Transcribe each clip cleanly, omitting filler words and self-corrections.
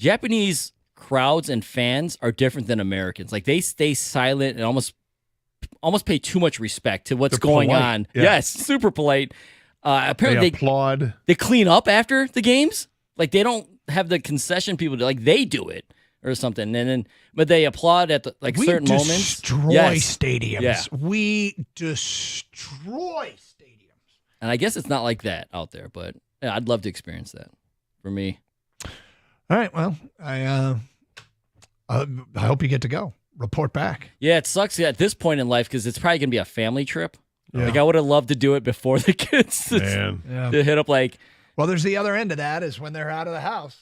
Japanese crowds and fans are different than Americans. Like they stay silent and almost pay too much respect to what's They're going polite. on. Yeah. Yes, super polite. Apparently They applaud. They clean up after the games. Like they don't have the concession people do. Like they do it or something. But they applaud at certain moments. Destroy Yes. stadiums. Yeah. We destroy stadiums. And I guess it's not like that out there, but yeah, I'd love to experience that for me. All right. Well, I hope you get to go. Report back. Yeah, it sucks at this point in life because it's probably going to be a family trip. Yeah. Like I would have loved to do it before the kids. Man. Yeah. To hit up Well, there's the other end of that is when they're out of the house.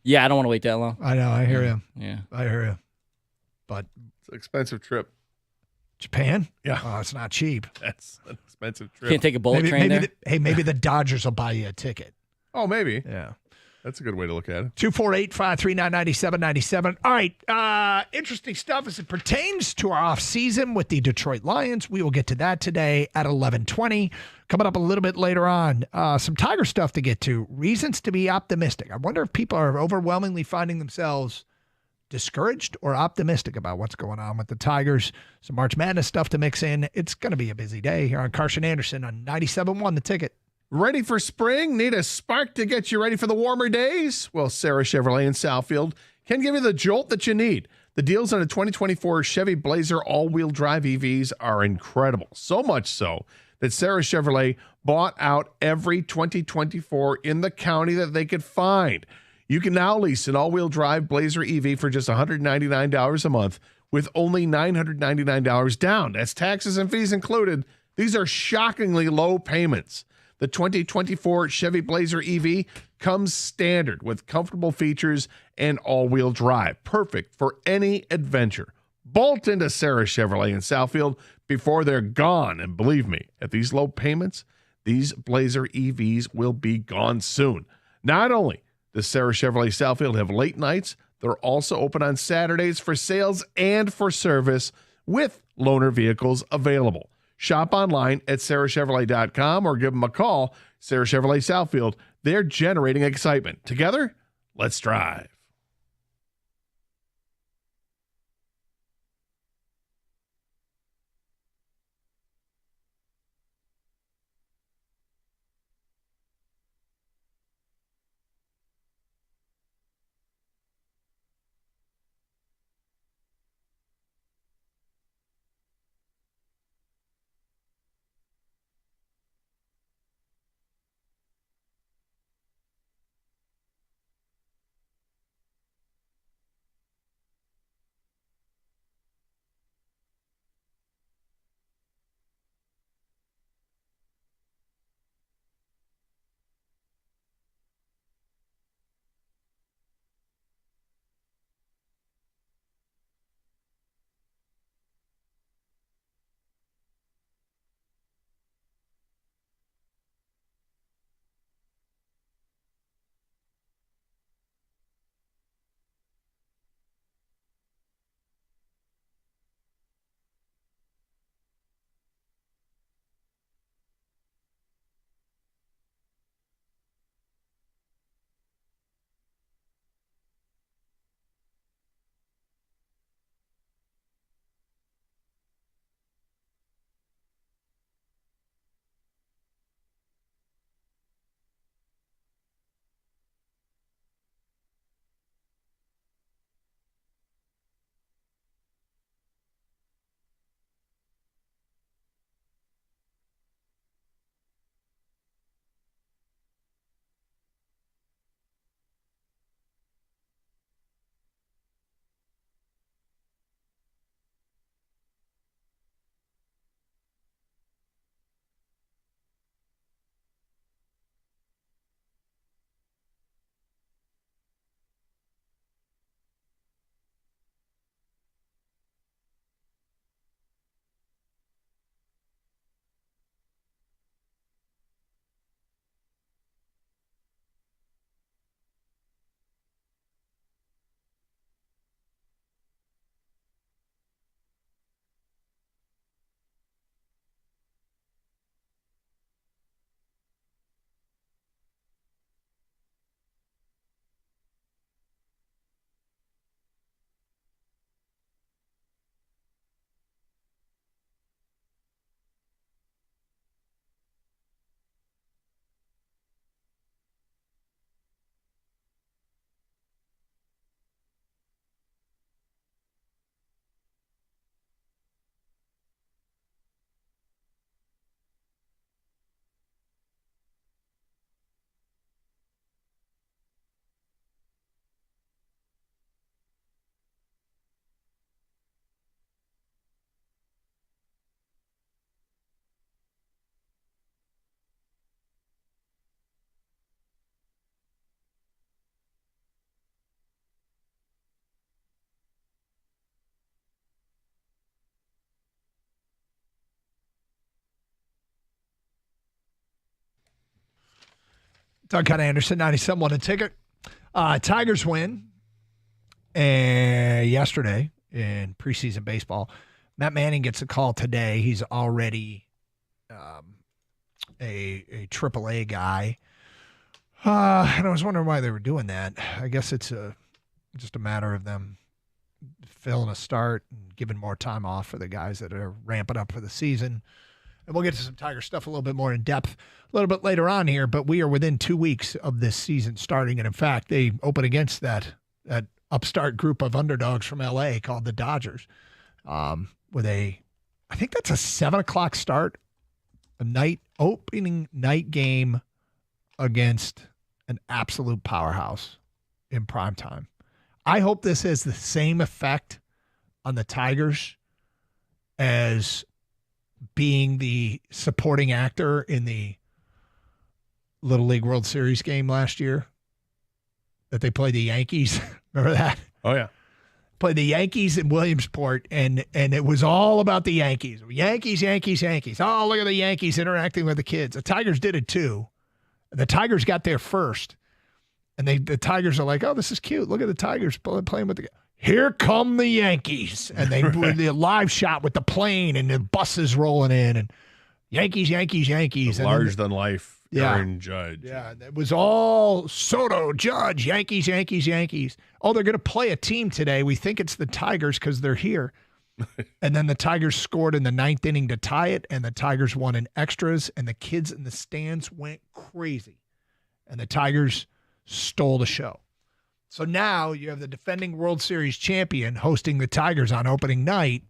yeah, I don't want to wait that long. I know. I hear you. Yeah. I hear you. But It's an expensive trip. Japan? Yeah. Oh, it's not cheap. That's an expensive trip. Can't take a bullet train there. Maybe the Dodgers will buy you a ticket. Oh, maybe. Yeah. That's a good way to look at it. 248-539-9797. All right. Interesting stuff as it pertains to our offseason with the Detroit Lions. We will get to that today at 11:20. Coming up a little bit later on, some Tiger stuff to get to. Reasons to be optimistic. I wonder if people are overwhelmingly finding themselves discouraged or optimistic about what's going on with the Tigers. Some March Madness stuff to mix in. It's going to be a busy day here on Carson Anderson on 97.1 The Ticket. Ready for spring? Need a spark to get you ready for the warmer days? Well, Sarah Chevrolet in Southfield can give you the jolt that you need. The deals on a 2024 Chevy Blazer all-wheel drive EVs are incredible. So much so that Sarah Chevrolet bought out every 2024 in the county that they could find. You can now lease an all-wheel drive Blazer EV for just $199 a month with only $999 down. That's taxes and fees included. These are shockingly low payments. The 2024 Chevy Blazer EV comes standard with comfortable features and all-wheel drive. Perfect for any adventure. Bolt into Sarah Chevrolet in Southfield before they're gone. And believe me, at these low payments, these Blazer EVs will be gone soon. Not only does Sarah Chevrolet Southfield have late nights, they're also open on Saturdays for sales and for service with loaner vehicles available. Shop online at sarahchevrolet.com or give them a call. Sarah Chevrolet Southfield, they're generating excitement. Together, let's drive. Doug Hunt Anderson, 97.1 a ticket. Tigers win yesterday in preseason baseball. Matt Manning gets a call today. He's already a AAA guy. And I was wondering why they were doing that. I guess it's just a matter of them filling a start and giving more time off for the guys that are ramping up for the season. And we'll get to some Tiger stuff a little bit more in depth a little bit later on here, but we are within 2 weeks of this season starting. And in fact, they open against that upstart group of underdogs from LA called the Dodgers with I think that's a 7:00 start, opening night game against an absolute powerhouse in prime time. I hope this has the same effect on the Tigers as being the supporting actor in the Little League World Series game last year that they played the Yankees. Remember that? Oh, yeah. Played the Yankees in Williamsport, and it was all about the Yankees. Yankees, Yankees, Yankees. Oh, look at the Yankees interacting with the kids. The Tigers did it too. The Tigers got there first, and the Tigers are like, oh, this is cute. Look at the Tigers playing with the here come the Yankees. And they do the live shot with the plane and the buses rolling in, and Yankees, Yankees, Yankees. Larger-than-life Aaron Judge. Yeah, it was all Soto, Judge, Yankees, Yankees, Yankees. Oh, they're going to play a team today. We think it's the Tigers because they're here. And then the Tigers scored in the 9th inning to tie it, and the Tigers won in extras, and the kids in the stands went crazy. And the Tigers stole the show. So now you have the defending World Series champion hosting the Tigers on opening night.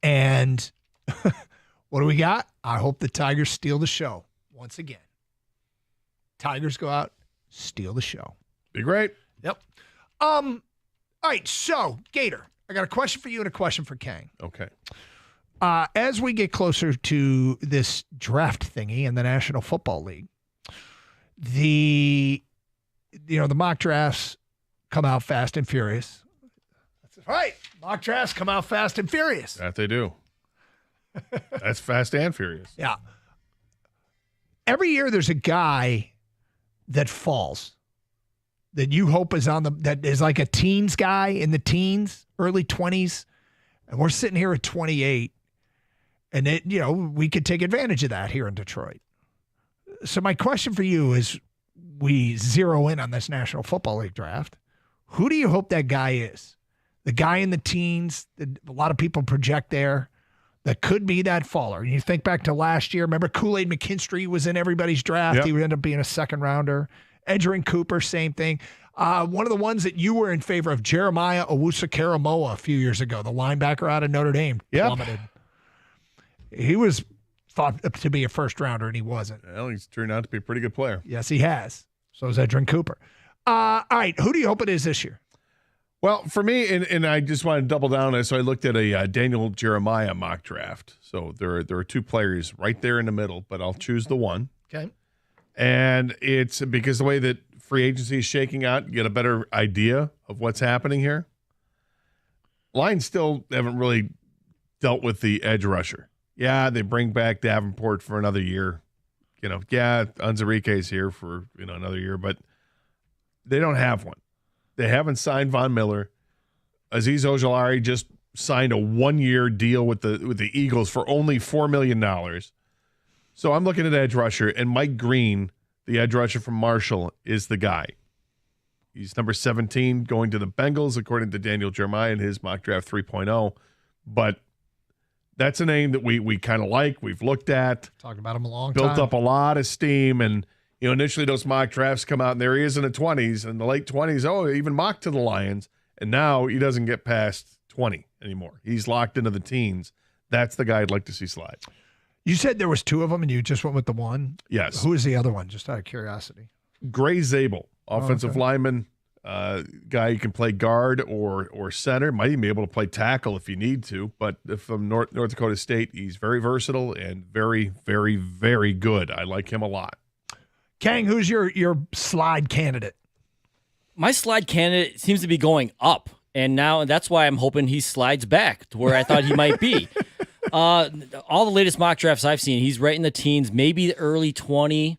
And what do we got? I hope the Tigers steal the show once again. Tigers go out, steal the show. Be great. Yep. All right, so Gator, I got a question for you and a question for Kang. Okay. As we get closer to this draft thingy in the National Football League, the mock drafts come out fast and furious. That's right. Mock drafts come out fast and furious. That they do. That's fast and furious. Yeah. Every year there's a guy that falls that you hope is that is like a teens guy in the teens, early 20s. And we're sitting here at 28. And we could take advantage of that here in Detroit. So my question for you is, we zero in on this National Football League draft. Who do you hope that guy is? The guy in the teens that a lot of people project there that could be that faller. And you think back to last year, remember Kool-Aid McKinstry was in everybody's draft. Yep. He would end up being a second rounder. Edgerrin Cooper, same thing. One of the ones that you were in favor of, Jeremiah Owusu-Karamoah a few years ago, the linebacker out of Notre Dame, plummeted. He was thought to be a first rounder, and he wasn't. Well, he's turned out to be a pretty good player. Yes, he has. So is Edgerrin Cooper. All right, who do you hope it is this year? Well, for me, and I just want to double down on it, so I looked at a Daniel Jeremiah mock draft. So there are two players right there in the middle, but I'll choose the one. Okay. And it's because the way that free agency is shaking out, you get a better idea of what's happening here. Lions still haven't really dealt with the edge rusher. Yeah, they bring back Davenport for another year. Unzarique's here for another year, but they don't have one. They haven't signed Von Miller. Azeez Ojulari just signed a 1-year deal with the Eagles for only $4 million. So I'm looking at edge rusher, and Mike Green, the edge rusher from Marshall, is the guy. He's number 17 going to the Bengals, according to Daniel Jeremiah in his mock draft 3.0. But that's a name that we kind of like. We've looked at. Talked about him a long time. Built up a lot of steam. And, initially those mock drafts come out, and there he is in the 20s, and the late 20s, even mocked to the Lions. And now he doesn't get past 20 anymore. He's locked into the teens. That's the guy I'd like to see slide. You said there was two of them, and you just went with the one? Yes. Who is the other one, just out of curiosity? Gray Zabel, offensive lineman, guy you can play guard or center. Might even be able to play tackle if you need to. But from North Dakota State, he's very versatile and very, very, very good. I like him a lot. Kang, who's your slide candidate? My slide candidate seems to be going up, and that's why I'm hoping he slides back to where I thought he might be. All the latest mock drafts I've seen, he's right in the teens, maybe the early 20.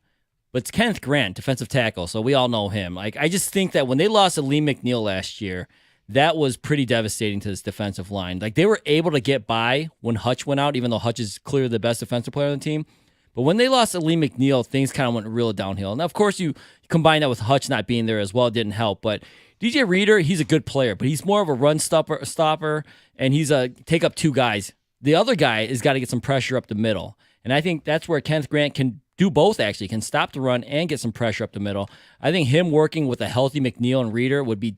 but it's Kenneth Grant, defensive tackle, so we all know him. Like, I just think that when they lost to Lee McNeil last year, that was pretty devastating to this defensive line. Like, they were able to get by when Hutch went out, even though Hutch is clearly the best defensive player on the team. But when they lost to Lee McNeil, things kind of went real downhill. Now, of course, you combine that with Hutch not being there as well, it didn't help. But DJ Reader, he's a good player, but he's more of a run stopper, and he's a take up two guys. The other guy has got to get some pressure up the middle. And I think that's where Kenneth Grant can do both, actually. Can stop the run and get some pressure up the middle. I think him working with a healthy McNeil and Reader would be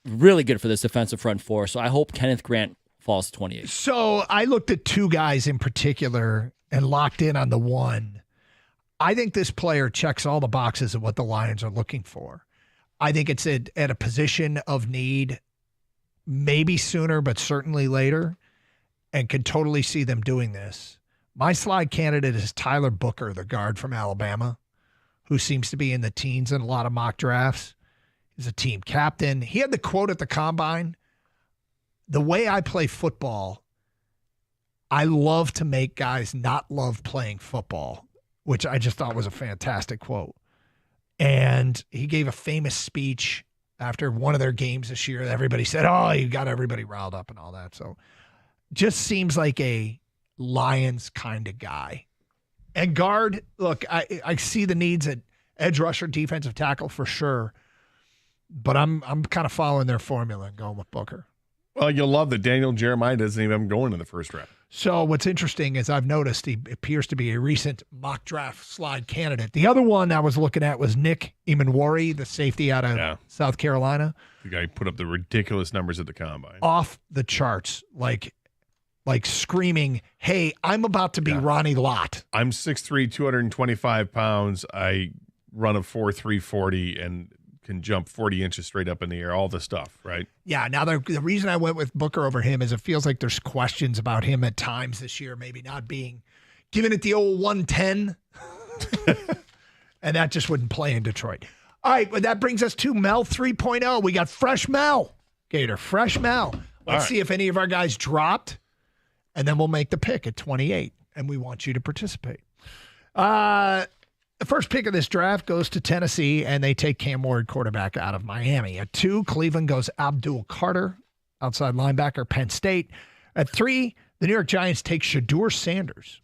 really good for this defensive front four. So I hope Kenneth Grant falls to 28. So I looked at two guys in particular and locked in on the one. I think this player checks all the boxes of what the Lions are looking for. I think it's at a position of need, maybe sooner, but certainly later, and can totally see them doing this. My slide candidate is Tyler Booker, the guard from Alabama, who seems to be in the teens in a lot of mock drafts. He's a team captain. He had the quote at the combine, "The way I play football, I love to make guys not love playing football," which I just thought was a fantastic quote. And he gave a famous speech after one of their games this year. Everybody said, "Oh, you got everybody riled up," and all that. So just seems like a Lions kind of guy. And guard, look, I see the needs at edge rusher, defensive tackle for sure. But I'm kind of following their formula and going with Booker. Well, you'll love that Daniel Jeremiah doesn't even have him going in the first round. So what's interesting is I've noticed he appears to be a recent mock draft slide candidate. The other one I was looking at was Nick Emanwari, the safety out of South Carolina. The guy put up the ridiculous numbers at the combine. Off the charts, like screaming, "Hey, I'm about to be Ronnie Lott." I'm 6'3", 225 pounds. I run a 4.3 40 and can jump 40 inches straight up in the air, all the stuff, right? Yeah, now the reason I went with Booker over him is it feels like there's questions about him at times this year, maybe not being giving it the old 110. And that just wouldn't play in Detroit. All right, well, that brings us to Mel 3.0. We got Fresh Mel, Gator, Fresh Mel. Let's see if any of our guys dropped, and then we'll make the pick at 28, and we want you to participate. The first pick of this draft goes to Tennessee, and they take Cam Ward, quarterback, out of Miami. At 2, Cleveland goes Abdul Carter, outside linebacker, Penn State. At 3, the New York Giants take Shedeur Sanders.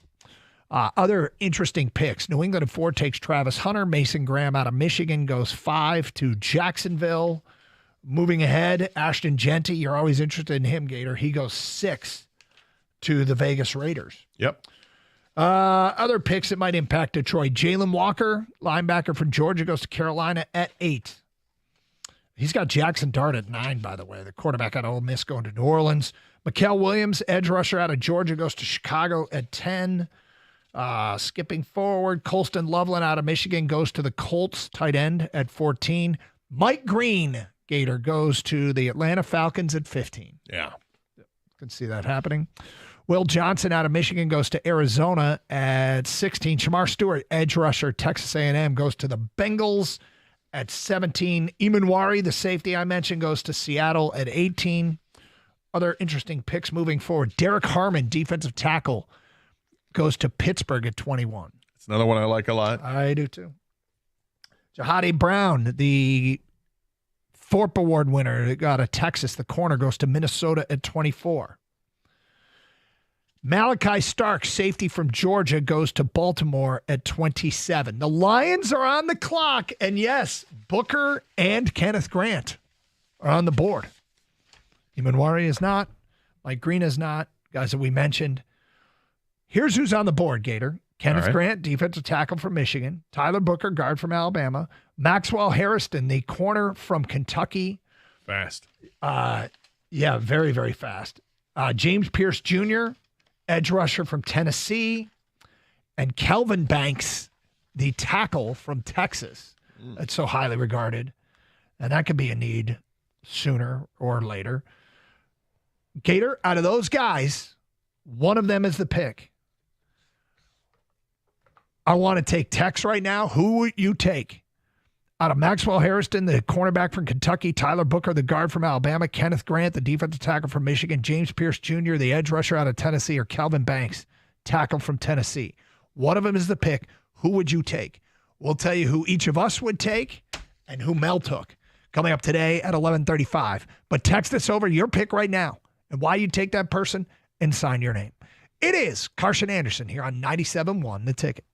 Other interesting picks. New England at 4 takes Travis Hunter. Mason Graham out of Michigan goes 5 to Jacksonville. Moving ahead, Ashton Jeanty, you're always interested in him, Gator. He goes 6 to the Vegas Raiders. Yep. Other picks that might impact Detroit. Jalen Walker, linebacker from Georgia, goes to Carolina at 8. He's got Jackson Dart at 9, by the way. The quarterback out of Ole Miss going to New Orleans. Mikael Williams, edge rusher out of Georgia, goes to Chicago at 10. Skipping forward, Colston Loveland out of Michigan goes to the Colts, tight end at 14. Mike Green, Gator, goes to the Atlanta Falcons at 15. Yeah. Can see that happening. Will Johnson out of Michigan goes to Arizona at 16. Shamar Stewart, edge rusher, Texas A&M, goes to the Bengals at 17. Emanwari, the safety I mentioned, goes to Seattle at 18. Other interesting picks moving forward. Derek Harmon, defensive tackle, goes to Pittsburgh at 21. It's another one I like a lot. I do too. Jahadi Brown, the Thorpe Award winner out of Texas, the corner, goes to Minnesota at 24. Malachi Stark, safety from Georgia, goes to Baltimore at 27. The Lions are on the clock, and yes, Booker and Kenneth Grant are on the board. Emanwari is not. Mike Green is not. Guys that we mentioned. Here's who's on the board, Gator. Kenneth Grant, defensive tackle from Michigan. Tyler Booker, guard from Alabama. Maxwell Harrison, the corner from Kentucky. Fast. Yeah, very, very fast. James Pierce Jr., edge rusher from Tennessee, and Kelvin Banks, the tackle from Texas. That's so highly regarded. And that could be a need sooner or later. Gator, out of those guys, one of them is the pick. I want to take Tex right now. Who would you take? Out of Maxwell Harrison, the cornerback from Kentucky, Tyler Booker, the guard from Alabama, Kenneth Grant, the defensive tackle from Michigan, James Pierce Jr., the edge rusher out of Tennessee, or Kelvin Banks, tackle from Tennessee. One of them is the pick. Who would you take? We'll tell you who each of us would take and who Mel took coming up today at 11:35. But text us over your pick right now and why you take that person and sign your name. It is Carson Anderson here on 97.1 The Ticket.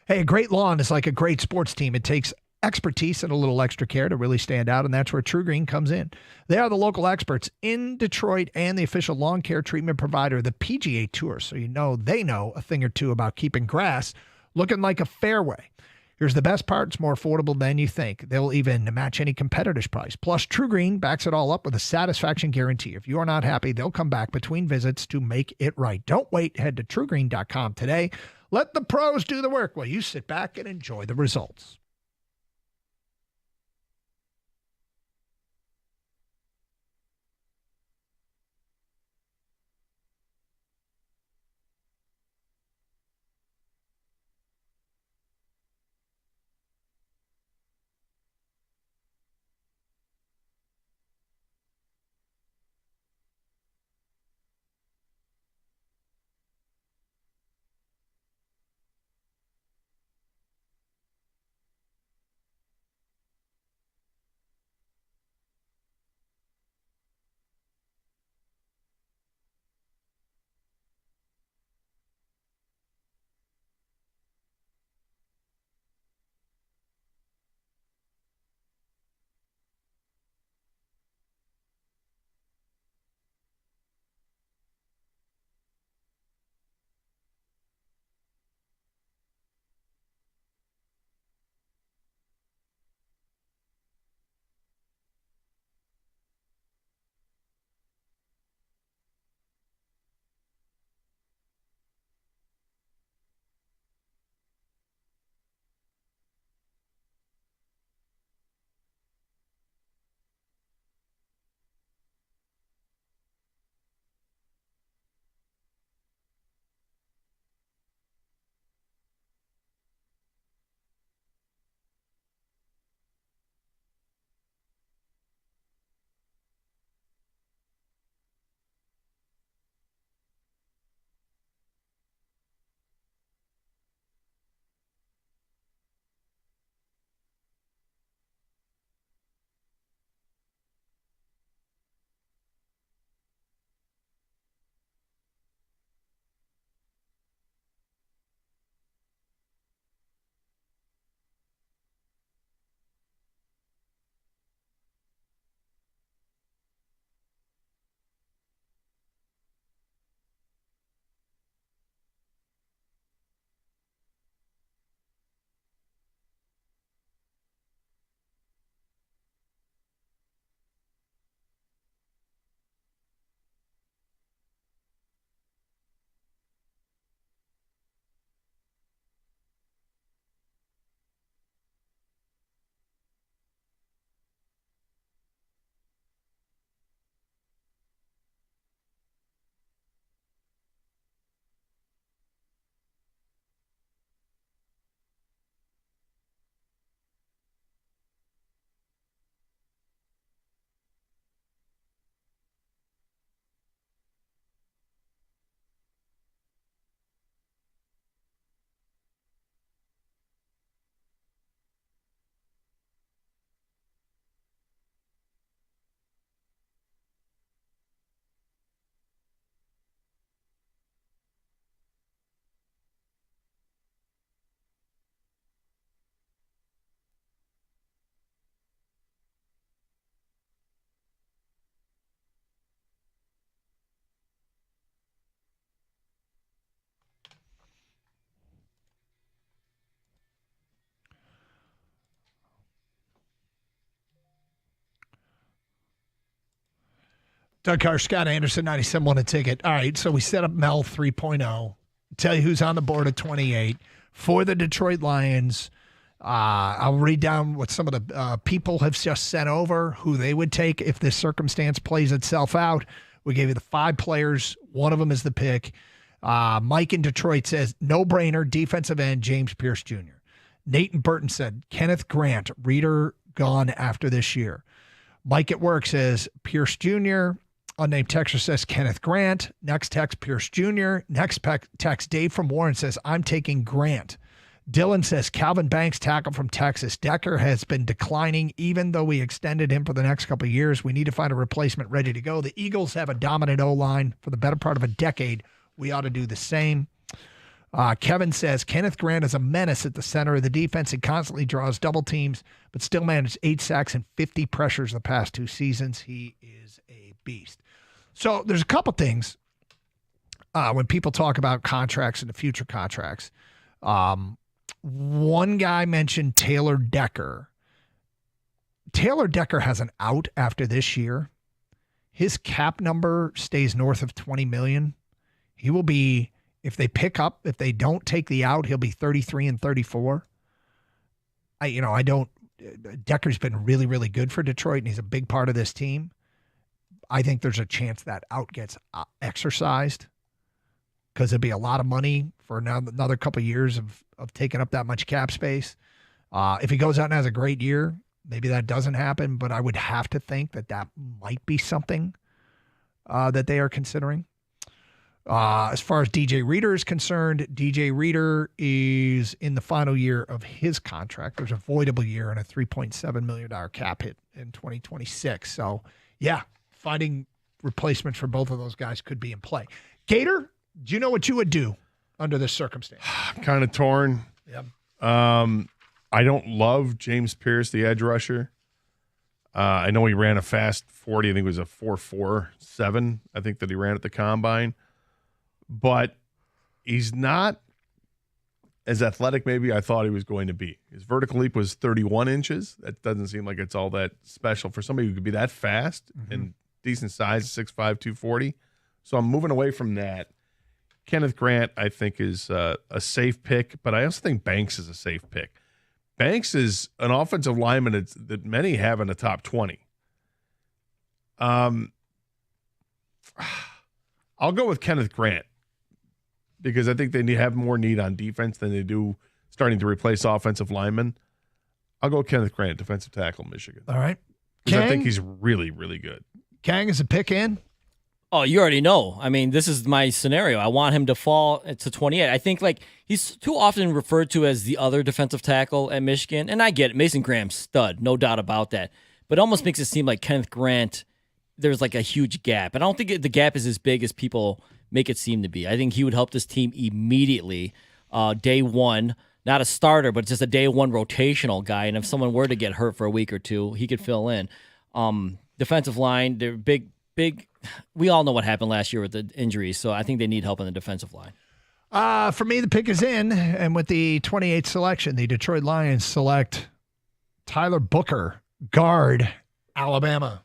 Hey, a great lawn is like a great sports team. It takes expertise and a little extra care to really stand out, and that's where True Green comes in. They are the local experts in Detroit and the official lawn care treatment provider of the PGA Tour, so you know they know a thing or two about keeping grass looking like a fairway. Here's the best part. It's more affordable than you think. They'll even match any competitor's price. Plus, True Green backs it all up with a satisfaction guarantee. If you are not happy, they'll come back between visits to make it right. Don't wait. Head to truegreen.com today. Let the pros do the work while you sit back and enjoy the results. Doug Carr, Scott Anderson, 97.1 A Ticket. All right, so we set up Mel 3.0. Tell you who's on the board at 28. For the Detroit Lions, I'll read down what some of the people have just sent over, who they would take if this circumstance plays itself out. We gave you the 5 players. One of them is the pick. Mike in Detroit says, no-brainer, defensive end, James Pierce Jr. Nathan Burton said, Kenneth Grant, Reader gone after this year. Mike at work says, Pierce Jr. Unnamed texter says Kenneth Grant. Next text, Pierce Jr. Next text, Dave from Warren says, I'm taking Grant. Dylan says Calvin Banks, tackle from Texas. Decker has been declining even though we extended him for the next couple of years. We need to find a replacement ready to go. The Eagles have a dominant O-line for the better part of a decade. We ought to do the same. Kevin says Kenneth Grant is a menace at the center of the defense and constantly draws double teams, but still managed 8 sacks and 50 pressures the past 2 seasons. He is a beast. So there's a couple things when people talk about contracts and the future contracts. One guy mentioned Taylor Decker. Taylor Decker has an out after this year. His cap number stays north of $20 million. He will be, if they don't take the out, he'll be 33 and 34. Decker's been really, really good for Detroit, and he's a big part of this team. I think there's a chance that out gets exercised because it'd be a lot of money for another couple of years of taking up that much cap space. If he goes out and has a great year, maybe that doesn't happen, but I would have to think that might be something that they are considering. As far as DJ Reader is concerned, DJ Reader is in the final year of his contract. There's a voidable year and a $3.7 million cap hit in 2026. So, yeah, finding replacements for both of those guys could be in play. Gator, do you know what you would do under this circumstance? I'm kind of torn. Yep. I don't love James Pierce, the edge rusher. I know he ran a fast 40. I think it was a 4.47. I think that he ran at the combine. But he's not as athletic maybe I thought he was going to be. His vertical leap was 31 inches. That doesn't seem like it's all that special for somebody who could be that fast and decent size, 6'5", 240. So I'm moving away from that. Kenneth Grant, I think, is a safe pick, but I also think Banks is a safe pick. Banks is an offensive lineman that many have in the top 20. I'll go with Kenneth Grant because I think they have more need on defense than they do starting to replace offensive linemen. I'll go Kenneth Grant, defensive tackle, Michigan. All right. Because I think he's really, really good. Kang is a pick in. Oh, you already know. I mean, this is my scenario. I want him to fall to 28. I think he's too often referred to as the other defensive tackle at Michigan, and I get it. Mason Graham's stud, no doubt about that. But it almost makes it seem like Kenneth Grant, there's a huge gap. And I don't think the gap is as big as people make it seem to be. I think he would help this team immediately, day one. Not a starter, but just a day one rotational guy. And if someone were to get hurt for a week or two, he could fill in. Defensive line, they're big. We all know what happened last year with the injuries, so I think they need help on the defensive line. For me, the pick is in, and with the 28th selection, the Detroit Lions select Tyler Booker, guard, Alabama.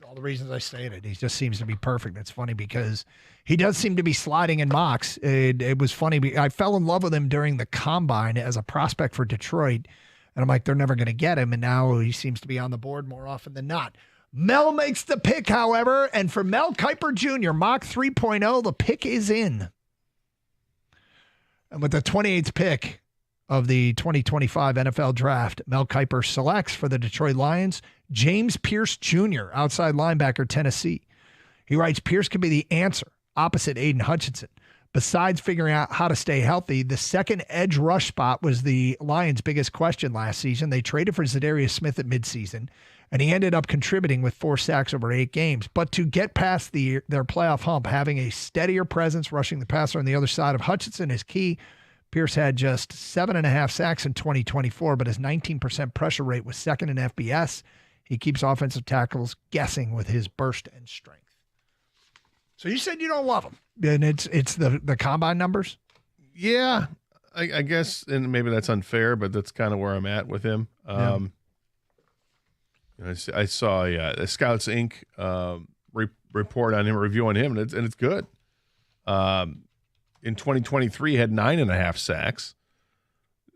All the reasons I stated. He just seems to be perfect. It's funny because he does seem to be sliding in mocks. It was funny. I fell in love with him during the combine as a prospect for Detroit, and I'm like, they're never going to get him, and now he seems to be on the board more often than not. Mel makes the pick, however, and for Mel Kiper Jr., mock 3.0, the pick is in. And with the 28th pick of the 2025 NFL Draft, Mel Kiper selects for the Detroit Lions James Pierce Jr., outside linebacker, Tennessee. He writes, Pierce could be the answer opposite Aiden Hutchinson. Besides figuring out how to stay healthy, the second edge rush spot was the Lions' biggest question last season. They traded for Zadarius Smith at midseason, and he ended up contributing with 4 sacks over 8 games. But to get past their playoff hump, having a steadier presence rushing the passer on the other side of Hutchinson is key. Pierce had just 7.5 sacks in 2024, but his 19% pressure rate was second in FBS. He keeps offensive tackles guessing with his burst and strength. So you said you don't love him, and it's the combine numbers? Yeah, I guess, and maybe that's unfair, but that's kind of where I'm at with him. Yeah. I saw a Scouts Inc. Report on him, review on him, and it's good. In 2023, he had 9.5 sacks.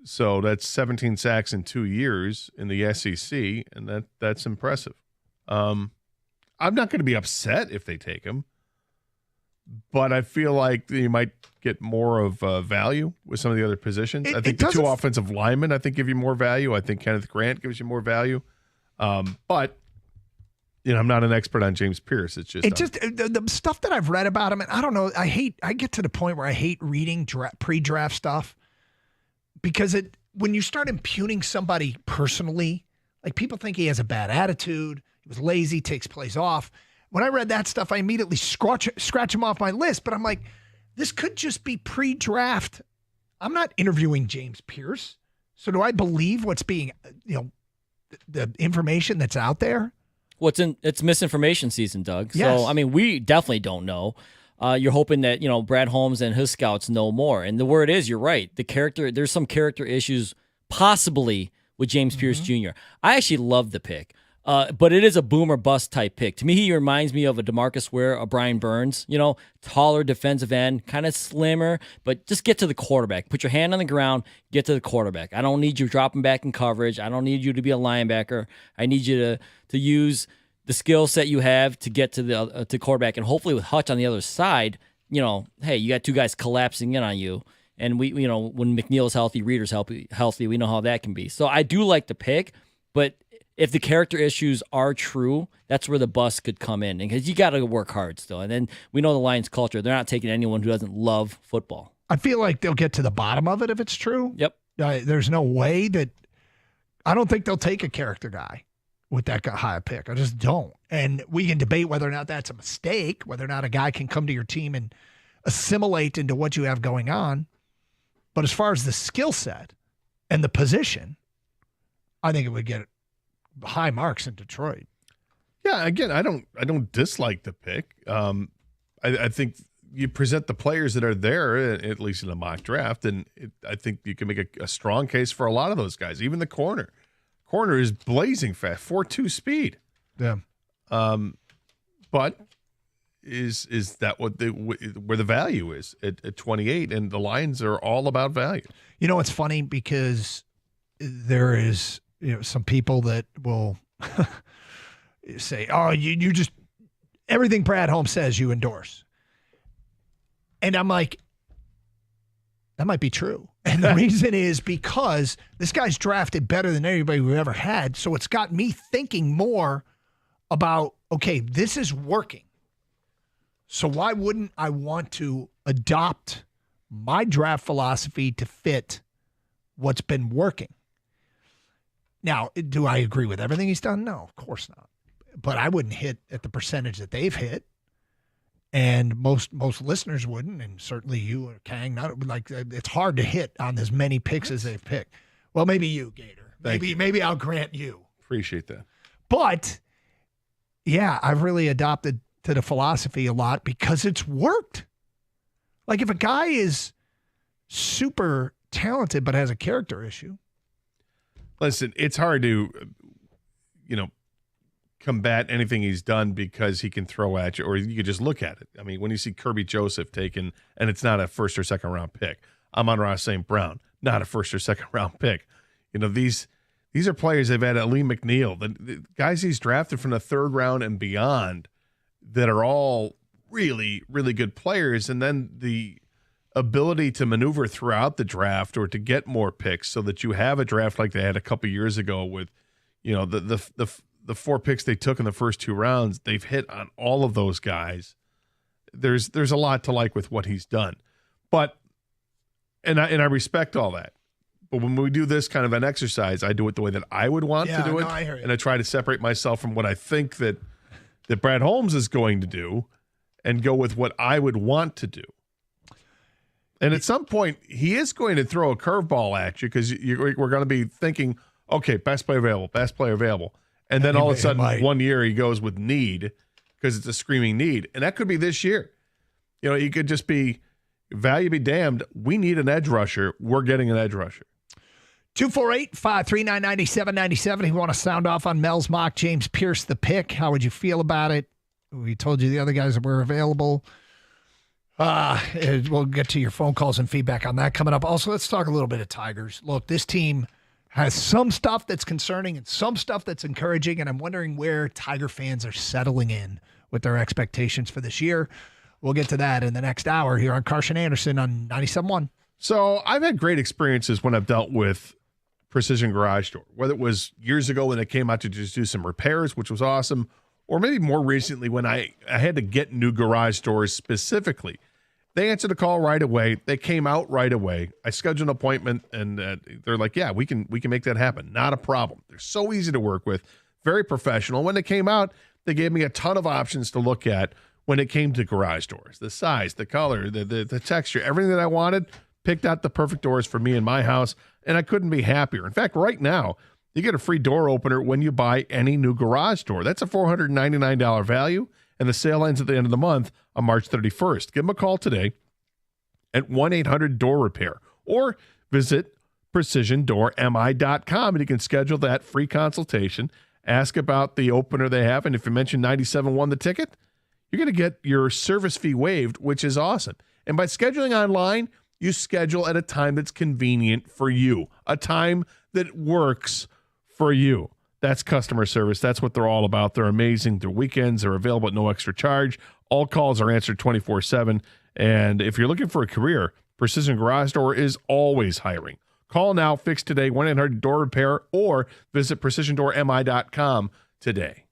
So that's 17 sacks in 2 years in the SEC, and that's impressive. I'm not going to be upset if they take him, but I feel like you might get more of value with some of the other positions. I think the 2 offensive linemen, give you more value. I think Kenneth Grant gives you more value. But I'm not an expert on James Pierce. It's just the stuff that I've read about him, and I don't know. I get to the point where I hate reading pre-draft stuff because when you start impugning somebody personally, like people think he has a bad attitude, he was lazy, takes plays off. When I read that stuff, I immediately scratch him off my list. But I'm like, this could just be pre-draft. I'm not interviewing James Pierce. So do I believe what's being, the information that's out there? It's misinformation season, Doug. Yes. So, I mean, we definitely don't know. You're hoping that, Brad Holmes and his scouts know more. And the word is, you're right. There's some character issues possibly with James Pierce Jr. I actually love the pick. But it is a boom or bust type pick. To me, he reminds me of a DeMarcus Ware, a Brian Burns, taller defensive end, kind of slimmer, but just get to the quarterback. Put your hand on the ground, get to the quarterback. I don't need you dropping back in coverage. I don't need you to be a linebacker. I need you to use the skill set you have to get to the quarterback. And hopefully with Hutch on the other side, hey, you got two guys collapsing in on you. And we, when McNeil's healthy, Reeder's healthy, we know how that can be. So I do like the pick, but if the character issues are true, that's where the bust could come in. Because you got to work hard still. And then we know the Lions culture. They're not taking anyone who doesn't love football. I feel like they'll get to the bottom of it if it's true. Yep. There's no way that – I don't think they'll take a character guy with that high pick. I just don't. And we can debate whether or not that's a mistake, whether or not a guy can come to your team and assimilate into what you have going on. But as far as the skill set and the position, I think it would get high marks in Detroit. Yeah, again, I don't dislike the pick. I think you present the players that are there, at least in a mock draft, and I think you can make a strong case for a lot of those guys. Even the corner. Corner is blazing fast, 4.2 speed. Yeah. But is that where the value is at 28? And the Lions are all about value. It's funny because there is some people that will say, "Oh, you just everything Brad Holmes says you endorse," and I'm like, that might be true. And the reason is because this guy's drafted better than anybody we've ever had. So it's got me thinking more about, okay, this is working. So why wouldn't I want to adopt my draft philosophy to fit what's been working? Now, do I agree with everything he's done? No, of course not. But I wouldn't hit at the percentage that they've hit. And most listeners wouldn't, and certainly you or Kang, not like it's hard to hit on as many picks as they've picked. Well, maybe you, Gator. Maybe I'll grant you. Appreciate that. But yeah, I've really adopted to the philosophy a lot because it's worked. Like if a guy is super talented but has a character issue. Listen, it's hard to, combat anything he's done because he can throw at you, or you could just look at it. I mean, when you see Kirby Joseph taken, and it's not a first or second round pick. Amon-Ra St. Brown, not a first or second round pick. These are players they've had. Lee McNeil, the guys he's drafted from the third round and beyond, that are all really, really good players, and then the ability to maneuver throughout the draft or to get more picks so that you have a draft like they had a couple years ago with, the 4 picks they took in the first 2 rounds. They've hit on all of those guys. There's a lot to like with what he's done, but and I respect all that. But when we do this kind of an exercise, I do it the way that I would want to do it, I hear you. and I try to separate myself from what I think that Brad Holmes is going to do, and go with what I would want to do. And at some point, he is going to throw a curveball at you because we're going to be thinking, okay, best player available. And then all of a sudden, 1 year he goes with need because it's a screaming need. And that could be this year. He could just be, value be damned, we need an edge rusher. We're getting an edge rusher. 248-539-9797. If you want to sound off on Mel's mock, James Pierce, the pick, how would you feel about it? We told you the other guys that were available. We'll get to your phone calls and feedback on that coming up. Also, let's talk a little bit of Tigers. Look, this team has some stuff that's concerning and some stuff that's encouraging, and I'm wondering where Tiger fans are settling in with their expectations for this year. We'll get to that in the next hour here on Carson Anderson on 97.1. So I've had great experiences when I've dealt with Precision Garage Door, whether it was years ago when it came out to just do some repairs, which was awesome, or maybe more recently when I had to get new garage doors specifically. They answered the call right away. They came out right away. I scheduled an appointment, and they're like, "Yeah, we can make that happen. Not a problem." They're so easy to work with, very professional. When they came out, they gave me a ton of options to look at when it came to garage doors, the size, the color, the texture, everything that I wanted. Picked out the perfect doors for me and my house, and I couldn't be happier. In fact, right now, you get a free door opener when you buy any new garage door. That's a $499 value, and the sale ends at the end of the month on March 31st. Give them a call today at 1-800-DOOR-REPAIR or visit precisiondoormi.com, and you can schedule that free consultation. Ask about the opener they have, and if you mention 97 won the ticket, you're going to get your service fee waived, which is awesome. And by scheduling online, you schedule at a time that's convenient for you, a time that works for you. That's customer service. That's what they're all about. They're amazing. Their weekends are available at no extra charge. All calls are answered 24/7. And if you're looking for a career, Precision Garage Door is always hiring. Call now, fix today, 1-800-DOOR-REPAIR, or visit precisiondoormi.com today.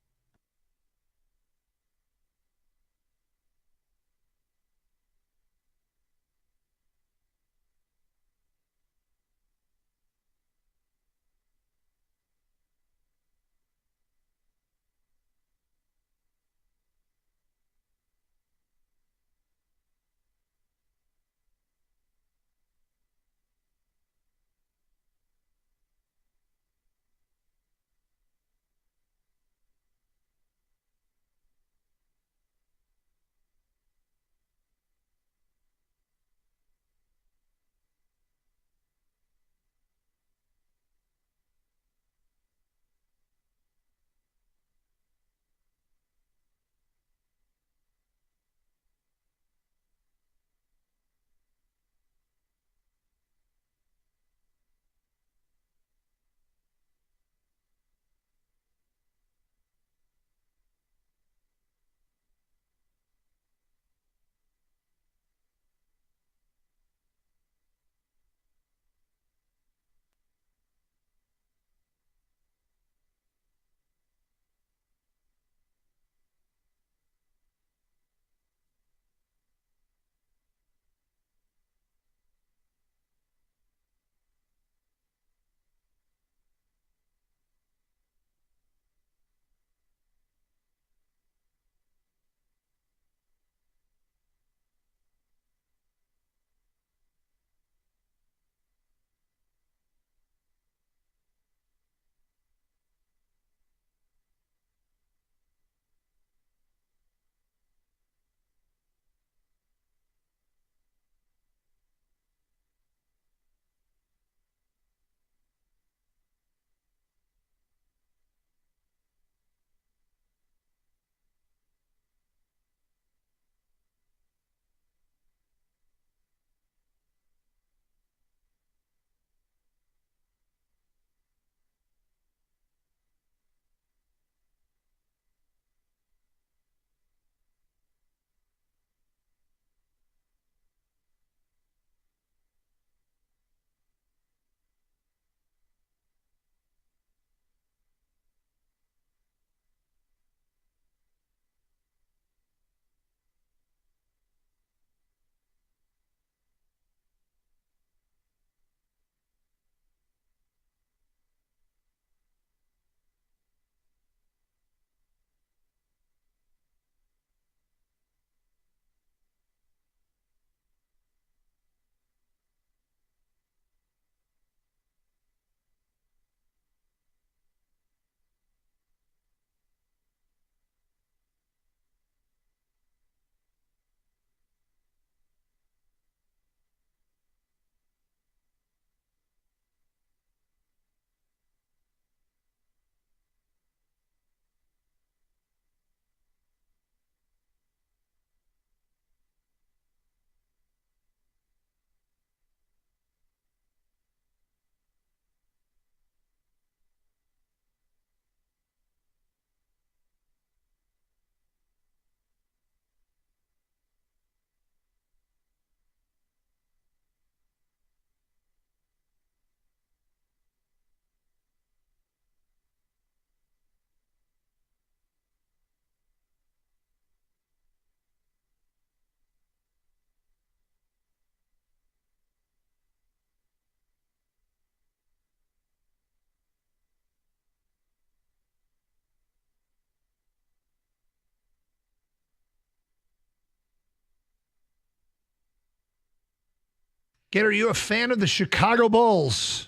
Gator, are you a fan of the Chicago Bulls?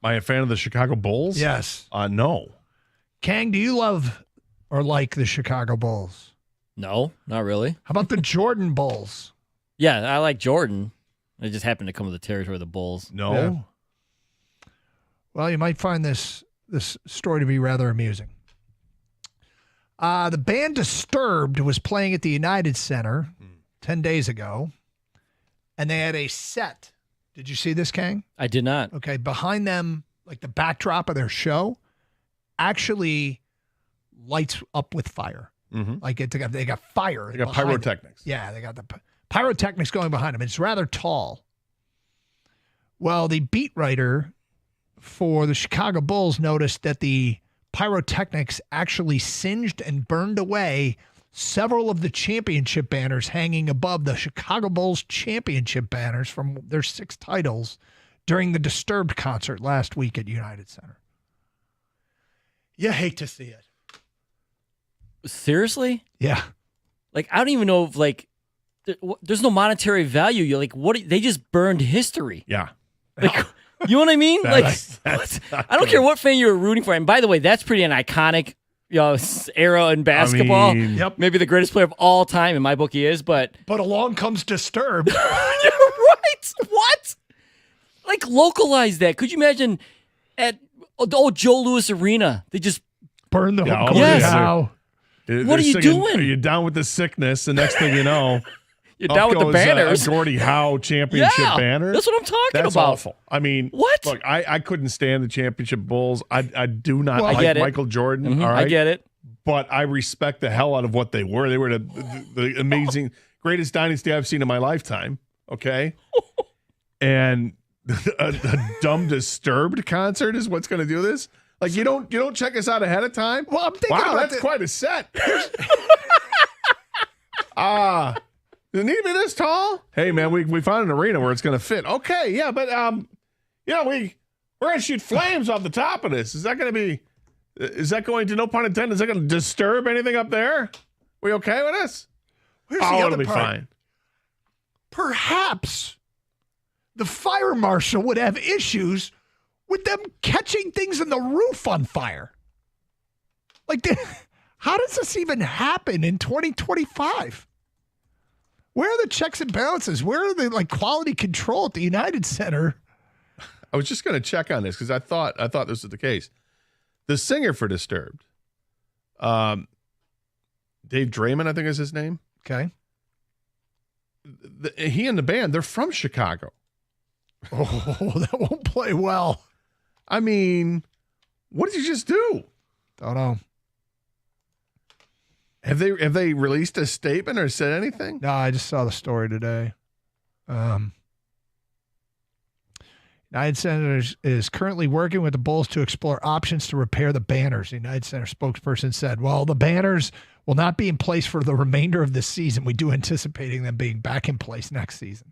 Am I a fan of the Chicago Bulls? Yes. No. Kang, do you love or like the Chicago Bulls? No, not really. How about the Jordan Bulls? Yeah, I like Jordan. It just happened to come with the territory of the Bulls. No. Yeah. Well, you might find this story to be rather amusing. The band Disturbed was playing at the United Center 10 days ago, and they had a set. Did you see this, Kang? I did not. Okay, behind them, like the backdrop of their show, actually lights up with fire. Mm-hmm. Like they got fire. They got behind them. pyrotechnics. Yeah, they got the pyrotechnics going behind them. It's rather tall. Well, the beat writer for the Chicago Bulls noticed that the pyrotechnics actually singed and burned away several of the championship banners hanging above the Chicago Bulls championship banners from their 6 titles during the Disturbed concert last week at United Center. You hate to see it. Seriously? Yeah. Like, I don't even know if, like, there's no monetary value. You're like, what? They just burned history. Yeah. Like, you know what I mean? That's Like, I don't care what fan you're rooting for. And by the way, that's pretty an iconic, era in basketball. Yep. Maybe the greatest player of all time in my book he is, but But along comes Disturbed. you're right. What? Like, localize that. Could you imagine at the old Joe Louis Arena? They just Burn the Yeah, whole oh, court yes. down. What are you doing? Are you down with the sickness? The next thing you know, you're down with the banners. Gordie Howe championship Yeah, banner. that's what I'm talking That's about. awful. I mean, What? Look, I couldn't stand the championship Bulls. I do not Well, I like get it. Michael Jordan. Mhm, All right, I get it. but I respect the hell out of what they were. They were the amazing, greatest dynasty I've seen in my lifetime. Okay, and a dumb Disturbed concert is what's going to do this. Like you don't check us out ahead of time. Well, I'm thinking Wow, about that's quite a set. Does it need to be this tall? Hey man, we found an arena where it's going to fit. Okay, yeah, but we're going to shoot flames off the top of this. Is that going to, no pun intended, is that going to disturb anything up there? We okay with this? Here's Oh, the it'll other be part. fine. Perhaps the fire marshal would have issues with them catching things in the roof on fire. Like, how does this even happen in 2025? Where are the checks and balances? Where are the quality control at the United Center? I was just going to check on this because I thought this was the case. The singer for Disturbed, Dave Draymond, I think is his name. Okay. He and the band, they're from Chicago. Oh, that won't play well. I mean, what did you just do? Don't know. Have they released a statement or said anything? No, I just saw the story today. United Center is currently working with the Bulls to explore options to repair the banners. The United Center spokesperson said, well, the banners will not be in place for the remainder of the season. We do anticipating them being back in place next season.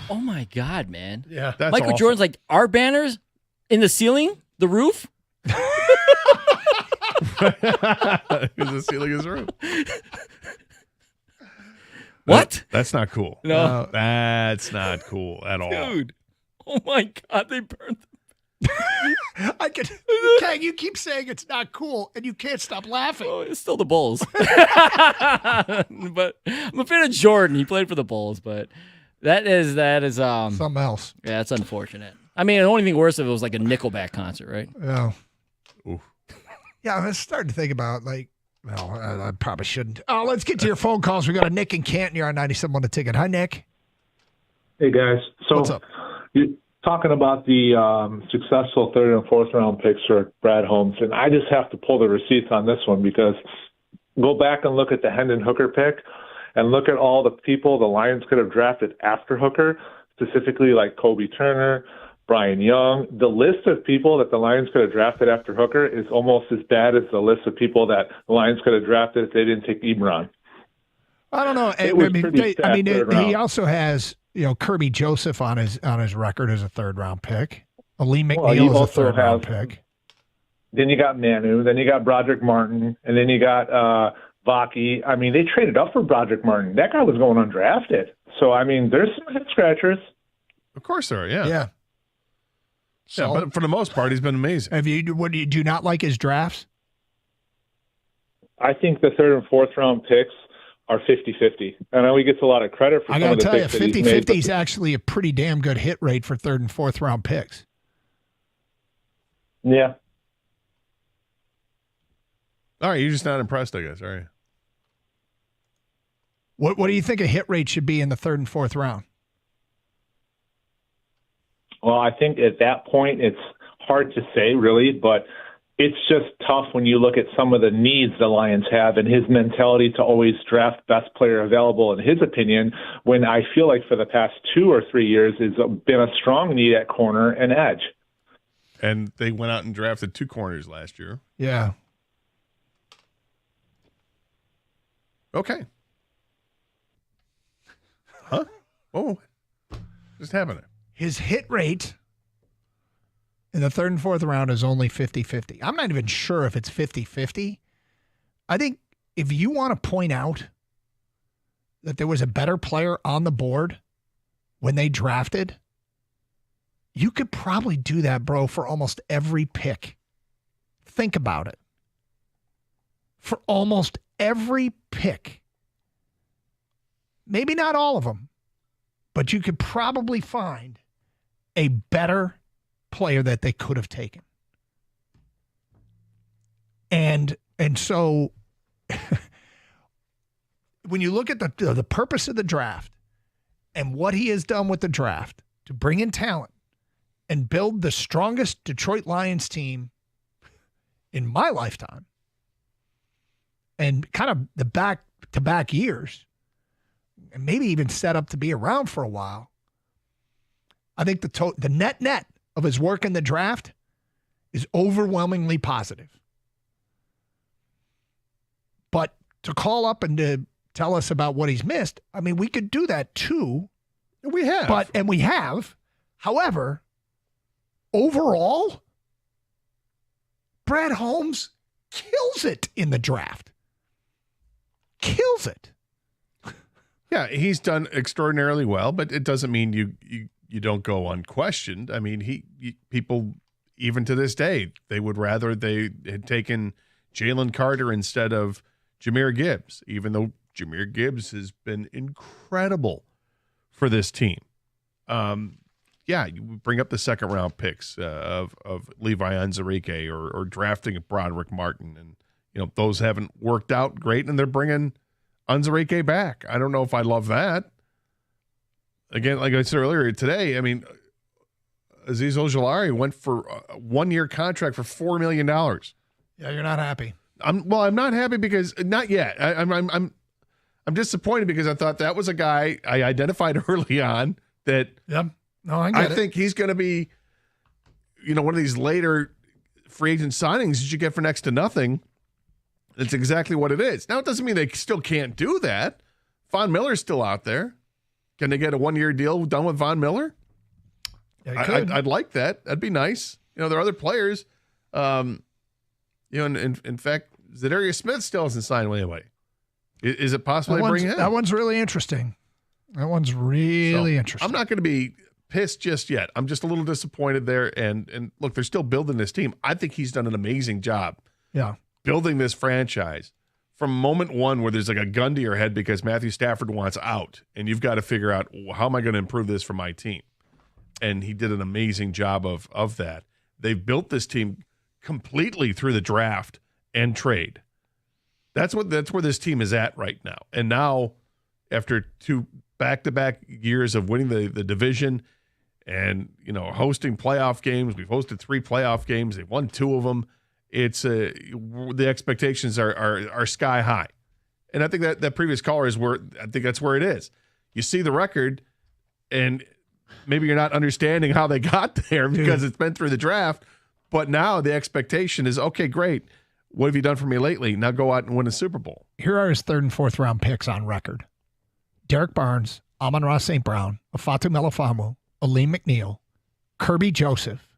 Oh my God, man. Yeah. That's Michael awful. Jordan's like, our banners in the ceiling, the roof? Because the ceiling is roof. What? That's not cool. No. That's not cool at all. Dude. Oh my God, they burned I can. Kang, you keep saying it's not cool, and you can't stop laughing. Oh, it's still the Bulls. But I'm a fan of Jordan. He played for the Bulls, but that is Something else. yeah, it's unfortunate. I mean, the only thing worse if it was like a Nickelback concert, right? Yeah. Oof. Yeah, I'm starting to think about well, I probably shouldn't. Oh, let's get to your phone calls. We got a Nick and Canton here on 97 on the ticket. Hi, Nick. Hey, guys. So What's up? you're talking about the successful third and fourth round picks for Brad Holmes, and I just have to pull the receipts on this one because go back and look at the Hendon Hooker pick and look at all the people the Lions could have drafted after Hooker, specifically like Kobe Turner, Brian Young. The list of people that the Lions could have drafted after Hooker is almost as bad as the list of people that the Lions could have drafted if they didn't take Ebron. I don't know. It was pretty stacked third He round. also has Kirby Joseph on his record as a third round pick. Lee Well, McNeil you is a also third round have- pick. Then you got Manu, then you got Broderick Martin, and then you got Vaki. I mean, they traded up for Broderick Martin. That guy was going undrafted. So, I mean, there's some head scratchers. Of course there are, yeah. Yeah. So, But for the most part, he's been amazing. Do you not like his drafts? I think the third and fourth round picks are 50-50. I know he gets a lot of credit for I some got of to the tell you, picks that he's made. 50-50 is actually a pretty damn good hit rate for third and fourth round picks. Yeah. All right, you're just not impressed, I guess, are you? What do you think a hit rate should be in the third and fourth round? Well, I think at that point it's hard to say, really, but it's just tough when you look at some of the needs the Lions have and his mentality to always draft best player available, in his opinion, when I feel like for the past 2 or 3 years it's been a strong need at corner and edge. And they went out and drafted 2 corners last year. Yeah. Okay. Huh? Oh, just happened. His hit rate in the third and fourth round is only 50-50. I'm not even sure if it's 50-50. I think if you want to point out that there was a better player on the board when they drafted, you could probably do that, bro, for almost every pick. Think about it. For almost every pick. Maybe not all of them, but you could probably find a better player that they could have taken. And so when you look at the purpose of the draft and what he has done with the draft to bring in talent and build the strongest Detroit Lions team in my lifetime, and kind of the back-to-back years, and maybe even set up to be around for a while, I think the net of his work in the draft is overwhelmingly positive. But to call up and to tell us about what he's missed, I mean, we could do that too. We have. And we have. However, overall, Brad Holmes kills it in the draft. Kills it. Yeah, he's done extraordinarily well, but it doesn't mean you don't go unquestioned. I mean, people, even to this day, they would rather they had taken Jalen Carter instead of Jahmyr Gibbs, even though Jahmyr Gibbs has been incredible for this team. Yeah, you bring up the second round picks of Levi Onwuzurike or drafting Broderick Martin, and those haven't worked out great, and they're bringing Onwuzurike back. I don't know if I love that. Again, like I said earlier today, I mean, Azeez Ojulari went for a 1-year contract for $4 million. Yeah, you're not happy. I'm not happy because not yet. I'm disappointed because I thought that was a guy I identified early on that. Yep. No, I think he's going to be, one of these later free agent signings that you get for next to nothing. It's exactly what it is. Now, it doesn't mean they still can't do that. Von Miller's still out there. Can they get a 1-year deal done with Von Miller? Yeah, I'd like that. That'd be nice. There are other players. In fact, Zadarius Smith still hasn't signed with anybody. Is it possible they bring him? That one's really interesting. That one's really interesting. I'm not going to be pissed just yet. I'm just a little disappointed there. And look, they're still building this team. I think he's done an amazing job. Yeah. Building this franchise from moment one where there's like a gun to your head because Matthew Stafford wants out and you've got to figure out, how am I going to improve this for my team? And he did an amazing job of that. They've built this team completely through the draft and trade. That's where this team is at right now. And now, after 2 back-to-back years of winning the division and hosting playoff games, we've hosted 3 playoff games. They've won 2 of them. It's the expectations are sky high, and I think that previous caller is where I think that's where it is. You see the record, and maybe you're not understanding how they got there because it's been through the draft. But now the expectation is, okay, great. What have you done for me lately? Now go out and win a Super Bowl. Here are his third and fourth round picks on record: Derek Barnes, Amon-Ra St. Brown, Afatu Melifonwu, Aleem McNeil, Kirby Joseph,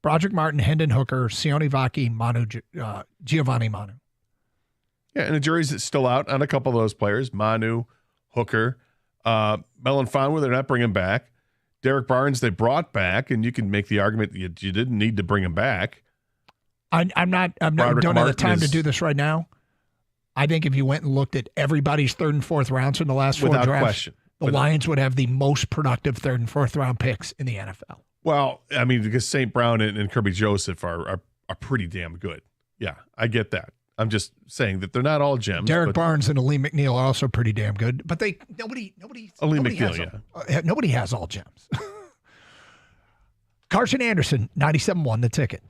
Broderick Martin, Hendon Hooker, Sione Vaki, Giovanni Manu. Yeah, and the jury's still out on a couple of those players. Manu, Hooker, Melifonwu, they're not bringing back. Derek Barnes they brought back, and you can make the argument that you didn't need to bring him back. I'm not don't have the Martin time to do this right now. I think if you went and looked at everybody's third and fourth rounds in the last 4 Without drafts, question. the Lions would have the most productive third and fourth round picks in the NFL. Well, I mean, because St. Brown and Kirby Joseph are pretty damn good. Yeah, I get that. I'm just saying that they're not all gems. Derek Barnes and Aleem McNeil are also pretty damn good, but nobody nobody has all gems. Carson Anderson, 97.1 The Ticket.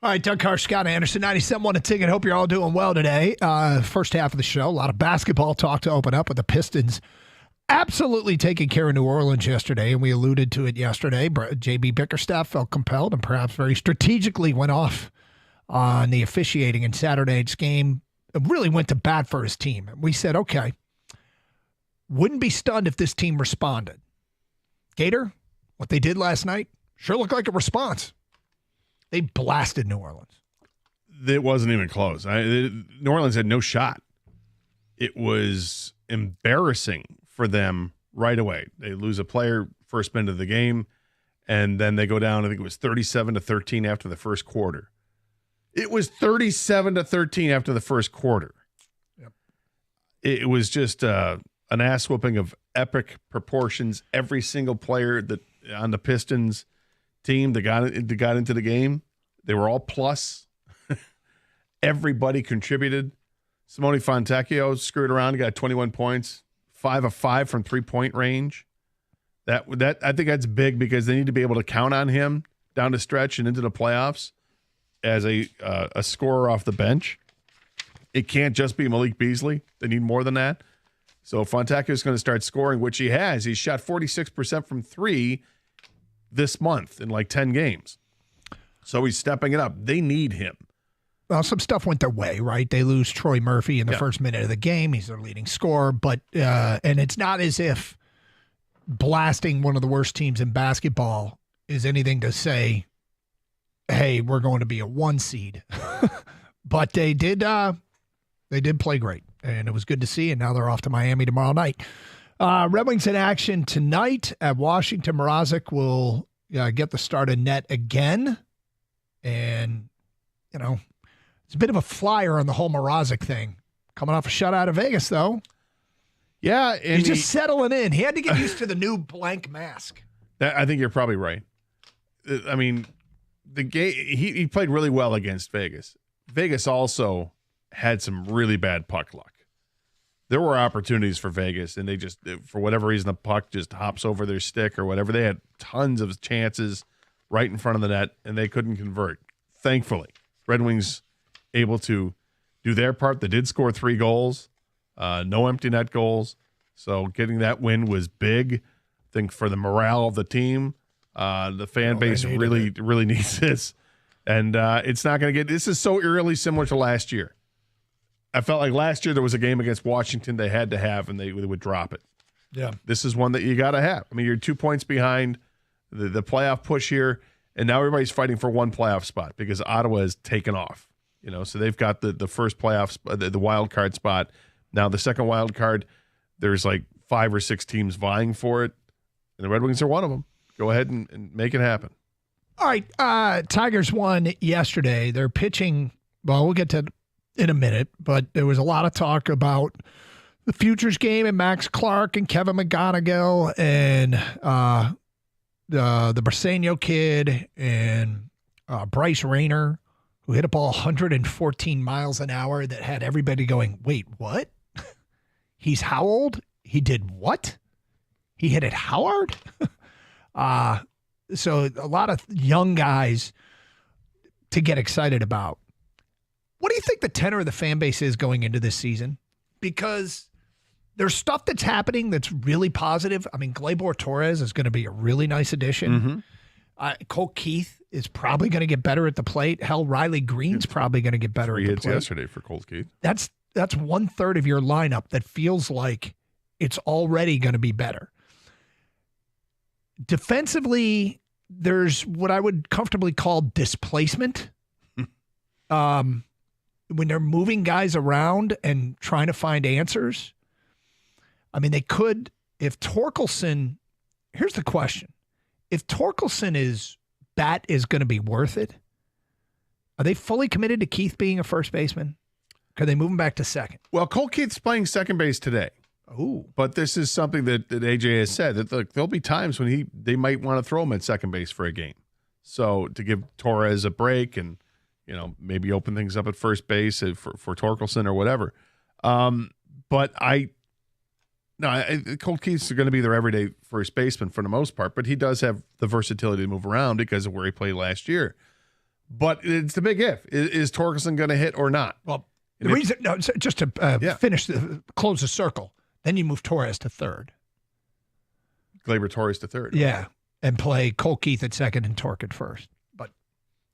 All right, Doug Carr, Scott Anderson, 97.1 The Ticket. Hope you're all doing well today. First half of the show, a lot of basketball talk to open up with the Pistons absolutely taking care of New Orleans yesterday, and we alluded to it yesterday. J.B. Bickerstaff felt compelled and perhaps very strategically went off on the officiating in Saturday night's game. It really went to bat for his team. We said, okay, wouldn't be stunned if this team responded. Gator, what they did last night, sure looked like a response. They blasted New Orleans. It wasn't even close. New Orleans had no shot. It was embarrassing for them right away. They lose a player first minute of the game, and then they go down, I think it was 37-13 after the first quarter. It was 37-13 after the first quarter. Yep. It was just an ass whooping of epic proportions. Every single player that on the Pistons team that got into the game, they were all plus. Everybody contributed. Simone Fontecchio screwed around, got 21 points, 5 of 5 from 3-point range. That I think that's big because they need to be able to count on him down the stretch and into the playoffs as a scorer off the bench. It can't just be Malik Beasley. They need more than that. So Fontecchio is going to start scoring, which he has. He's shot 46% from 3 this month in like 10 games. So he's stepping it up. They need him. Well, some stuff went their way, right? They lose Troy Murphy in the first minute of the game. He's their leading scorer, but and it's not as if blasting one of the worst teams in basketball is anything to say, hey, we're going to be a 1 seed. But they did play great, and it was good to see, and now they're off to Miami tomorrow night. Red Wings in action tonight at Washington. Mrazek will get the start of net again. And, it's a bit of a flyer on the whole Mrazek thing. Coming off a shutout of Vegas, though. Yeah. And he's just settling in. He had to get used to the new blank mask. I think you're probably right. I mean, the game he played really well against Vegas. Vegas also had some really bad puck luck. There were opportunities for Vegas, and they just, for whatever reason, the puck just hops over their stick or whatever. They had tons of chances right in front of the net, and they couldn't convert. Thankfully, Red Wings able to do their part. They did score 3 goals, no empty net goals. So getting that win was big. I think for the morale of the team, the fan base really needs this. And it's not going to get – this is so eerily similar to last year. I felt like last year there was a game against Washington they had to have, and they would drop it. Yeah. This is one that you got to have. I mean, you're 2 points behind the playoff push here, and now everybody's fighting for one playoff spot because Ottawa has taken off. So they've got the first playoff, the wild card spot. Now the second wild card, there's like 5 or 6 teams vying for it, and the Red Wings are one of them. Go ahead and make it happen. All right, Tigers won yesterday. They're pitching, well, we'll get to in a minute, but there was a lot of talk about the Futures game and Max Clark and Kevin McGonigal and the Briseño kid and Bryce Rayner, who hit a ball 114 miles an hour that had everybody going, wait, what? He's how old? He did what? He hit it how hard? So a lot of young guys to get excited about. What do you think the tenor of the fan base is going into this season? Because there's stuff that's happening that's really positive. I mean, Gleyber Torres is going to be a really nice addition. Mm-hmm. Cole Keith is probably going to get better at the plate. Hell, Riley Green's probably going to get better at the plate. 3 hits yesterday for Cole Keith. That's 1/3 of your lineup that feels like it's already going to be better. Defensively, there's what I would comfortably call displacement. When they're moving guys around and trying to find answers. I mean, they could, if Torkelson, here's the question. If Torkelson bat is going to be worth it, are they fully committed to Keith being a first baseman? Could they move him back to second? Well, Cole Keith's playing second base today. Ooh. But this is something that AJ has said, that there'll be times when they might want to throw him at second base for a game. So to give Torres a break and, maybe open things up at first base for Torkelson or whatever. But Cole Keith's going to be their everyday first baseman for the most part, but he does have the versatility to move around because of where he played last year. But it's the big if. Is Torkelson going to hit or not? Well, the reason, just to close the circle, then you move Torres to third. Gleyber Torres to third. Yeah, and play Cole Keith at second and Tork at first. But,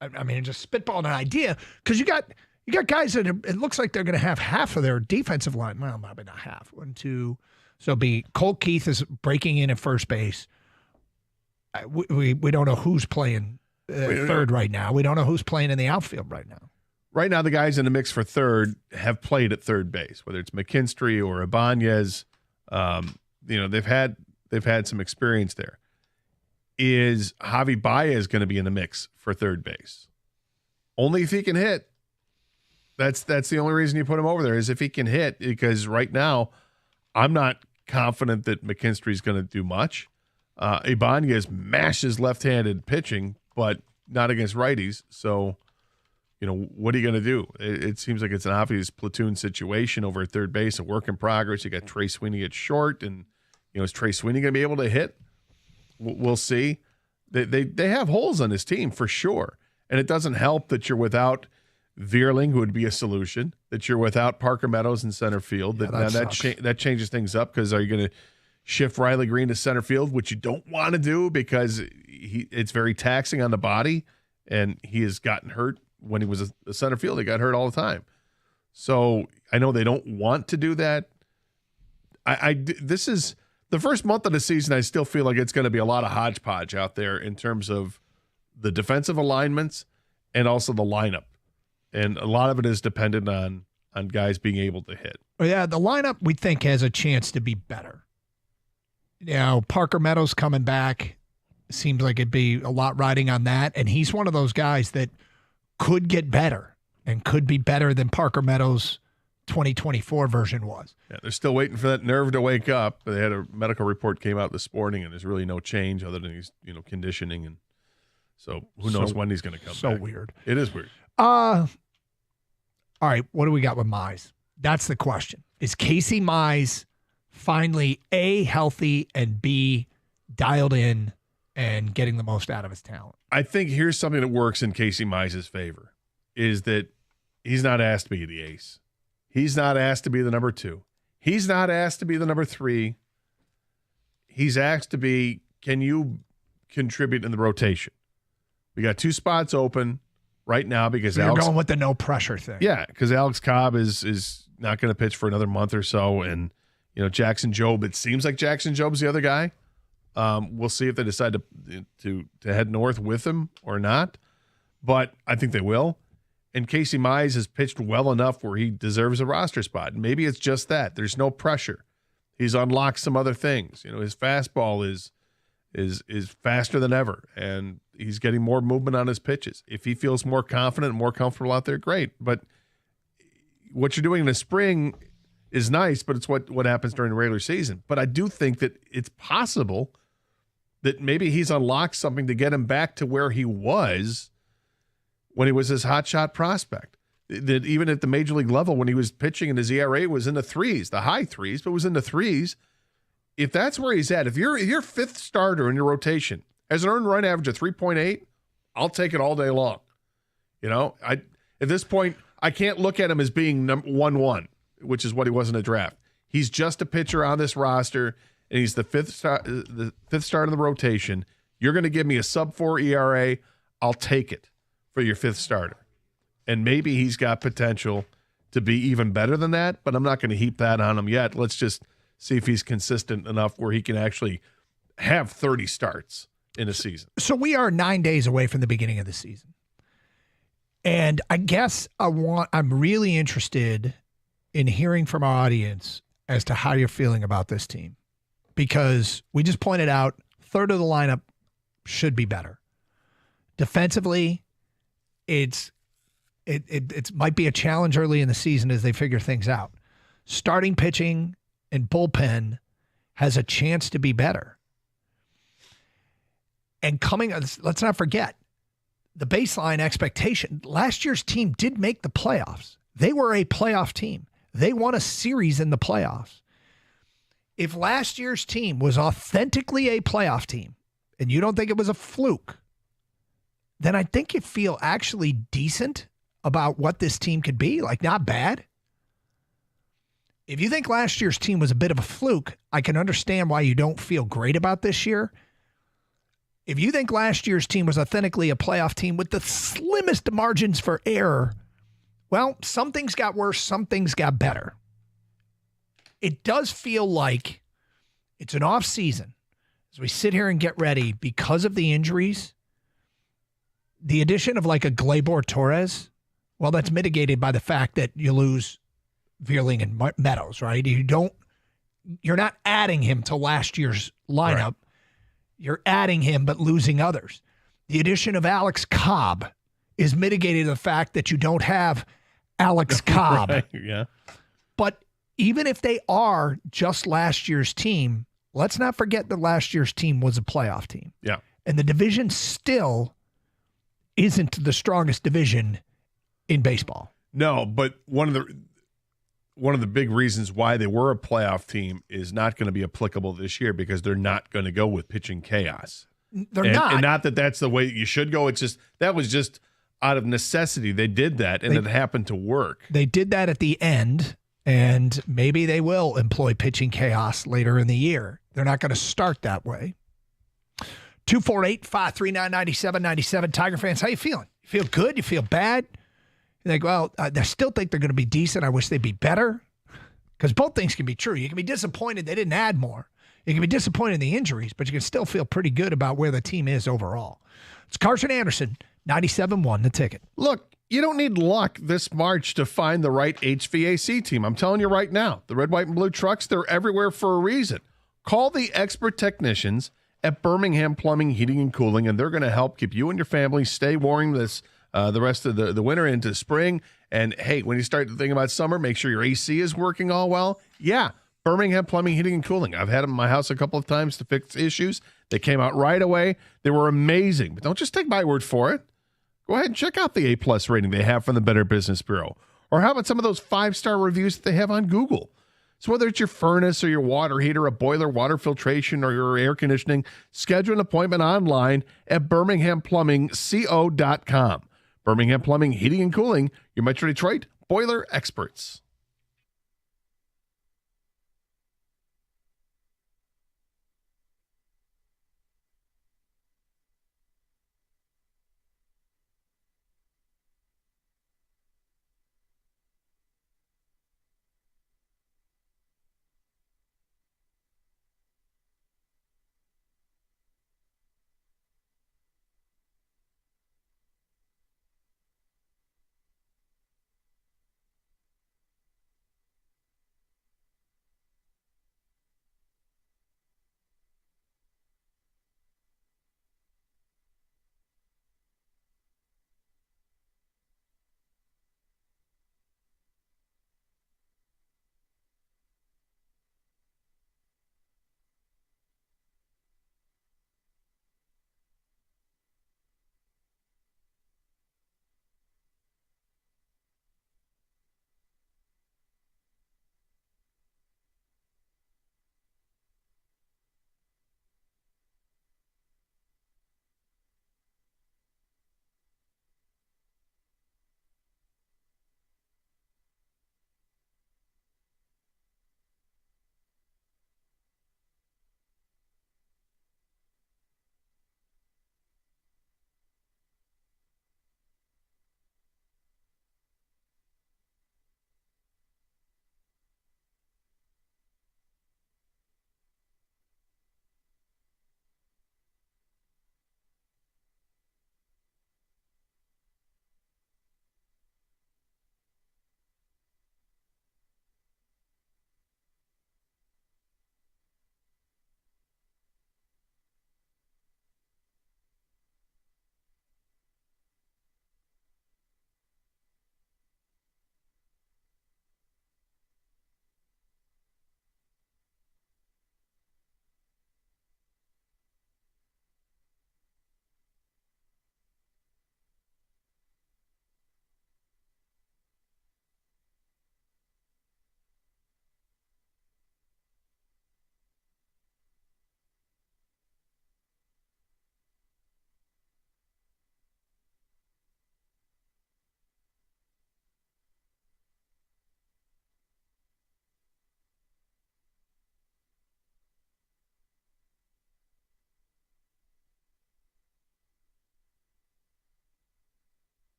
I mean, just spitballing an idea, because you got guys that it looks like they're going to have half of their defensive line. Well, maybe not half. 1, 2. So Cole Keith is breaking in at first base. We don't know who's playing third right now. We don't know who's playing in the outfield right now. Right now, the guys in the mix for third have played at third base, whether it's McKinstry or Ibanez. They've had some experience there. Is Javi Baez going to be in the mix for third base? Only if he can hit. That's the only reason you put him over there, is if he can hit, because right now I'm not confident that McKinstry is going to do much. Ibanez mashes left-handed pitching, but not against righties. So, what are you going to do? It seems like it's an obvious platoon situation over at third base, a work in progress. You got Trey Sweeney at short, and is Trey Sweeney going to be able to hit? We'll see. They have holes on this team for sure, and it doesn't help that you're without Veerling, who would be a solution, that you're without Parker Meadows in center field. That changes things up, because are you going to shift Riley Green to center field, which you don't want to do because it's very taxing on the body, and he has gotten hurt when he was a center field. He got hurt all the time. So I know they don't want to do that. This is the first month of the season. I still feel like it's going to be a lot of hodgepodge out there in terms of the defensive alignments and also the lineup. And a lot of it is dependent on guys being able to hit. Yeah, the lineup we think has a chance to be better. Parker Meadows coming back, seems like it'd be a lot riding on that. And he's one of those guys that could get better and could be better than Parker Meadows' 2024 version was. Yeah, they're still waiting for that nerve to wake up. They had a medical report came out this morning, and there's really no change other than he's conditioning, and so who knows when he's going to come back. So weird. It is weird. All right, what do we got with Mize? That's the question. Is Casey Mize finally A, healthy, and B, dialed in and getting the most out of his talent? I think here's something that works in Casey Mize's favor, is that he's not asked to be the ace. He's not asked to be the number 2. He's not asked to be the number 3. He's asked to be, can you contribute in the rotation? We got 2 spots open right now because you're going with the no pressure thing. Yeah, because Alex Cobb is not going to pitch for another month or so, and Jackson Jobe. It seems like Jackson Jobe's the other guy. We'll see if they decide to head north with him or not, but I think they will. And Casey Mize has pitched well enough where he deserves a roster spot. Maybe it's just that there's no pressure. He's unlocked some other things. His fastball is faster than ever, and he's getting more movement on his pitches. If he feels more confident and more comfortable out there, great. But what you're doing in the spring is nice, but it's what happens during the regular season. But I do think that it's possible that maybe he's unlocked something to get him back to where he was when he was his hotshot prospect. That even at the major league level, when he was pitching and his ERA was in the 3s, the high 3s, but was in the 3s. If that's where he's at, if you're fifth starter in your rotation has an earned run average of 3.8, I'll take it all day long. At this point, I can't look at him as being 1-1, which is what he was in the draft. He's just a pitcher on this roster, and he's the fifth start in the rotation. You're going to give me a sub-4 ERA, I'll take it for your 5th starter. And maybe he's got potential to be even better than that, but I'm not going to heap that on him yet. Let's just see if he's consistent enough where he can actually have 30 starts in a season. So we are 9 days away from the beginning of the season. And I guess I'm really interested in hearing from our audience as to how you're feeling about this team. Because we just pointed out, third of the lineup should be better. Defensively, it might be a challenge early in the season as they figure things out. Starting pitching and bullpen has a chance to be better. And let's not forget, the baseline expectation. Last year's team did make the playoffs. They were a playoff team. They won a series in the playoffs. If last year's team was authentically a playoff team, and you don't think it was a fluke, then I think you feel actually decent about what this team could be. Like, not bad. If you think last year's team was a bit of a fluke, I can understand why you don't feel great about this year. If you think last year's team was authentically a playoff team with the slimmest margins for error, well, some things got worse, some things got better. It does feel like it's an off season as we sit here and get ready because of the injuries. The addition of like a Gleyber Torres, well, that's mitigated by the fact that you lose Veerling and Meadows, right? You're not adding him to last year's lineup. Right. You're adding him, but losing others. The addition of Alex Cobb is mitigated the fact that you don't have Alex Cobb. Right, yeah. But even if they are just last year's team, let's not forget that last year's team was a playoff team. Yeah. And the division still isn't the strongest division in baseball. No, but one of the big reasons why they were a playoff team is not going to be applicable this year because they're not going to go with pitching chaos. They're not. And not that that's the way you should go. It's just that was just out of necessity. They did that, and it happened to work. They did that at the end, and maybe they will employ pitching chaos later in the year. They're not going to start that way. 248-539-9797. Tiger fans, how you feeling? You feel good? You feel bad? You're like, well, I still think they're going to be decent. I wish they'd be better. Because both things can be true. You can be disappointed they didn't add more. You can be disappointed in the injuries, but you can still feel pretty good about where the team is overall. It's Carson Anderson, 97.1 The Ticket. Look, you don't need luck this March to find the right HVAC team. I'm telling you right now, the red, white, and blue trucks, they're everywhere for a reason. Call the expert technicians at Birmingham Plumbing, Heating, and Cooling, and they're going to help keep you and your family stay warm the rest of the winter into spring. And, hey, when you start thinking about summer, make sure your AC is working all well. Yeah, Birmingham Plumbing, Heating, and Cooling. I've had them in my house a couple of times to fix issues. They came out right away. They were amazing. But don't just take my word for it. Go ahead and check out the A+ rating they have from the Better Business Bureau. Or how about some of those 5-star reviews that they have on Google? So whether it's your furnace or your water heater, a boiler, water filtration, or your air conditioning, schedule an appointment online at birminghamplumbingco.com. Birmingham Plumbing, Heating, and Cooling, your Metro Detroit boiler experts.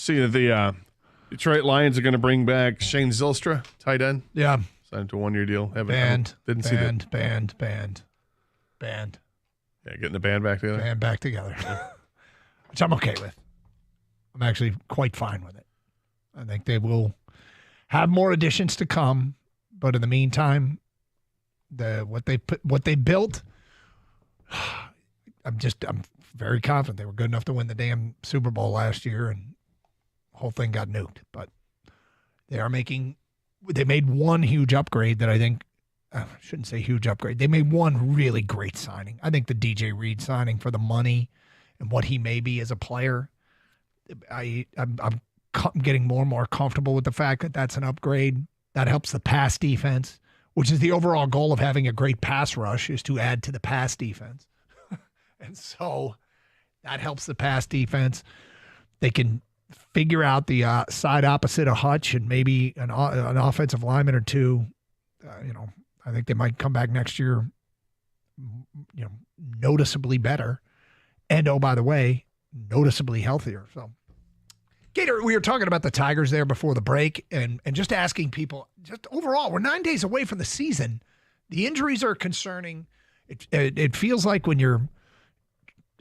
See that the Detroit Lions are going to bring back Shane Zylstra, tight end. Yeah. Signed to a 1-year deal. Band. Didn't see that. Band. Yeah, getting the band back together. Band back together. Which I'm okay with. I'm actually quite fine with it. I think they will have more additions to come, but in the meantime, what they built, I'm very confident they were good enough to win the damn Super Bowl last year, and the whole thing got nuked. But they made one huge upgrade that I think, I shouldn't say huge upgrade. They made one really great signing. I think the DJ Reed signing for the money and what he may be as a player, I'm getting more and more comfortable with the fact that that's an upgrade. That helps the pass defense, which is the overall goal of having a great pass rush, is to add to the pass defense. And so that helps the pass defense. They can figure out the side opposite of Hutch and maybe an offensive lineman or two. I think they might come back next year, noticeably better. And, oh, by the way, noticeably healthier. So, Gator, we were talking about the Tigers there before the break and just asking people, just overall, we're 9 days away from the season. The injuries are concerning. It feels like when you're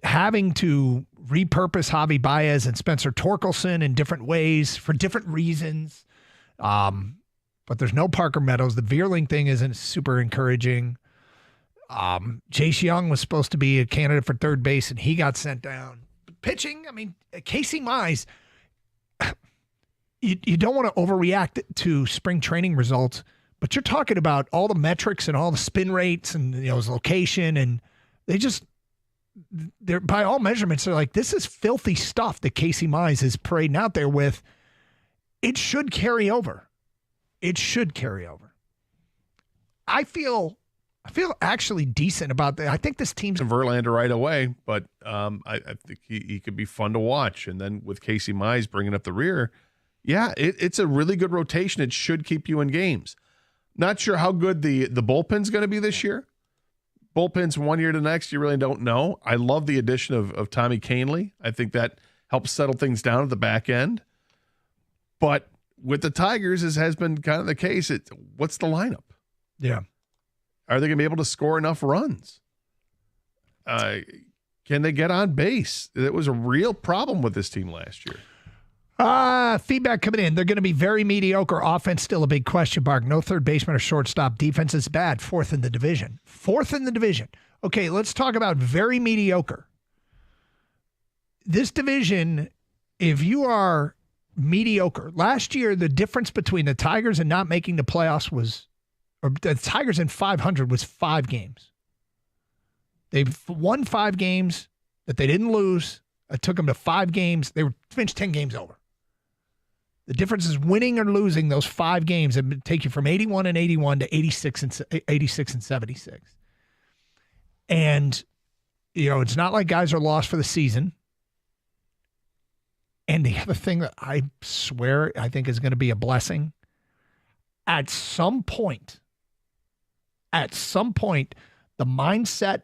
having to repurpose Javi Baez and Spencer Torkelson in different ways for different reasons. But there's no Parker Meadows. The Vierling thing isn't super encouraging. Chase Young was supposed to be a candidate for third base, and he got sent down. Pitching, Casey Mize, you don't want to overreact to spring training results, but you're talking about all the metrics and all the spin rates and his location, and they're by all measurements, they're like, this is filthy stuff that Casey Mize is parading out there with. It should carry over. I feel actually decent about that. I think this team's Verlander right away, but I think he could be fun to watch. And then with Casey Mize bringing up the rear, yeah, it's a really good rotation. It should keep you in games. Not sure how good the bullpen's going to be this year. Bullpens from one year to the next, you really don't know. I love the addition of Tommy Kahnle. I think that helps settle things down at the back end. But with the Tigers, as has been kind of the case, what's the lineup? Yeah. Are they going to be able to score enough runs? Can they get on base? It was a real problem with this team last year. Feedback coming in. They're going to be very mediocre. Offense still a big question mark. No third baseman or shortstop. Defense is bad. Fourth in the division. Okay, let's talk about very mediocre. This division, if you are mediocre, last year the difference between the Tigers and not making the playoffs the Tigers in 500 was 5 games. They've won 5 games that they didn't lose. It took them to 5 games. They were finished 10 games over. The difference is winning or losing those 5 games and take you from 81 and 81 to 86 and 76. And, it's not like guys are lost for the season. And the other thing that I swear I think is going to be a blessing, at some point, the mindset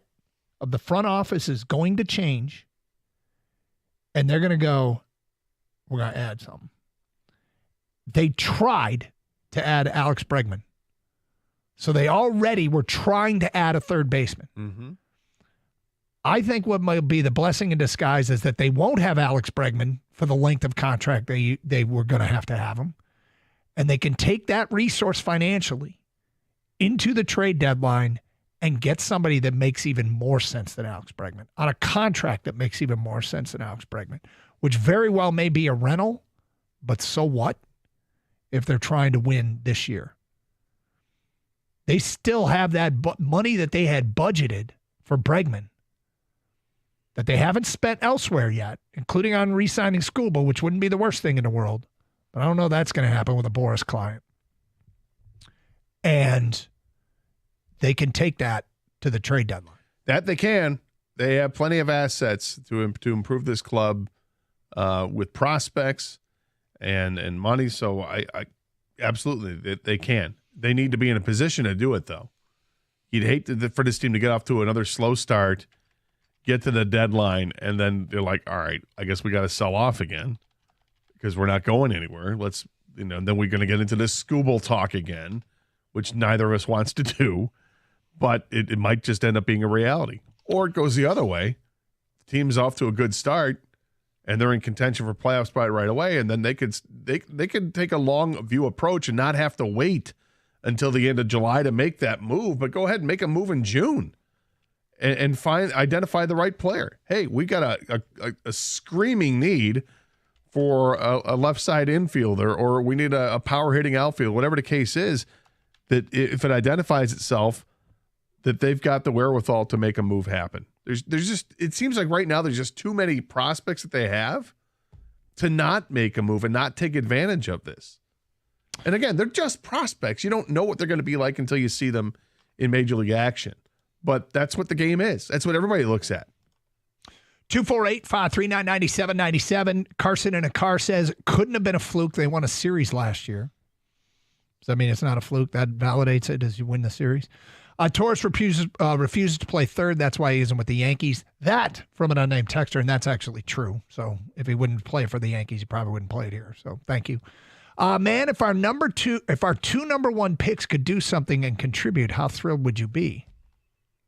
of the front office is going to change, and they're going to go, we're going to add something. They tried to add Alex Bregman. So they already were trying to add a third baseman. Mm-hmm. I think what might be the blessing in disguise is that they won't have Alex Bregman for the length of contract they were going to have him. And they can take that resource financially into the trade deadline and get somebody that makes even more sense than Alex Bregman on a contract that makes even more sense than Alex Bregman, which very well may be a rental, but so what if they're trying to win this year? They still have that money that they had budgeted for Bregman that they haven't spent elsewhere yet, including on re-signing Skubal, which wouldn't be the worst thing in the world. But I don't know that's going to happen with a Boris client. And they can take that to the trade deadline. That they can. They have plenty of assets to improve this club with prospects and money. So I absolutely they can. They need to be in a position to do it, though. You'd hate for this team to get off to another slow start, get to the deadline, and then they're like, all right, I guess we got to sell off again. because we're not going anywhere. Then we're going to get into this Scooble talk again, which neither of us wants to do, but it might just end up being a reality. Or it goes the other way. The team's off to a good start, and they're in contention for playoff spot right away, and then they could take a long view approach and not have to wait until the end of July to make that move, but go ahead and make a move in June and identify the right player. Hey, we got a screaming need for a left side infielder, or we need a power hitting outfield, whatever the case is, that if it identifies itself, that they've got the wherewithal to make a move happen. There's just, it seems like right now there's just too many prospects that they have to not make a move and not take advantage of this. And again, they're just prospects. You don't know what they're going to be like until you see them in Major League action. But that's what the game is. That's what everybody looks at. 248-539-9797. Carson in a car says, couldn't have been a fluke. They won a series last year. Does that mean it's not a fluke? That validates it as you win the series. Torres refuses to play third. That's why he isn't with the Yankees. That from an unnamed texter, and that's actually true. So if he wouldn't play for the Yankees, he probably wouldn't play it here. So thank you. Man, if our two number one picks could do something and contribute, how thrilled would you be?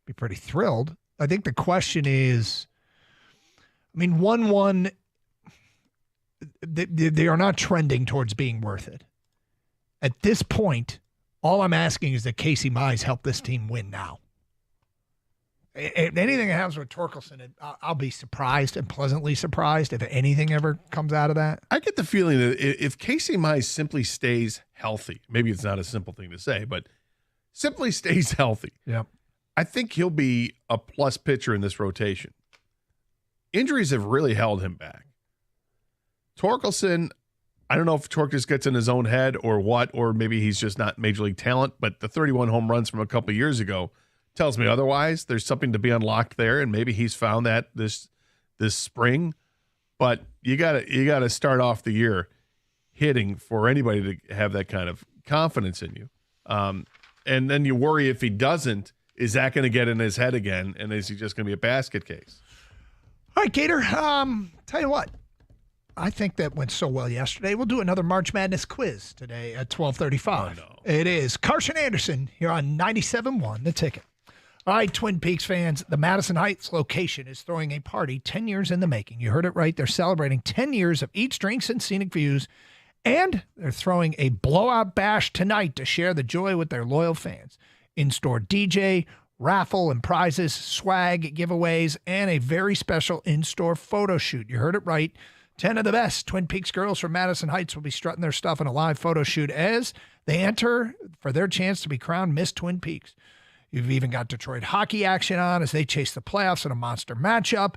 Be pretty thrilled. I think the question is, 1-1, they are not trending towards being worth it. At this point, all I'm asking is that Casey Mize help this team win now. If anything that happens with Torkelson, I'll be surprised and pleasantly surprised if anything ever comes out of that. I get the feeling that if Casey Mize simply stays healthy, maybe it's not a simple thing to say, but simply stays healthy, yeah, I think he'll be a plus pitcher in this rotation. Injuries have really held him back. Torkelson, I don't know if Tork just gets in his own head or what, or maybe he's just not major league talent, but the 31 home runs from a couple of years ago tells me otherwise. There's something to be unlocked there, and maybe he's found that this spring. But you gotta start off the year hitting for anybody to have that kind of confidence in you. And then you worry if he doesn't, is that going to get in his head again, and is he just going to be a basket case? All right, Gator. Tell you what, I think that went so well yesterday. We'll do another March Madness quiz today at 12:35. Oh, no. It is Carson Anderson here on 97.1 The Ticket. All right, Twin Peaks fans, the Madison Heights location is throwing a party 10 years in the making. You heard it right. They're celebrating 10 years of Eats, Drinks, and Scenic Views, and they're throwing a blowout bash tonight to share the joy with their loyal fans. In-store DJ, raffle and prizes, swag, giveaways, and a very special in-store photo shoot. You heard it right. 10 of the best Twin Peaks girls from Madison Heights will be strutting their stuff in a live photo shoot as they enter for their chance to be crowned Miss Twin Peaks. You've even got Detroit hockey action on as they chase the playoffs in a monster matchup.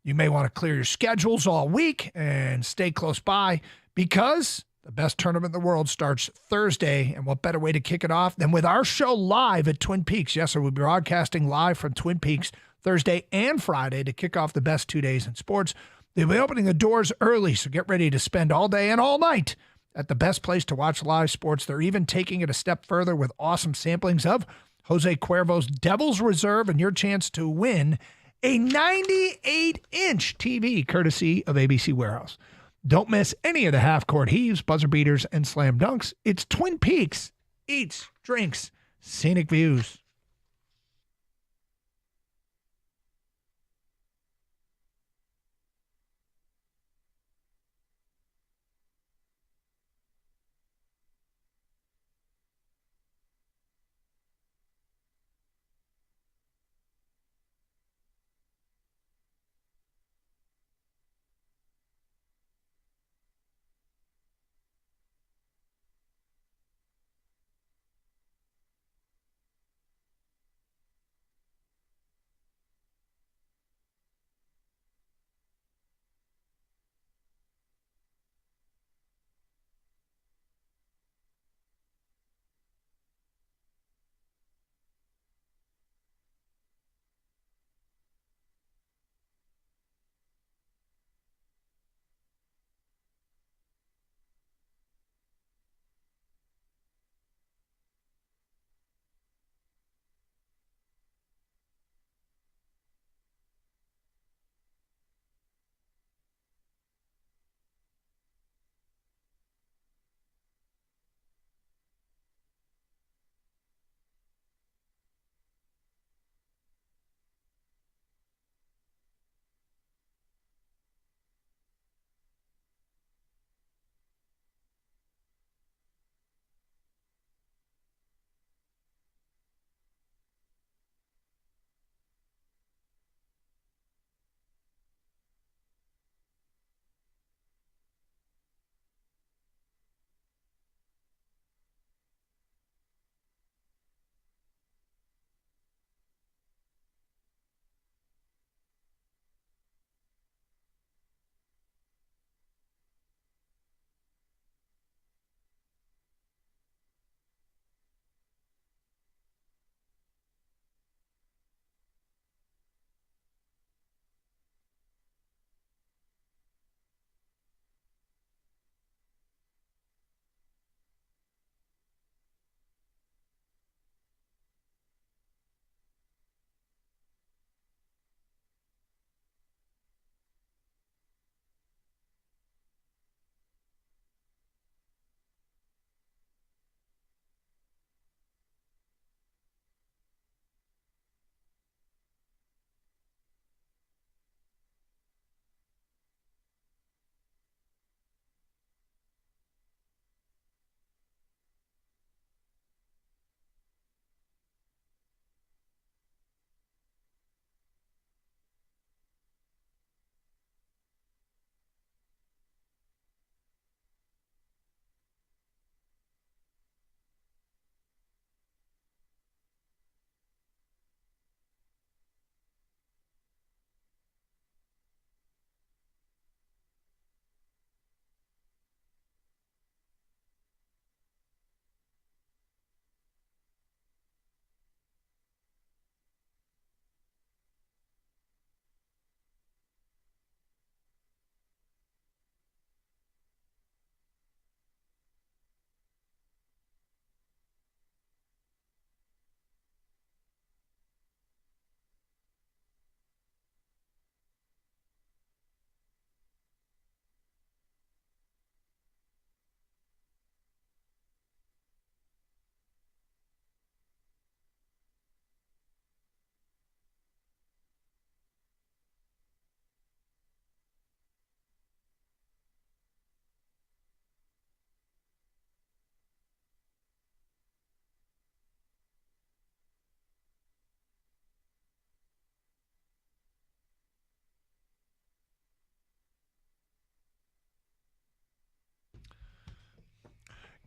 You may want to clear your schedules all week and stay close by because the best tournament in the world starts Thursday, and what better way to kick it off than with our show live at Twin Peaks. Yes, sir, we'll be broadcasting live from Twin Peaks Thursday and Friday to kick off the best 2 days in sports. They'll be opening the doors early, so get ready to spend all day and all night at the best place to watch live sports. They're even taking it a step further with awesome samplings of Jose Cuervo's Devil's Reserve and your chance to win a 98-inch TV courtesy of ABC Warehouse. Don't miss any of the half-court heaves, buzzer beaters, and slam dunks. It's Twin Peaks. Eats, drinks, scenic views.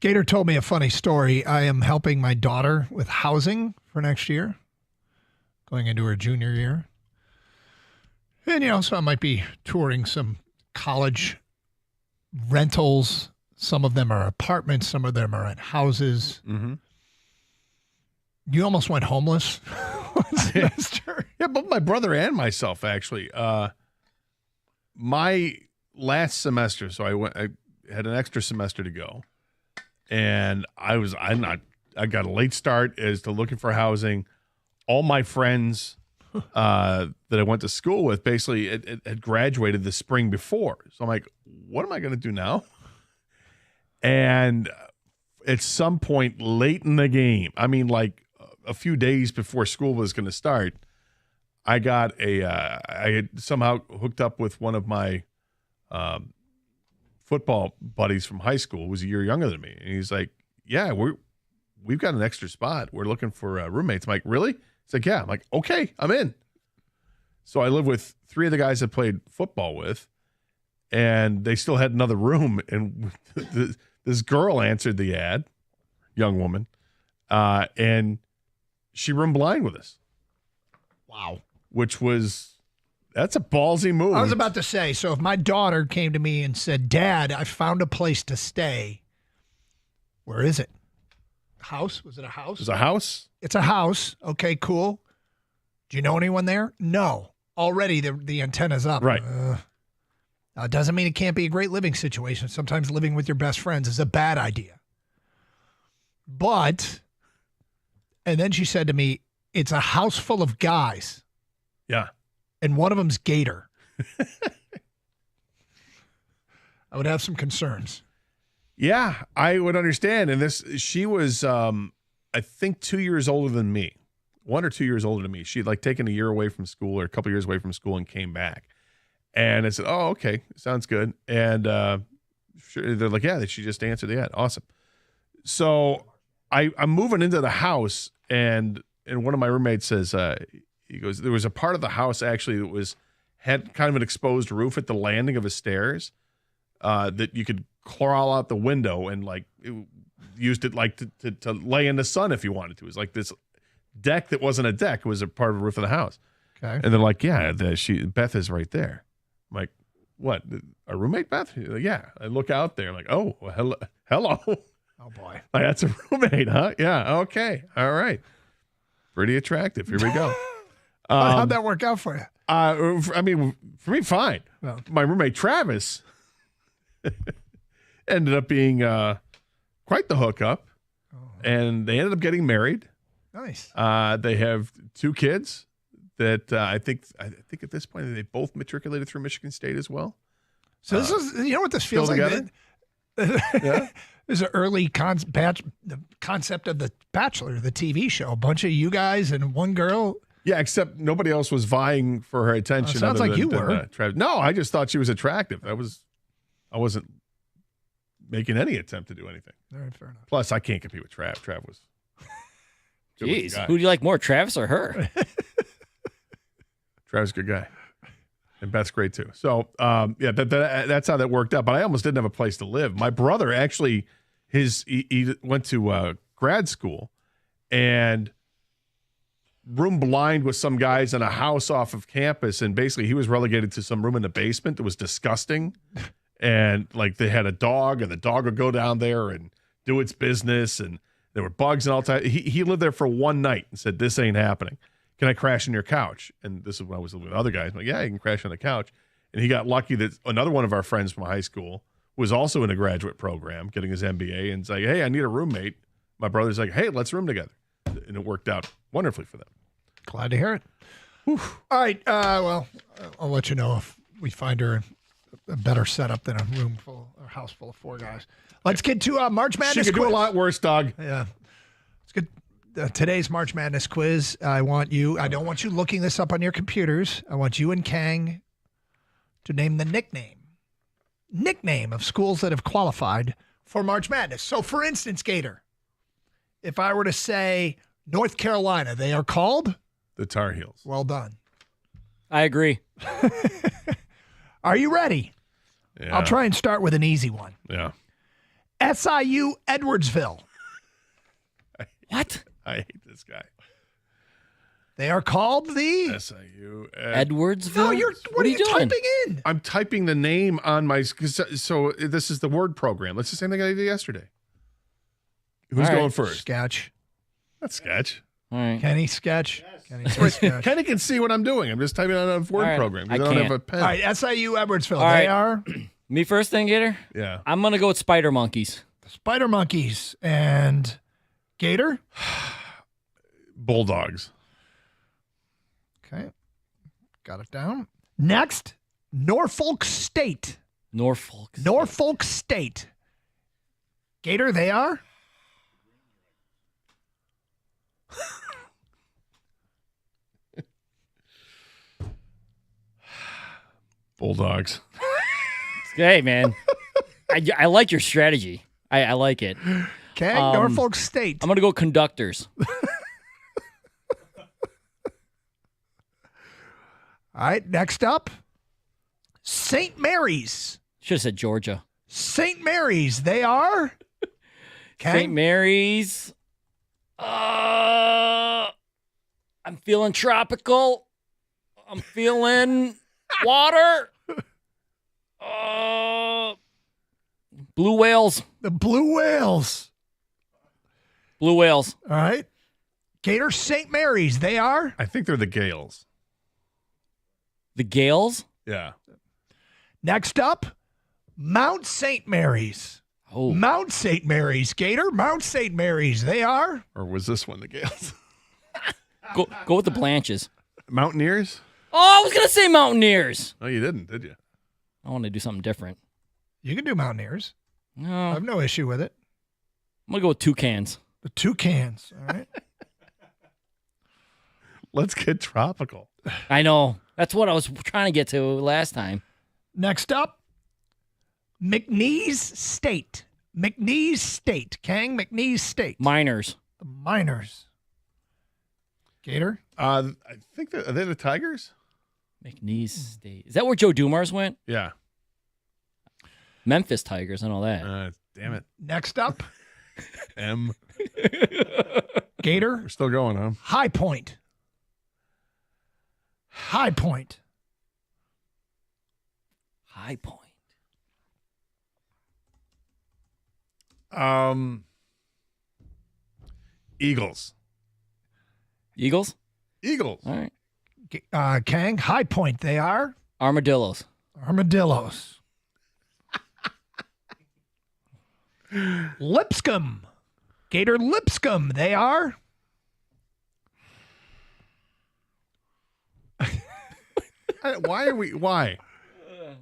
Gator told me a funny story. I am helping my daughter with housing for next year, going into her junior year. And, so I might be touring some college rentals. Some of them are apartments. Some of them are at houses. Mm-hmm. You almost went homeless one semester. Yeah, both my brother and myself, actually. My last semester, so I had an extra semester to go. And I got a late start as to looking for housing. All my friends that I went to school with basically had graduated the spring before. So I'm like, what am I going to do now? And at some point late in the game, I mean, like a few days before school was going to start, I had somehow hooked up with one of my football buddies from high school who was a year younger than me. And he's like, yeah, we've got an extra spot. We're looking for roommates. I'm like, really? He's like, yeah. I'm like, okay, I'm in. So I live with 3 of the guys I played football with, and they still had another room. And this girl answered the ad, young woman, and she roomed blind with us. Wow. That's a ballsy move. I was about to say, so if my daughter came to me and said, Dad, I found a place to stay, where is it? House? Was it a house? It's a house? It's a house. Okay, cool. Do you know anyone there? No. Already the antenna's up. Right. It doesn't mean it can't be a great living situation. Sometimes living with your best friends is a bad idea. But, and then she said to me, it's a house full of guys. Yeah. And one of them's Gator. I would have some concerns. Yeah, I would understand. And she was, I think, 2 years older than me, 1 or 2 years older than me. She'd like taken a year away from school or a couple years away from school and came back. And I said, oh, okay, sounds good. And they're like, yeah, she just answered the ad. Awesome. So I'm moving into the house, and one of my roommates says, he goes, there was a part of the house actually that had kind of an exposed roof at the landing of the stairs that you could crawl out the window and used it like to lay in the sun if you wanted to. It was like this deck that wasn't a deck. It was a part of the roof of the house. Okay. And they're like, yeah, Beth is right there. I'm like, what? A roommate, Beth? Like, yeah. I look out there. I'm like, oh, well, hello. Oh, boy. Like, that's a roommate, huh? Yeah. Okay. All right. Pretty attractive. Here we go. How'd that work out for you? I mean, for me, fine. Well. My roommate, Travis, ended up being quite the hookup, and they ended up getting married. Nice. They have 2 kids that I think at this point they both matriculated through Michigan State as well. So this is, you know what this feels like? Yeah. There's an early the concept of The Bachelor, the TV show. A bunch of you guys and one girl. Yeah, except nobody else was vying for her attention. Sounds like you were. Travis. No, I just thought she was attractive. I wasn't making any attempt to do anything. All right, fair enough. Plus, I can't compete with Trav. Trav was. Jeez, who do you like more, Travis or her? Trav's a good guy. And Beth's great too. So, yeah, that's how that worked out. But I almost didn't have a place to live. My brother actually, he went to grad school and room blind with some guys in a house off of campus. And basically, he was relegated to some room in the basement that was disgusting. And like they had a dog, and the dog would go down there and do its business. And there were bugs and all that. He lived there for one night and said, "This ain't happening. Can I crash on your couch?" And this is when I was living with other guys. I'm like, yeah, you can crash on the couch. And he got lucky that another one of our friends from high school was also in a graduate program getting his MBA and like, hey, I need a roommate. My brother's like, hey, let's room together. And it worked out wonderfully for them. Glad to hear it. All right. Well, I'll let you know if we find her a better setup than a house full of 4 guys. Let's get to March Madness. She could do a lot worse, dog. Yeah. Let's get today's March Madness quiz. I don't want you looking this up on your computers. I want you and Kang to name the nickname of schools that have qualified for March Madness. So, for instance, Gator, if I were to say North Carolina, they are called? The Tar Heels. Well done. I agree. Are you ready? Yeah. I'll try and start with an easy one. Yeah. SIU Edwardsville. What? I hate this guy. They are called the SIU. Edwardsville? No, what are you doing? typing in? I'm typing the name on my. So this is the word program. That's the same thing I did yesterday. Who's All right. going first? Sketch. That's Sketch. All right. Kenny Sketch. Kenny says Sketch. Kenny can see what I'm doing. I'm just typing on a word All right. program. I because I don't have can't. a pen. All right, SIU Edwardsville. All They right. are Me first thing, Gator? Yeah. I'm going to go with Spider Monkeys. Spider Monkeys and Gator. Bulldogs. Okay. Got it down. Next, Norfolk State. Norfolk. Norfolk State. Gator, they are? Bulldogs. Hey, man. I like your strategy. I like it. Okay, Um, Norfolk State. I'm going to go conductors. All right, next up, St. Mary's. Should have said Georgia. St. Mary's, they are? Okay. St. Mary's. I'm feeling tropical. I'm feeling water. Blue whales. The Blue Whales. Blue whales. All right. Gator, St. Mary's, they are? I think they're the Gales. The Gales. Yeah. Next up, Mount St. Mary's. Oh, Mount St. Mary's, Gator, Mount St. Mary's, they are? Or was this one the Gales? go with the Blanches. Mountaineers? Oh, I was gonna say Mountaineers. No, you didn't, did you? I want to do something different. You can do Mountaineers. No, I I'm have no issue with it. gonna go with Toucans. The Toucans, all right? Let's get tropical. I know. That's what I was trying to get to last time. Next up, McNeese State. McNeese State. Kang, McNeese State. Miners. The Miners. Gator? I think are they the Tigers? McNeese State. Is that where Joe Dumars went? Yeah. Memphis Tigers. I know that. Damn it. Next up, M. Gator. We're still going, huh? High Point. High Point. High Point. Eagles. Eagles. Eagles. All right. Kang, High Point, they are? Armadillos. Armadillos. Lipscomb. Gator Lipscomb, they are? Why?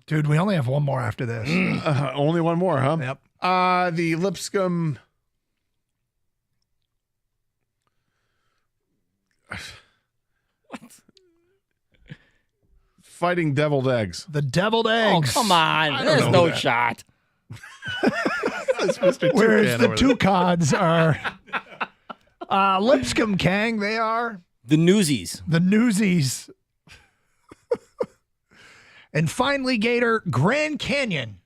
Dude, we only have one more after this. Only one more, huh? Yep. The Lipscomb. Fighting deviled eggs. The Deviled Oh, Eggs. come on. don't There's know no that. shot. That's Mr. Whereas Toucan the over two there. Toucans are Lipscomb, Kang, they are The Newsies. the Newsies. And finally, Gator, Grand Canyon.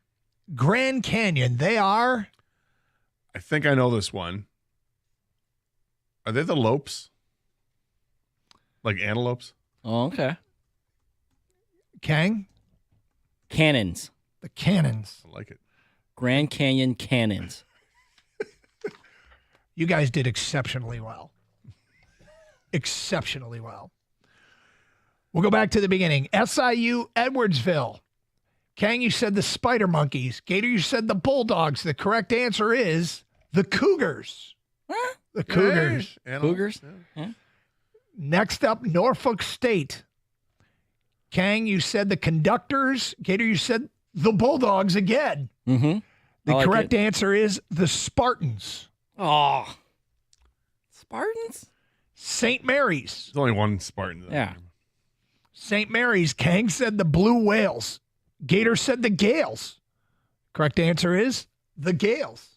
Grand Canyon, they are? I think I know this one. Are they the Lopes? Like antelopes? Oh, okay. Kang? Cannons. The Cannons. I like it. Grand Canyon Cannons. You guys did exceptionally well. Exceptionally well. We'll go back to the beginning. SIU Edwardsville. Kang, you said the Spider Monkeys. Gator, you said the Bulldogs. The correct answer is the Cougars. The Cougars. Yeah, Cougars? yeah. Next up, Norfolk State. Kang, you said the Conductors. Gator, you said the Bulldogs again. Mm-hmm. The I like correct it. answer is the Spartans. Oh. Spartans? St. Mary's. There's only one Spartan. Though. Yeah. St. Mary's. Kang said the Blue Whales. Gator said the Gales. Correct answer is the Gales.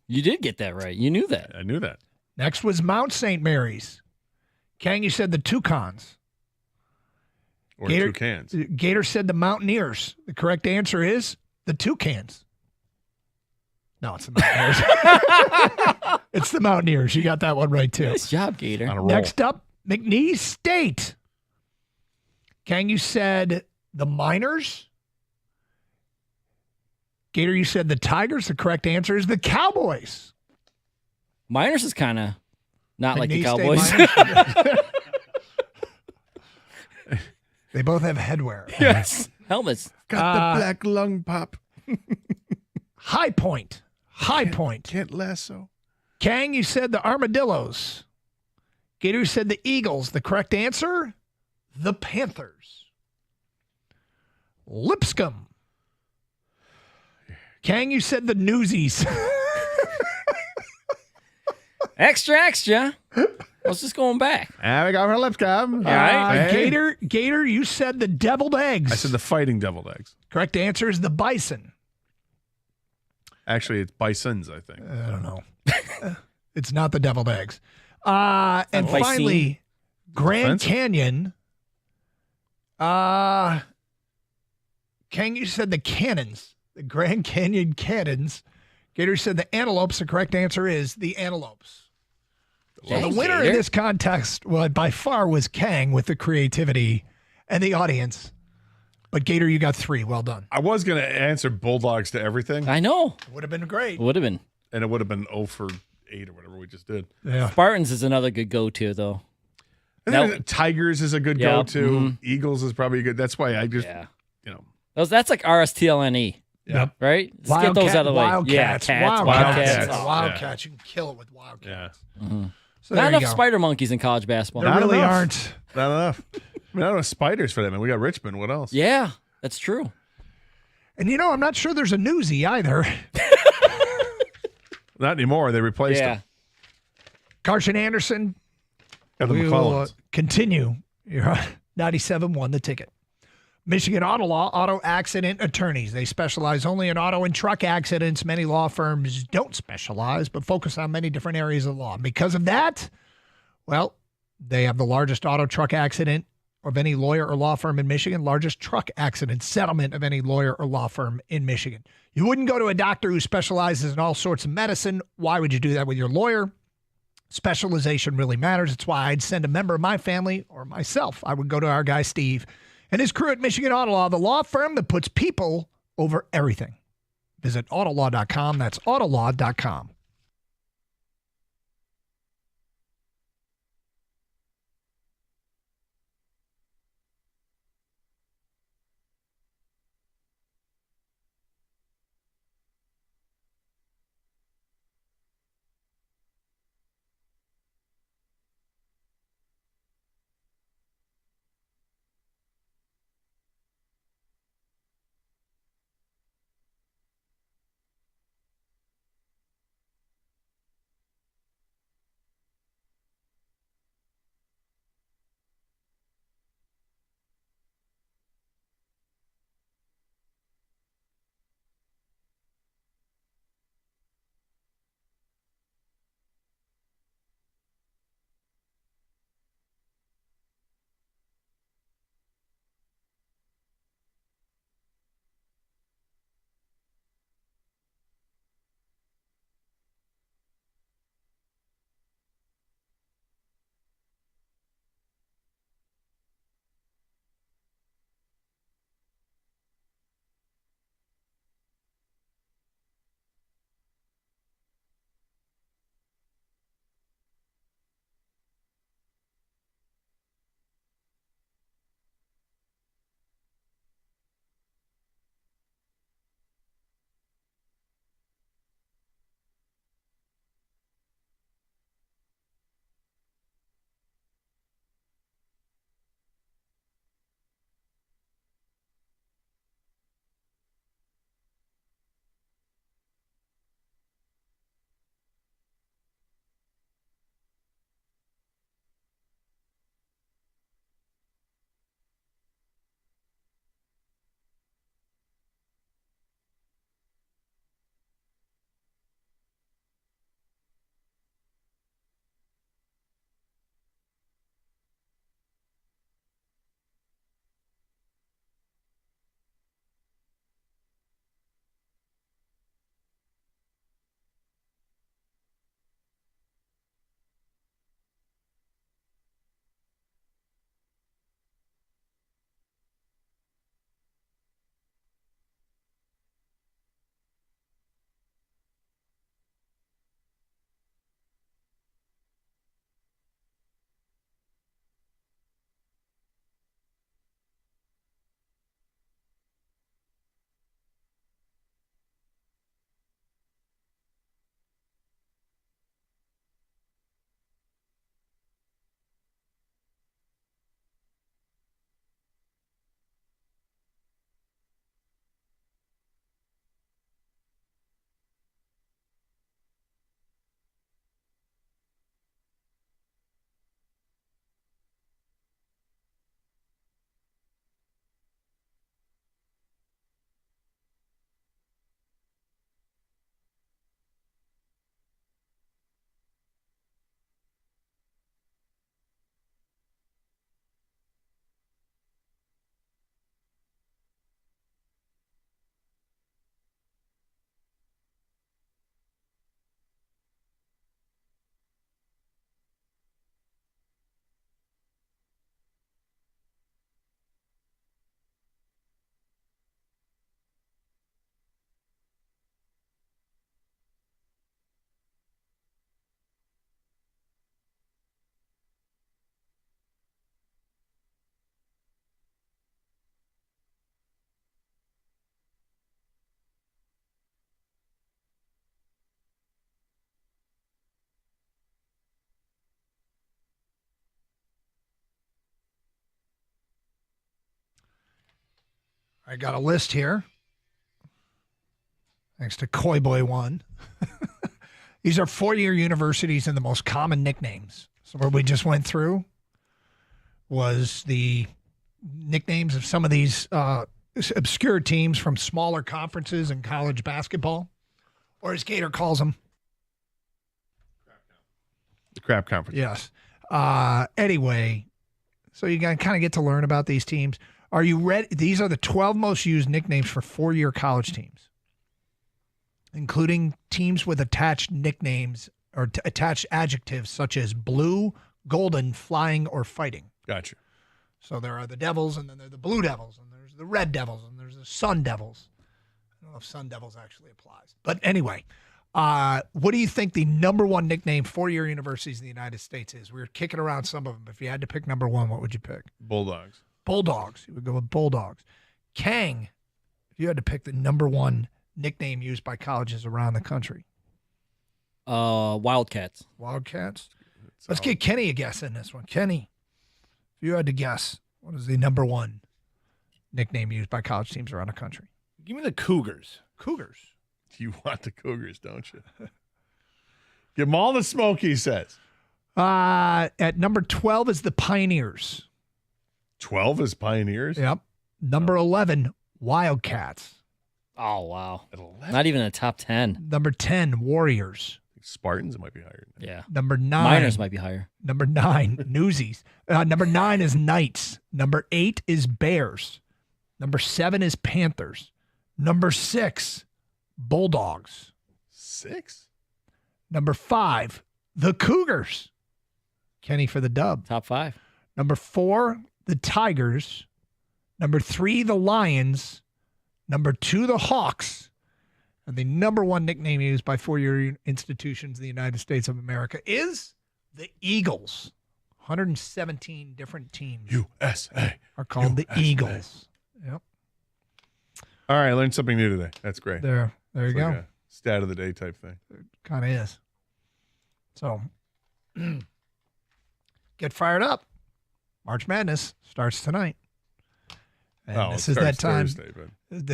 You did get that right. You knew that. I knew that. Next was Mount St. Mary's. Kang, you said the Toucans. Or Gator- Toucans. Gator said the Mountaineers. The correct answer is the Toucans. No, it's the Mountaineers. It's the Mountaineers. You got that one right, too. Nice job, Gator. On a roll. Next up, McNeese State. Kang, you said the Miners. Gator, you said the Tigers. The correct answer is the Cowboys. Miners is kind of not like the McNeese State Cowboys. Miners. They both have headwear. Yes. Helmets. Got the black lung pop. High Point. High Point. Can't lasso. Kang, you said the Armadillos. Gator, you said the Eagles. The correct answer, the Panthers. Lipscomb. Kang, you said the Newsies. Extra. I was just going back. And we got for Lipscomb. All right. Hey. Gator, you said the Deviled Eggs. I said the fighting deviled eggs. correct answer is the Bison. Actually, it's bisons, I think. I don't know. It's not the Deviled Eggs. And Bison. finally, Grand Offensive. Canyon. Kang, you said the Cannons, the Grand Canyon Cannons. Gator said the Antelopes. The correct answer is the Antelopes. So the Dang, winner Gator. in this contest, well, by far, was Kang with the creativity and the audience. But Gator, you got 3. Well done. I was going to answer Bulldogs to everything, I know. Would have been great. Would have been. and it would have been 0 for 8 or whatever we just did. Yeah. Spartans is another good go-to, though. And Now- then Tigers is a good Yeah, go-to. mhm. Eagles is probably good. That's why I just, Yeah. you know. That's like RSTLNE, Yeah. right? Let's get those out of the way. Wildcats. Yeah, cats, Wildcats. Wildcats. Wildcats. You can kill it with Wildcats. Yeah. So there Not you enough go. spider monkeys in college basketball. There Not really enough. aren't. Not enough. I mean, I don't have spiders for them, and we got Richmond. What else? Yeah, that's true. And you know, I'm not sure there's a newsie either. Not anymore. They replaced Yeah. them. Carson Anderson, Got the we will McClellans. continue. You're on 97.1 The Ticket. Michigan Auto Law, auto accident attorneys. They specialize only in auto and truck accidents. Many law firms don't specialize, but focus on many different areas of law. And because of that, well, they have the largest auto truck accident of any lawyer or law firm in Michigan, largest truck accident settlement of any lawyer or law firm in Michigan. You wouldn't go to a doctor who specializes in all sorts of medicine. Why would you do that with your lawyer? Specialization really matters. It's why I'd send a member of my family or myself. I would go to our guy, Steve, and his crew at Michigan Auto Law, the law firm that puts people over everything. Visit autolaw.com. That's autolaw.com. I got a list here. Thanks to Coy Boy 1. These are four-year universities and the most common nicknames. So what we just went through was the nicknames of some of these obscure teams from smaller conferences in college basketball, or as Gator calls them. The crap conference. Yes. Anyway, so you kind of get to learn about these teams. Are you ready? These are the 12 most used nicknames for four-year college teams, including teams with attached nicknames or attached adjectives such as blue, golden, flying, or fighting. Gotcha. So there are the Devils, and then there are the Blue Devils, and there's the Red Devils, and there's the Sun Devils. I don't know if Sun Devils actually applies. But anyway, what do you think the number one nickname four-year universities in the United States is? We were kicking around some of them. If you had to pick number one, what would you pick? Bulldogs. Bulldogs. You would go with Bulldogs. Kang, if you had to pick the number one nickname used by colleges around the country. Wildcats. Wildcats. Let's get Kenny a guess in this one. Kenny, if you had to guess, what is the number one nickname used by college teams around the country? Give me the Cougars. Cougars. You want the Cougars, don't you? Give them all the smoke, he says. At number 12 is the Pioneers. 12 is Pioneers? Yep. Number 11, Wildcats. Oh, wow. At 11? Not even a top 10. Number 10, Warriors. Spartans might be higher. Yeah. Number 9. Miners might be higher. Number 9, Newsies. Number 9 is Knights. Number 8 is Bears. Number 7 is Panthers. Number 6, Bulldogs. 6? Number 5, the Cougars. Kenny for the dub. Top 5. Number 4, the Tigers. Number 3, the Lions. Number 2, the Hawks. And the number one nickname used by four-year institutions in the United States of America is the Eagles. 117 different teams USA. are called the Eagles. Yep. All right, I learned something new today. That's great. There you It's go. like a stat of the day type thing. Kind of is. So get fired up. March Madness starts tonight. And this is that time. Thursday, but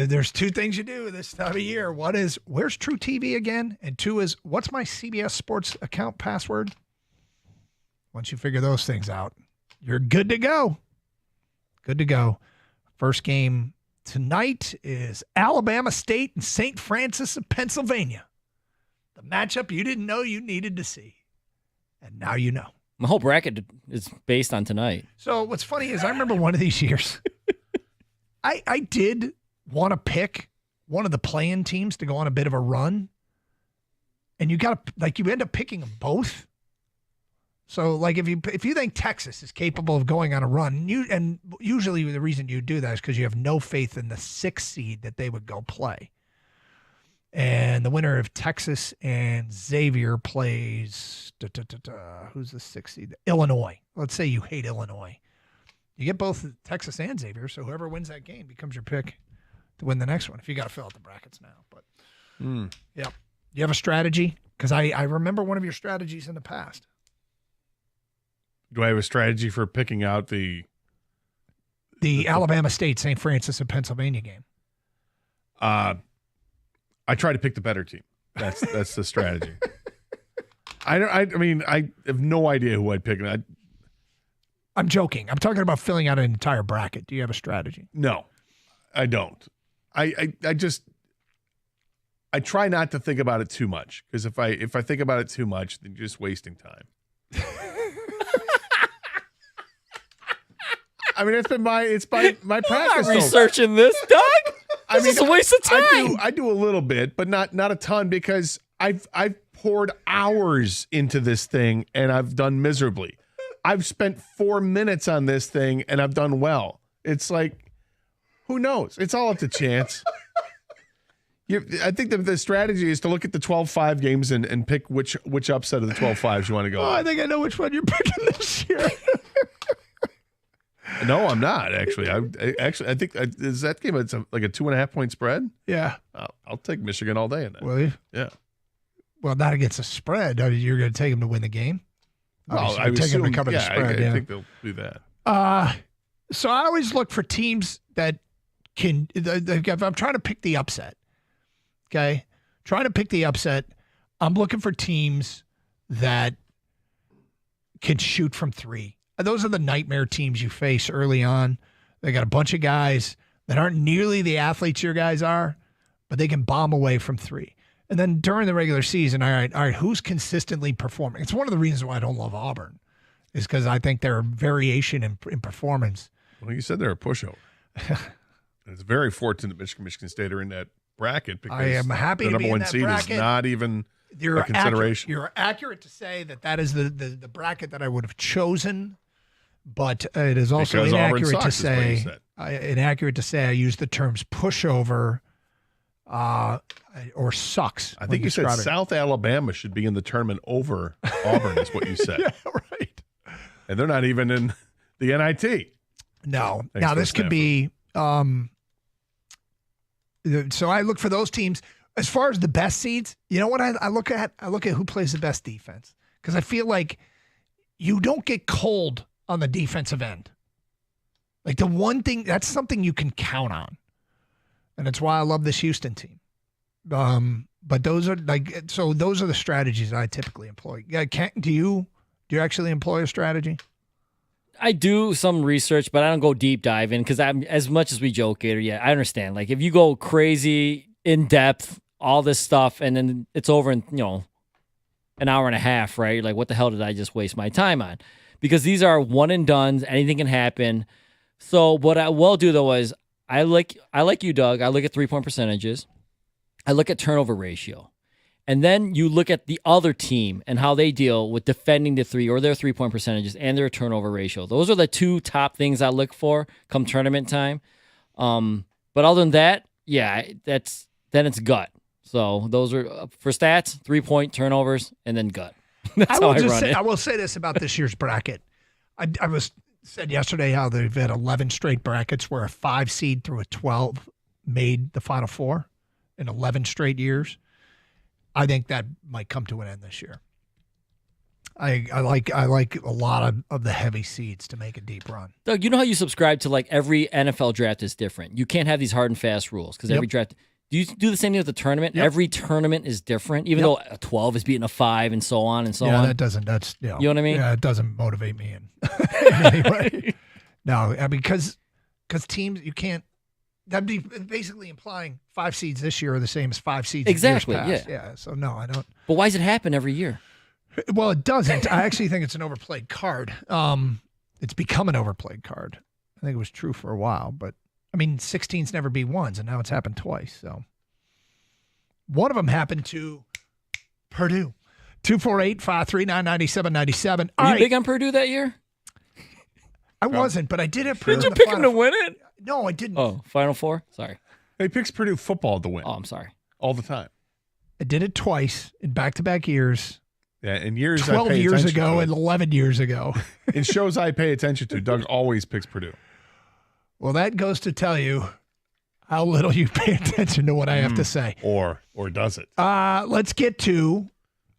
There's two things you do this time of year. One is, where's True TV again? And two is, what's my CBS Sports account password? Once you figure those things out, you're good to go. Good to go. First game tonight is Alabama State and St. Francis of Pennsylvania. The matchup you didn't know you needed to see. And now you know. My whole bracket is based on tonight. So what's funny is I remember one of these years, I did want to pick one of the play-in teams to go on a bit of a run. And you got to, you end up picking them both. So, if you think Texas is capable of going on a run, and usually the reason you do that is because you have no faith in the 6th seed that they would go play. And the winner of Texas and Xavier plays, who's the 6th seed? Illinois. Let's say you hate Illinois. You get both Texas and Xavier, so whoever wins that game becomes your pick to win the next one. If you got to fill out the brackets now. But, yeah. You have a strategy? Because I remember one of your strategies in the past. do I have a strategy for picking out the Alabama State, St. Francis, and Pennsylvania game? I try to pick the better team. That's the strategy. I mean, I have no idea who I'd pick. I'm joking. I'm talking about filling out an entire bracket. Do you have a strategy? No, I don't. I try not to think about it too much, because if I think about it too much, then you're just wasting time. I mean, it's my practice. Researching this, Doug? This is a waste of time. I do a little bit, but not a ton, because I've poured hours into this thing and I've done miserably. I've spent 4 minutes on this thing and I've done well. It's like, who knows? It's all up to chance. I think the strategy is to look at the 12-5 games and pick which upset of the 12-5s you want to go. Oh, I think I know which one you're picking this year. No, I'm not actually. I think is that game? It's like a 2.5 point spread. Yeah, I'll take Michigan all day in that. will you? Yeah. Well, not against a spread. You're going to take them to win the game. I would take them to assume, cover the spread. I think they'll do that. So I always look for teams that if I'm trying to pick the upset, okay, I'm looking for teams that can shoot from three. Those are the nightmare teams you face early on. They got a bunch of guys that aren't nearly the athletes your guys are, but they can bomb away from three. And then during the regular season, all right, who's consistently performing? It's one of the reasons why I don't love Auburn, is because I think they're a variation in performance. Well, you said they're a pushover. It's very fortunate Michigan State are in that bracket because I am happy the to number be in one that seed bracket. is not even a consideration. You're accurate to say that is the bracket that I would have chosen, but it is also Because Auburn inaccurate to sucks, is what you say. I use the terms pushover or sucks. I think you said South Alabama should be in the tournament over Auburn is what you said. Yeah, right. And they're not even in the NIT. No. Thanks Now to this could be so I look for those teams. As far as the best seeds, you know what I look at? I look at who plays the best defense, because I feel like you don't get cold on the defensive end. Like the one thing, that's something you can count on. And it's why I love this Houston team. But those are those are the strategies I typically employ. Yeah, do you actually employ a strategy? I do some research, but I don't go deep dive in because I'm as much as we joke, Gator. Yeah, I understand. Like if you go crazy in depth, all this stuff, and then it's over in an hour and a half, right? Like what the hell did I just waste my time on? Because these are one and dones. Anything can happen. So what I will do though is I like you, Doug. I look at 3-point percentages. I look at turnover ratio. And then you look at the other team and how they deal with defending the three or their 3-point percentages and their turnover ratio. Those are the two top things I look for come tournament time. But other than that, yeah, then it's gut. So those are for stats, 3-point turnovers, and then gut. That's how I run it. I will say this about this year's bracket. I said yesterday how they've had 11 straight brackets where a 5 seed through a 12 made the Final Four in 11 straight years. I think that might come to an end this year. I like a lot of the heavy seeds to make a deep run. Doug, you know how you subscribe to like every NFL draft is different. You can't have these hard and fast rules because every draft. Do you do the same thing with the tournament? Yep. Every tournament is different, even though a 12 is beating a 5 and so on and so on. Yeah, that doesn't. That's you know what I mean? Yeah, it doesn't motivate me in any way. No, because teams you can't. That'd be basically implying 5 seeds this year are the same as 5 seeds exactly. in years past. Yeah. So no, I don't. But why does it happen every year? Well, it doesn't. I actually think it's an overplayed card. It's become an overplayed card. I think it was true for a while, but I mean, 16s never beat ones, and now it's happened twice. So one of them happened to Purdue. 248-539-9797. Were you big on Purdue that year? I wasn't, but I did have Purdue. Did you pick them to win it? No, I didn't. Oh, Final Four? Sorry. He picks Purdue football to win. Oh, I'm sorry. All the time. I did it twice in back-to-back years. Yeah, in years 12 I pay years attention ago to. and 11 years ago. In shows I pay attention to, Doug always picks Purdue. Well, that goes to tell you how little you pay attention to what I have to say. Or does it? Let's get to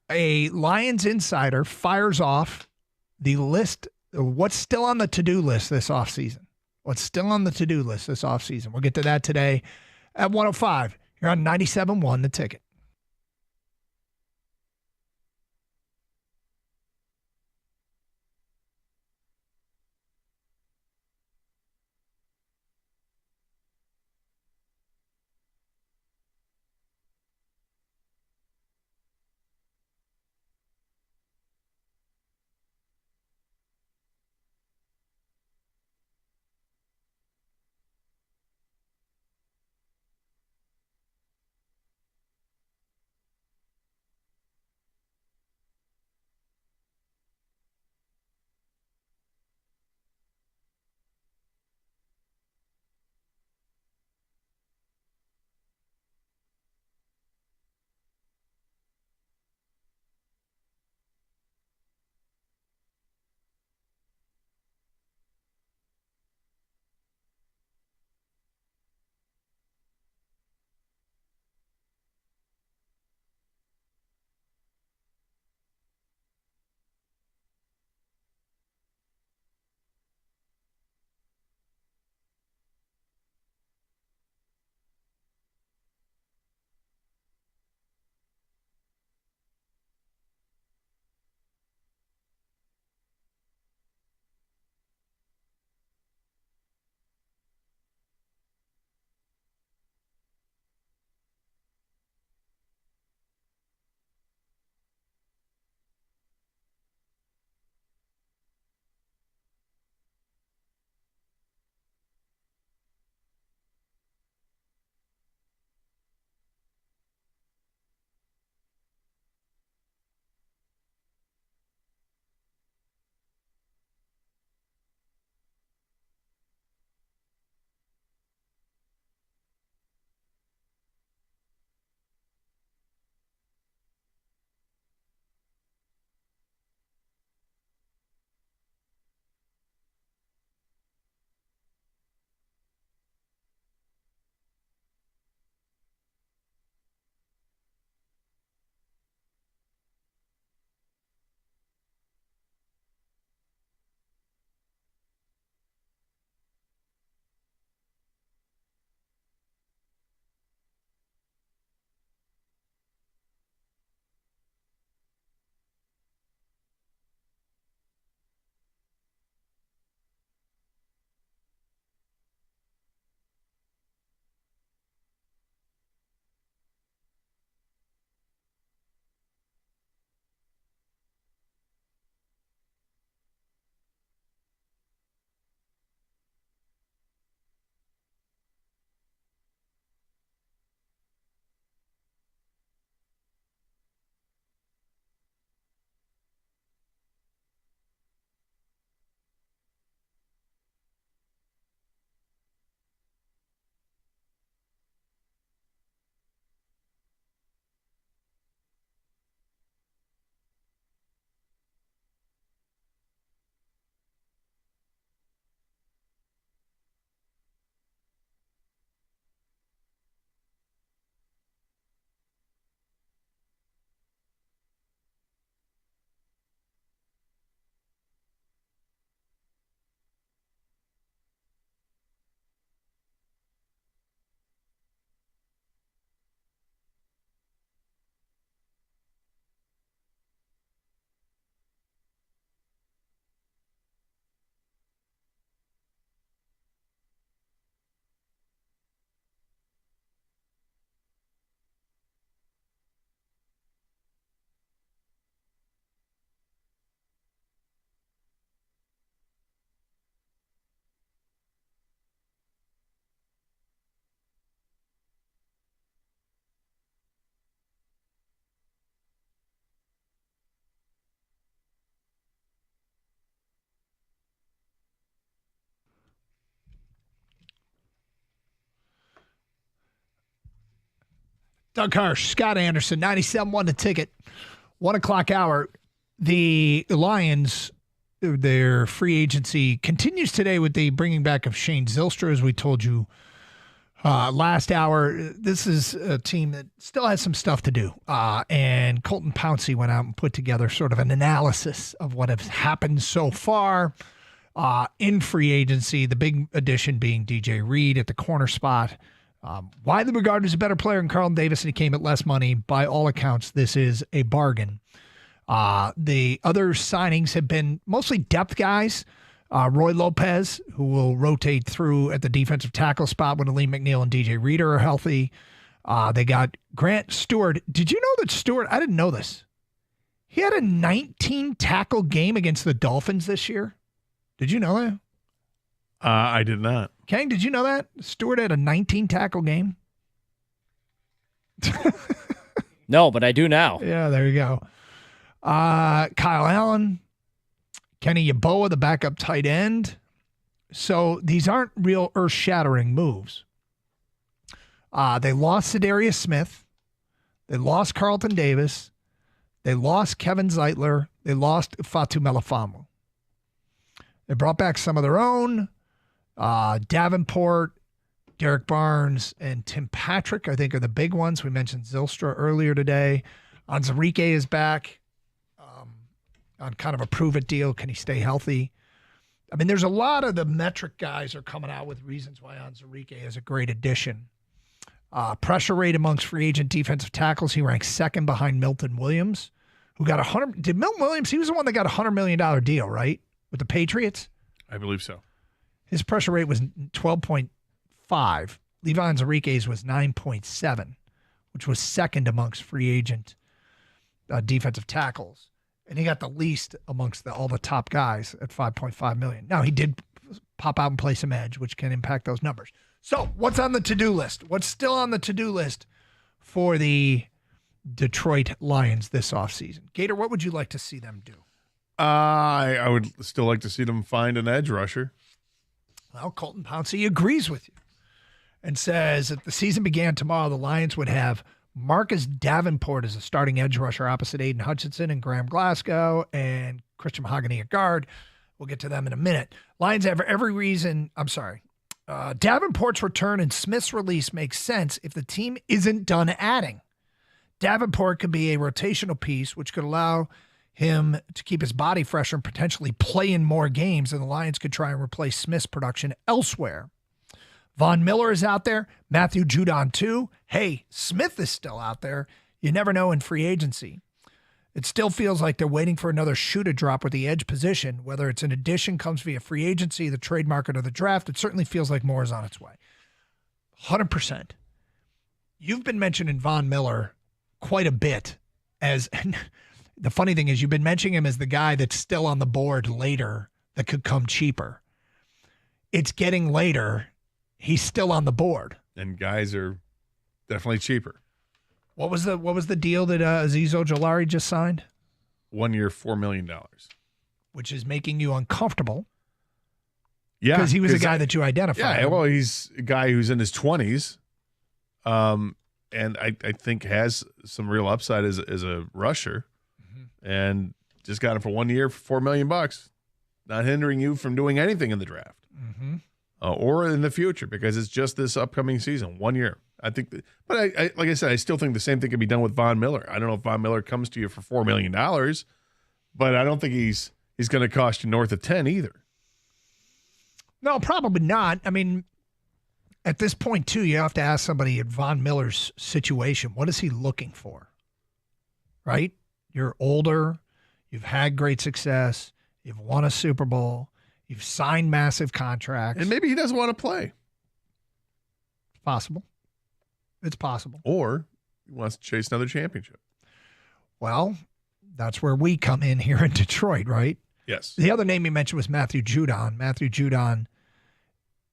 a Lions insider fires off the list of what's still on the to-do list this offseason. We'll get to that today at 105. You're on 97.1 The Ticket. Doug Harsh, Scott Anderson, 97.1 The Ticket, 1 o'clock hour. The Lions, their free agency continues today with the bringing back of Shane Zylstra, as we told you last hour. This is a team that still has some stuff to do. And Colton Pouncey went out and put together sort of an analysis of what has happened so far in free agency, the big addition being DJ Reed at the corner spot. Widely regarded as a better player than Carlton Davis, and he came at less money. By all accounts, this is a bargain. The other signings have been mostly depth guys. Roy Lopez, who will rotate through at the defensive tackle spot when Aleem McNeil and DJ Reader are healthy. They got Grant Stewart. Did you know that Stewart, I didn't know this, he had a 19 tackle game against the Dolphins this year? Did you know that? I did not. Kang, did you know that? Stewart had a 19 tackle game? No, but I do now. Yeah, there you go. Kyle Allen, Kenny Yeboah, the backup tight end. So these aren't real earth-shattering moves. They lost Za'Darius Smith. They lost Carlton Davis. They lost Kevin Zeitler. They lost Fatu Melifonwu. They brought back some of their own. Davenport, Derek Barnes, and Tim Patrick, I think, are the big ones. We mentioned Zylstra earlier today. Anzarike is back on kind of a prove-it deal. Can he stay healthy? I mean, there's a lot of the metric guys are coming out with reasons why Anzarike is a great addition. Pressure rate amongst free agent defensive tackles, he ranks second behind Milton Williams, who got Did Milton Williams, he was the one that got a $100 million deal, right? With the Patriots? I believe so. His pressure rate was 12.5. Levi Anzarique's was 9.7, which was second amongst free agent defensive tackles. And he got the least amongst all the top guys at $5.5 million. Now, he did pop out and play some edge, which can impact those numbers. So, what's on the to-do list? What's still on the to-do list for the Detroit Lions this offseason? Gator, what would you like to see them do? I would still like to see them find an edge rusher. Well, Colton Pouncey agrees with you and says if the season began tomorrow, the Lions would have Marcus Davenport as a starting edge rusher opposite Aiden Hutchinson and Graham Glasgow and Christian Mahogany at guard. We'll get to them in a minute. Lions have every reason. Davenport's return and Smith's release makes sense if the team isn't done adding. Davenport could be a rotational piece, which could allow him to keep his body fresher and potentially play in more games, and the Lions could try and replace Smith's production elsewhere. Von Miller is out there. Matthew Judon too. Hey, Smith is still out there. You never know in free agency. It still feels like they're waiting for another shoe to drop with the edge position, whether it's an addition comes via free agency, the trade market, or the draft. It certainly feels like more is on its way. 100%. You've been mentioning Von Miller quite a bit as the funny thing is you've been mentioning him as the guy that's still on the board later that could come cheaper. It's getting later. He's still on the board. And guys are definitely cheaper. What was the deal that Azeez Ojulari just signed? 1 year, $4 million. Which is making you uncomfortable. Yeah. Because he was a guy that you identified. Yeah, well, he's a guy who's in his 20s. And I think has some real upside as a rusher. Mm-hmm. And just got him for 1 year for $4 million. Not hindering you from doing anything in the draft. Mm-hmm. Or in the future, because it's just this upcoming season, 1 year. I think, but I like I said, I still think the same thing can be done with Von Miller. I don't know if Von Miller comes to you for $4 million, but I don't think he's going to cost you north of 10 either. No, probably not. I mean, at this point too, you have to ask somebody at Von Miller's situation, what is he looking for? Right? You're older, you've had great success, you've won a Super Bowl. You've signed massive contracts. And maybe he doesn't want to play. It's possible. It's possible. Or he wants to chase another championship. Well, that's where we come in here in Detroit, right? Yes. The other name you mentioned was Matthew Judon. Matthew Judon,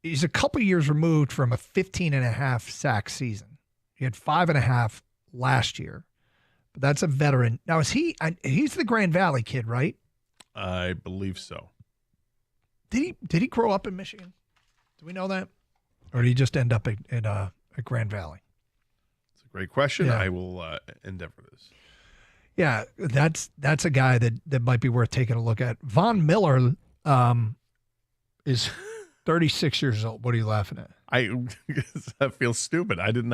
he's a couple years removed from a 15.5 sack season. He had 5.5 last year. But that's a veteran. Now, he's the Grand Valley kid, right? I believe so. Did he grow up in Michigan? Do we know that? Or did he just end up at Grand Valley? It's a Great question. Yeah. I will endeavor this. Yeah, that's a guy that might be worth taking a look at. Von Miller is 36 years old. What are you laughing at? That feels stupid. Why did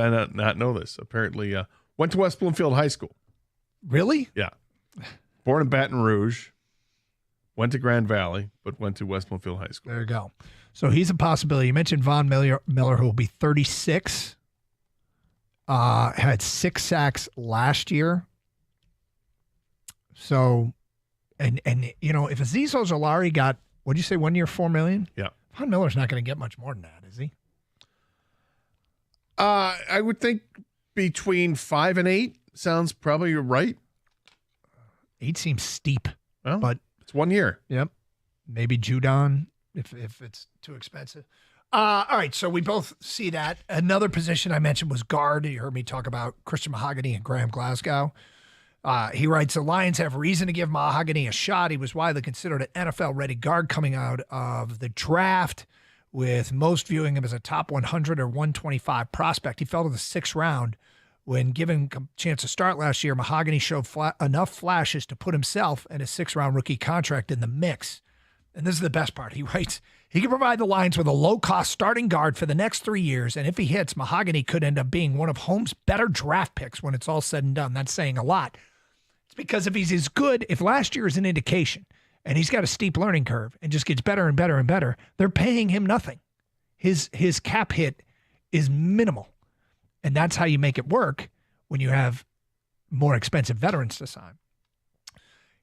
I not know this? Apparently, went to West Bloomfield High School. Really? Yeah. Born in Baton Rouge. Went to Grand Valley, but went to West Bloomfield High School. There you go. So he's a possibility. You mentioned Von Miller, who will be 36. Had 6 sacks last year. So, and if Azeez Ojulari got, what'd you say, 1 year, $4 million? Yeah. Von Miller's not going to get much more than that, is he? I would think between 5 and 8 sounds probably right. 8 seems steep, Well, but it's 1 year. yep. Maybe Judon if it's too expensive. All right, so we both see that. Another position I mentioned was guard. You heard me talk about Christian Mahogany and Graham Glasgow. He writes, the Lions have reason to give Mahogany a shot. He was widely considered an NFL-ready guard coming out of the draft, with most viewing him as a top 100 or 125 prospect. He fell to the 6th round. When given a chance to start last year, Mahogany showed enough flashes to put himself and his 6th-round rookie contract in the mix. And this is the best part. He writes, he can provide the Lions with a low-cost starting guard for the next 3 years, and if he hits, Mahogany could end up being one of Holmes' better draft picks when it's all said and done. That's saying a lot. It's because if he's as good, if last year is an indication, and he's got a steep learning curve and just gets better and better and better, they're paying him nothing. His cap hit is minimal. And that's how you make it work when you have more expensive veterans to sign.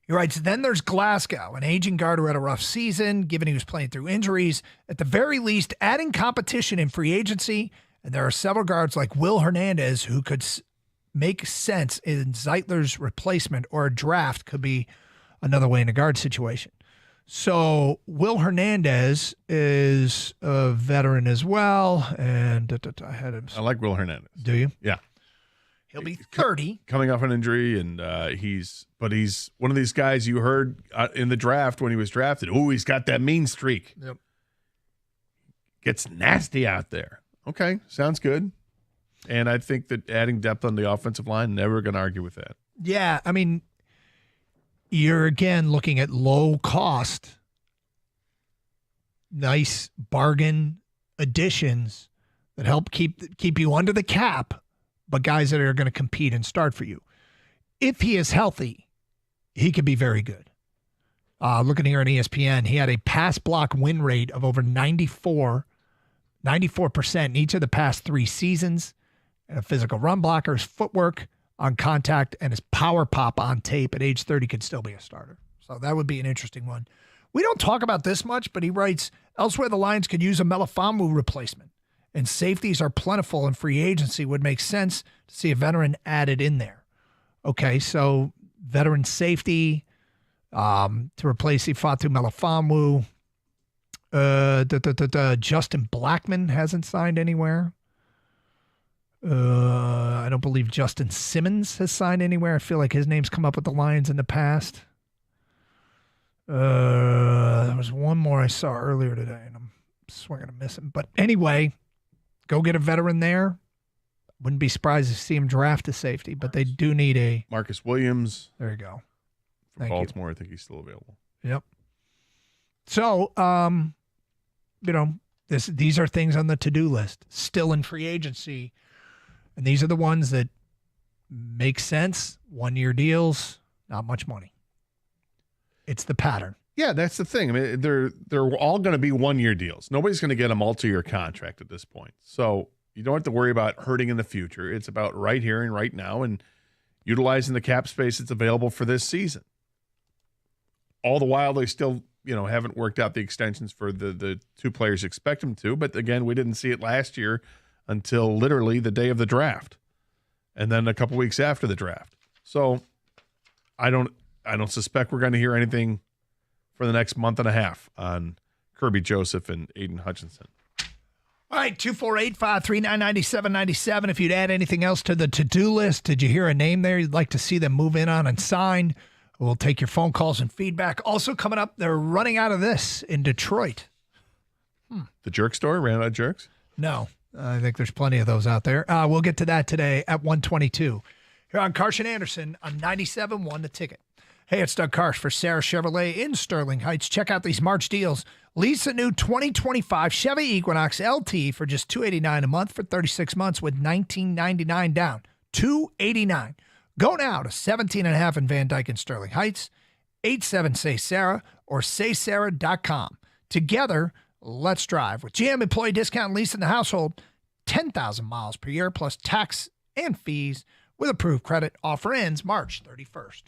He writes, then there's Glasgow, an aging guard who had a rough season, given he was playing through injuries. At the very least, adding competition in free agency, and there are several guards like Will Hernandez who could make sense in Zeitler's replacement, or a draft could be another way in a guard situation. So Will Hernandez is a veteran as well, and I had him. I like Will Hernandez. Do you? Yeah. He'll be 30. Coming off an injury, and he's one of these guys you heard in the draft when he was drafted. Oh, he's got that mean streak. Yep. Gets nasty out there. Okay, sounds good. And I think that adding depth on the offensive line, never going to argue with that. Yeah, I mean, you're again looking at low cost, nice bargain additions that help keep you under the cap, but guys that are going to compete and start for you. If he is healthy, he could be very good. Looking here on ESPN, he had a pass block win rate of over 94% in each of the past 3 seasons. And a physical run blocker, his footwork on contact, and his power pop on tape at age 30 could still be a starter. So that would be an interesting one. We don't talk about this much, but he writes, elsewhere the Lions could use a Melifonwu replacement, and safeties are plentiful in free agency. Would make sense to see a veteran added in there. Okay, so veteran safety to replace Ifeatu Melifonwu. Justin Blackman hasn't signed anywhere. I don't believe Justin Simmons has signed anywhere. I feel like his name's come up with the Lions in the past. There was one more I saw earlier today, and I'm swinging to miss him. But anyway, go get a veteran there. Wouldn't be surprised to see him draft a safety, but they do need a Marcus Williams. There you go. From Thank you. Baltimore, I think he's still available. Yep. So, these are things on the to-do list, still in free agency. And these are the ones that make sense. 1-year deals, not much money. It's the pattern. Yeah, that's the thing. I mean, they're all going to be 1-year deals. Nobody's going to get a multi-year contract at this point. So you don't have to worry about hurting in the future. It's about right here and right now and utilizing the cap space that's available for this season. All the while, they still, haven't worked out the extensions for the 2 players expect them to. But again, we didn't see it last year until literally the day of the draft, and then a couple weeks after the draft. So I don't suspect we're going to hear anything for the next month and a half on Kirby Joseph and Aiden Hutchinson. All right, 248-539-9797. If you'd add anything else to the to-do list, did you hear a name there you'd like to see them move in on and sign? We'll take your phone calls and feedback. Also coming up, they're running out of this in Detroit. The jerk store ran out of jerks? No. I think there's plenty of those out there. We'll get to that today at 1:22 here on Karsch and Anderson on 97.1 The Ticket. Hey, it's Doug Karsch for Sarah Chevrolet in Sterling Heights. Check out these March deals. Lease a new 2025 Chevy Equinox LT for just $289 a month for 36 months with $19.99 down. $289. Go now to 17.5 in Van Dyke in Sterling Heights, 87-SAY-SARAH or saysarah.com. Together, let's drive. With GM employee discount lease in the household, 10,000 miles per year plus tax and fees with approved credit. Offer ends March 31st.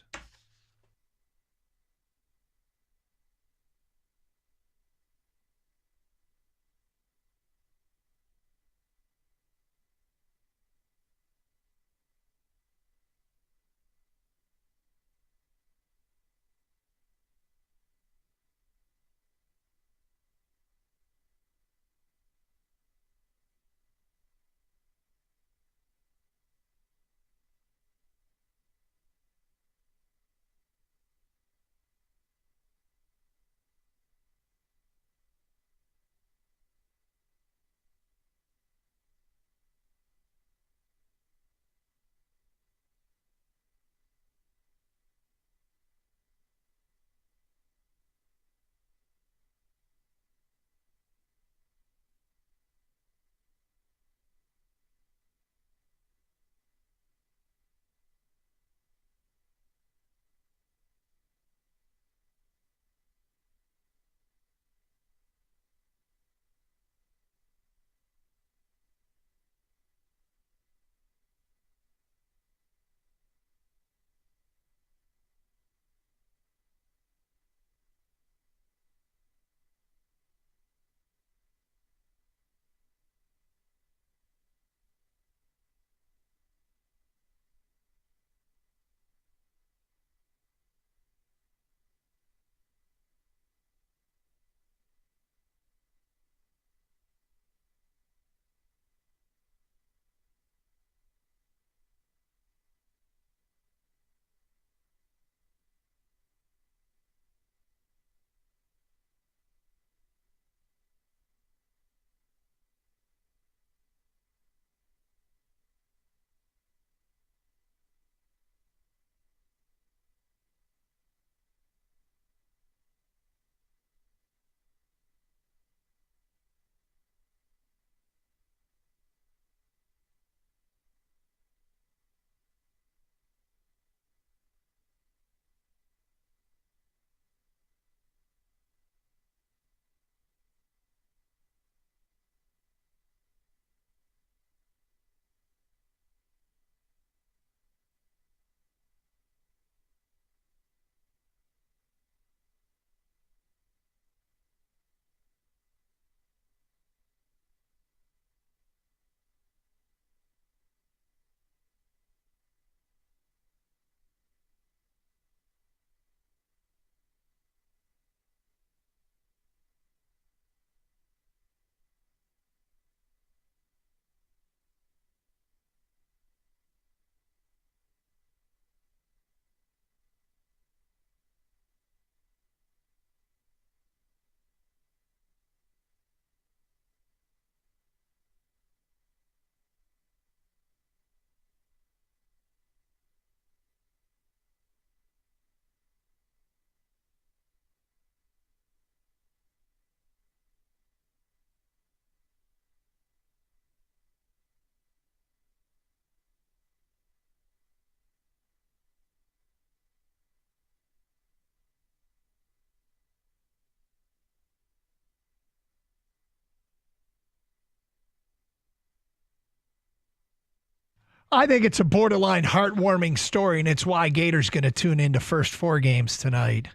I think it's a borderline heartwarming story, and it's why Gator's going to tune into first four games tonight.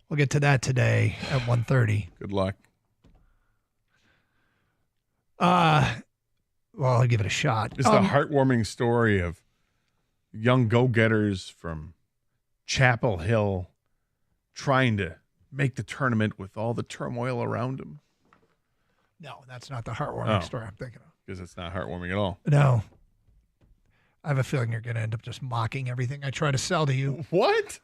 We'll get to that today at 1:30. Good luck. Well, I'll give it a shot. It's the heartwarming story of young go-getters from Chapel Hill trying to make the tournament with all the turmoil around them. No, that's not the heartwarming story I'm thinking of. Because it's not heartwarming at all. No. I have a feeling you're going to end up just mocking everything I try to sell to you. What?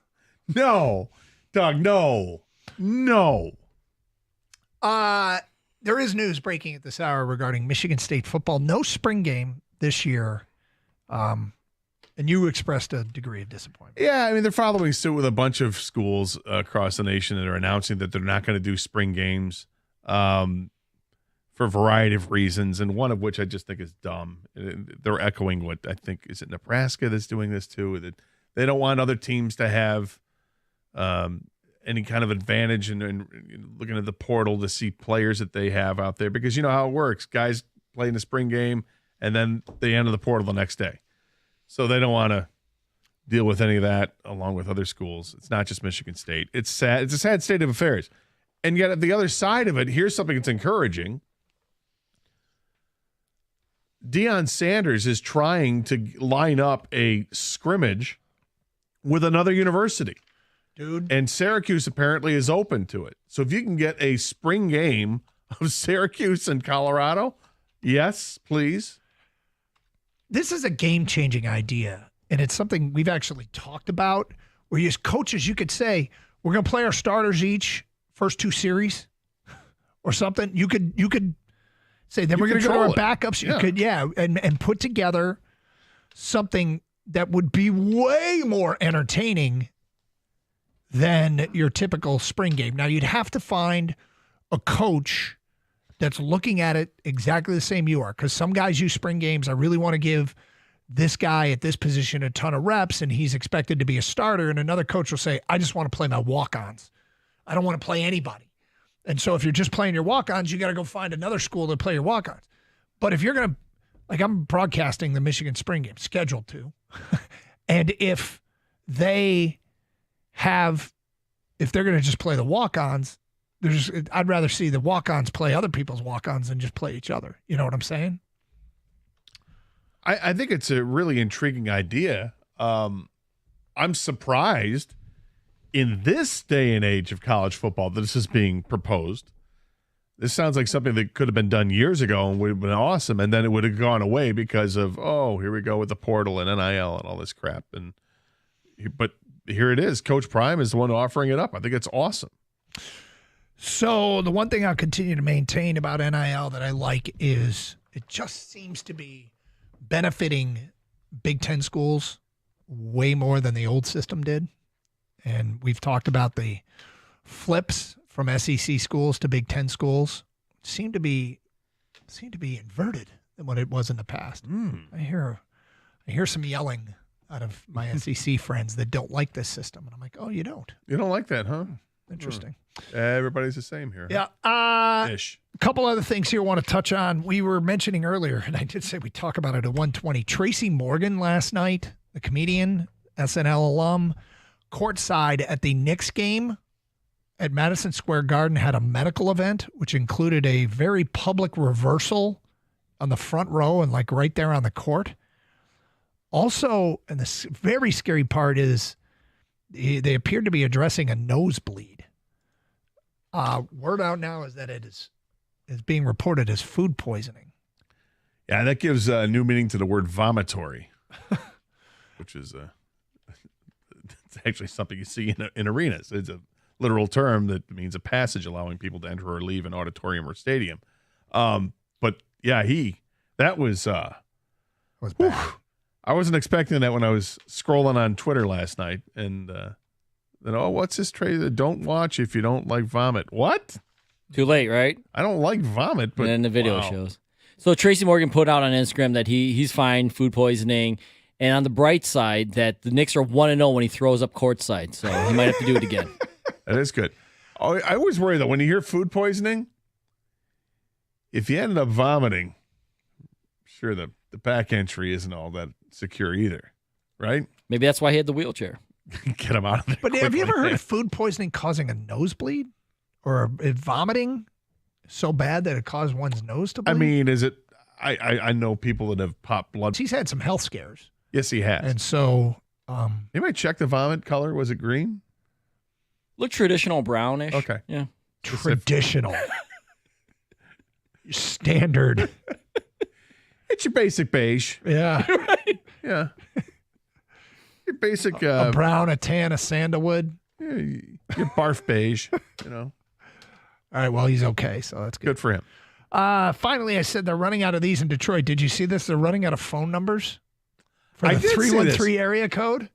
No. Doug, no. No. There is news breaking at this hour regarding Michigan State football. No spring game this year. And you expressed a degree of disappointment. Yeah, I mean, they're following suit with a bunch of schools across the nation that are announcing that they're not going to do spring games for a variety of reasons, and one of which I just think is dumb. They're echoing what I think, is it Nebraska that's doing this too? That they don't want other teams to have any kind of advantage in looking at the portal to see players that they have out there, because you know how it works. Guys play in the spring game, and then they enter the portal the next day. So they don't want to deal with any of that along with other schools. It's not just Michigan State. It's sad. It's a sad state of affairs. And yet at the other side of it, here's something that's encouraging. Deion Sanders is trying to line up a scrimmage with another university. Dude. And Syracuse apparently is open to it. So if you can get a spring game of Syracuse and Colorado, yes, please. This is a game-changing idea, and it's something we've actually talked about, where as coaches, you could say, we're going to play our starters each first 2 series or something. You could say, then we're going to go to our backups. You could, and put together something that would be way more entertaining than your typical spring game. Now, you'd have to find a coach that's looking at it exactly the same you are, because some guys use spring games. I really want to give this guy at this position a ton of reps, and he's expected to be a starter. And another coach will say, I just want to play my walk-ons. I don't want to play anybody. And so if you're just playing your walk-ons, you got to go find another school to play your walk-ons. But if you're going to, like, I'm broadcasting the Michigan spring game, scheduled to, and if they're going to just play the walk-ons, I'd rather see the walk-ons play other people's walk-ons than just play each other. You know what I'm saying? I think it's a really intriguing idea. I'm surprised in this day and age of college football that this is being proposed. This sounds like something that could have been done years ago and would have been awesome, and then it would have gone away because of, here we go with the portal and NIL and all this crap. But here it is. Coach Prime is the one offering it up. I think it's awesome. So the one thing I'll continue to maintain about NIL that I like is it just seems to be benefiting Big Ten schools way more than the old system did. And we've talked about the flips from SEC schools to Big Ten schools seem to be inverted than what it was in the past. I hear some yelling out of my SEC friends that don't like this system. And I'm like, oh, you don't? You don't like that, huh? Interesting. Everybody's the same here. Yeah. Ish. A couple other things here I want to touch on. We were mentioning earlier, and I did say we talk about it at 1:20. Tracy Morgan last night, the comedian, SNL alum, courtside at the Knicks game at Madison Square Garden, had a medical event, which included a very public reversal on the front row and like right there on the court. Also, and the very scary part is they appeared to be addressing a nosebleed. Word out now is that it is being reported as food poisoning. Yeah, that gives a new meaning to the word vomitory, which is it's actually something you see in arenas. It's a literal term that means a passage allowing people to enter or leave an auditorium or stadium. But yeah, that was bad. I wasn't expecting that when I was scrolling on Twitter last night, and then, what's this trade? Don't watch if you don't like vomit. What? Too late, right? I don't like vomit, but and then the video shows. So Tracy Morgan put out on Instagram that he's fine, food poisoning, and on the bright side, that the Knicks are 1-0 when he throws up courtside, so he might have to do it again. That is good. I always worry, though, when you hear food poisoning, if you ended up vomiting, sure, the back entry isn't all that secure either, right? Maybe that's why he had the wheelchair. Get him out of there. But quickly. have you ever heard of food poisoning causing a nosebleed or vomiting so bad that it caused one's nose to bleed? I mean, is it? I know people that have popped blood. He's had some health scares. Yes, he has. And so, you might check the vomit color. Was it green? Look traditional brownish. Okay. Yeah. Traditional. Standard. It's your basic beige. Yeah. Right. Yeah. Your basic a brown, a tan, a sandalwood. Yeah, your barf beige, you know. All right, well, he's okay, so that's good. Good for him. Finally, I said they're running out of these in Detroit. Did you see this? They're running out of phone numbers for I the did see 313 area code.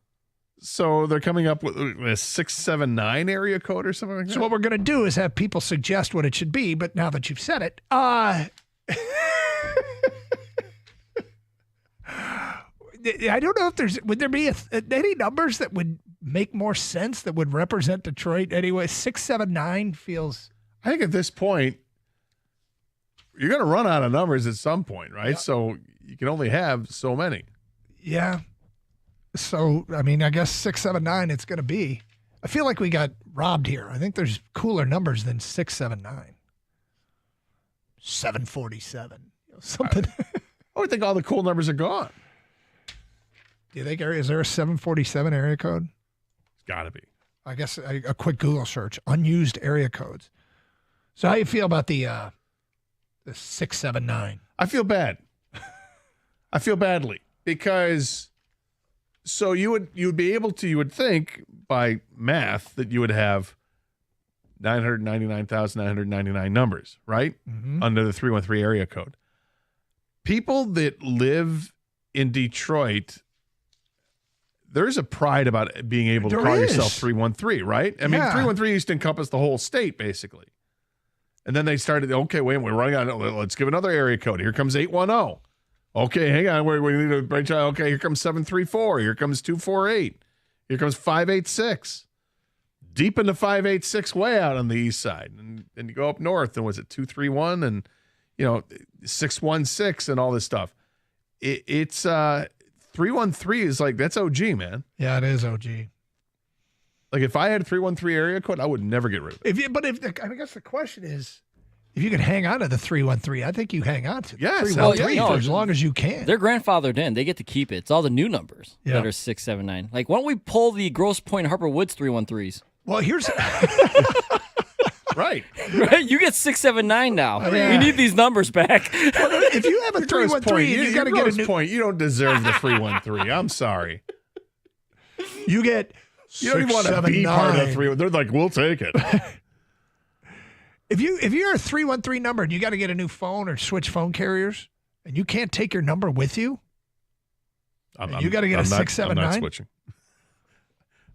So they're coming up with a 679 area code or something like that? So what we're going to do is have people suggest what it should be, but now that you've said it, I don't know if would there be any numbers that would make more sense that would represent Detroit anyway? 679 feels. I think at this point, you're going to run out of numbers at some point, right? Yeah. So you can only have so many. Yeah. So, I mean, I guess 679 it's going to be. I feel like we got robbed here. I think there's cooler numbers than 679. 747. Something. I would think all the cool numbers are gone. Do you think is there a 747 area code? It's got to be. I guess a quick Google search, unused area codes. So how you feel about the 679? I feel bad. I feel badly because so you would be able to, you would think by math that you would have 999,999 numbers, right? Mm-hmm. Under the 313 area code. People that live in Detroit, there's a pride about being able to There call is. yourself 313, right? I mean, Yeah. 313 used to encompass the whole state, basically. And then they started, okay, wait, we're running out. Let's give another area code. Here comes 810. Okay, hang on. We need to branch out. Okay, here comes 734. Here comes 248. Here comes 586. Deep into 586 way out on the east side. And you go up north, and was it 231 and, 616 and all this stuff. It's 313 is like, that's OG, man. Yeah, it is OG. Like if I had a 313 area code, I would never get rid of it. I guess the question is, if you could hang on to the 313, I think you hang on to the Yes, 313 hell yeah. for as long as you can. They're grandfathered in. They get to keep it. It's all the new numbers Yeah. that are 679. Like, why don't we pull the Grosse Point Harper Woods 313s? Well, here's Right. Right? You get 679 now. Yeah. We need these numbers back. if you have a 313, you got to get a new. point. You don't deserve the 313. I'm sorry. You get. You don't even want to be part of the 679. 3. They're like, we'll take it. If you're a 313 number and you got to get a new phone or switch phone carriers, and you can't take your number with you, you got to get a I'm not 679. switching.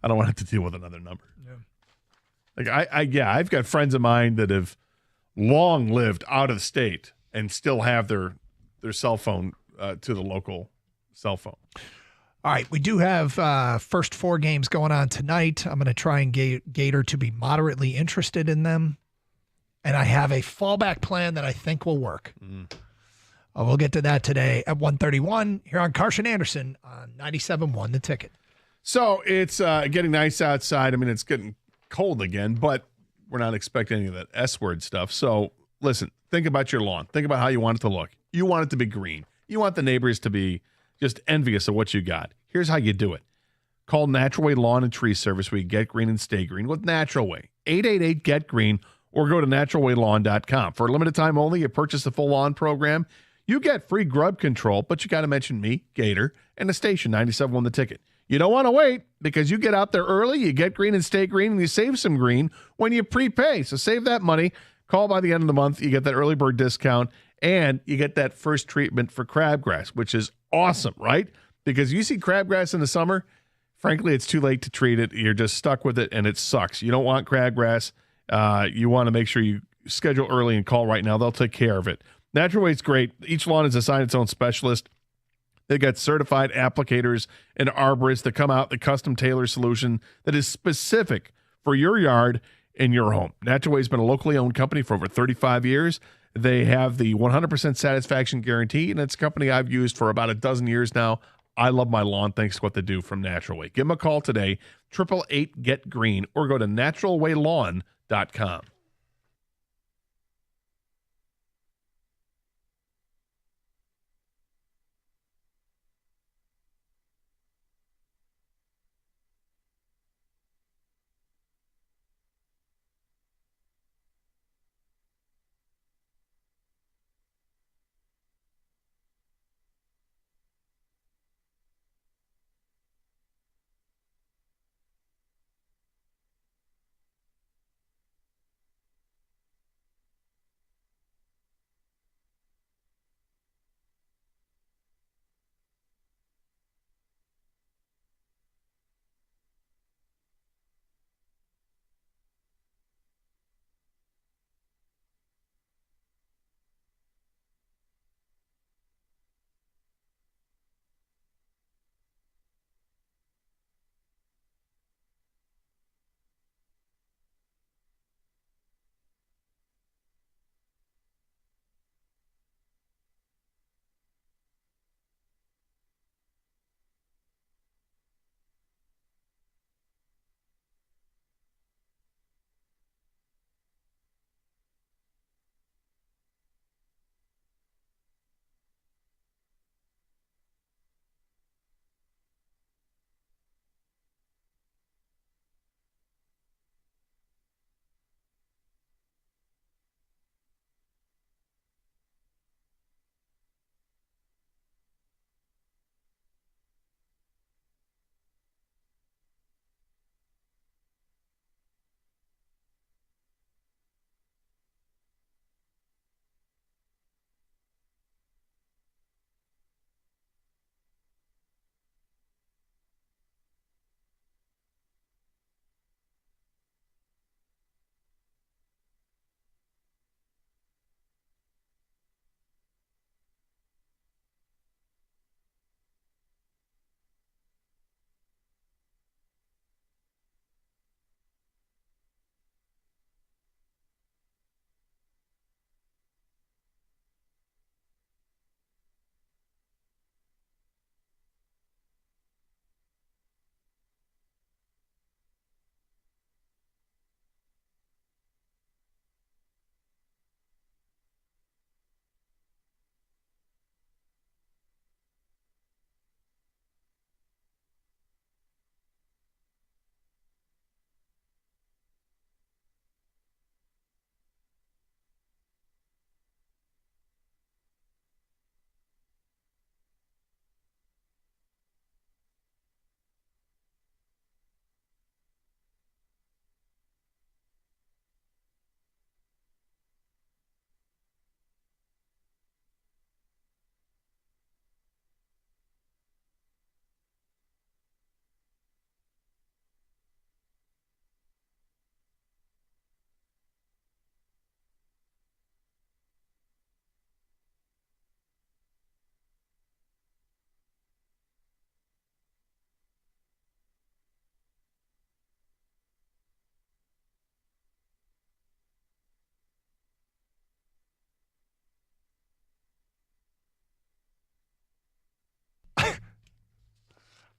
I don't want to have to deal with another number. Yeah. Like I've got friends of mine that have long lived out of the state and still have their cell phone to the local cell phone. All right, we do have first 4 games going on tonight. I'm going to try and get Gator to be moderately interested in them. And I have a fallback plan that I think will work. We'll get to that today at 1:31 here on Carson Anderson on 97.1 The Ticket. So it's getting nice outside. I mean, it's getting cold again, but we're not expecting any of that S-word stuff. So listen, think about your lawn. Think about how you want it to look. You want it to be green. You want the neighbors to be just envious of what you got. Here's how you do it. Call Natural Way Lawn and Tree Service where you get green and stay green with Natural Way. 888-GET-GREEN or go to naturalwaylawn.com. For a limited time only, you purchase the full lawn program. You get free grub control, but you got to mention me, Gator, and the station 97.1 The Ticket. You don't want to wait because you get out there early, you get green and stay green, and you save some green when you prepay. So save that money. Call by the end of the month. You get that early bird discount, and you get that first treatment for crabgrass, which is awesome, right? Because you see crabgrass in the summer, frankly, it's too late to treat it. You're just stuck with it, and it sucks. You don't want crabgrass. You want to make sure you schedule early and call right now. They'll take care of it. Natural Way's great. Each lawn is assigned its own specialist. They've got certified applicators and arborists that come out the custom tailor solution that is specific for your yard and your home. Natural Way's been a locally owned company for over 35 years. They have the 100% satisfaction guarantee, and it's a company I've used for about a dozen years now. I love my lawn thanks to what they do from Natural Way. Give them a call today, 888-GET-GREEN, or go to naturalwaylawn.com.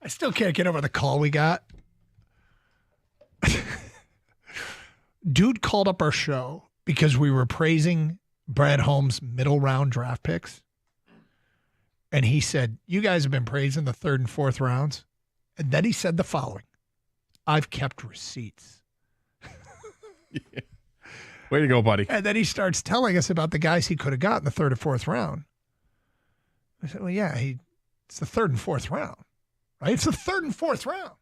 I still can't get over the call we got. Dude called up our show because we were praising Brad Holmes' middle round draft picks. And he said, you guys have been praising the third and fourth rounds. And then he said the following: I've kept receipts. Yeah. Way to go, buddy. And then he starts telling us about the guys he could have got in the third or fourth round. I said, well, yeah, it's the third and fourth round, right? It's the third and fourth round.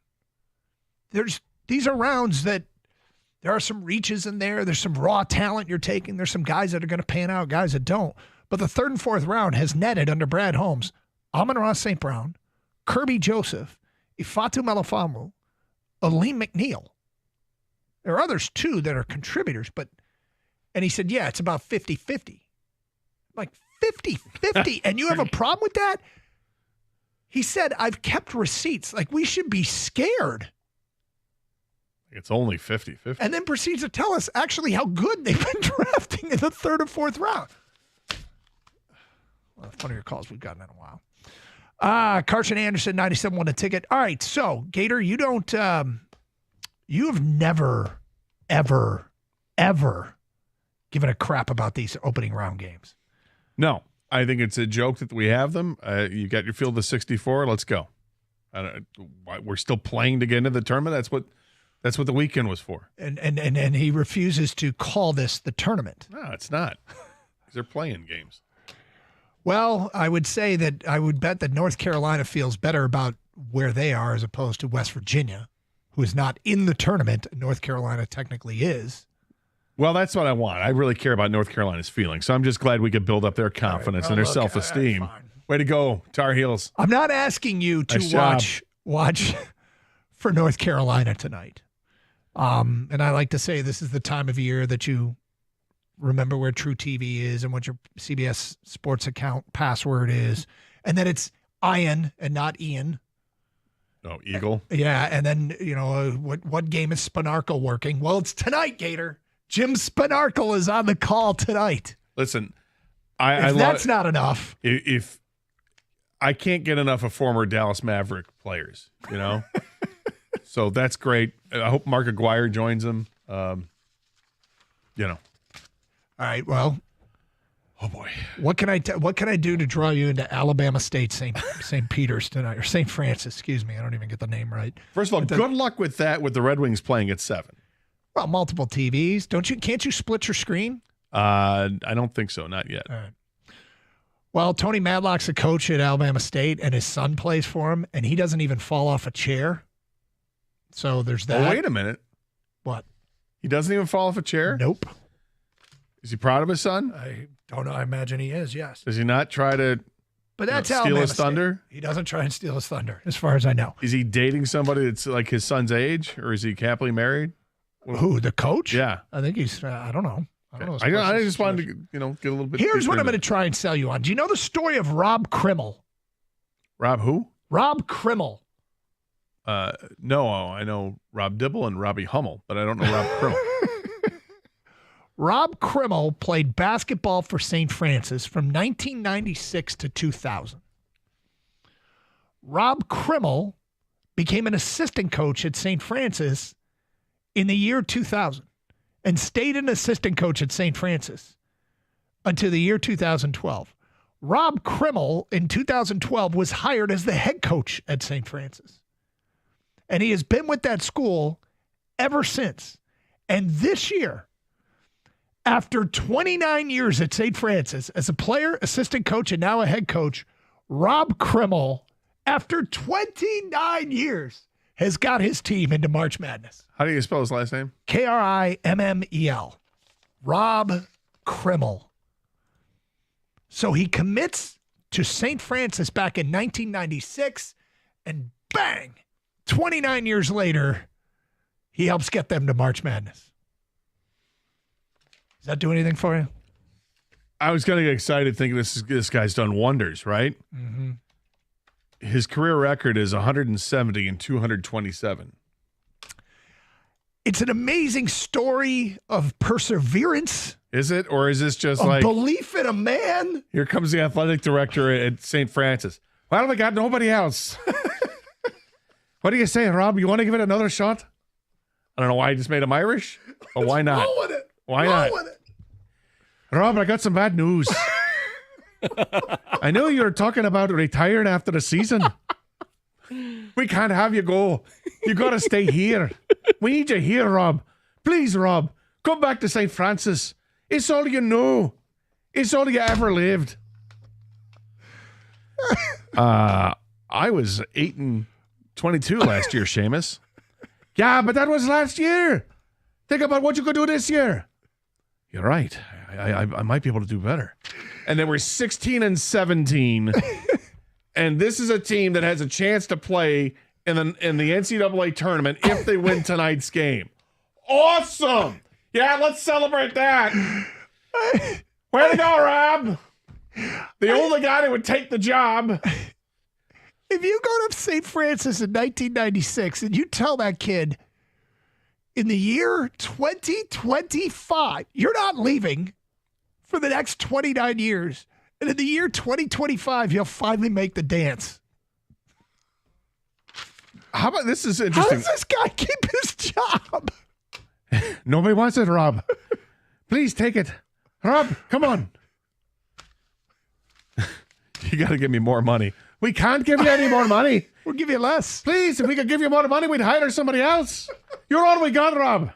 These are rounds that there are some reaches in there. There's some raw talent you're taking. There's some guys that are going to pan out, guys that don't. But the third and fourth round has netted under Brad Holmes Amon-Ra St. Brown, Kirby Joseph, Ifeatu Melifonwu, Aleem McNeil. There are others, too, that are contributors. And he said, yeah, it's about 50-50. I'm like, 50-50? And you have a problem with that? He said, I've kept receipts. Like, we should be scared. It's only 50-50. And then proceeds to tell us actually how good they've been drafting in the third or fourth round. One of the funnier calls we've gotten in a while. Carson Anderson, 97 won a ticket. All right, so, Gator, you don't, you have never, ever, ever given a crap about these opening round games. No, I think it's a joke that we have them. You got your field of 64. Let's go. We're still playing to get into the tournament. That's what the weekend was for. And he refuses to call this the tournament. No, it's not. They're playing games. Well, I would say that I would bet that North Carolina feels better about where they are as opposed to West Virginia, who is not in the tournament. North Carolina technically is. Well, that's what I want. I really care about North Carolina's feelings. So I'm just glad we could build up their confidence and their self-esteem. Way to go, Tar Heels. I'm not asking you to watch for North Carolina tonight. And I like to say this is the time of year that you remember where True TV is and what your CBS Sports account password is. And then it's Ian and not Ian. Oh, Eagle. Yeah, and then, what game is Spanarkel working? Well, it's tonight, Gator. Jim Spanarkel is on the call tonight. Listen, that's not enough. If I can't get enough of former Dallas Maverick players, so that's great. I hope Mark Aguirre joins them. All right. Well, oh boy, what can I do to draw you into Alabama State St. Peter's tonight, or St. Francis? Excuse me, I don't even get the name right. First of all, good luck with that. With the Red Wings playing at 7. Well, multiple TVs. Can't you split your screen? I don't think so. Not yet. All right. Well, Tony Madlock's a coach at Alabama State, and his son plays for him, and he doesn't even fall off a chair. So there's that. Oh, wait a minute. What? He doesn't even fall off a chair? Nope. Is he proud of his son? I don't know. I imagine he is, yes. Does he not try to But that's steal Alabama his State. thunder? He doesn't try and steal his thunder, as far as I know. Is he dating somebody that's like his son's age, or is he happily married? Who, the coach? Yeah. I think he's, I don't know. I don't know. I just wanted to, get a little bit. Here's what I'm going to try and sell you on. Do you know the story of Rob Krimmel? Rob who? Rob Krimmel. No, I know Rob Dibble and Robbie Hummel, but I don't know Rob Krimmel. Rob Krimmel played basketball for St. Francis from 1996 to 2000. Rob Krimmel became an assistant coach at St. Francis in the year 2000 and stayed an assistant coach at St. Francis until the year 2012. Rob Krimmel in 2012 was hired as the head coach at St. Francis. And he has been with that school ever since. And this year, after 29 years at St. Francis as a player, assistant coach, and now a head coach, Rob Krimmel, after 29 years, has got his team into March Madness. How do you spell his last name? Krimmel. Rob Krimmel. So he commits to St. Francis back in 1996, and bang, 29 years later, he helps get them to March Madness. Does that do anything for you? I was going to get excited thinking this guy's done wonders, right? Mm-hmm. His career record is 170 and 227. It's an amazing story of perseverance. Is it? Or is this just of like belief in a man? Here comes the athletic director at St. Francis. Why have I got nobody else? What do you say, Rob? You want to give it another shot? I don't know why I just made him Irish, but why not? Roll with it. Why Roll not? with it. Rob, I got some bad news. I know you're talking about retiring after the season. We can't have you go. You got to stay here. We need you here, Rob. Please, Rob, come back to St. Francis. It's all you know. It's all you ever lived. I was 8-22 last year, Seamus. Yeah, but that was last year. Think about what you could do this year. You're right. I might be able to do better. And then we're 16-17. And this is a team that has a chance to play in the NCAA tournament if they win tonight's game. Awesome. Yeah, let's celebrate that. Way to go, Rob. The only guy that would take the job. If you go to St. Francis in 1996 and you tell that kid in the year 2025, you're not leaving for the next 29 years. And in the year 2025, you'll finally make the dance. How about this is How interesting. does this guy keep his job? Nobody wants it, Rob. Please take it. Rob, come on. You got to give me more money. We can't give you any more money. We'll give you less. Please, if we could give you more money, we'd hire somebody else. You're all we got, Rob.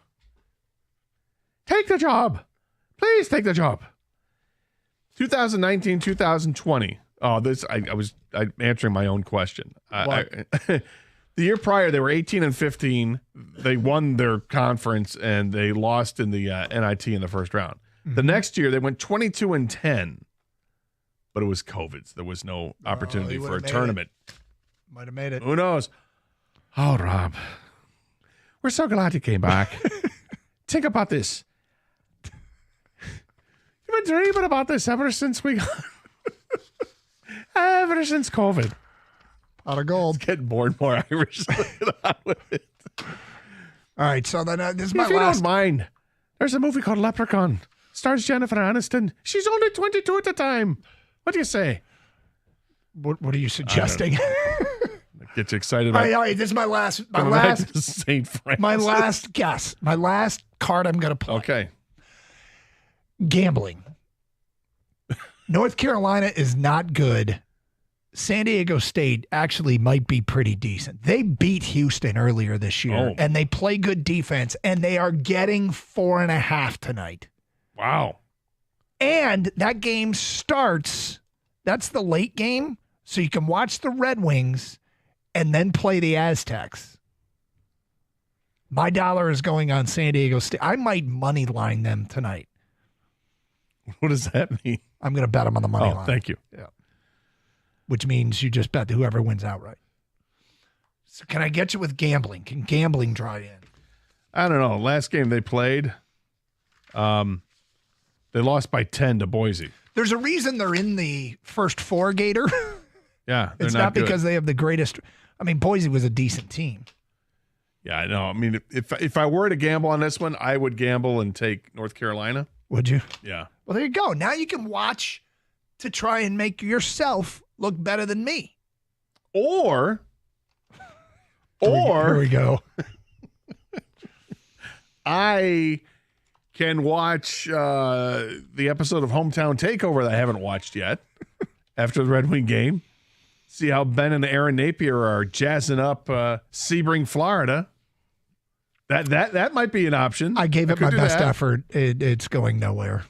Take the job. Please take the job. 2019, 2020. Oh, this I'm answering my own question. The year prior, they were 18-15. They won their conference and they lost in the NIT in the first round. Mm-hmm. The next year, they went 22-10, but it was COVID. So there was no opportunity for a tournament. Might have made it. Who knows? Oh, Rob, we're so glad you came back. Think about this. You've been dreaming about this ever since ever since COVID. Pot of gold. It's getting more and more Irish. With it. All right, so then this is my If you last. don't mind, there's a movie called Leprechaun. Stars Jennifer Aniston. She's only 22 at the time. What do you say? What are you suggesting? Get you excited all about right, this is my last St. Francis. my last guess. My last card I'm going to play. Okay. Gambling. North Carolina is not good. San Diego State actually might be pretty decent. They beat Houston earlier this year, and they play good defense, and they are getting 4.5 tonight. Wow. And that game starts, that's the late game, so you can watch the Red Wings and then play the Aztecs. My dollar is going on San Diego State. I might money line them tonight. What does that mean? I'm going to bet them on the money line. Thank you. Yeah. Which means you just bet whoever wins outright. So can I get you with gambling? Can gambling draw you in? I don't know. Last game they played, they lost by 10 to Boise. There's a reason they're in the first four, Gator. Yeah, they're It's not not good. because they have the greatest. I mean, Boise was a decent team. Yeah, I know. I mean, if I were to gamble on this one, I would gamble and take North Carolina. Would you? Yeah. Well, there you go. Now you can watch to try and make yourself look better than me. Or Here we go. I can watch the episode of Hometown Takeover that I haven't watched yet after the Red Wing game. See how Ben and Aaron Napier are jazzing up Sebring, Florida. That might be an option. I gave it could my do best that. effort. It's going nowhere.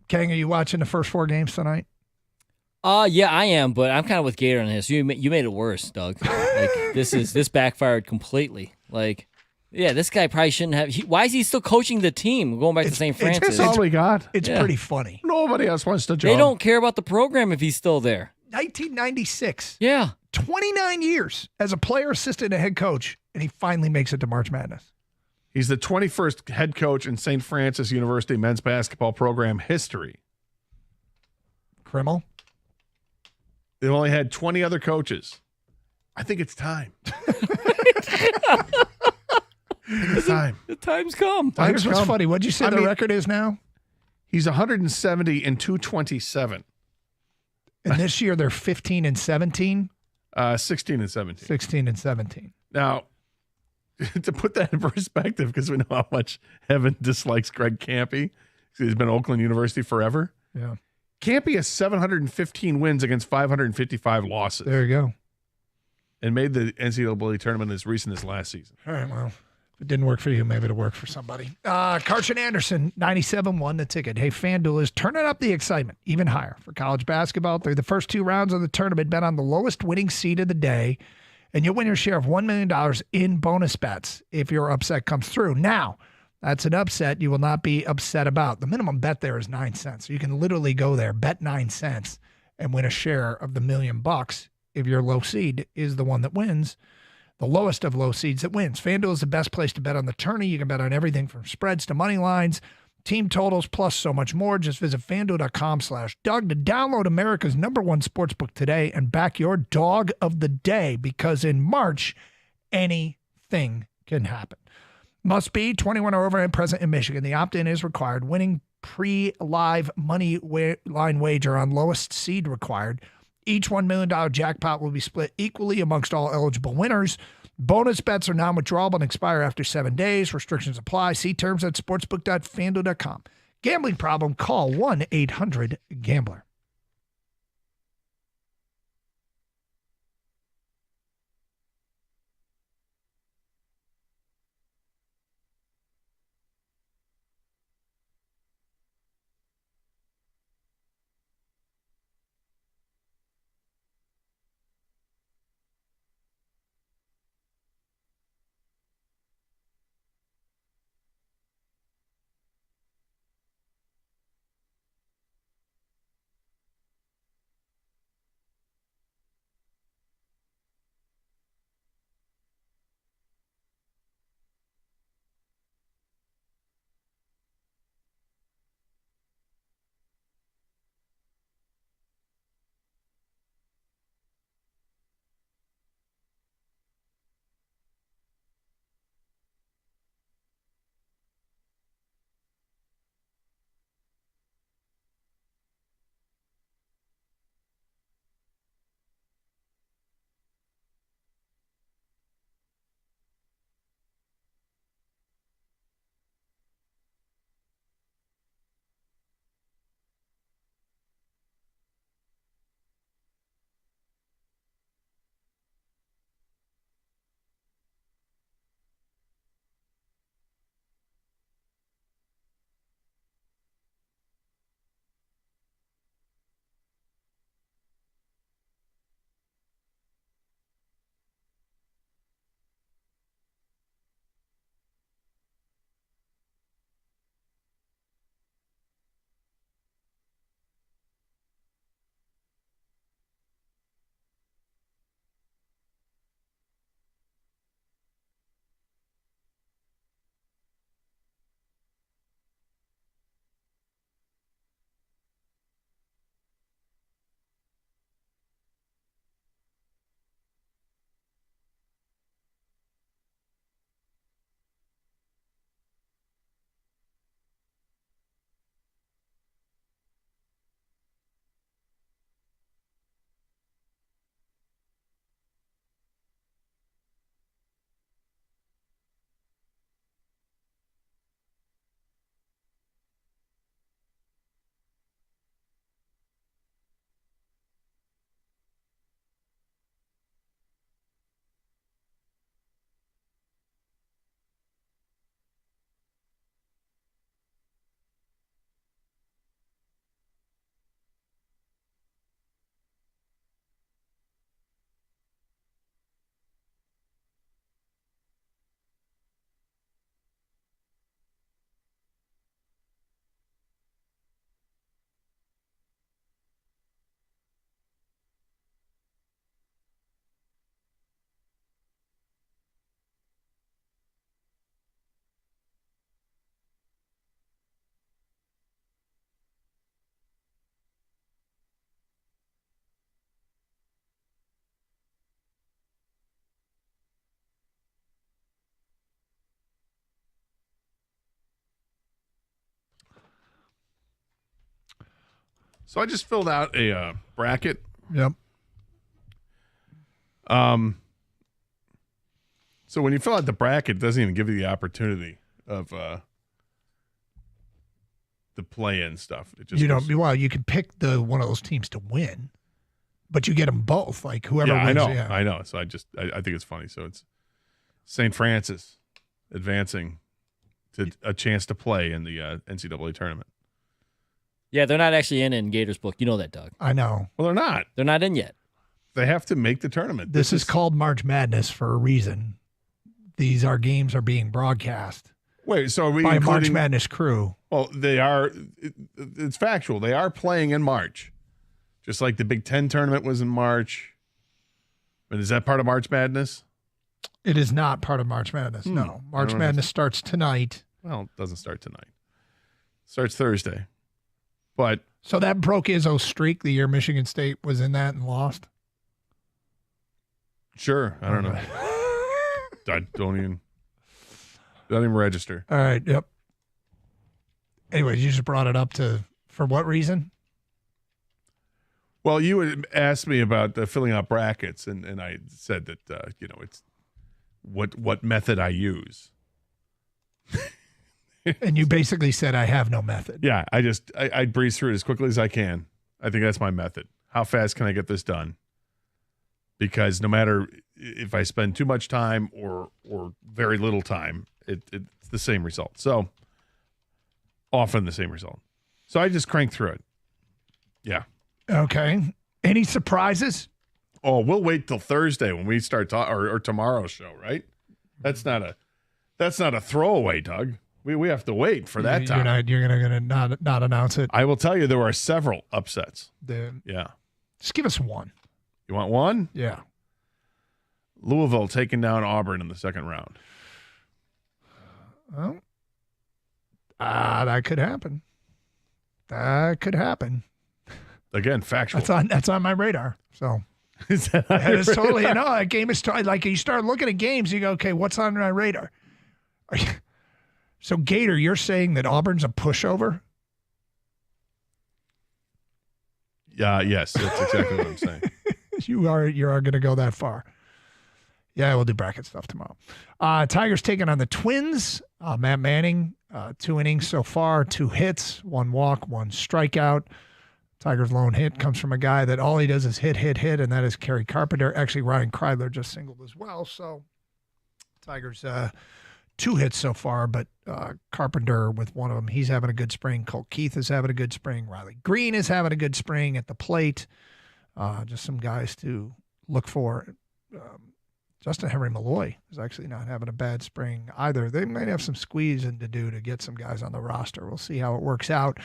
Kang, are you watching the first four games tonight? Yeah, I am, but I'm kind of with Gator on this. You made it worse, Doug. Like this backfired completely. Like, yeah, this guy probably shouldn't have. Why is he still coaching the team? Going back to St. Francis, That's all we got. It's Yeah. pretty funny. Nobody else wants to join. they don't care about the program if he's still there. 1996, Yeah, 29 years as a player, assistant, and head coach, and he finally makes it to March Madness. He's the 21st head coach in St. Francis University men's basketball program history. Krimmel? They've only had 20 other coaches. I think it's time. It's time. the time's come. Well, here's Time's what's come. funny. What'd you say I the mean- record is now? He's 170 and 227. And this year they're 15 and 17, 16 and 17. 16 and 17. Now, to put that in perspective, because we know how much Evan dislikes Greg Campy, he's been at Oakland University forever. Yeah. Campy has 715 wins against 555 losses. There you go. And made the NCAA tournament as recent as last season. All right, well, if it didn't work for you, maybe it'll work for somebody. Karchen Anderson, 97 won the ticket. Hey, FanDuel is turning up the excitement even higher for college basketball. Through the first 2 rounds of the tournament, bet on the lowest winning seed of the day, and you'll win your share of $1 million in bonus bets if your upset comes through. Now, that's an upset you will not be upset about. The minimum bet there is 9 cents. So you can literally go there, bet 9 cents, and win a share of the $1 million if your low seed is the one that wins. The lowest of low seeds that wins. FanDuel is the best place to bet on the tourney. You can bet on everything from spreads to money lines, team totals, plus so much more. Just visit FanDuel.com/Doug to download America's #1 sportsbook today and back your dog of the day, because in March, anything can happen. Must be 21 or over and present in Michigan. The opt-in is required. Winning pre-live money line wager on lowest seed required. Each $1 million jackpot will be split equally amongst all eligible winners. Bonus bets are non-withdrawable and expire after 7 days. Restrictions apply. See terms at sportsbook.fanduel.com. Gambling problem? Call 1-800-GAMBLER. So I just filled out a bracket. Yep. So when you fill out the bracket, it doesn't even give you the opportunity of the play-in stuff. It just You don't. Well, you can pick one of those teams to win, but you get them both. Like whoever Yeah, wins. I know. So I think it's funny. So it's St. Francis advancing to a chance to play in the NCAA tournament. Yeah, they're not actually in Gators book. You know that, Doug. I know. Well, they're not. They're not in yet. They have to make the tournament. This is called March Madness for a reason. Our games are being broadcast Wait, so are we by a March including? Madness crew. Well, they are. It's factual. They are playing in March, just like the Big Ten tournament was in March. But is that part of March Madness? It is not part of March Madness. No, March Madness starts tonight. Well, it doesn't start tonight. It starts Thursday. But So that broke Izzo's streak the year Michigan State was in that and lost. sure, I don't know. I don't even register. All right. Yep. Anyways, you just brought it up for what reason? Well, you had asked me about filling out brackets, and I said that it's what method I use. And you basically said, I have no method. Yeah, I breeze through it as quickly as I can. I think that's my method. How fast can I get this done? Because no matter if I spend too much time or very little time, it's the same result. So often the same result. So I just crank through it. Yeah. Okay. Any surprises? Oh, we'll wait till Thursday when we start or tomorrow's show, right? That's not a throwaway, Doug. We have to wait for that time. You're gonna not announce it. I will tell you there are several upsets. Yeah. Just give us one. You want one? Yeah. Louisville taking down Auburn in the second round. Well, that could happen. That could happen. Again, factual. That's on my radar. So Is that that is totally that game is like you start looking at games, you go, okay, what's on my radar? So Gator, you're saying that Auburn's a pushover? Yes, that's exactly what I'm saying. You are going to go that far. Yeah, we'll do bracket stuff tomorrow. Tigers taking on the Twins. Matt Manning, 2 innings so far, 2 hits, 1 walk, 1 strikeout. Tigers' lone hit comes from a guy that all he does is hit, and that is Kerry Carpenter. Actually, Ryan Kreidler just singled as well. So Tigers 2 hits so far, but Carpenter with one of them, he's having a good spring. Colt Keith is having a good spring. Riley Green is having a good spring at the plate. Just some guys to look for. Justin Henry Malloy is actually not having a bad spring either. They might have some squeezing to do to get some guys on the roster. We'll see how it works out.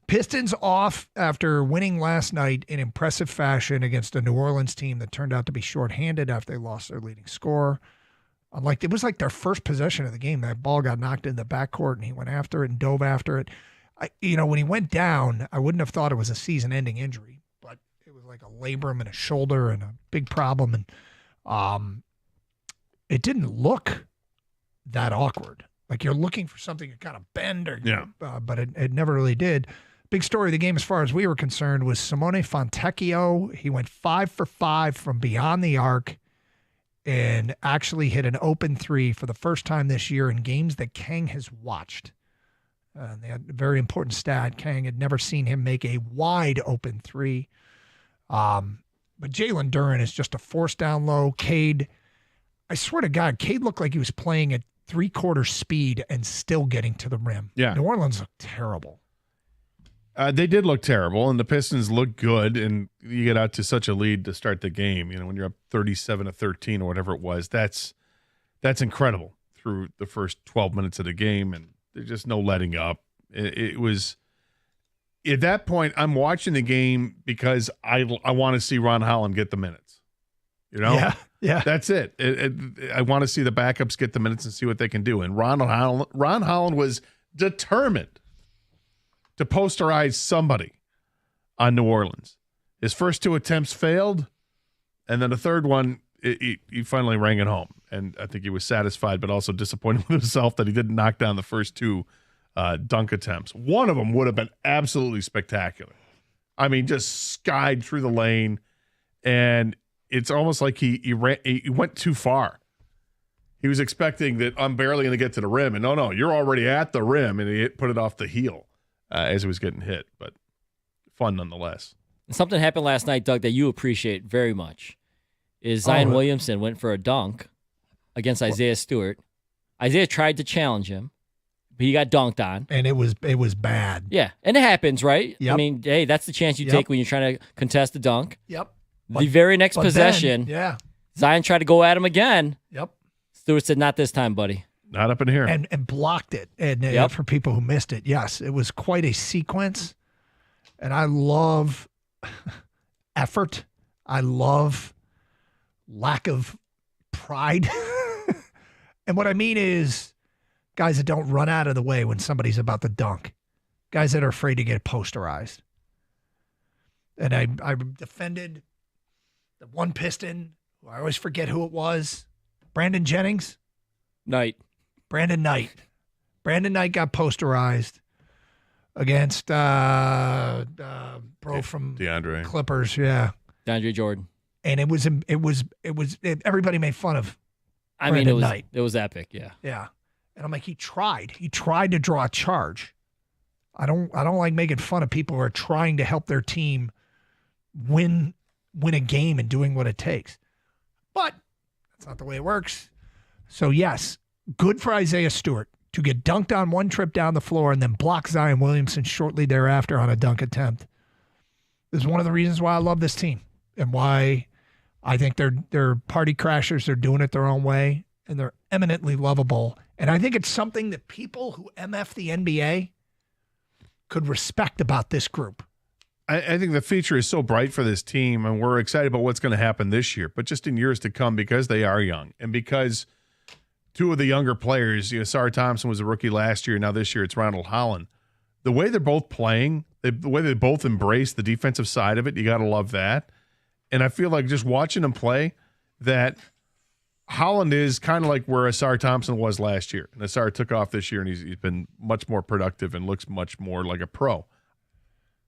Pistons off after winning last night in impressive fashion against a New Orleans team that turned out to be shorthanded after they lost their leading scorer. It was like their first possession of the game. That ball got knocked in the backcourt, and he went after it and dove after it. When he went down, I wouldn't have thought it was a season-ending injury, but it was like a labrum in a shoulder and a big problem. And it didn't look that awkward. Like you're looking for something to kind of bend, but it never really did. Big story of the game, as far as we were concerned, was Simone Fontecchio. He went 5 for 5 from beyond the arc and actually hit an open 3 for the first time this year in games that Kang has watched. They had a very important stat. Kang had never seen him make a wide open 3. But Jalen Duren is just a force down low. Cade, I swear to God, Cade looked like he was playing at 3/4 speed and still getting to the rim. Yeah. New Orleans looked terrible. They did look terrible, and the Pistons looked good, and you get out to such a lead to start the game. When you're up 37-13 or whatever it was, that's incredible through the first 12 minutes of the game, and there's just no letting up. It was at that point, I'm watching the game because I want to see Ron Holland get the minutes. Yeah. That's it. I want to see the backups get the minutes and see what they can do. And Ron Holland was determined to posterize somebody on New Orleans. His first 2 attempts failed, and then the third one, he finally rang it home. And I think he was satisfied, but also disappointed with himself that he didn't knock down the first 2 dunk attempts. One of them would have been absolutely spectacular. I mean, just skied through the lane, and it's almost like he went too far. He was expecting that I'm barely going to get to the rim, and no, you're already at the rim, and he put it off the heel as he was getting hit, but fun nonetheless. Something happened last night, Doug, that you appreciate very much. Is Zion Williamson went for a dunk against Isaiah Stewart. Isaiah tried to challenge him, but he got dunked on. And it was bad. Yeah, and it happens, right? Yep. I mean, hey, that's the chance you take when you're trying to contest a dunk. Yep. The very next But possession, then, Zion tried to go at him again. Yep. Stewart said, not this time, buddy. Not up in here. And blocked it. And for people who missed it, yes, it was quite a sequence. And I love effort. I love lack of pride. And what I mean is guys that don't run out of the way when somebody's about to dunk. Guys that are afraid to get posterized. And I defended the one Piston, who I always forget who it was. Brandon Jennings? Brandon Knight. Brandon Knight got posterized against bro from DeAndre Clippers, yeah. DeAndre Jordan. And it was everybody made fun of I Brandon mean, Knight. it was epic, yeah. Yeah. And I'm like, he tried to draw a charge. I don't like making fun of people who are trying to help their team win a game and doing what it takes. But that's not the way it works. So yes, good for Isaiah Stewart to get dunked on one trip down the floor and then block Zion Williamson shortly thereafter on a dunk attempt. This is one of the reasons why I love this team and why I think they're party crashers. They're doing it their own way and they're eminently lovable. And I think it's something that people who MF the NBA could respect about this group. I think the future is so bright for this team, and we're excited about what's going to happen this year. But just in years to come, because they are young, and because two of the younger players, Sarah Thompson was a rookie last year, now this year it's Ronald Holland. The way they're both playing, the way they both embrace the defensive side of it, you got to love that. And I feel like just watching them play, that Holland is kind of like where Asar Thompson was last year. And Asar took off this year, and he's been much more productive and looks much more like a pro.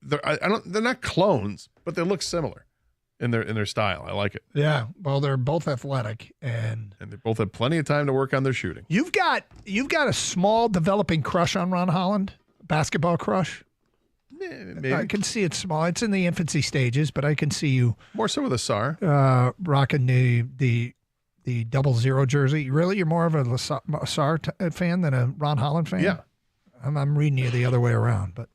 They're not clones, but they look similar in their style. I like it. Yeah, well, they're both athletic, and they both have plenty of time to work on their shooting. You've got a small developing crush on Ron Holland, basketball crush. Maybe. I can see it's small. It's in the infancy stages, but I can see you more so with Asar rocking the 00 jersey. Really, you're more of a Asar fan than a Ron Holland fan? Yeah, I'm reading you the other way around, but.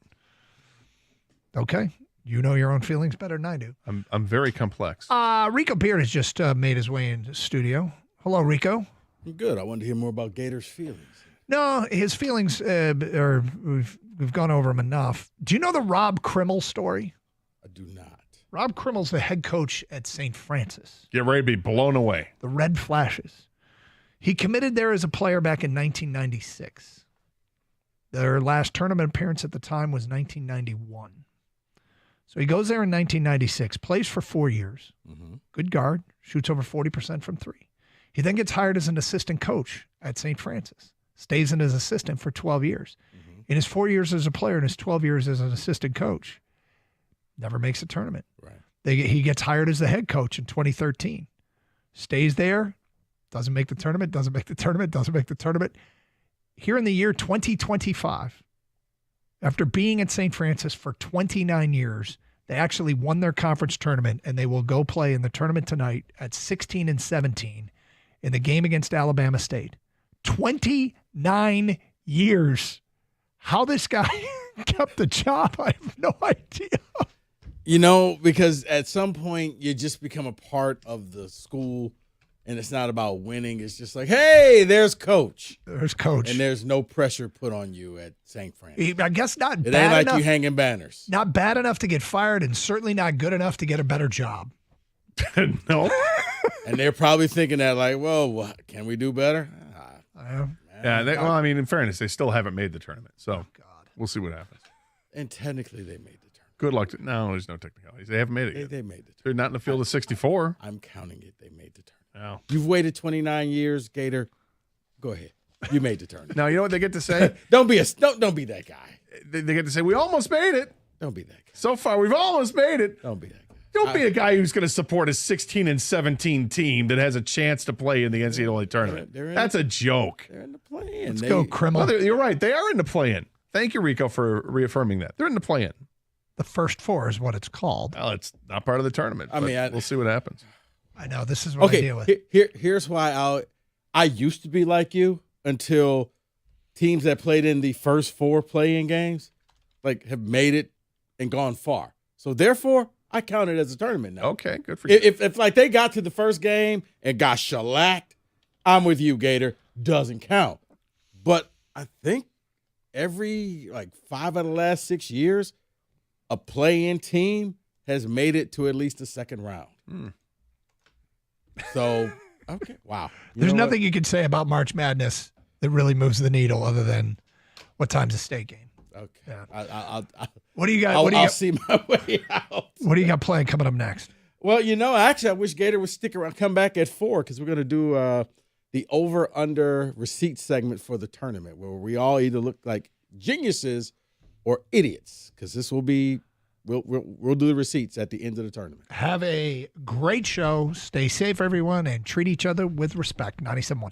Okay. You know your own feelings better than I do. I'm very complex. Rico Beard has just made his way into the studio. Hello, Rico. I'm good. I wanted to hear more about Gator's feelings. No, his feelings we've gone over them enough. Do you know the Rob Krimmel story? I do not. Rob Krimmel's the head coach at St. Francis. Get ready to be blown away. The Red Flashes. He committed there as a player back in 1996. Their last tournament appearance at the time was 1991. So he goes there in 1996, plays for 4 years. Mm-hmm. Good guard, shoots over 40% from three. He then gets hired as an assistant coach at St. Francis, stays in as assistant for 12 years. Mm-hmm. In his 4 years as a player and his 12 years as an assistant coach, never makes a tournament. Right. He gets hired as the head coach in 2013, stays there, doesn't make the tournament, doesn't make the tournament. Here in the year 2025, after being at St. Francis for 29 years, they actually won their conference tournament, and they will go play in the tournament tonight at 16-17 in the game against Alabama State. 29 years. How this guy kept the job, I have no idea. Because at some point you just become a part of the school, and it's not about winning. It's just like, hey, there's coach. There's coach. And there's no pressure put on you at St. Francis. I guess not it bad ain't like enough, you hanging banners. Not bad enough to get fired, and certainly not good enough to get a better job. No. And they're probably thinking that like, well, what, can we do better? In fairness, they still haven't made the tournament. So we'll see what happens. And technically they made the tournament. Good luck. No, there's no technicalities. They haven't made it yet. They made it. They're not in the field of 64. I'm counting it. They made the tournament. No. You've waited 29 years, Gator. Go ahead. You made the tournament. Now, you know what they get to say? Don't be that guy. They get to say, we almost made it. Don't be that guy. So far, we've almost made it. Don't be that guy. Don't be a guy who's going to support a 16-17 team that has a chance to play in the NCAA tournament. That's a joke. They're in the play-in. Let's go, Krimmel. Well, you're right. They are in the play-in. Thank you, Rico, for reaffirming that. They're in the play-in. The first four is what it's called. Well, it's not part of the tournament. I mean, we'll see what happens. I know. This is what I deal with. Here's why I used to be like you until teams that played in the first four play-in games have made it and gone far. So therefore, I count it as a tournament now. Okay, good for you. If they got to the first game and got shellacked, I'm with you, Gator. Doesn't count. But I think every 5 out of the last 6 years, a play-in team has made it to at least the second round. So, okay, wow. There's nothing you can say about March Madness that really moves the needle other than what time's the state game. Okay. Yeah. What do you got? I'll see my way out. What do you got planned coming up next? Well, actually, I wish Gator would stick around, come back at 4 because we're going to do the over-under receipt segment for the tournament where we all either look like geniuses or idiots because this will be we'll do the receipts at the end of the tournament. Have a great show. Stay safe, everyone, and treat each other with respect. 97.1.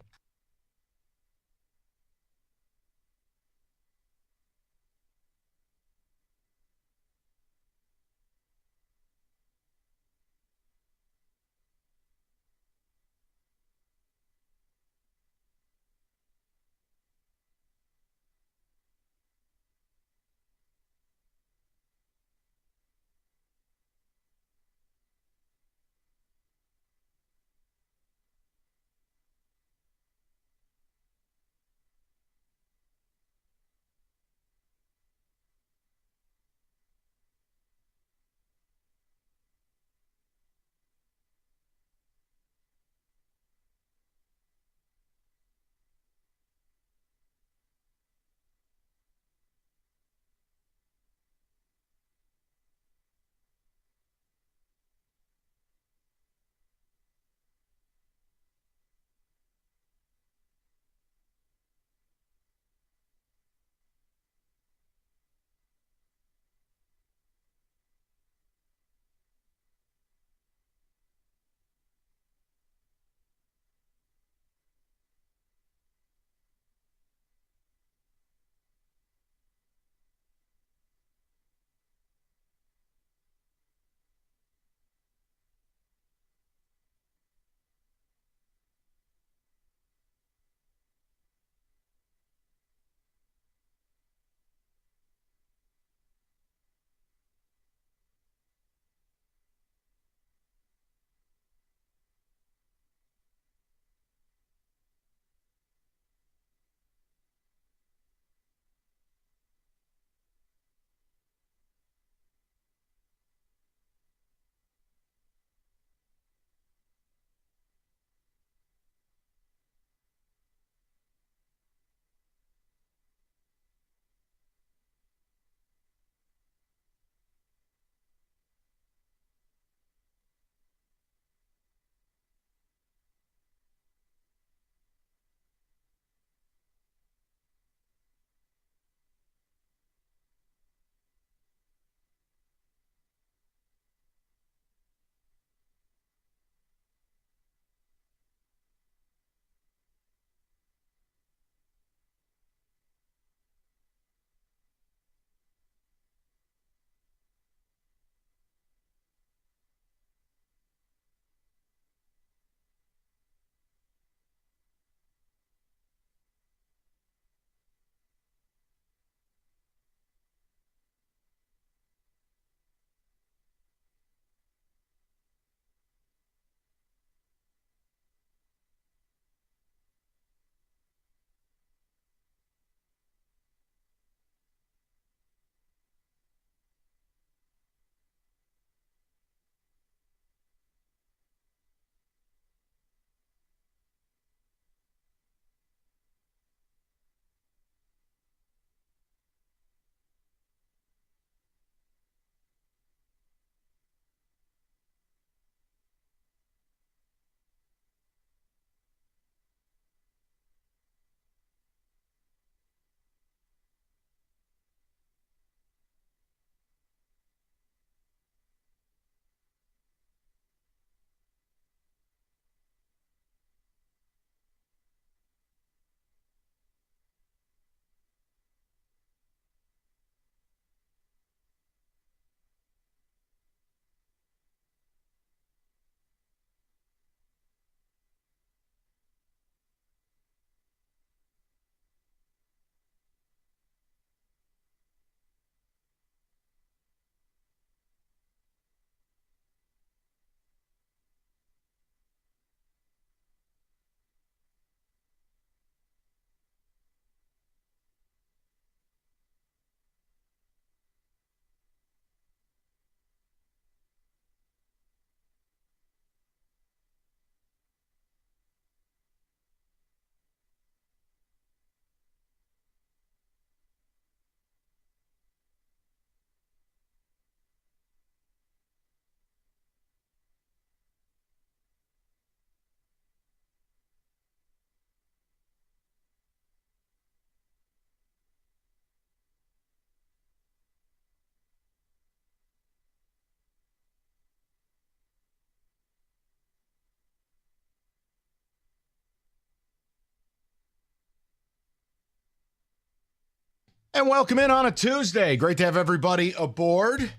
And welcome in on a Tuesday. Great to have everybody aboard.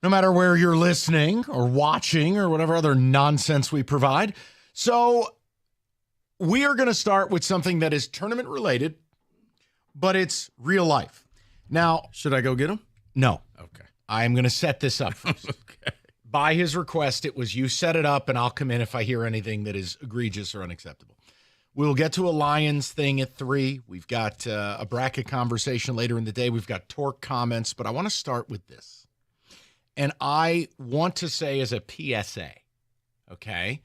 No matter where you're listening or watching or whatever other nonsense we provide. So we are going to start with something that is tournament related, but it's real life. Now, Should I go get him? no, Okay. I'm going to set this up first. Okay. By his request, it was you set it up and I'll come in if I hear anything that is egregious or unacceptable. We'll get to a Lions thing at 3. We've got a bracket conversation later in the day. We've got Torque comments, but I want to start with this. And I want to say as a PSA, okay,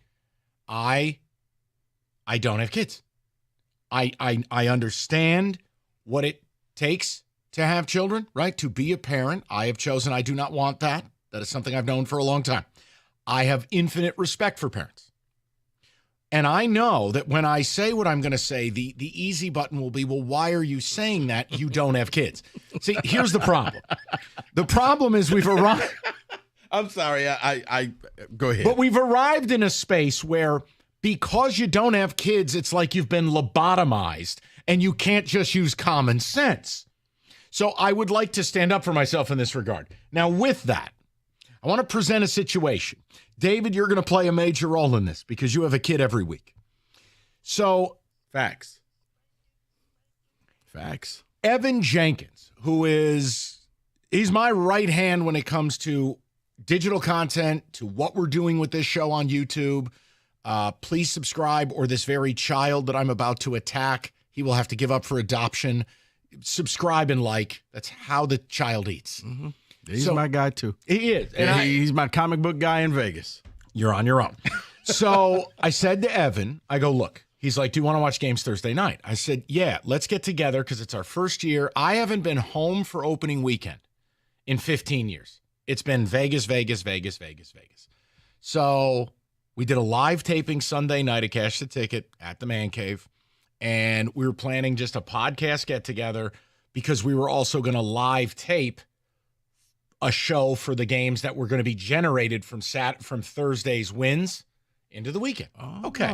I don't have kids. I understand what it takes to have children, right? To be a parent. I have chosen I do not want that. That is something I've known for a long time. I have infinite respect for parents. And I know that when I say what I'm going to say, the easy button will be, well, why are you saying that? You don't have kids. See, here's the problem. The problem is we've arrived. I'm sorry. I go ahead. But we've arrived in a space where because you don't have kids, it's like you've been lobotomized and you can't just use common sense. So I would like to stand up for myself in this regard. Now, with that, I want to present a situation. David, you're going to play a major role in this because you have a kid every week. So, Facts. Evan Jenkins, he's my right hand when it comes to digital content, to what we're doing with this show on YouTube. Please subscribe, or this very child that I'm about to attack, he will have to give up for adoption. Subscribe and like. That's how the child eats. Mm-hmm. He's So- my guy, too. He is. And He's my comic book guy in Vegas. You're on your own. So I said to Evan, I go, look, he's like, do you want to watch games Thursday night? I said, yeah, let's get together because it's our first year. I haven't been home for opening weekend in 15 years. It's been Vegas. So we did a live taping Sunday night at Cash the Ticket at the Man Cave. And we were planning just a podcast get together because we were also going to live tape a show for the games that were going to be generated from Thursday's wins into the weekend. Okay.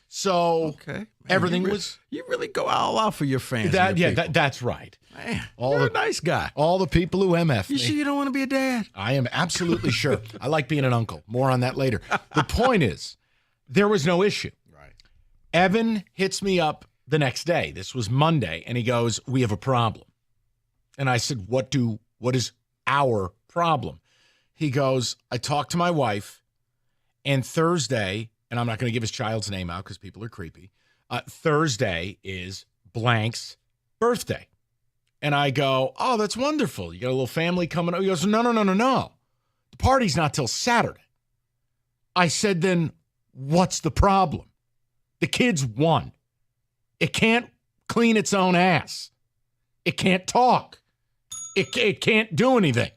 So Okay. Man, everything you was You really go all out for your fans. and your people. that's right. Man, all you're the- a nice guy. All the people who MF You me. sure you don't want to be a dad? I am absolutely sure. I like being an uncle. More on that later. The point is, there was no issue. Right. Evan hits me up the next day. This was Monday, and he goes, "We have a problem." And I said, "What is our problem?" He goes, "I talked to my wife, and Thursday, and I'm not going to give his child's name out because people are creepy. Thursday is blank's birthday." And I go, "Oh, that's wonderful. You got a little family coming up." He goes, No. The party's not till Saturday." I said, "Then what's the problem? The kid's won. It can't clean its own ass. It can't talk. It can't do anything.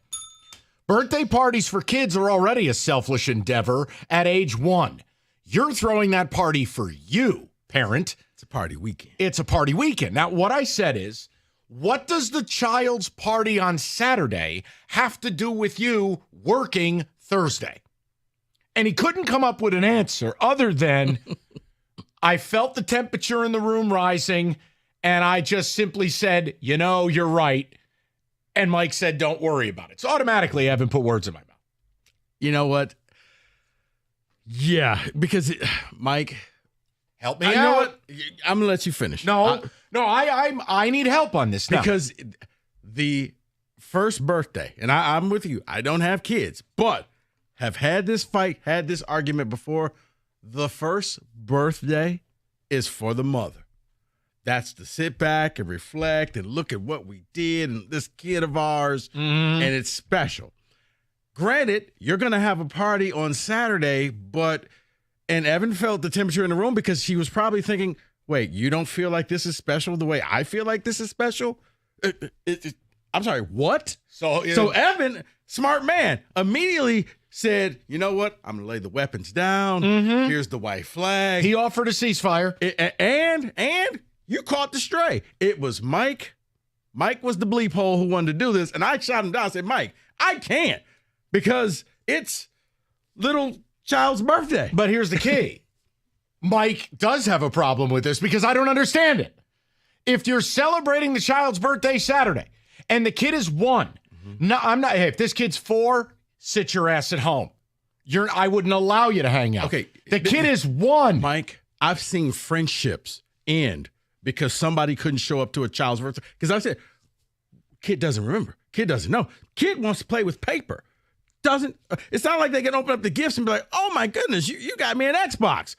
Birthday parties for kids are already a selfish endeavor at age 1. You're throwing that party for you, parent. It's a party weekend. It's a party weekend." Now, what I said is, what does the child's party on Saturday have to do with you working Thursday? And he couldn't come up with an answer other than, I felt the temperature in the room rising, and I just simply said, you're right. And Mike said, don't worry about it. So automatically, I haven't put words in my mouth. You know what? Yeah, because Mike, Help me you out. know what? I'm gonna let you finish. No, I need help on this now. Because the first birthday, and I'm with you. I don't have kids, but have had this fight, had this argument before. The first birthday is for the mother. That's to sit back and reflect and look at what we did and this kid of ours, and it's special. Granted, you're going to have a party on Saturday, and Evan felt the temperature in the room because she was probably thinking, wait, you don't feel like this is special the way I feel like this is special? I'm sorry, what? So Evan, smart man, immediately said, you know what? I'm going to lay the weapons down. Here's the white flag. he offered a ceasefire. And you caught the stray. It was Mike. Mike was the bleep hole who wanted to do this. And I shot him down. I said, Mike, I can't because it's little child's birthday. But here's the key. Mike does have a problem with this because I don't understand it. If you're celebrating the child's birthday Saturday and the kid is 1, no, I'm not. Hey, if this kid's 4, sit your ass at home. I wouldn't allow you to hang out. Okay. The kid is 1. Mike, I've seen friendships end because somebody couldn't show up to a child's birthday. Because I said, kid doesn't remember. Kid doesn't know. Kid wants to play with paper. It's not like they can open up the gifts and be like, oh my goodness, you got me an Xbox.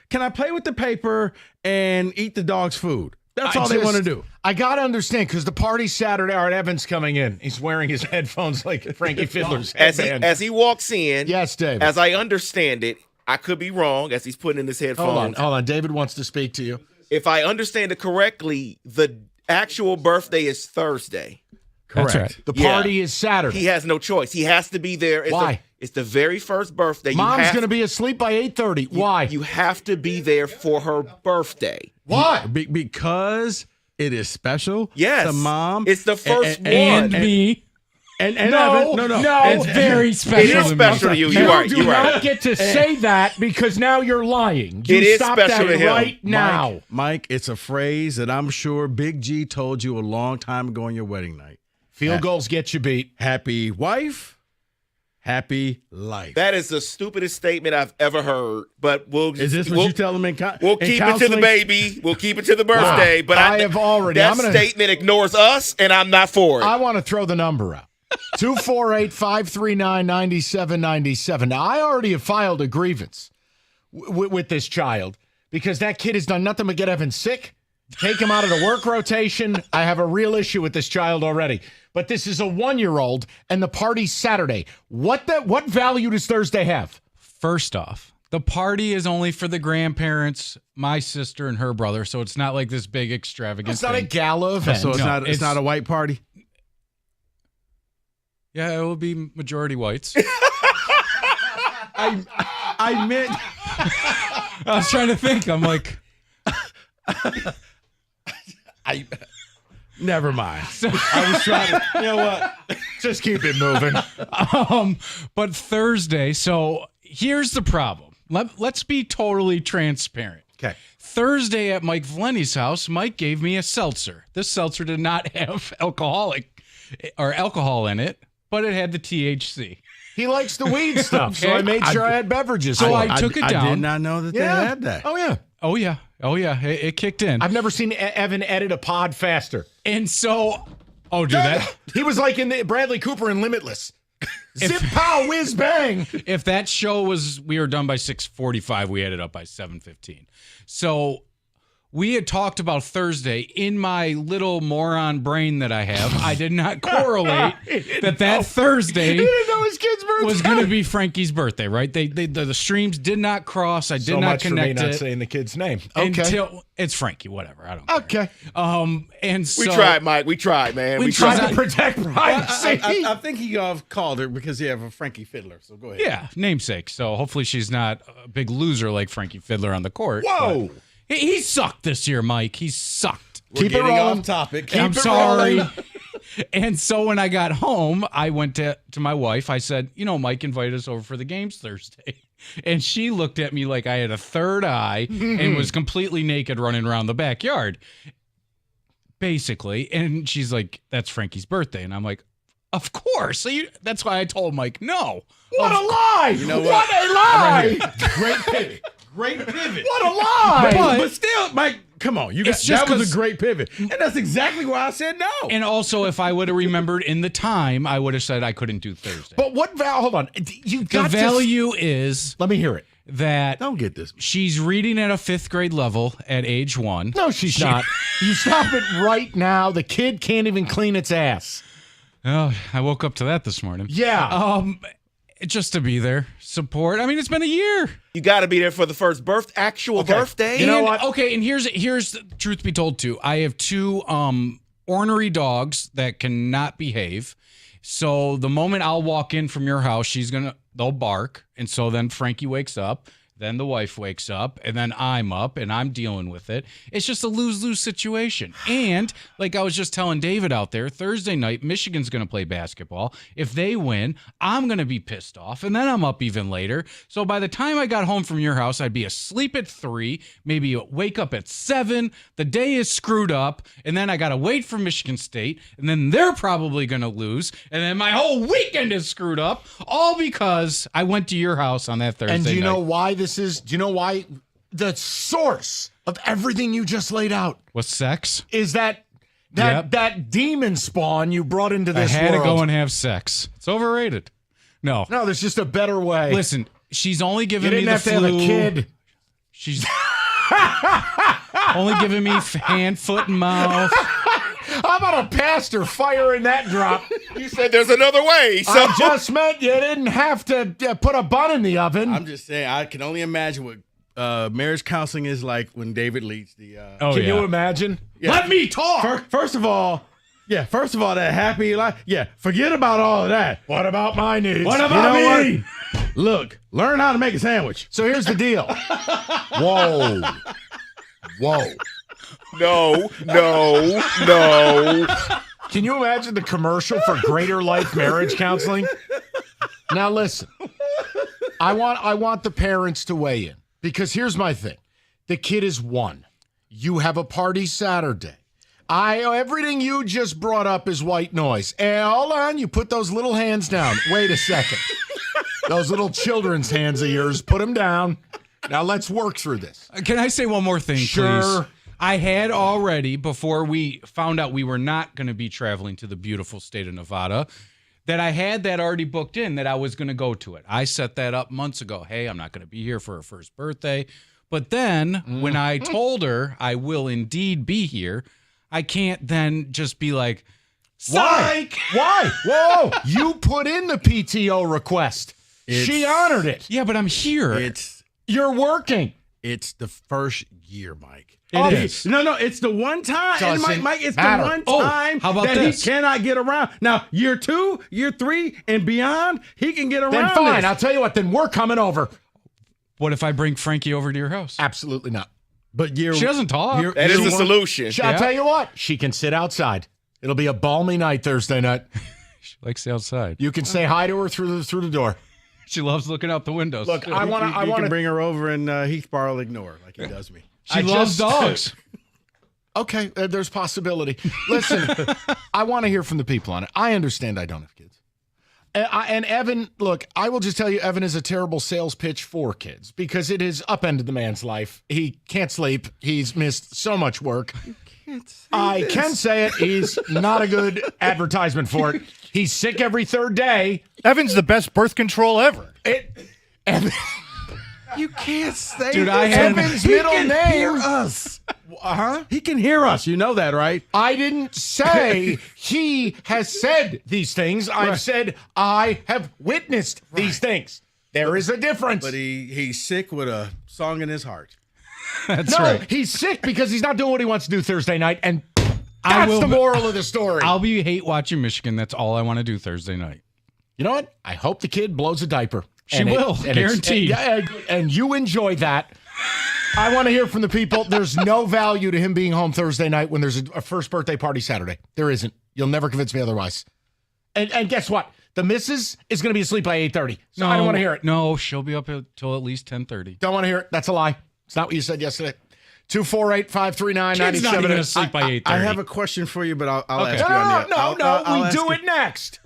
Can I play with the paper and eat the dog's food? That's all they want to do. I got to understand because the party's Saturday. Art Evans coming in. He's wearing his headphones like Frankie Fiddler's headband. As he walks in, yes, David. As I understand it, I could be wrong as he's putting in his headphones. Hold on. David wants to speak to you. If I understand it correctly, the actual birthday is Thursday. Correct. That's right. The party is Saturday. He has no choice. He has to be there. Why? It's the very first birthday. Mom's going to be asleep by 8:30. Why? You have to be there for her birthday. Why? Because it is special. Yes. The mom. It's the first one. And me. And no, Evan. No. It's very special. It is special to you. You're right. You do not get to say that because now you're lying. It is stop special that to him. right now. Mike, it's a phrase that I'm sure Big G told you a long time ago on your wedding night. Field goals get you beat. Happy wife, happy life. That is the stupidest statement I've ever heard. But Is this what you tell them in We'll keep it to the baby. We'll keep it to the birthday. Wow. But I have already. That statement ignores us, and I'm not for it. I want to throw the number out. 248-539-9797. Now, I already have filed a grievance with this child because that kid has done nothing but get Evan sick, take him out of the work rotation. I have a real issue with this child already. But this is a 1-year-old, and the party's Saturday. What value does Thursday have? First off, the party is only for the grandparents, my sister, and her brother, so it's not like this big extravagant It's not a thing. gala event. So it's not a white party? Yeah, it will be majority whites. I meant... I was trying to think. I'm like... Never mind. I was trying to... You know what? Just keep it moving. But Thursday, so here's the problem. Let's be totally transparent. Okay. Thursday at Mike Valenti's house, Mike gave me a seltzer. This seltzer did not have alcohol in it, but it had the THC. He likes the weed stuff, so I made sure I had beverages. So I took it down. I did not know that they had that. Oh, yeah. Oh, yeah. It kicked in. I've never seen Evan edit a pod faster. And so, that. He was like in the Bradley Cooper in Limitless. Zip, pow, whiz, bang. If that show we were done by 6:45, we had it up by 7:15. So we had talked about Thursday. In my little moron brain that I have, I did not correlate that Thursday he didn't know his kid's birthday was going to be Frankie's birthday, right? The streams did not cross. I did so not much connect for me it not saying the kid's name. until it's Frankie. Whatever, I don't care. Okay. And so we tried, Mike. We tried, man. We Tried tried to protect privacy. I think he called her because he have a Frankie Fiddler. So go ahead. Yeah, namesake. So hopefully she's not a big loser like Frankie Fiddler on the court. Whoa. But he sucked this year, Mike. He sucked. Keep it rolling. Off topic. I'm sorry. And so when I got home, I went to my wife. I said, Mike invited us over for the games Thursday. And she looked at me like I had a third eye and was completely naked running around the backyard, basically. And she's like, that's Frankie's birthday. And I'm like, of course. So that's why I told Mike, no. What a lie. You know what a lie. Great pivot. Great pivot. What a lie. But still, Mike, come on. That was a great pivot. And that's exactly why I said no. And also, if I would have remembered in the time, I would have said I couldn't do Thursday. But hold on. You the got value is let me hear it. That don't get this. She's reading at a 5th grade level at age 1. No, she's not. You stop it right now. The kid can't even clean its ass. Oh, I woke up to that this morning. Yeah. Just to be there, support. I mean, it's been a year. You got to be there for the first actual birthday. You know what? Okay, and here's the truth be told too. I have 2 ornery dogs that cannot behave. So the moment I'll walk in from your house, they'll bark, and so then Frankie wakes up. Then the wife wakes up, and then I'm up, and I'm dealing with it. It's just a lose-lose situation. And like I was just telling David out there, Thursday night, Michigan's going to play basketball. If they win, I'm going to be pissed off, and then I'm up even later. So by the time I got home from your house, I'd be asleep at 3, maybe wake up at 7. The day is screwed up, and then I got to wait for Michigan State, and then they're probably going to lose, and then my whole weekend is screwed up, all because I went to your house on that Thursday night. And do you know why this is? Do you know why? The source of everything you just laid out was sex. Is that demon spawn you brought into this world. I had world. to go and have sex. It's overrated. No, there's just a better way. Listen, she's only giving me the flu. You didn't have to have a kid. She's only giving me hand, foot, and mouth. How about a pastor firing that drop? You said there's another way. So. I just meant you didn't have to put a bun in the oven. I'm just saying, I can only imagine what marriage counseling is like when David leads the. Can you imagine? Yeah. Let me talk. First of all, that happy life. Yeah, forget about all of that. What about my needs? What about me? What? Look, learn how to make a sandwich. So here's the deal. Whoa. No. Can you imagine the commercial for Greater Life Marriage Counseling? Now listen, I want the parents to weigh in because here's my thing. The kid is 1. You have a party Saturday. Everything you just brought up is white noise. And hold on, you put those little hands down. Wait a second. Those little children's hands of yours, put them down. Now let's work through this. Can I say one more thing, Sure. please? I had already, before we found out we were not going to be traveling to the beautiful state of Nevada, that I had that already booked in, that I was going to go to it. I set that up months ago. Hey, I'm not going to be here for her first birthday. But then when I told her I will indeed be here, I can't then just be like, psych! Why? Whoa! You put in the PTO request. She honored it. Yeah, but I'm here. You're working. It's the first year, Mike. It is. No, it's the one time. And Mike, it's matter. the one time how about that this? he cannot get around. Now, year 2, year 3, and beyond, he can get around. Then fine. this. I'll tell you what. Then we're coming over. What if I bring Frankie over to your house? Absolutely not. But She doesn't talk. That is the solution. I'll tell you what. She can sit outside. It'll be a balmy night Thursday night. She likes the outside. You can say hi to her through the door. She loves looking out the windows. Look, I You want can to bring her over and Heath Bar will ignore her like he does me. She loves dogs. Okay, there's possibility. Listen, I want to hear from the people on it. I understand I don't have kids. And Evan, look, I will just tell you, Evan is a terrible sales pitch for kids because it has upended the man's life. He can't sleep. He's missed so much work. I can say it. He's not a good advertisement for it. He's sick every third day. Evan's the best birth control ever. Evan, You can't say Dude, this. I had- Evan's He middle can name. hear us. Uh-huh. He can hear us. You know that, right? I didn't say he has said these things. I've said I have witnessed these things. There is a difference. But he's sick with a song in his heart. That's no, right. he's sick because he's not doing what he wants to do Thursday night, and I that's will- the moral of the story. I'll be hate watching Michigan. That's all I want to do Thursday night. You know what? I hope the kid blows a diaper. She will, guaranteed. And you enjoy that. I want to hear from the people. There's no value to him being home Thursday night when there's a first birthday party Saturday. There isn't. You'll never convince me otherwise. And guess what? The missus is going to be asleep by 8:30. So I don't want to hear it. No, she'll be up until at least 10:30. Don't want to hear it. That's a lie. It's not what you said yesterday. 248-539-97. Kid's not even going to sleep by 8:30. I have a question for you, but I'll Okay. ask you on that. No, I'll we ask do you. it next.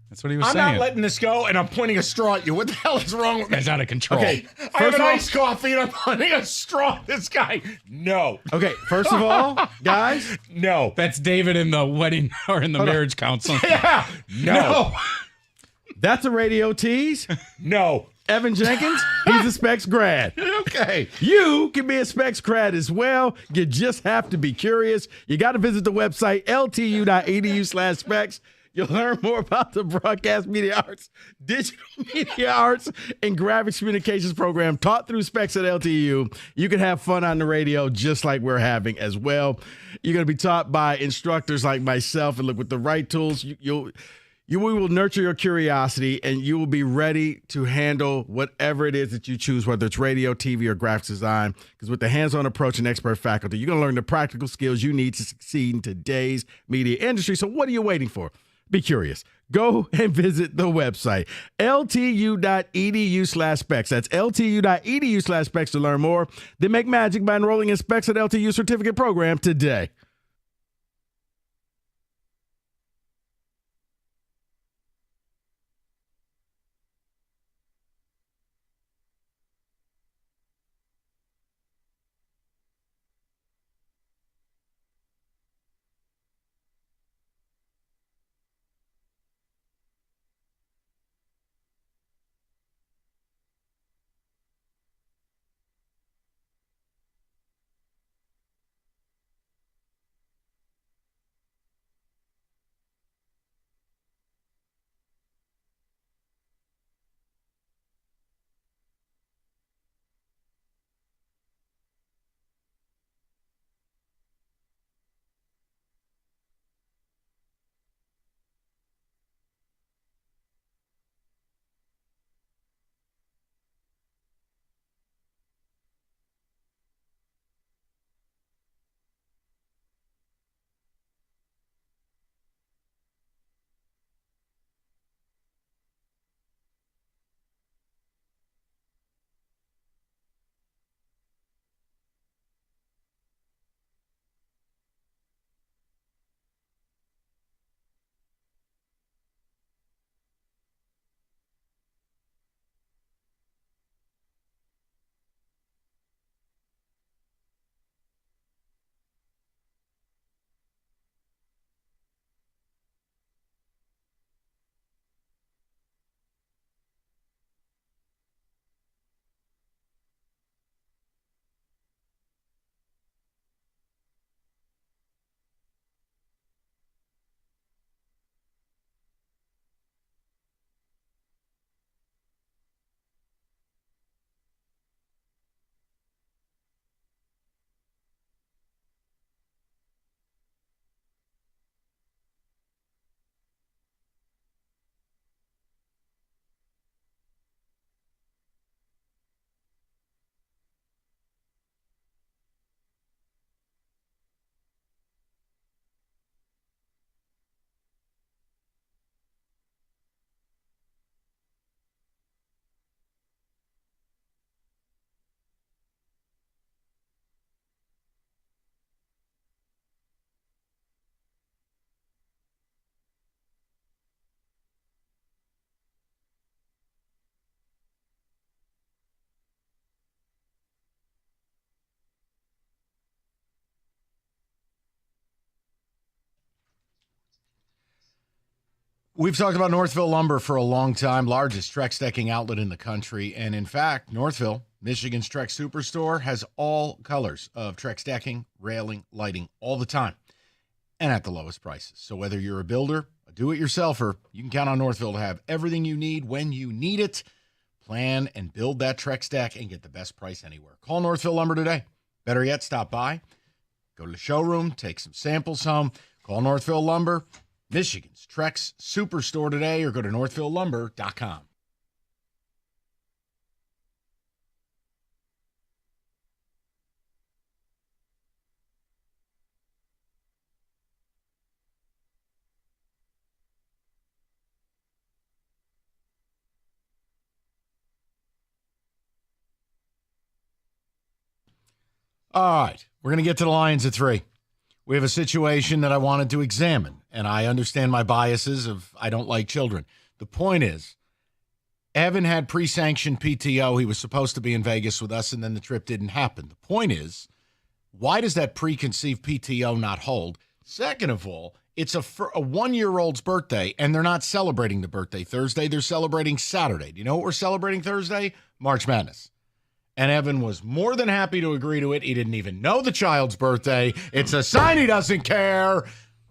That's what he was I'm saying. not letting this go, and I'm pointing a straw at you. What the hell is wrong with me? That's out of control. Okay, I have first an of all, iced coffee, and I'm pointing a straw at this guy. No. okay. First of all, guys, No. That's David in the wedding or in the marriage counseling. Yeah. No. that's a radio tease. No. Evan Jenkins, he's a Specs grad. Okay. You can be a Specs grad as well. You just have to be curious. You got to visit the website ltu.edu/specs. You'll learn more about the broadcast media arts, digital media arts, and graphics communications program taught through Specs at LTU. You can have fun on the radio just like we're having as well. You're going to be taught by instructors like myself, and look, with the right tools, We will nurture your curiosity, and you will be ready to handle whatever it is that you choose, whether it's radio, TV, or graphics design. Because with the hands-on approach and expert faculty, you're going to learn the practical skills you need to succeed in today's media industry. So what are you waiting for? Be curious. Go and visit the website, ltu.edu/specs. That's ltu.edu/specs to learn more. Then make magic by enrolling in Specs at LTU certificate program today. We've talked about Northville Lumber for a long time, largest Trex decking outlet in the country. And in fact, Northville, Michigan's Trex Superstore, has all colors of Trex decking, railing, lighting all the time and at the lowest prices. So whether you're a builder, a do-it-yourselfer, you can count on Northville to have everything you need when you need it. Plan and build that Trex deck and get the best price anywhere. Call Northville Lumber today. Better yet, stop by, go to the showroom, take some samples home. Call Northville Lumber, Michigan's Trex Superstore today, or go to northvillelumber.com. All right, we're going to get to the Lions at 3. We have a situation that I wanted to examine, and I understand my biases of I don't like children. The point is, Evan had pre-sanctioned PTO. He was supposed to be in Vegas with us, and then the trip didn't happen. The point is, why does that preconceived PTO not hold? Second of all, it's a 1-year-old's birthday, and they're not celebrating the birthday Thursday. They're celebrating Saturday. Do you know what we're celebrating Thursday? March Madness. And Evan was more than happy to agree to it. He didn't even know the child's birthday. It's a sign he doesn't care.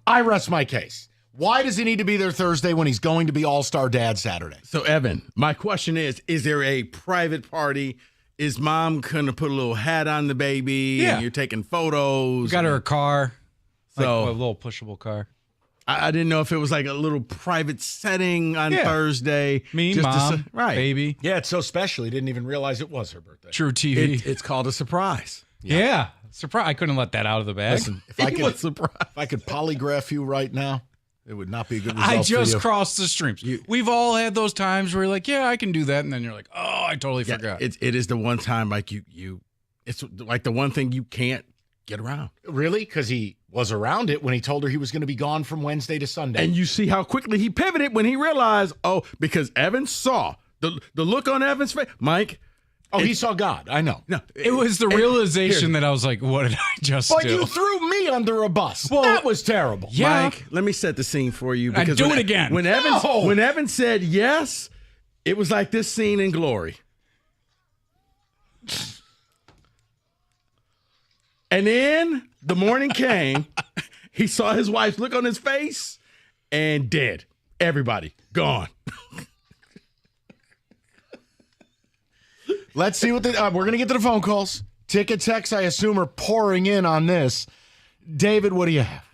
I rest my case. Why does he need to be there Thursday when he's going to be all-star dad Saturday? So, Evan, my question is there a private party? Is mom going to put a little hat on the baby? Yeah. And you're taking photos? We got her a car, So like a little pushable car. I didn't know if it was like a little private setting on Yeah. Thursday. Me, just to mom, say- right. baby. Yeah, it's so special. He didn't even realize it was her birthday. True TV. It's called a surprise. yeah. Surprise. I couldn't let that out of the bag. Listen, if I could polygraph you right now, it would not be a good result I for just you. crossed the streams. We've all had those times where you're like, yeah, I can do that. And then you're like, oh, I totally forgot. It is the one time like you it's like the one thing you can't get around. Really? Because he was around it when he told her he was going to be gone from Wednesday to Sunday. And you see how quickly he pivoted when he realized, because Evan saw the look on Evan's face. Mike. He saw God. I know. No. It was the realization that I was like, what did I just But do? you threw me under a bus. Well, that was terrible. Yeah. Mike, let me set the scene for you. And do it again. When Evan said yes, it was like this scene in Glory. And then the morning came. He saw his wife's look on his face and dead. Everybody gone. Let's see what we're going to get to the phone calls. Ticket texts, I assume, are pouring in on this. David, what do you have?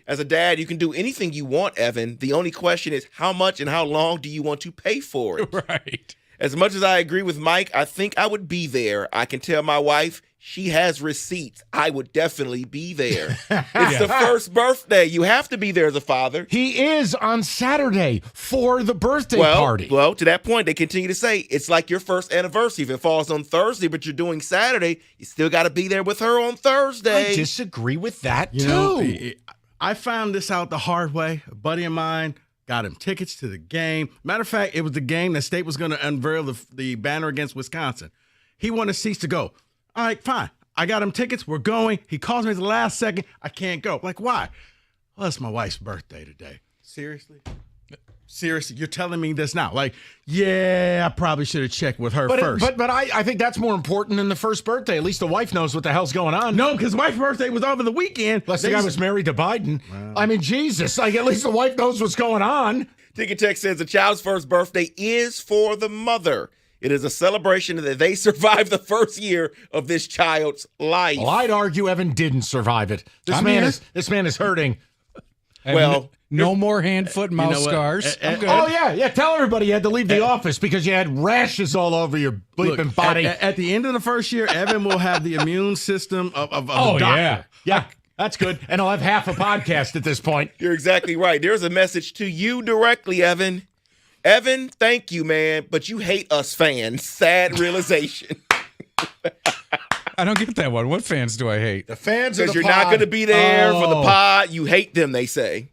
As a dad, you can do anything you want, Evan. The only question is how much and how long do you want to pay for it? Right. As much as I agree with Mike, I think I would be there. I can tell my wife she has receipts. I would definitely be there. It's the first birthday. You have to be there as a father. He is on Saturday for the birthday party. Well, to that point, they continue to say it's like your first anniversary. If it falls on Thursday, but you're doing Saturday, you still got to be there with her on Thursday. I disagree with that, You too. know, I found this out the hard way. A buddy of mine got him tickets to the game. Matter of fact, it was the game that State was going to unveil the banner against Wisconsin. He wanted seats to go. All right, fine. I got him tickets. We're going. He calls me at the last second. I can't go. Like, why? Well, it's my wife's birthday today. Seriously? Seriously? You're telling me this now? Like, yeah, I probably should have checked with her first. But I think that's more important than the first birthday. At least the wife knows what the hell's going on. No, because wife's birthday was over the weekend. Unless the guy was married to Biden. Wow. I mean, Jesus. Like, at least the wife knows what's going on. Ticket Text says the child's first birthday is for the mother. It is a celebration that they survived the first year of this child's life. Well, I'd argue Evan didn't survive it. This man is hurting. Well, no more hand, foot, and mouth know what? scars. I'm good. Oh, yeah. Tell everybody you had to leave the office because you had rashes all over your bleeping Look, body. At the end of the first year, Evan will have the immune system of a doctor. Yeah. Yeah, that's good. And I'll have half a podcast at this point. You're exactly right. There's a message to you directly, Evan. Evan, thank you, man, but you hate us fans. Sad realization. I don't get that one. What fans do I hate? The fans of Because the you're not pod. going to be there for the Oh. pod. You hate them, they say.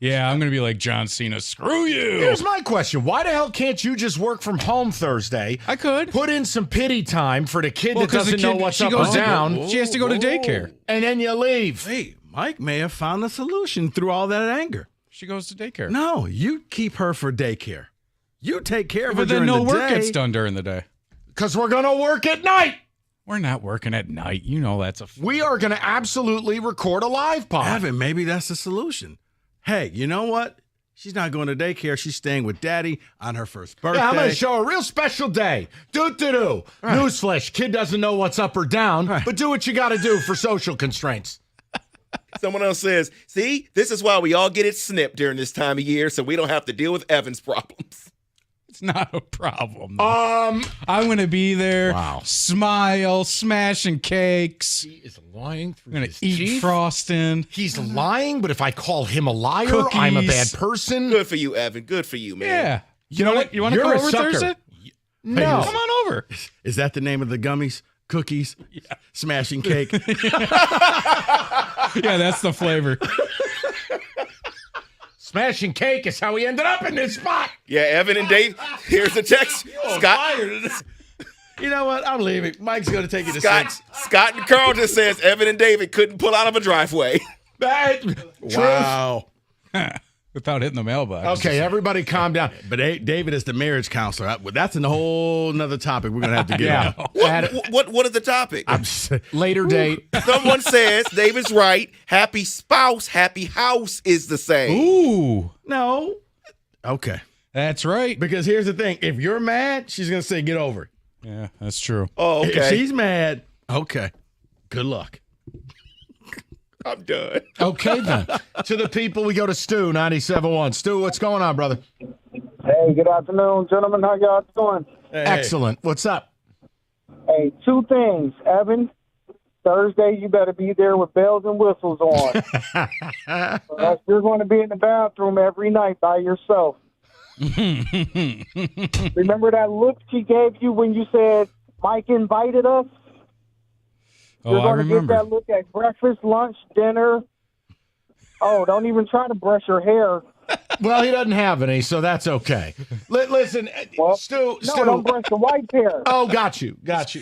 Yeah, I'm going to be like John Cena. Screw you. Here's my question. Why the hell can't you just work from home Thursday? I could. Put in some pity time for the kid Well, that 'cause the doesn't know kid- what's she up goes or to- down, She has to go to daycare. and then you leave. Hey, Mike may have found a solution through all that anger. She goes to daycare. No, you keep her for daycare. You take care of her But then during no the work day. gets done during the day. Because we're going to work at night. We're not working at night. You know that's a. We are going to absolutely record a live pod. Evan, maybe that's the solution. Hey, you know what? She's not going to daycare. She's staying with Daddy on her first birthday. Yeah, I'm going to show a real special day. Do. Right. Newsflash. Kid doesn't know what's up or down, Right. but do what you got to do for social constraints. Someone else says, see, this is why we all get it snipped during this time of year so we don't have to deal with Evan's problems. It's not a problem. I'm going to be there. Wow. Smile, smashing cakes. He is lying through I'm going his to eat teeth. frosting. He's lying, but if I call him a liar, I'm a bad Cookies. person. Good for you, Evan. Good for you, man. Yeah. You know what? You want to You're come a over sucker. Thursday? No. Come on over. Is that the name of the gummies? Cookies? Smashing cake? Yeah, that's the flavor. Smashing cake is how we ended up in this spot. Yeah, Evan and Dave. Here's the text. Scott, You know what? I'm leaving. Mike's going to take you to Scott, six. Scott and Carl just says Evan and David couldn't pull out of a driveway. Wow. Without hitting the mailbox. Okay, everybody calm down. But David is the marriage counselor. That's a whole nother topic we're going to have to get on. What is the topic? I'm just, Later date. Someone says David's right. Happy spouse, happy house is the same. Ooh, no. Okay. that's right. Because here's the thing. If you're mad, she's going to say, get over it. Yeah, that's true. Oh, If okay. she's mad, okay. Good luck. I'm done. Okay, then. To the people, we go to Stu, 97.1. Stu, what's going on, brother? Hey, good afternoon, gentlemen. How y'all doing? Excellent. What's up? Hey, two things. Evan, Thursday, you better be there with bells and whistles on. Or else you're going to be in the bathroom every night by yourself. Remember that look she gave you when you said Mike invited us? Oh, You're I going to get remember. that look at breakfast, lunch, dinner. Oh, don't even try to brush your hair. Well, he doesn't have any, so that's okay. Listen, Stu. No, don't brush the white hair. Oh, got you.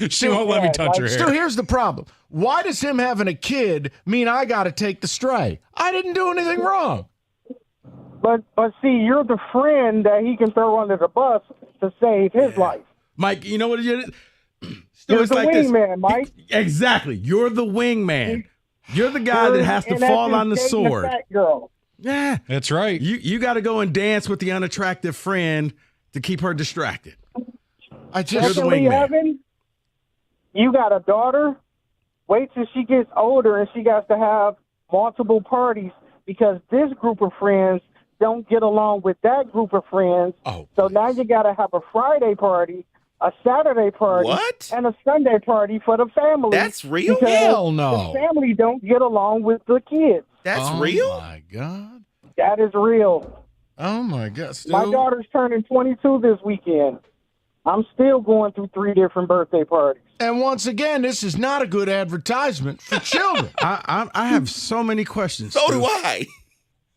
She won't let me touch her hair. Stu, here's the problem. Why does him having a kid mean I got to take the stray? I didn't do anything wrong. But see, you're the friend that he can throw under the bus to save his life. Mike, you know what it is? You're the wingman, Mike. Exactly. You're the wingman. You're the guy that has to fall on the sword. Fat girl. Yeah. That's right. You got to go and dance with the unattractive friend to keep her distracted. You're the Secondly, wingman. Evan, you got a daughter. Wait till she gets older and she got to have multiple parties because this group of friends don't get along with that group of friends. Oh. So now you got to have a Friday party, a Saturday party, What? and a Sunday party for the family. That's real? because Hell no. The family don't get along with the kids. That's Oh, real? my God. That is real. Oh, my God. Stu. My daughter's turning 22 this weekend. I'm still going through 3 different birthday parties. And once again, this is not a good advertisement for children. I have so many questions. So Stu. do I.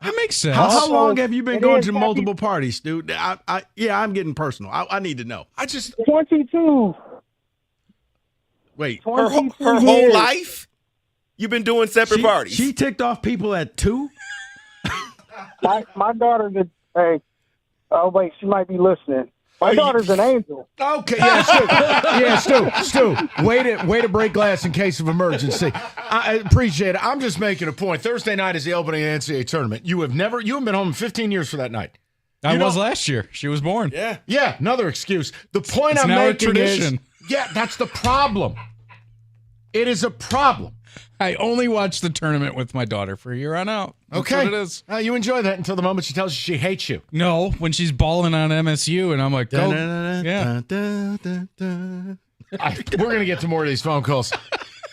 That makes sense. How long have you been It going is to happy- multiple parties, dude? I'm getting personal. I need to know. 22. Wait. Her 22 whole years. life, you've been doing separate parties. She ticked off people at 2? My daughter's a, hey, oh, wait, she might be listening. My daughter's an angel. Okay, yeah, Stu, way to break glass in case of emergency. I appreciate it. I'm just making a point. Thursday night is the opening of the NCAA tournament. You haven't been home in 15 years for that night. I was last year. She was born. Yeah, another excuse. The point It's I'm now a making tradition. is, yeah, that's the problem. It is a problem. I only watch the tournament with my daughter for a year on out. That's Okay, what it is. You enjoy that until the moment she tells you she hates you. No, when she's balling on MSU, and I'm like, go. Yeah. We're going to get to more of these phone calls.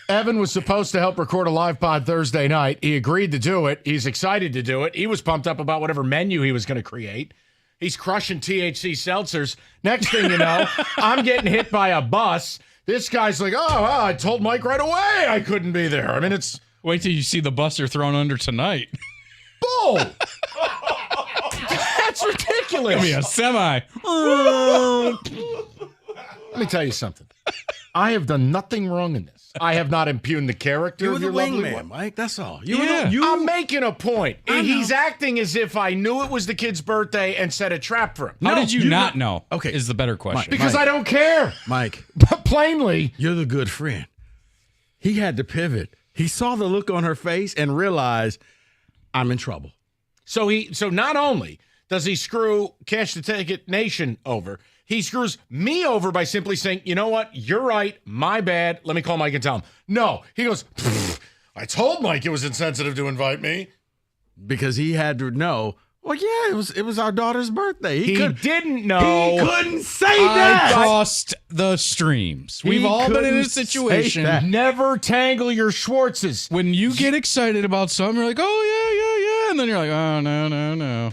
Evan was supposed to help record a live pod Thursday night. He agreed to do it. He's excited to do it. He was pumped up about whatever menu he was going to create. He's crushing THC seltzers. Next thing you know, I'm getting hit by a bus. This guy's like, oh, well, I told Mike right away I couldn't be there. I mean, it's Wait till you see the bus they're thrown under tonight. bull. That's ridiculous. Give me a semi. Let me tell you something. I have done nothing wrong in this. I have not impugned the character You were of the your lovely wingman, wife. Mike. That's all. Yeah. I'm making a point. He's acting as if I knew it was the kid's birthday and set a trap for him. How did you not know- know? Okay. Is the better question. Because I don't care. Mike, Plainly. you're the good friend. He had to pivot. He saw the look on her face and realized, I'm in trouble. So not only does he screw Cash the Ticket Nation over, he screws me over by simply saying, you know what? You're right. My bad. Let me call Mike and tell him. No. He goes, I told Mike it was insensitive to invite me. Because he had to know, well, yeah, it was our daughter's birthday. He didn't know. He couldn't say I that. cost the streams. We've all been in couldn't a say situation. that. Never tangle your Schwartzes. When you get excited about something, you're like, oh, yeah. And then you're like, oh, no.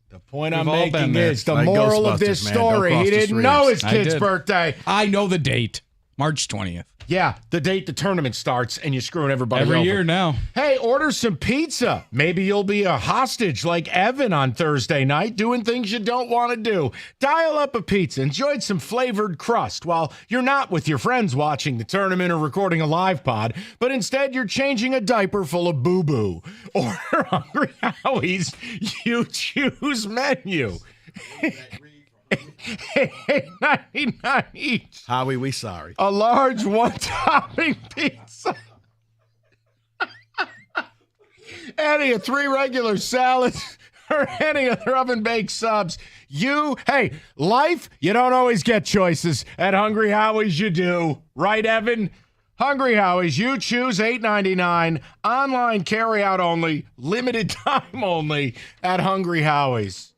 The point We've I'm all making been there. is the Like moral of this Ghostbusters, man. Don't story. cross He the didn't know his I kid's did. birthday. I know the date, March 20th. Yeah, the date the tournament starts and you're screwing everybody Every over. year now. Hey, order some pizza. Maybe you'll be a hostage like Evan on Thursday night doing things you don't want to do. Dial up a pizza. Enjoy some flavored crust while you're not with your friends watching the tournament or recording a live pod, but instead you're changing a diaper full of boo-boo. Order Hungry Howie's You Choose menu. $8.99 each. Howie, we sorry. A large one-topping pizza. Any of 3 regular salads or any other oven-baked subs. Life, you don't always get choices. At Hungry Howie's, you do. Right, Evan? Hungry Howie's, you choose $8.99. Online carryout only, limited time only at Hungry Howie's.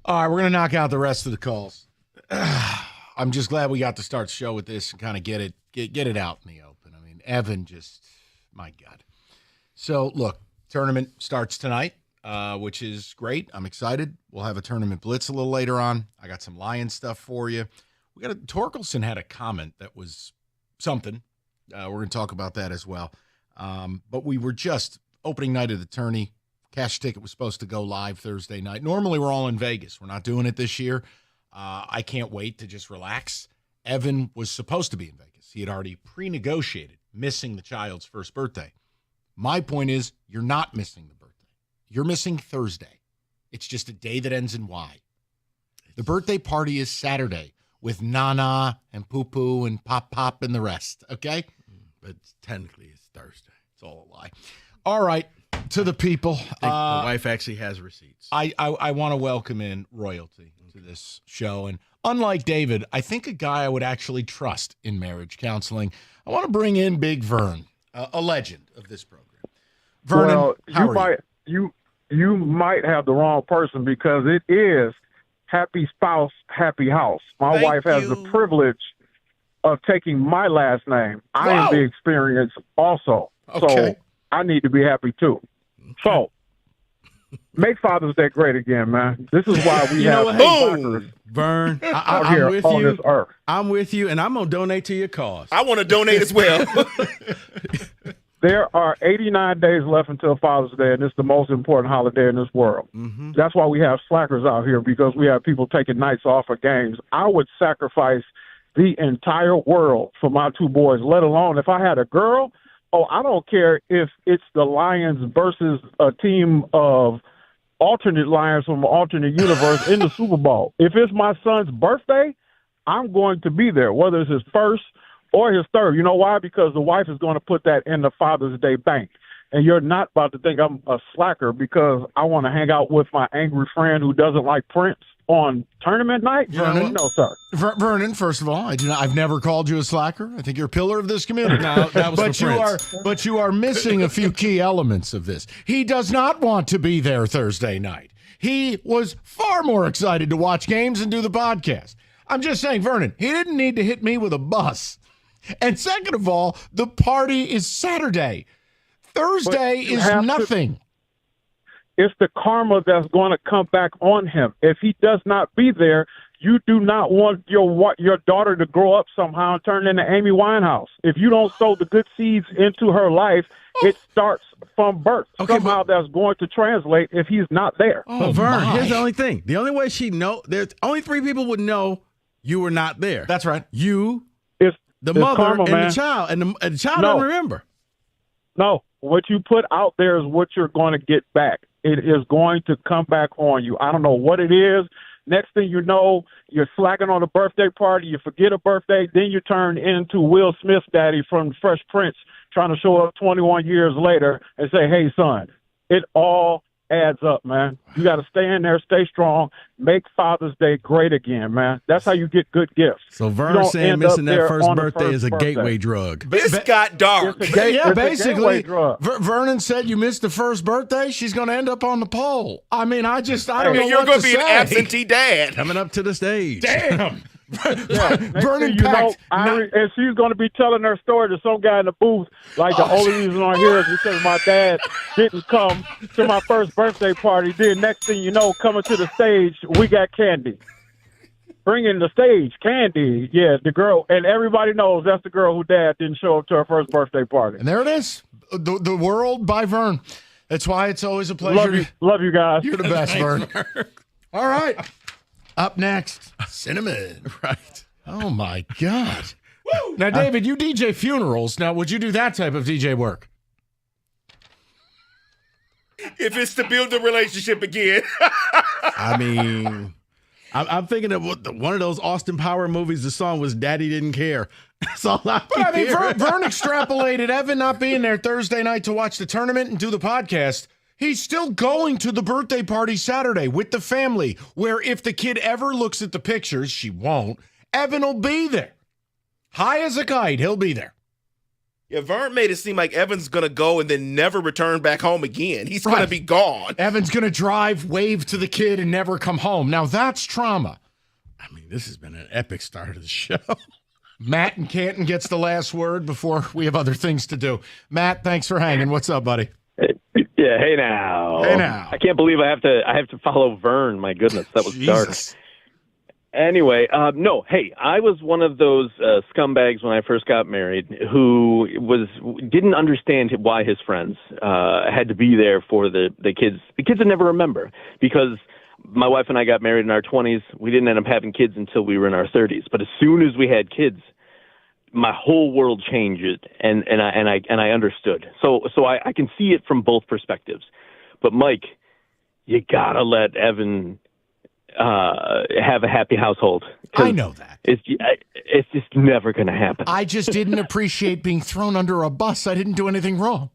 All right, we're going to knock out the rest of the calls. I'm just glad we got to start the show with this and kind of get it out in the open. I mean, Evan just, my God. So, look, tournament starts tonight, which is great. I'm excited. We'll have a tournament blitz a little later on. I got some Lions stuff for you. Torkelson had a comment that was something. We're going to talk about that as well. But we were just opening night of the tourney. Cash ticket was supposed to go live Thursday night. Normally, we're all in Vegas. We're not doing it this year. I can't wait to just relax. Evan was supposed to be in Vegas. He had already pre-negotiated missing the child's first birthday. My point is, you're not missing the birthday. You're missing Thursday. It's just a day that ends in Y. The birthday party is Saturday with Nana and Poo Poo and Pop Pop and the rest, okay? But technically, it's Thursday. It's all a lie. All right. To the people. The wife actually has receipts. I want to welcome in royalty to this show. And unlike David, I think a guy I would actually trust in marriage counseling. I want to bring in Big Vern, a legend of this program. Vernon, well, how are you might have the wrong person because it is Happy Spouse, Happy House. My wife has the privilege of taking my last name. I am the experience also. Okay. So I need to be happy too. So make Father's Day great again, man. This is why we have slackers Vern, out I'm here with on you. this earth. I'm with you, and I'm going to donate to your cause. I want to donate as well. There are 89 days left until Father's Day, and it's the most important holiday in this world. Mm-hmm. That's why we have slackers out here, because we have people taking nights off of games. I would sacrifice the entire world for my two boys, let alone if I had a girl. Oh, I don't care if it's the Lions versus a team of alternate Lions from an alternate universe in the Super Bowl. If it's my son's birthday, I'm going to be there, whether it's his first or his third. You know why? Because the wife is going to put that in the Father's Day bank. And you're not about to think I'm a slacker because I want to hang out with my angry friend who doesn't like Prince on tournament night? Vernon? No, sir. Vernon, first of all, I've never called you a slacker. I think you're a pillar of this community. No, that was for Prince. But you are missing a few key elements of this. He does not want to be there Thursday night. He was far more excited to watch games and do the podcast. I'm just saying, Vernon, he didn't need to hit me with a bus. And second of all, the party is Saturday. Thursday is nothing. It's the karma that's going to come back on him. If he does not be there, you do not want your daughter to grow up somehow and turn into Amy Winehouse. If you don't sow the good seeds into her life, it starts from birth. Somehow that's going to translate if he's not there. But Vern, here's the only thing. The only way there's only 3 people would know you were not there. That's right. You, the it's mother, karma, and man. the child. And the child No. don't remember. No, what you put out there is what you're going to get back. It is going to come back on you. I don't know what it is. Next thing you know, you're slacking on a birthday party, you forget a birthday, then you turn into Will Smith's daddy from Fresh Prince trying to show up 21 years later and say, hey, son, it all adds up, man. You got to stay in there, stay strong, make Father's Day great again, man. That's how you get good gifts. So You Vern don't saying end missing up there that first on the birthday first is a birthday. gateway drug. This got dark. It's a gateway Basically, drug. Vernon said you missed the first birthday. She's going to end up on the pole. I mean, I don't know You're what going to to be an say. absentee dad. Coming up to the stage. Damn. Next Vernon thing you know, packed. and she's going to be telling her story to some guy in the booth. Like the only reason I'm here is because my dad didn't come to my first birthday party. Then next thing you know, coming to the stage, we got Candy. Bringing the stage, Candy. Yeah, the girl, and everybody knows that's the girl who dad didn't show up to her first birthday party. And there it is. The World by Vern. That's why it's always a pleasure. Love you guys. You're the best, Vern. All right. Up next, Cinnamon. Right. Oh, my God. Now, David, you DJ funerals. Now, would you do that type of DJ work? If it's to build the relationship again. I mean, I'm thinking of one of those Austin Power movies. The song was "Daddy Didn't Care." That's all I But I mean, hear. Vern extrapolated Evan not being there Thursday night to watch the tournament and do the podcast. He's still going to the birthday party Saturday with the family, where if the kid ever looks at the pictures, she won't, Evan will be there. High as a kite, he'll be there. Yeah, Vern made it seem like Evan's going to go and then never return back home again. He's going to be gone. Evan's going to drive, wave to the kid, and never come home. Now, that's trauma. I mean, this has been an epic start of the show. Matt in Canton gets the last word before we have other things to do. Matt, thanks for hanging. What's up, buddy? Yeah, hey now. Hey now. I can't believe I have to follow Vern. My goodness, that was dark. Anyway, no, hey, I was one of those scumbags when I first got married who didn't understand why his friends had to be there for the kids. The kids would never remember because my wife and I got married in our 20s. We didn't end up having kids until we were in our 30s. But as soon as we had kids, my whole world changed, and I understood. So I can see it from both perspectives. But Mike, you gotta let Evan have a happy household. I know that. It's just never gonna happen. I just didn't appreciate being thrown under a bus. I didn't do anything wrong.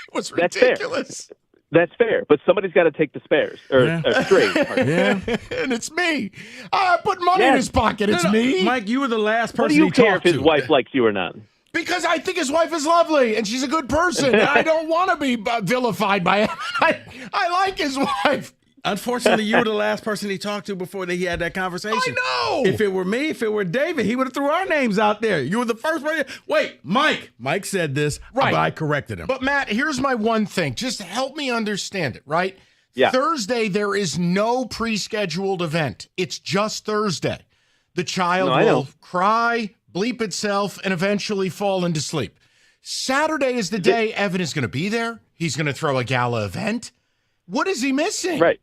It was ridiculous. That's fair, but somebody's got to take the spares or straight. Yeah, and it's me. I put money in his pocket. It's me. Mike, you were the last person What do you he care if talked his to. wife likes you or not? Because I think his wife is lovely and she's a good person. And I don't want to be vilified by it. I like his wife. Unfortunately, you were the last person he talked to before he had that conversation. I know. If it were me, if it were David, he would have threw our names out there. You were the first person. Wait, Mike. Mike said this, Right. but I corrected him. But Matt, here's my one thing. Just help me understand it, right? Yeah. Thursday, there is no pre-scheduled event. It's just Thursday. The child No, I will know. cry, bleep itself, and eventually fall into sleep. Saturday is the day Evan is going to be there. He's going to throw a gala event. What is he missing? Right.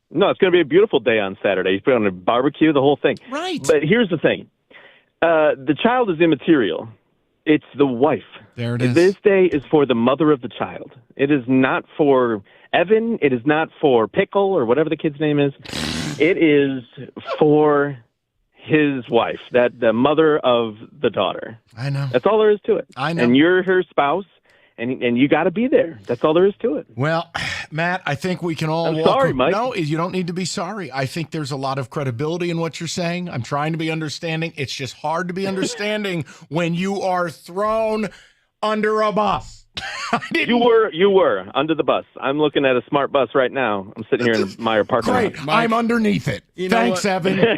No, it's going to be a beautiful day on Saturday. He's going to barbecue, the whole thing. Right. But here's the thing. The child is immaterial. It's the wife. There it is. This day is for the mother of the child. It is not for Evan. It is not for Pickle or whatever the kid's name is. It is for his wife, the mother of the daughter. I know. That's all there is to it. I know. And you're her spouse, and you got to be there. That's all there is to it. Well, Matt, I think we can all I'm walk. sorry, Mike. No, you don't need to be sorry. I think there's a lot of credibility in what you're saying. I'm trying to be understanding. It's just hard to be understanding when you are thrown under a bus. You were under the bus. I'm looking at a smart bus right now. I'm sitting here in Meyer parking lot. Great. I'm underneath it. You know Thanks, what? Evan.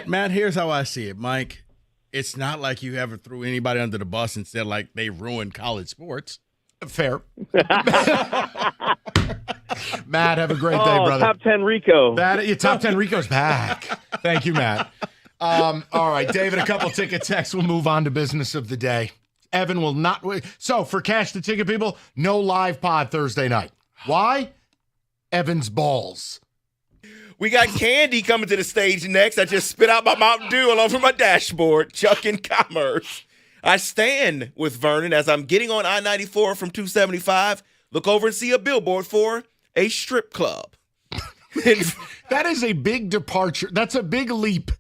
Matt, here's how I see it, Mike. It's not like you ever threw anybody under the bus and said like they ruined college sports. Fair. Matt, have a great day, brother. Top 10 Rico. Your top 10 Rico's back. Thank you, Matt. All right, David, a couple ticket texts. We'll move on to business of the day. Evan will not. So for Cash the Ticket people, no live pod Thursday night. Why? Evan's balls. We got Candy coming to the stage next. I just spit out my Mountain Dew all over my dashboard. Chuck in Commerce. I stand with Vernon as I'm getting on I-94 from 275. Look over and see a billboard for a strip club. That is a big departure. That's a big leap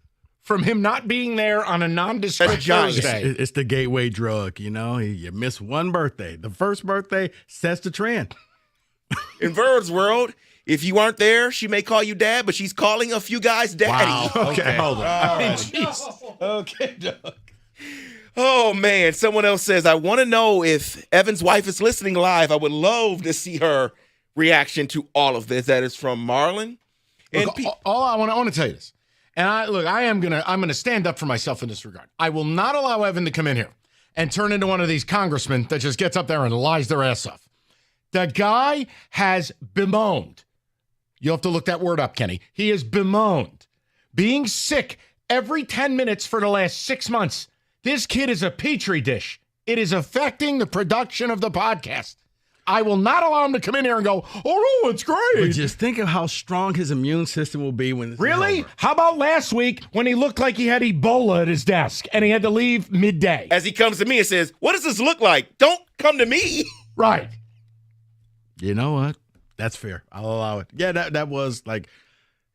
from him not being there on a nondescript Thursday. It's the gateway drug, you know. You miss one birthday. The first birthday sets the trend. In Vern's world, if you aren't there, she may call you dad, but she's calling a few guys daddy. Wow. Okay, hold on. All right. Jeez. Okay, Doug. Oh, man. Someone else says, I want to know if Evan's wife is listening live. I would love to see her reaction to all of this. That is from Marlon. And Look, I want to tell you this. And I'm gonna stand up for myself in this regard. I will not allow Evan to come in here and turn into one of these congressmen that just gets up there and lies their ass off. The guy has bemoaned. You'll have to look that word up, Kenny. He is bemoaned being sick every 10 minutes for the last 6 months. This kid is a petri dish. It is affecting the production of the podcast. I will not allow him to come in here and go, oh, no, it's great. But just think of how strong his immune system will be when this Really? is over. How about last week when he looked like he had Ebola at his desk and he had to leave midday? as he comes to me and says, what does this look like? Don't come to me. Right. You know what? That's fair. I'll allow it. Yeah, that was like,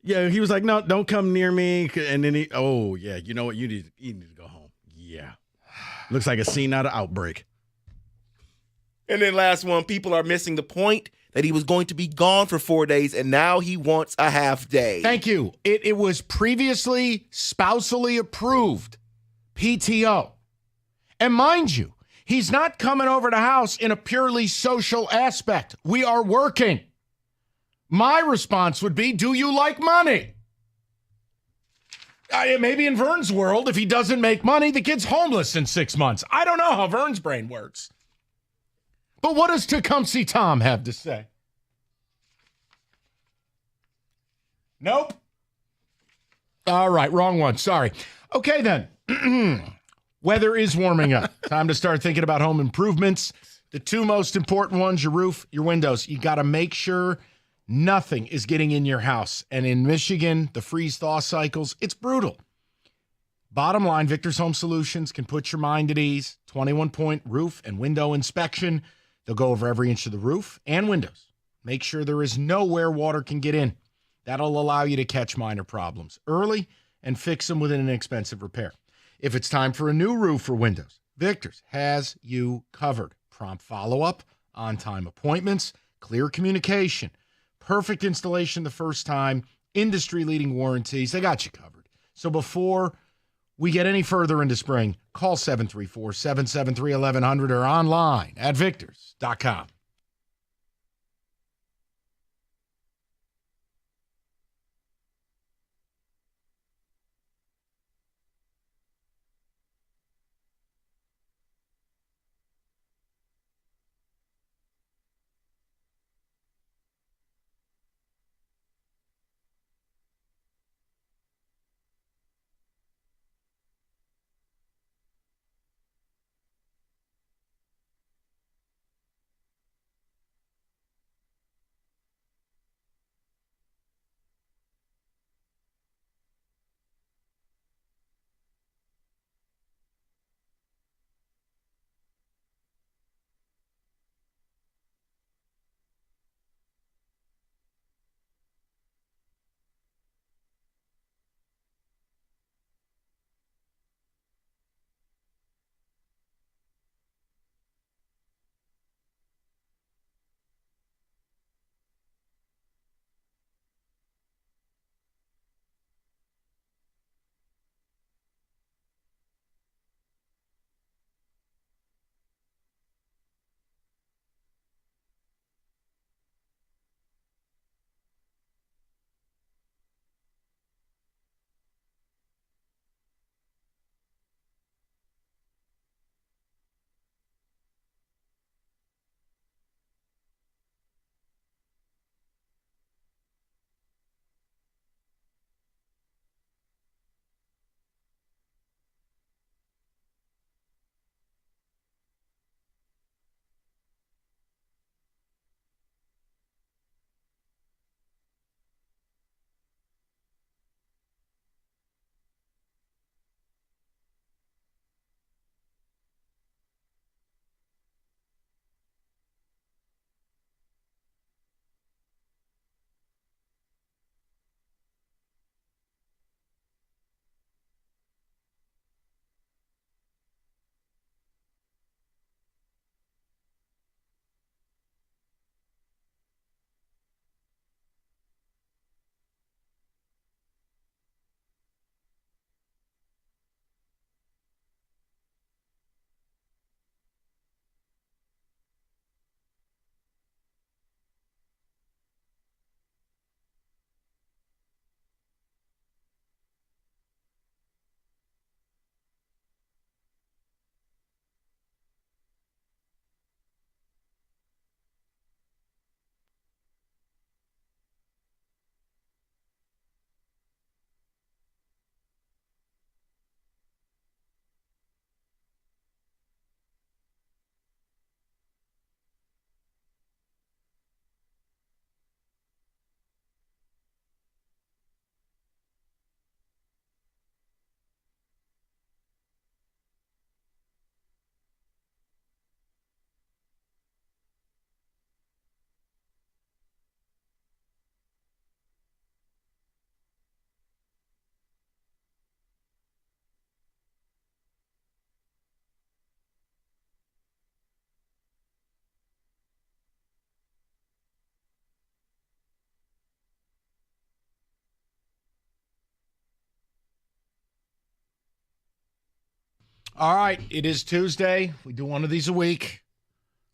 yeah, he was like, no, don't come near me. And then you know what? You need to go home. Yeah. Looks like a scene out of Outbreak. And then last one, people are missing the point that he was going to be gone for 4 days, and now he wants a half day. Thank you. It was previously spousally approved PTO. And mind you, he's not coming over to the house in a purely social aspect. We are working. My response would be, do you like money? Maybe in Vern's world, if he doesn't make money, the kid's homeless in 6 months. I don't know how Vern's brain works. But what does Tecumseh Tom have to say? Nope. All right, wrong one. Sorry. Okay, then. Weather is warming up. Time to start thinking about home improvements. The two most important ones, your roof, your windows. You got to make sure nothing is getting in your house. And in Michigan, the freeze-thaw cycles, it's brutal. Bottom line, Victor's Home Solutions can put your mind at ease. 21-point roof and window inspection. They'll go over every inch of the roof and windows. Make sure there is nowhere water can get in. That'll allow you to catch minor problems early and fix them with an inexpensive repair. If it's time for a new roof or windows, Victor's has you covered. Prompt follow-up, on-time appointments, clear communication, perfect installation the first time, industry-leading warranties. They got you covered. So before we get any further into spring, call 734-773-1100 or online at victors.com. All right, it is Tuesday. We do one of these a week.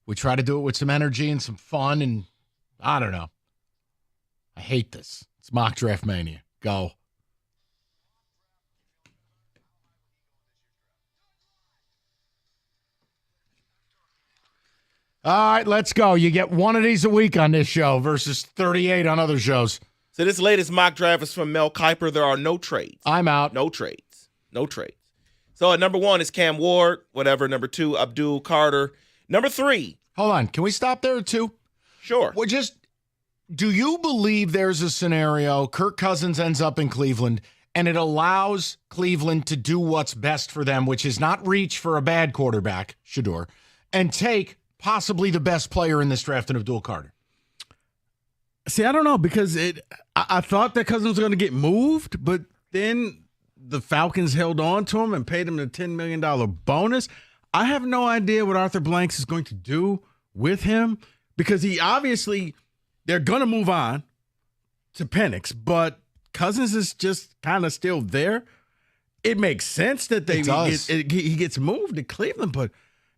We try to do it with some energy and some fun, and I don't know. I hate this. It's Mock Draft Mania. Go. All right, let's go. You get one of these a week on this show versus 38 on other shows. So this latest mock draft is from Mel Kiper. There are no trades. I'm out. No trades. No trades. So at number 1 is Cam Ward, whatever. Number 2, Abdul Carter. Number 3. Hold on. Can we stop there too? Sure. Well, do you believe there's a scenario Kirk Cousins ends up in Cleveland and it allows Cleveland to do what's best for them, which is not reach for a bad quarterback, Shedeur, and take possibly the best player in this draft in Abdul Carter? See, I don't know, because I thought that Cousins was going to get moved, but then the Falcons held on to him and paid him the $10 million bonus. I have no idea what Arthur Blanks is going to do with him, because he obviously, they're going to move on to Penix, but Cousins is just kind of still there. It makes sense that he gets moved to Cleveland, but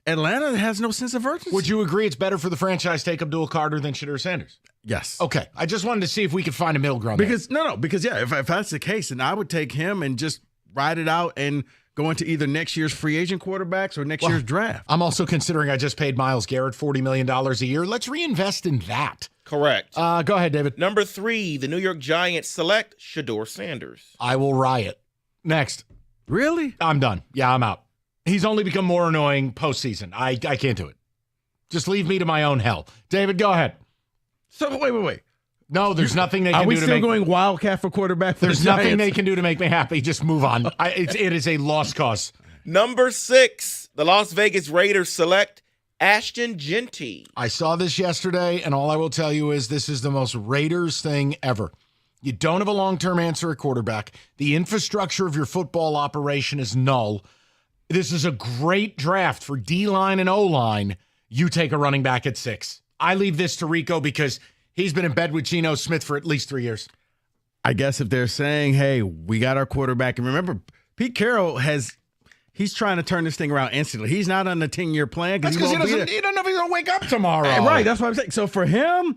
Atlanta has no sense of urgency. Would you agree it's better for the franchise to take Abdul Carter than Shedeur Sanders? Yes. Okay. I just wanted to see if we could find a middle ground. Because if that's the case, then I would take him and just ride it out and go into either next year's free agent quarterbacks or next year's draft. I'm also considering I just paid Myles Garrett $40 million a year. Let's reinvest in that. Correct. Go ahead, David. Number 3, the New York Giants select Shedeur Sanders. I will riot. Next. Really? I'm done. Yeah, I'm out. He's only become more annoying postseason. I can't do it. Just leave me to my own hell. David, go ahead. So wait. No, there's nothing they can do to make... Are we still going Wildcat for quarterback for There's the Giants? nothing they can do to make me happy. Just move on. It is a lost cause. Number 6, the Las Vegas Raiders select Ashton Genty. I saw this yesterday, and all I will tell you is this is the most Raiders thing ever. You don't have a long-term answer at quarterback. The infrastructure of your football operation is null. This is a great draft for D-line and O-line. You take a running back at 6. I leave this to Rico because he's been in bed with Geno Smith for at least 3 years. I guess if they're saying, hey, we got our quarterback. And remember, Pete Carroll he's trying to turn this thing around instantly. He's not on the 10-year plan. That's because he doesn't know if he's going to wake up tomorrow. Right, that's what I'm saying. So for him,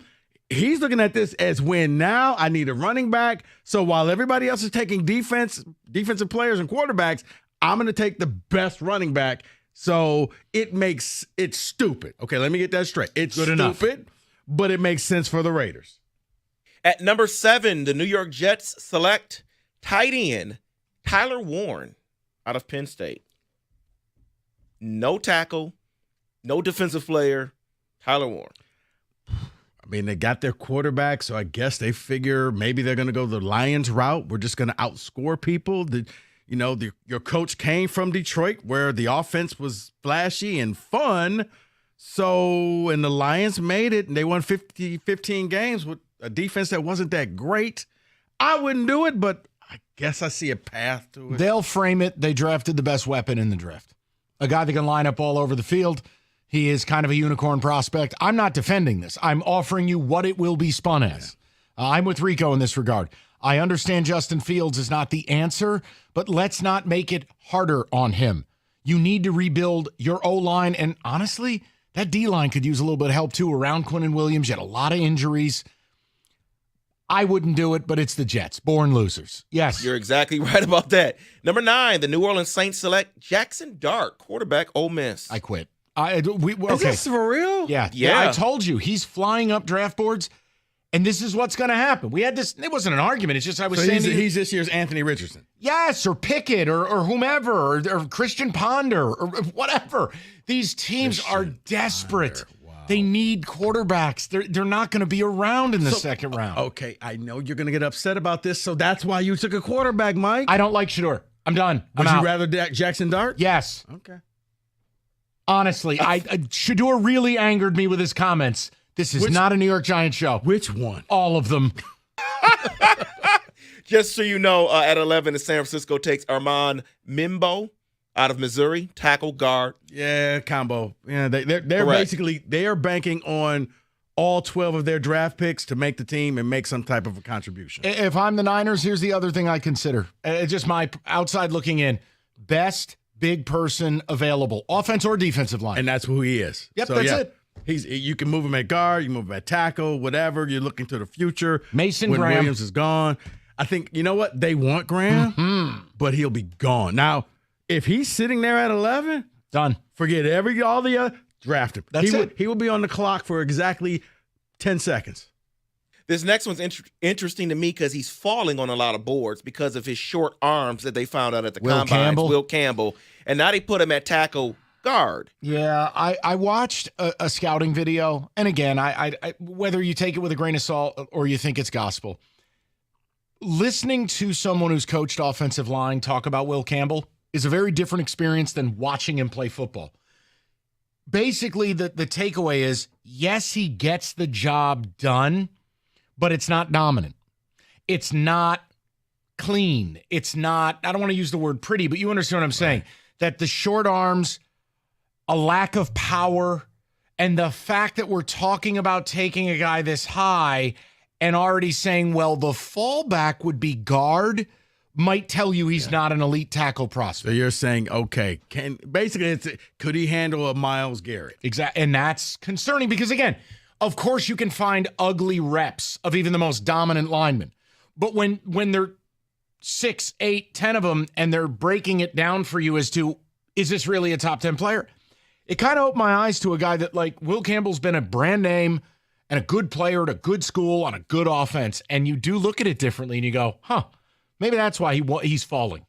he's looking at this as win now. I need a running back. So while everybody else is taking defensive players and quarterbacks, I'm going to take the best running back. So it's stupid. Okay, let me get that straight. It's good stupid, enough. But it makes sense for the Raiders. At number 7, the New York Jets select tight end Tyler Warren out of Penn State. No tackle, no defensive player, Tyler Warren. I mean, they got their quarterback, so I guess they figure maybe they're going to go the Lions route. We're just going to outscore people. Your coach came from Detroit, where the offense was flashy and fun. And the Lions made it, and they won 15 games with a defense that wasn't that great. I wouldn't do it, but I guess I see a path to it. They'll frame it. They drafted the best weapon in the draft. A guy that can line up all over the field. He is kind of a unicorn prospect. I'm not defending this. I'm offering you what it will be spun as. I'm with Rico in this regard. I understand Justin Fields is not the answer, but let's not make it harder on him. You need to rebuild your O-line, and honestly, that D-line could use a little bit of help too around Quinnen Williams. You had a lot of injuries. I wouldn't do it, but it's the Jets. Born losers. Yes. You're exactly right about that. Number 9, the New Orleans Saints select Jackson Dart, quarterback, Ole Miss. I quit. Is this for real? Yeah. I told you. He's flying up draft boards, and this is what's going to happen. We had this. It wasn't an argument. It's just I was saying. He's this year's Anthony Richardson. Yes, or Pickett, or whomever, or Christian Ponder, or whatever. These teams are desperate. Wow. They need quarterbacks. They're not going to be around in the second round. Okay, I know you're going to get upset about this, so that's why you took a quarterback, Mike. I don't like Shedeur. I'm done. Would you rather Jackson Dart? Yes. Okay. Honestly, Shedeur really angered me with his comments. This is not a New York Giants show. Which one? All of them. Just so you know, at 11, the San Francisco takes Armand Mimbo out of Missouri, tackle guard. Yeah, combo. Yeah, they're basically they are banking on all 12 of their draft picks to make the team and make some type of a contribution. If I'm the Niners, here's the other thing I consider. Just my outside looking in. Best big person available, offense or defensive line. And that's who he is. Yep, that's it. You can move him at guard, you move him at tackle, whatever. You're looking to the future. Mason when Graham. Williams is gone. I think, you know what? They want Graham, but he'll be gone. Now, if he's sitting there at 11, done. Forget all the other, draft him. That's it. He will be on the clock for exactly 10 seconds. This next one's interesting to me because he's falling on a lot of boards because of his short arms that they found out at the combine. Will Campbell. And now they put him at tackle guard. Yeah, I watched a scouting video, and again, I whether you take it with a grain of salt or you think it's gospel, listening to someone who's coached offensive line talk about Will Campbell is a very different experience than watching him play football. Basically, the takeaway is, yes, he gets the job done, but it's not dominant. It's not clean. It's not, I don't want to use the word pretty, but you understand what I'm saying. That the short arms, a lack of power, and the fact that we're talking about taking a guy this high and already saying, well, the fallback would be guard, might tell you he's not an elite tackle prospect. So you're saying, okay, could he handle a Myles Garrett? Exactly. And that's concerning because, again, of course you can find ugly reps of even the most dominant linemen. But when they're 6, 8, 10 of them and they're breaking it down for you as to, is this really a top 10 player? It kind of opened my eyes to a guy that, like, Will Campbell's been a brand name and a good player at a good school on a good offense. And you do look at it differently and you go, maybe that's why he's falling.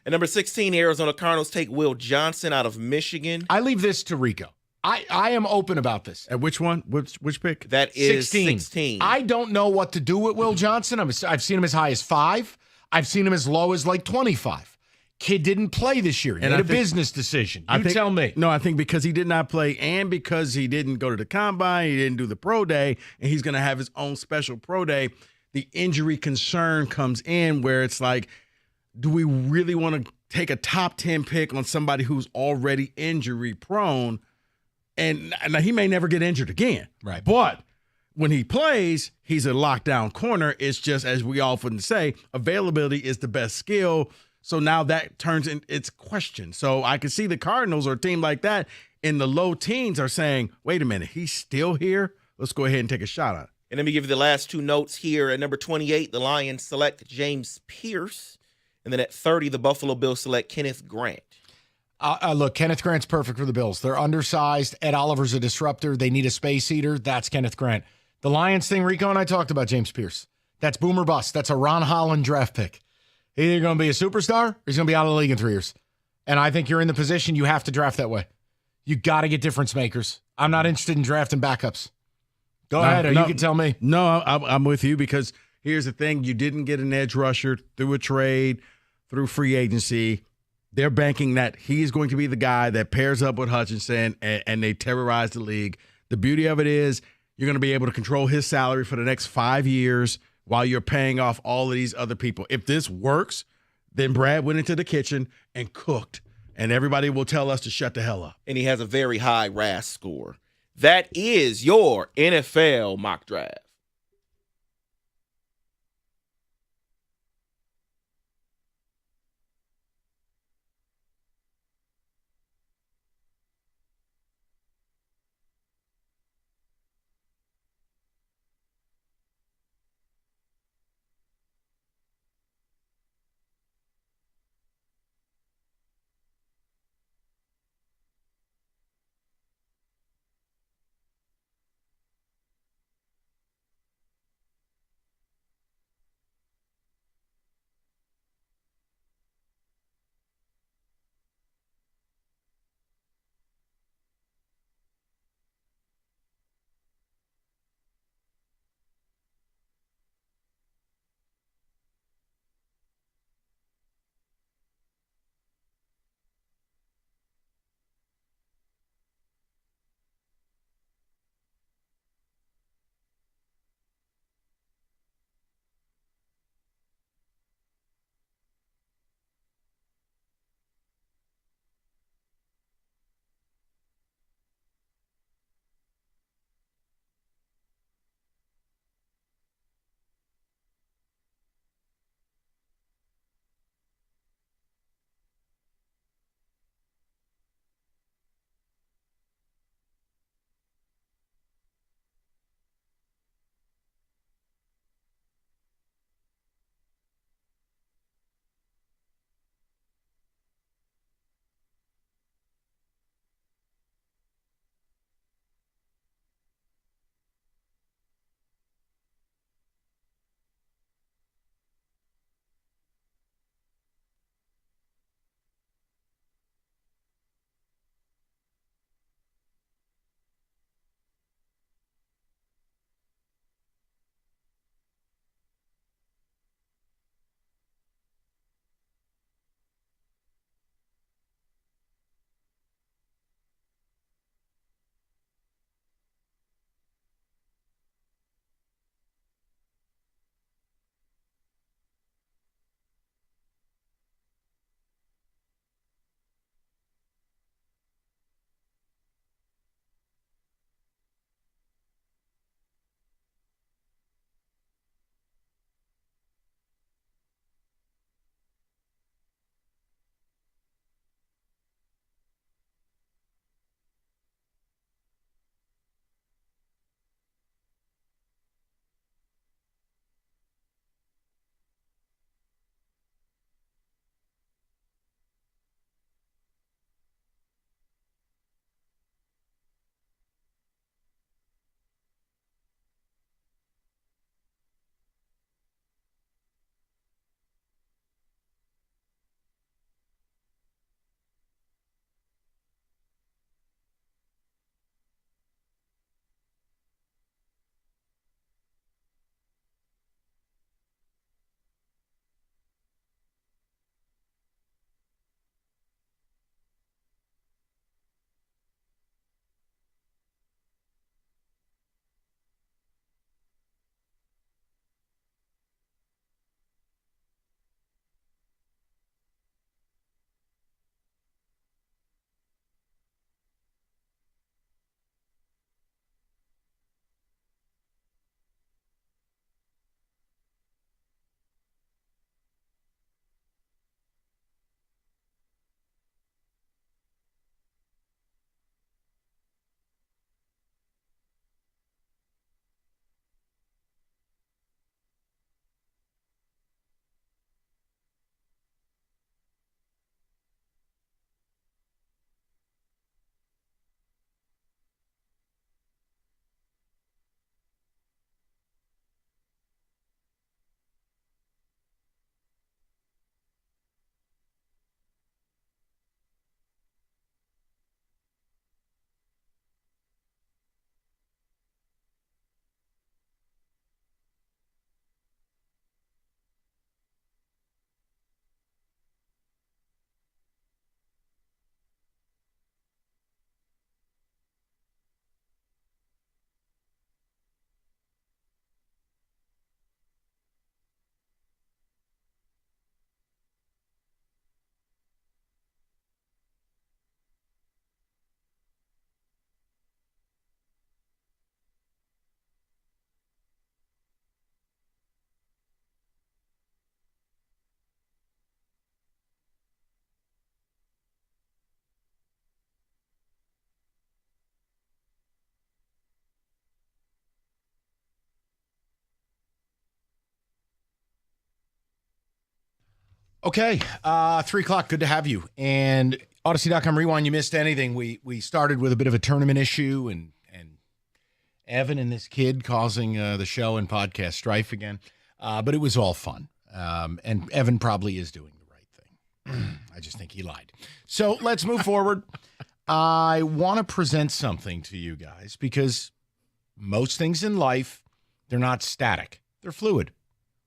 At number 16, Arizona Cardinals take Will Johnson out of Michigan. I leave this to Rico. I am open about this. At which one? Which pick? That is 16. I don't know what to do with Will Johnson. I've seen him as high as 5. I've seen him as low as like 25. Kid didn't play this year. He made a business decision. Tell me. No, I think because he did not play and because he didn't go to the combine, he didn't do the pro day, and he's going to have his own special pro day, the injury concern comes in where it's like, do we really want to take a top 10 pick on somebody who's already injury prone? And now he may never get injured again. Right. But when he plays, he's a lockdown corner. It's just, as we often say, availability is the best skill. So now that turns in its question. So I can see the Cardinals or a team like that in the low teens are saying, wait a minute, he's still here? Let's go ahead and take a shot at it. And let me give you the last two notes here. At number 28, the Lions select James Pierce. And then at 30, the Buffalo Bills select Kenneth Grant. Look, Kenneth Grant's perfect for the Bills. They're undersized. Ed Oliver's a disruptor. They need a space eater. That's Kenneth Grant. The Lions thing, Rico and I talked about James Pierce. That's boom or bust. That's a Ron Holland draft pick. Either going to be a superstar or he's going to be out of the league in 3 years. And I think you're in the position you have to draft that way. You got to get difference makers. I'm not interested in drafting backups. Go ahead, or you can tell me. No, I'm with you because here's the thing. You didn't get an edge rusher through a trade, through free agency. They're banking that he's going to be the guy that pairs up with Hutchinson and they terrorize the league. The beauty of it is you're going to be able to control his salary for the next 5 years while you're paying off all of these other people. If this works, then Brad went into the kitchen and cooked, and everybody will tell us to shut the hell up. And he has a very high RAS score. That is your NFL mock draft. Okay, 3 o'clock. Good to have you. And Odyssey.com Rewind, you missed anything. We started with a bit of a tournament issue and Evan and this kid causing the show and podcast strife again. But it was all fun. And Evan probably is doing the right thing. I just think he lied. So let's move forward. I want to present something to you guys because most things in life, they're not static. They're fluid.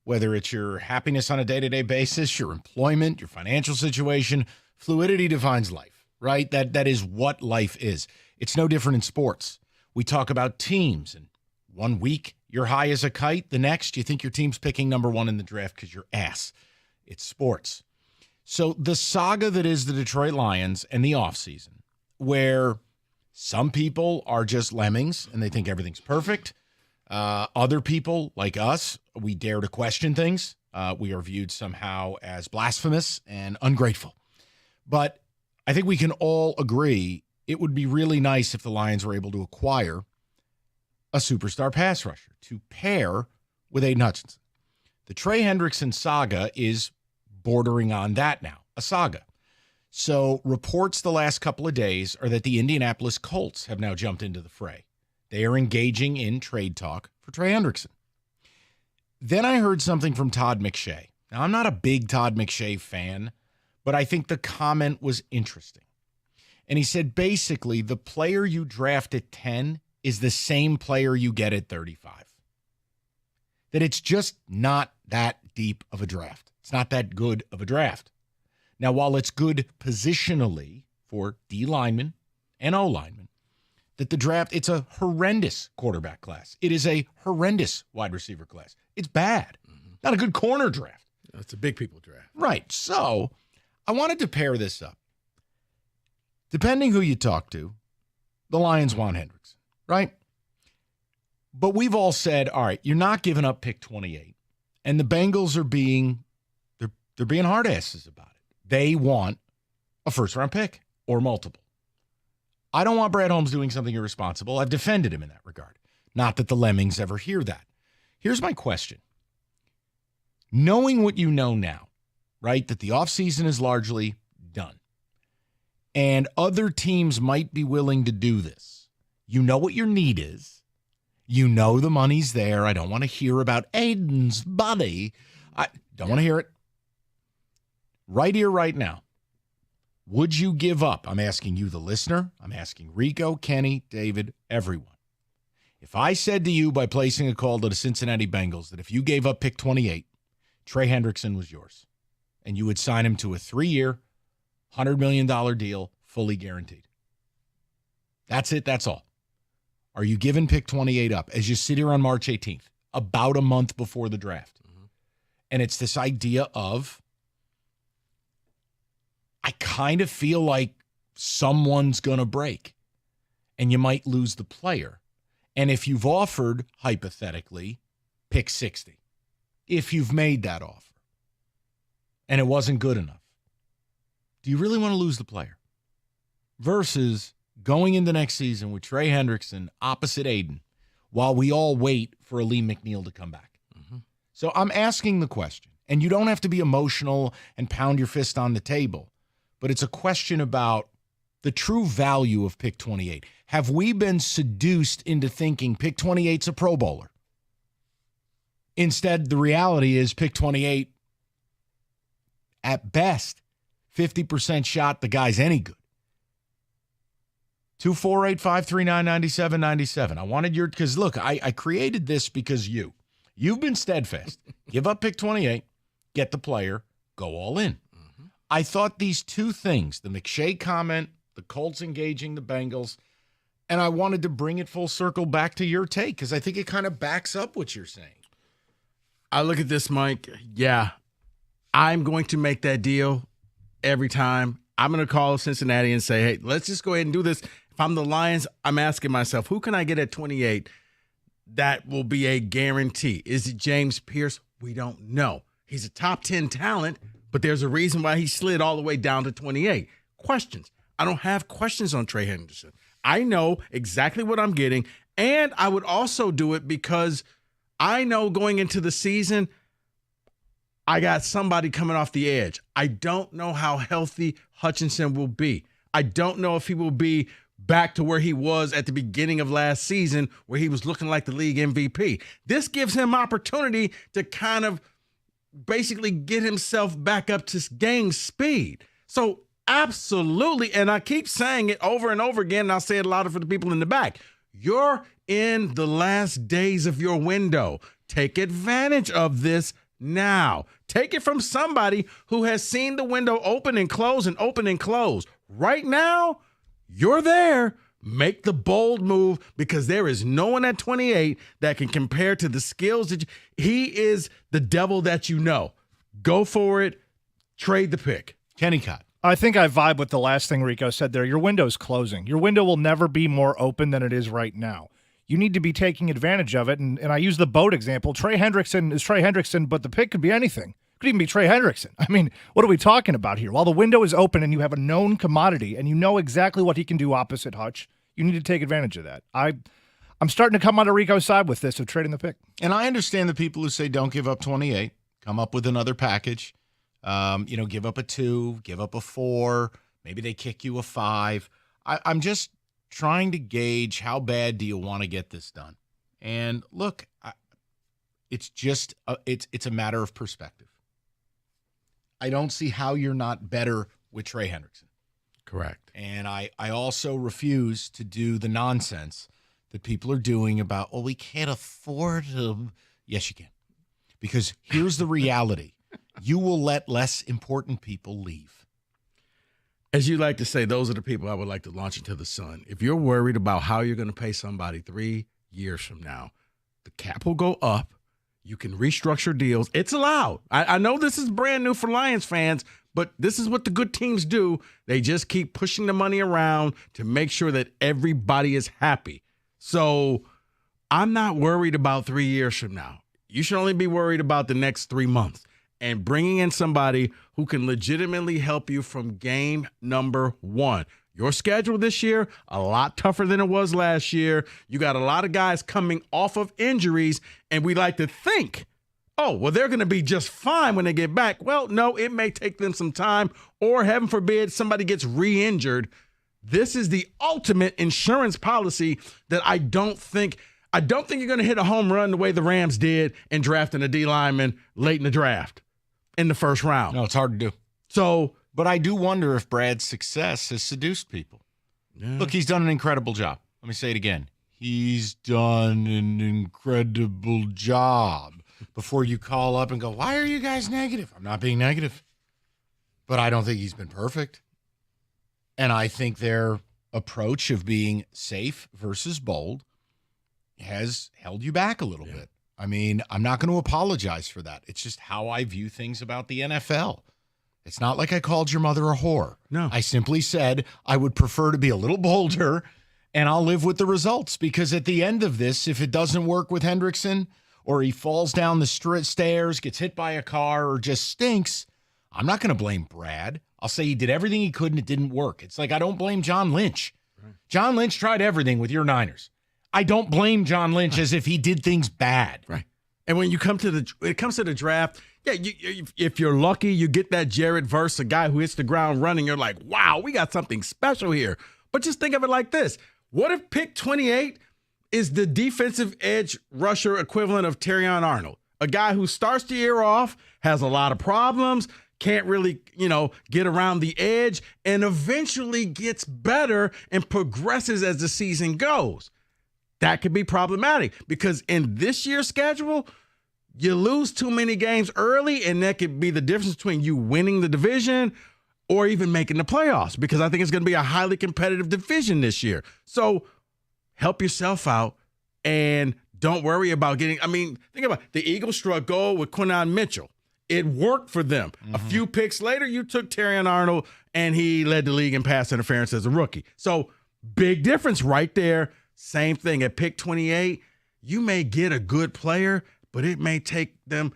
Whether it's your happiness on a day-to-day basis, your employment, your financial situation, fluidity defines life, right? That is what life is. It's no different in sports. We talk about teams, and one week you're high as a kite. The next, you think your team's picking number 1 in the draft because you're ass. It's sports. So the saga that is the Detroit Lions and the offseason, where some people are just lemmings and they think everything's perfect. Other people, like us, we dare to question things. We are viewed somehow as blasphemous and ungrateful. But I think we can all agree it would be really nice if the Lions were able to acquire a superstar pass rusher to pair with Aiden Hutchinson. The Trey Hendrickson saga is bordering on that now, a saga. So reports the last couple of days are that the Indianapolis Colts have now jumped into the fray. They are engaging in trade talk for Trey Hendrickson. Then I heard something from Todd McShay. Now, I'm not a big Todd McShay fan, but I think the comment was interesting. And he said, basically, the player you draft at 10 is the same player you get at 35. That it's just not that deep of a draft. It's not that good of a draft. Now, while it's good positionally for D linemen and O linemen, that the draft, it's a horrendous quarterback class. It is a horrendous wide receiver class. It's bad. Not a good corner draft. It's a big people draft. Right. So I wanted to pair this up. Depending who you talk to, the Lions want Hendrickson, right? But we've all said, all right, you're not giving up pick 28. And the Bengals are being, they're being hard asses about it. They want a first-round pick or multiple. I don't want Brad Holmes doing something irresponsible. I've defended him in that regard. Not that the Lemmings ever hear that. Here's my question. Knowing what you know now, right, that the offseason is largely done, and other teams might be willing to do this, you know what your need is. You know the money's there. I don't want to hear about Aiden's buddy. I don't want to hear it. Right here, right now. Would you give up? I'm asking you, the listener. I'm asking Rico, Kenny, David, everyone. If I said to you by placing a call to the Cincinnati Bengals that if you gave up pick 28, Trey Hendrickson was yours, and you would sign him to a 3-year, $100 million deal, fully guaranteed. That's it. That's all. Are you giving pick 28 up as you sit here on March 18th, about a month before the draft? And it's this idea of, I kind of feel like someone's going to break and you might lose the player. And if you've offered, hypothetically, pick 60, if you've made that offer and it wasn't good enough, do you really want to lose the player? Versus going into next season with Trey Hendrickson opposite Aiden while we all wait for Aleem McNeil to come back. So I'm asking the question, and you don't have to be emotional and pound your fist on the table, but it's a question about the true value of pick 28. Have we been seduced into thinking pick 28's a Pro Bowler? Instead, the reality is pick 28, at best, 50% shot the guy's any good. 248-539-9797. I wanted your, because look, I created this because you've been steadfast. Give up pick 28, get the player, go all in. I thought these two things, the McShay comment, the Colts engaging the Bengals, and I wanted to bring it full circle back to your take because I think it kind of backs up what you're saying. I look at this, Mike. Yeah, I'm going to make that deal every time. I'm going to call Cincinnati and say, hey, let's just go ahead and do this. If I'm the Lions, I'm asking myself, who can I get at 28 that will be a guarantee? Is it James Pierce? We don't know. He's a top 10 talent, but there's a reason why he slid all the way down to 28. Questions. I don't have questions on Trey Hendrickson. I know exactly what I'm getting, and I would also do it because I know going into the season, I got somebody coming off the edge. I don't know how healthy Hutchinson will be. I don't know if he will be back to where he was at the beginning of last season, where he was looking like the league MVP. This gives him opportunity to kind of basically get himself back up to game speed. So absolutely, and I keep saying it over and over again, and I'll say it louder for the people in the back. You're in the last days of your window. Take advantage of this now. Take it from somebody who has seen the window open and close and open and close. Right now, you're there. Make the bold move, because there is no one at 28 that can compare to the skills that he is the devil that you know. Go for it. Trade the pick. Kenny Cott. I think I vibe with the last thing Rico said there. Your window's closing. Your window will never be more open than it is right now. You need to be taking advantage of it. And I use the boat example. Trey Hendrickson is Trey Hendrickson, but the pick could be anything. It could even be Trey Hendrickson. I mean, what are we talking about here? While the window is open and you have a known commodity and you know exactly what he can do opposite Hutch, you need to take advantage of that. I'm starting to come onto Rico's side with this of trading the pick. And I understand the people who say don't give up 28, come up with another package. Give up a 2, give up a 4, maybe they kick you a 5. I'm just trying to gauge how bad do you want to get this done. And look, it's just it's a matter of perspective. I don't see how you're not better with Trey Hendrickson. Correct. And I also refuse to do the nonsense that people are doing about, we can't afford him. Yes, you can. Because here's the reality. You will let less important people leave. As you like to say, those are the people I would like to launch into the sun. If you're worried about how you're going to pay somebody 3 years from now, the cap will go up. You can restructure deals. It's allowed. I know this is brand new for Lions fans, but this is what the good teams do. They just keep pushing the money around to make sure that everybody is happy. So I'm not worried about 3 years from now. You should only be worried about the next 3 months. And bringing in somebody who can legitimately help you from game number 1. Your schedule this year, a lot tougher than it was last year. You got a lot of guys coming off of injuries, and we like to think, they're going to be just fine when they get back. Well, no, it may take them some time, or heaven forbid, somebody gets re-injured. This is the ultimate insurance policy that I don't think you're going to hit a home run the way the Rams did in drafting a D lineman late in the draft. In the first round. No, it's hard to do. So, but I do wonder if Brad's success has seduced people. Yeah. Look, he's done an incredible job. Let me say it again. He's done an incredible job. Before you call up and go, why are you guys negative? I'm not being negative. But I don't think he's been perfect. And I think their approach of being safe versus bold has held you back a little bit. I mean, I'm not going to apologize for that. It's just how I view things about the NFL. It's not like I called your mother a whore. No. I simply said I would prefer to be a little bolder, and I'll live with the results. Because at the end of this, if it doesn't work with Hendrickson, or he falls down the stairs, gets hit by a car, or just stinks, I'm not going to blame Brad. I'll say he did everything he could and it didn't work. It's like I don't blame John Lynch. Right. John Lynch tried everything with your Niners. I don't blame John Lynch as if he did things bad. Right. And when it comes to the draft, if you're lucky, you get that Jared Verse, a guy who hits the ground running. You're like, wow, we got something special here. But just think of it like this. What if pick 28 is the defensive edge rusher equivalent of Terrion Arnold? A guy who starts the year off, has a lot of problems, can't really, get around the edge, and eventually gets better and progresses as the season goes. That could be problematic because in this year's schedule, you lose too many games early, and that could be the difference between you winning the division or even making the playoffs, because I think it's going to be a highly competitive division this year. So help yourself out and don't worry about think about it. The Eagles struck gold with Quinton Mitchell. It worked for them. Mm-hmm. A few picks later, you took Terrion Arnold, and he led the league in pass interference as a rookie. So big difference right there. Same thing at pick 28. You may get a good player, but it may take them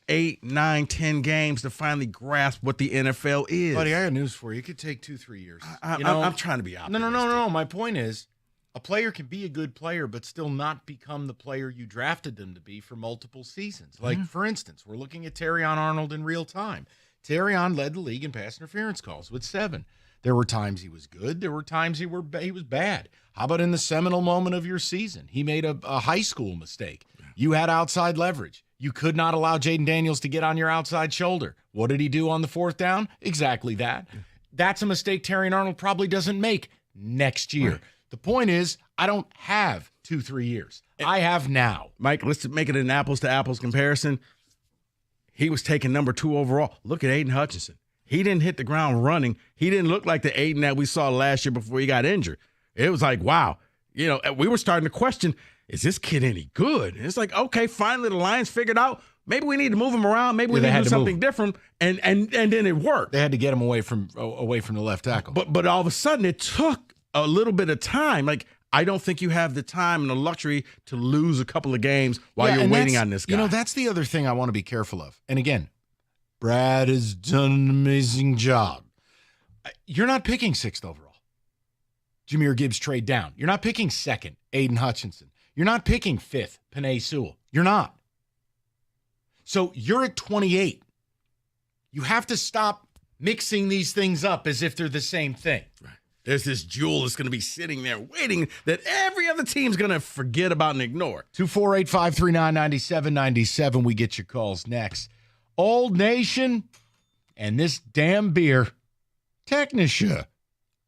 8, 9, 10 games to finally grasp what the NFL is. Buddy, I got news for you. It could take 2-3 years. I'm trying to be optimistic. No. My point is, A player can be a good player, but still not become the player you drafted them to be for multiple seasons. Like, for instance, we're looking at Terrion Arnold in real time. Terrion led the league in pass interference calls with 7. There were times he was good. There were times he was bad. How about in the seminal moment of your season? He made a high school mistake. You had outside leverage. You could not allow Jaden Daniels to get on your outside shoulder. What did he do on the 4th down? Exactly that. That's a mistake Terrion Arnold probably doesn't make next year. Right. The point is, I don't have 2-3 years. I have now. Mike, let's make it an apples-to-apples comparison. He was taken number 2 overall. Look at Aiden Hutchinson. He didn't hit the ground running. He didn't look like the Aiden that we saw last year before he got injured. It was like, wow. You know, we were starting to question, is this kid any good? And it's like, okay, finally the Lions figured out maybe we need to move him around. Maybe we need to do something different. And then it worked. They had to get him away from the left tackle. But all of a sudden it took a little bit of time. Like, I don't think you have the time and the luxury to lose a couple of games while you're waiting on this guy. You know, that's the other thing I want to be careful of. And again, Brad has done an amazing job. You're not picking 6th overall. Jahmyr Gibbs trade down. You're not picking 2nd, Aiden Hutchinson. You're not picking 5th, Penei Sewell. You're not. So you're at 28. You have to stop mixing these things up as if they're the same thing. Right. There's this jewel that's going to be sitting there waiting that every other team's going to forget about and ignore. 248-539-9797. We get your calls next. Old Nation and this damn beer, Technische,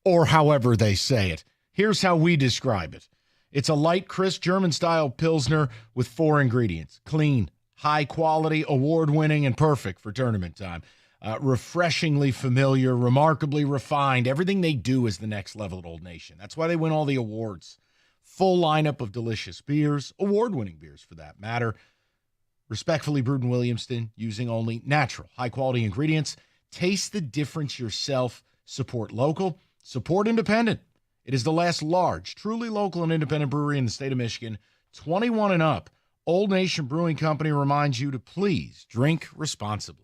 or however they say it. Here's how we describe it. It's a light, crisp, German-style Pilsner with 4 ingredients. Clean, high quality, award-winning, and perfect for tournament time. Refreshingly familiar, remarkably refined. Everything they do is the next level at Old Nation. That's why they win all the awards. Full lineup of delicious beers, award-winning beers for that matter. Respectfully brewed in Williamston, using only natural, high-quality ingredients. Taste the difference yourself. Support local, support independent. It is the last large, truly local and independent brewery in the state of Michigan. 21 and up. Old Nation Brewing Company reminds you to please drink responsibly.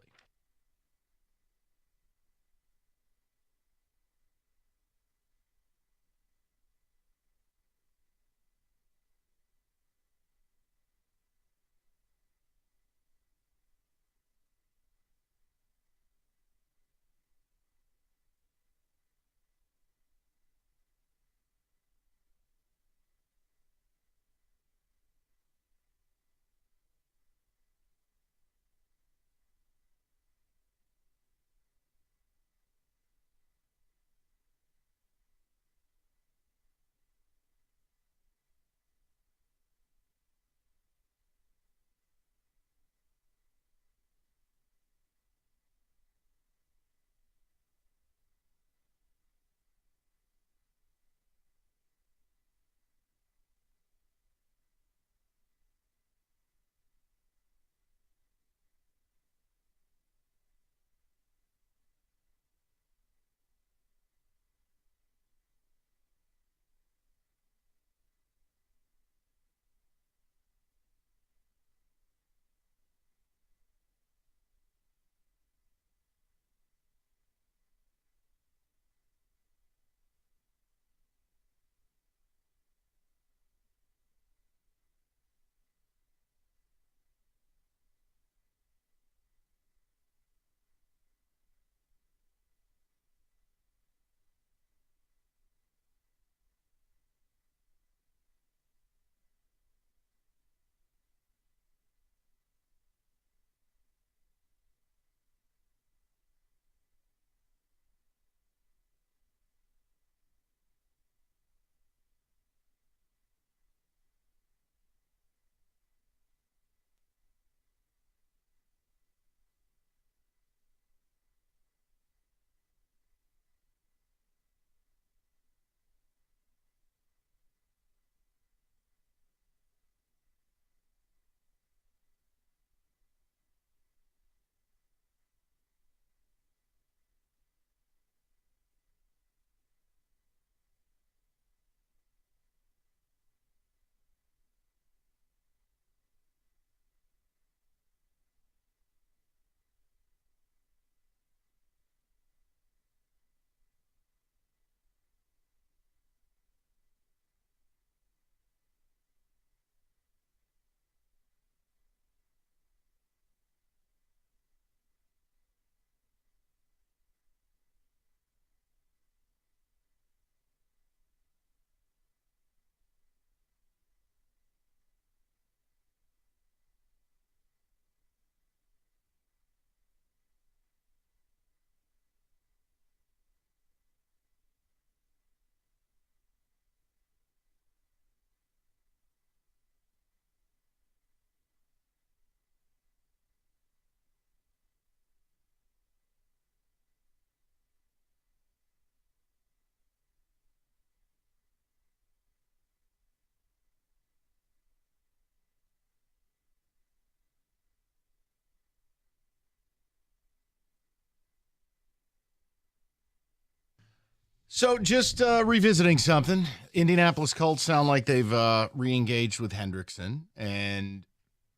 So just revisiting something, Indianapolis Colts sound like they've re-engaged with Hendrickson. And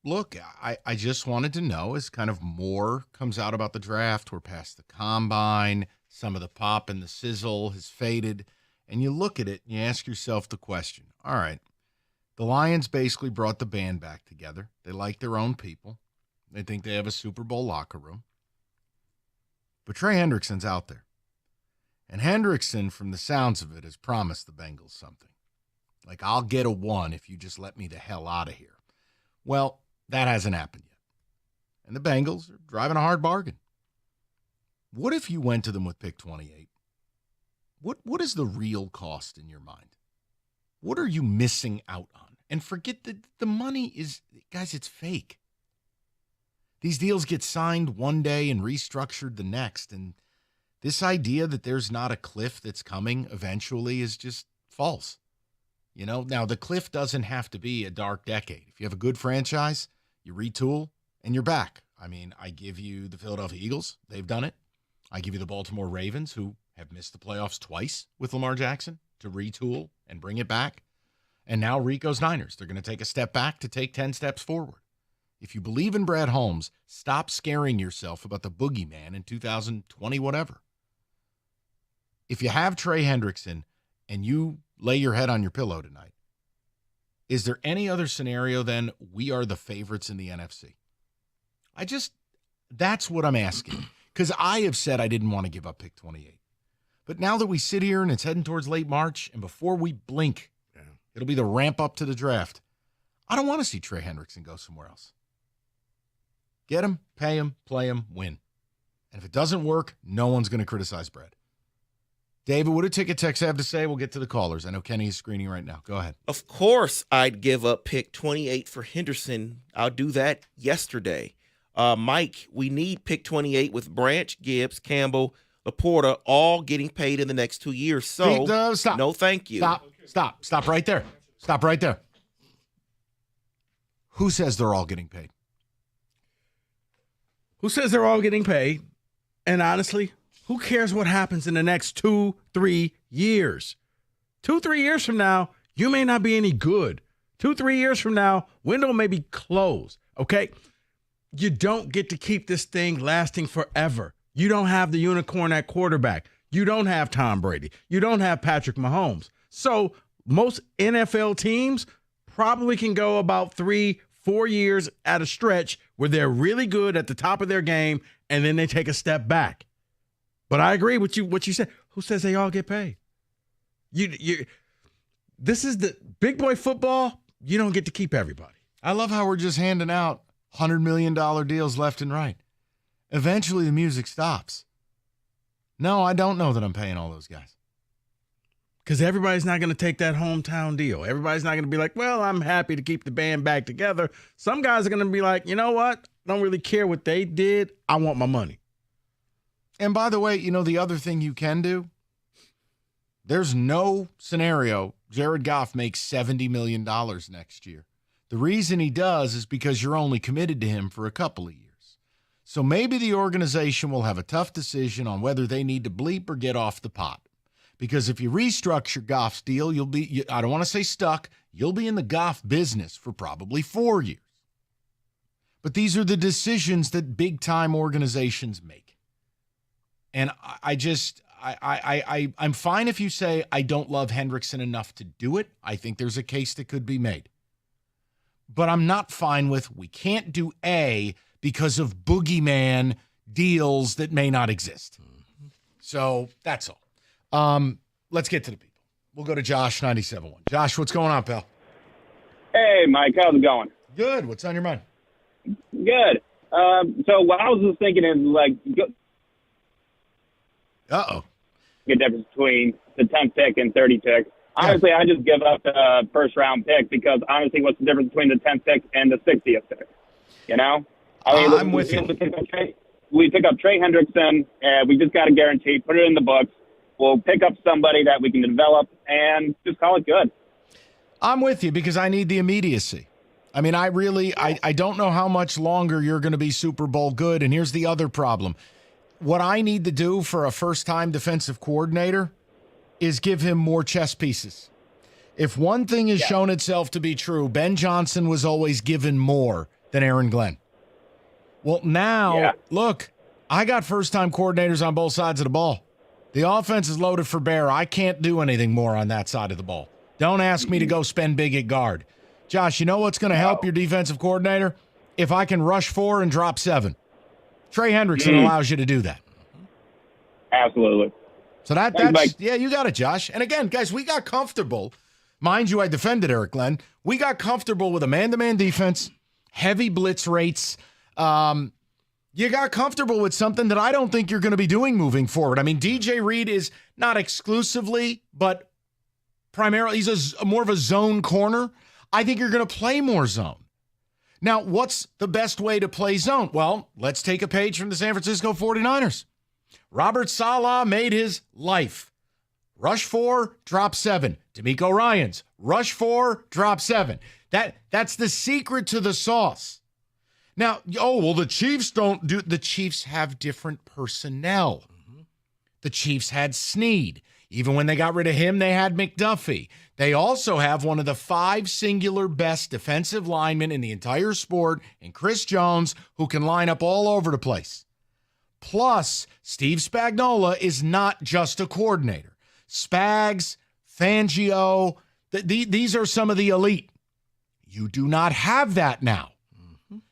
look, I just wanted to know as kind of more comes out about the draft. We're past the combine. Some of the pop and the sizzle has faded. And you look at it and you ask yourself the question, all right, the Lions basically brought the band back together. They like their own people. They think they have a Super Bowl locker room. But Trey Hendrickson's out there. And Hendrickson, from the sounds of it, has promised the Bengals something. Like, I'll get a 1 if you just let me the hell out of here. Well, that hasn't happened yet. And the Bengals are driving a hard bargain. What if you went to them with pick 28? What is the real cost in your mind? What are you missing out on? And forget that the money is, guys, it's fake. These deals get signed one day and restructured the next. And this idea that there's not a cliff that's coming eventually is just false. You know, now the cliff doesn't have to be a dark decade. If you have a good franchise, you retool and you're back. I mean, I give you the Philadelphia Eagles. They've done it. I give you the Baltimore Ravens, who have missed the playoffs twice with Lamar Jackson, to retool and bring it back. And now Rico's Niners. They're going to take a step back to take 10 steps forward. If you believe in Brad Holmes, stop scaring yourself about the boogeyman in 2020, whatever. If you have Trey Hendrickson and you lay your head on your pillow tonight, is there any other scenario then we are the favorites in the NFC? That's what I'm asking. Because I have said I didn't want to give up pick 28. But now that we sit here and it's heading towards late March, and before we blink, it'll be the ramp up to the draft. I don't want to see Trey Hendrickson go somewhere else. Get him, pay him, play him, win. And if it doesn't work, no one's going to criticize Brad. David, what do ticket techs have to say? We'll get to the callers. I know Kenny is screening right now. Go ahead. Of course, I'd give up pick 28 for Henderson. I'll do that yesterday. Mike, we need pick 28 with Branch, Gibbs, Campbell, Laporta, all getting paid in the next 2 years. So, stop. No, thank you. Stop right there. Stop right there. Who says they're all getting paid? Who says they're all getting paid? And honestly, who cares what happens in the next 2-3 years? 2-3 years from now, you may not be any good. 2-3 years from now, window may be closed, okay? You don't get to keep this thing lasting forever. You don't have the unicorn at quarterback. You don't have Tom Brady. You don't have Patrick Mahomes. So most NFL teams probably can go about 3-4 years at a stretch where they're really good at the top of their game, and then they take a step back. But I agree with you. What you said. Who says they all get paid? This is the big boy football. You don't get to keep everybody. I love how we're just handing out $100 million deals left and right. Eventually, the music stops. No, I don't know that I'm paying all those guys. Because everybody's not going to take that hometown deal. Everybody's not going to be like, well, I'm happy to keep the band back together. Some guys are going to be like, you know what? I don't really care what they did. I want my money. And by the way, you know, the other thing you can do, there's no scenario Jared Goff makes $70 million next year. The reason he does is because you're only committed to him for a couple of years. So maybe the organization will have a tough decision on whether they need to bleep or get off the pot. Because if you restructure Goff's deal, you'll be, I don't want to say stuck, you'll be in the Goff business for probably 4 years. But these are the decisions that big-time organizations make. And I'm fine if you say I don't love Hendrickson enough to do it. I think there's a case that could be made. But I'm not fine with we can't do A because of boogeyman deals that may not exist. So that's all. Let's get to the people. We'll go to Josh, 97.1. Josh, what's going on, pal? Hey, Mike, how's it going? Good. What's on your mind? Good. So what I was just thinking is, like, the difference between the 10th pick and 30 pick. Honestly, I just give up the first-round pick because, honestly, what's the difference between the 10th pick and the 60th pick? You know? I'm with you. We pick up Trey Hendrickson, and we just got a guarantee, put it in the books. We'll pick up somebody that we can develop and just call it good. I'm with you because I need the immediacy. I mean, I don't know how much longer you're going to be Super Bowl good. And here's the other problem. What I need to do for a first-time defensive coordinator is give him more chess pieces. If one thing has shown itself to be true, Ben Johnson was always given more than Aaron Glenn. Well, now, look, I got first-time coordinators on both sides of the ball. The offense is loaded for bear. I can't do anything more on that side of the ball. Don't ask me to go spend big at guard. Josh, you know what's going to help your defensive coordinator? If I can rush 4 and drop 7. Trey Hendrickson allows you to do that. Absolutely. So that's you got it, Josh. And again, guys, we got comfortable. Mind you, I defended Eric Glenn. We got comfortable with a man-to-man defense, heavy blitz rates. You got comfortable with something that I don't think you're going to be doing moving forward. I mean, DJ Reed is not exclusively, but primarily, he's more of a zone corner. I think you're going to play more zone. Now, what's the best way to play zone? Well, let's take a page from the San Francisco 49ers. Robert Saleh made his life. Rush 4, drop 7. DeMeco Ryans, rush 4, drop 7. That's the secret to the sauce. Now, the Chiefs don't do. The Chiefs have different personnel. The Chiefs had Snead. Even when they got rid of him, they had McDuffie. They also have one of the 5 singular best defensive linemen in the entire sport, in Chris Jones, who can line up all over the place. Plus, Steve Spagnuolo is not just a coordinator. Spags, Fangio, these are some of the elite. You do not have that now.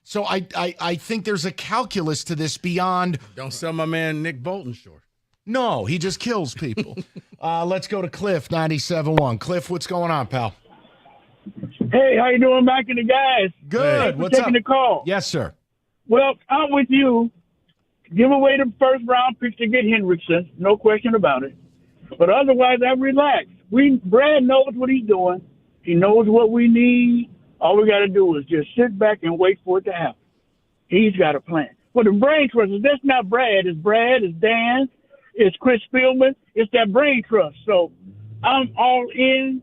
So I think there's a calculus to this beyond. Don't sell my man Nick Bolton short. No, he just kills people. Let's go to Cliff, 97.1. Cliff, what's going on, pal? Hey, how you doing, Mike and the guys? Good. Thanks for What's taking up? the call. Yes, sir. Well, I'm with you. Give away the first round pick to get Hendrickson, no question about it. But otherwise, I'm relaxed. Brad knows what he's doing. He knows what we need. All we got to do is just sit back and wait for it to happen. He's got a plan. Well, the brain trust is that's not Brad. It's Brad. It's Dan. It's Chris Spielman. It's that brain trust. So I'm all in.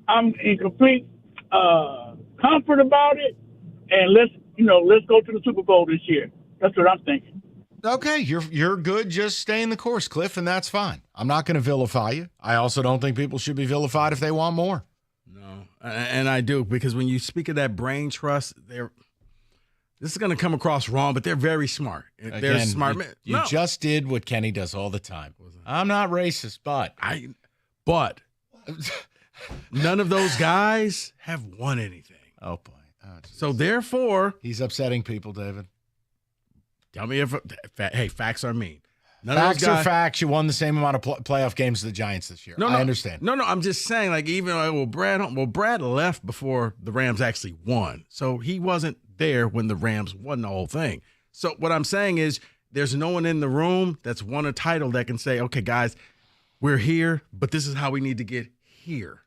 I'm in complete comfort about it. And let's go to the Super Bowl this year. That's what I'm thinking. Okay, you're good. Just stay in the course, Cliff, and that's fine. I'm not going to vilify you. I also don't think people should be vilified if they want more. No, and I do, because when you speak of that brain trust, this is going to come across wrong, but they're very smart. They're Again, smart. You just did what Kenny does all the time. I'm not racist, but none of those guys have won anything. Oh boy! So therefore, he's upsetting people, David. Tell me if facts are mean. Facts are facts. You won the same amount of playoff games as the Giants this year. I understand. No, I'm just saying, Brad left before the Rams actually won. So he wasn't there when the Rams won the whole thing. So what I'm saying is there's no one in the room that's won a title that can say, okay, guys, we're here, but this is how we need to get here.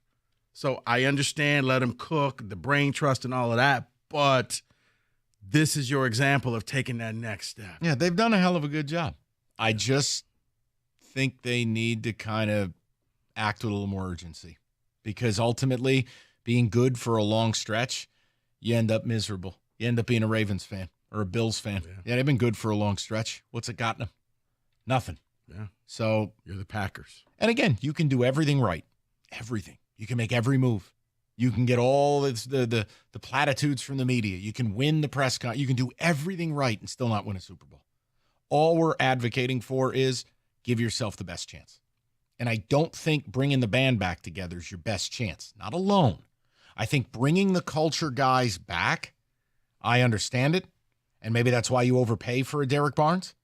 So I understand, let him cook, the brain trust and all of that, but this is your example of taking that next step. Yeah, they've done a hell of a good job. I just think they need to kind of act with a little more urgency, because ultimately being good for a long stretch, you end up miserable. You end up being a Ravens fan or a Bills fan. Yeah, they've been good for a long stretch. What's it gotten them? Nothing. Yeah. So you're the Packers. And again, you can do everything right. Everything. You can make every move. You can get all the platitudes from the media. You can win the press con. You can do everything right and still not win a Super Bowl. All we're advocating for is give yourself the best chance. And I don't think bringing the band back together is your best chance. Not alone. I think bringing the culture guys back, I understand it. And maybe that's why you overpay for a Derek Barnes.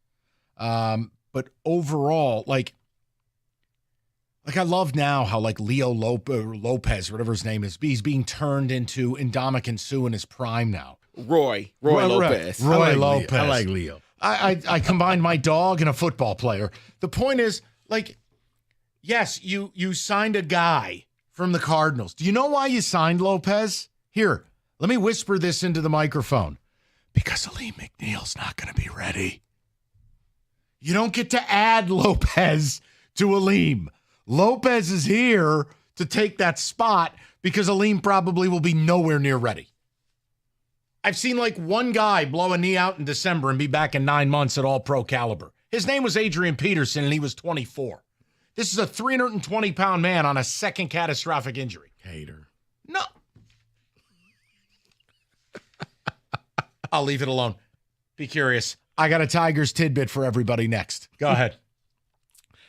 But overall, like I love now how Leo Lopez, whatever his name is, he's being turned into Ndamukong Suh in his prime now. Roy Lopez. Roy Lopez. I like Leo. I combined my dog and a football player. The point is, yes, you signed a guy from the Cardinals. Do you know why you signed Lopez? Here, let me whisper this into the microphone. Because Aleem McNeil's not going to be ready. You don't get to add Lopez to Aleem. Lopez is here to take that spot because Aleem probably will be nowhere near ready. I've seen one guy blow a knee out in December and be back in 9 months at all pro caliber. His name was Adrian Peterson, and he was 24. This is a 320-pound man on a second catastrophic injury. Hater. No. I'll leave it alone. Be curious. I got a Tigers tidbit for everybody next. Go ahead.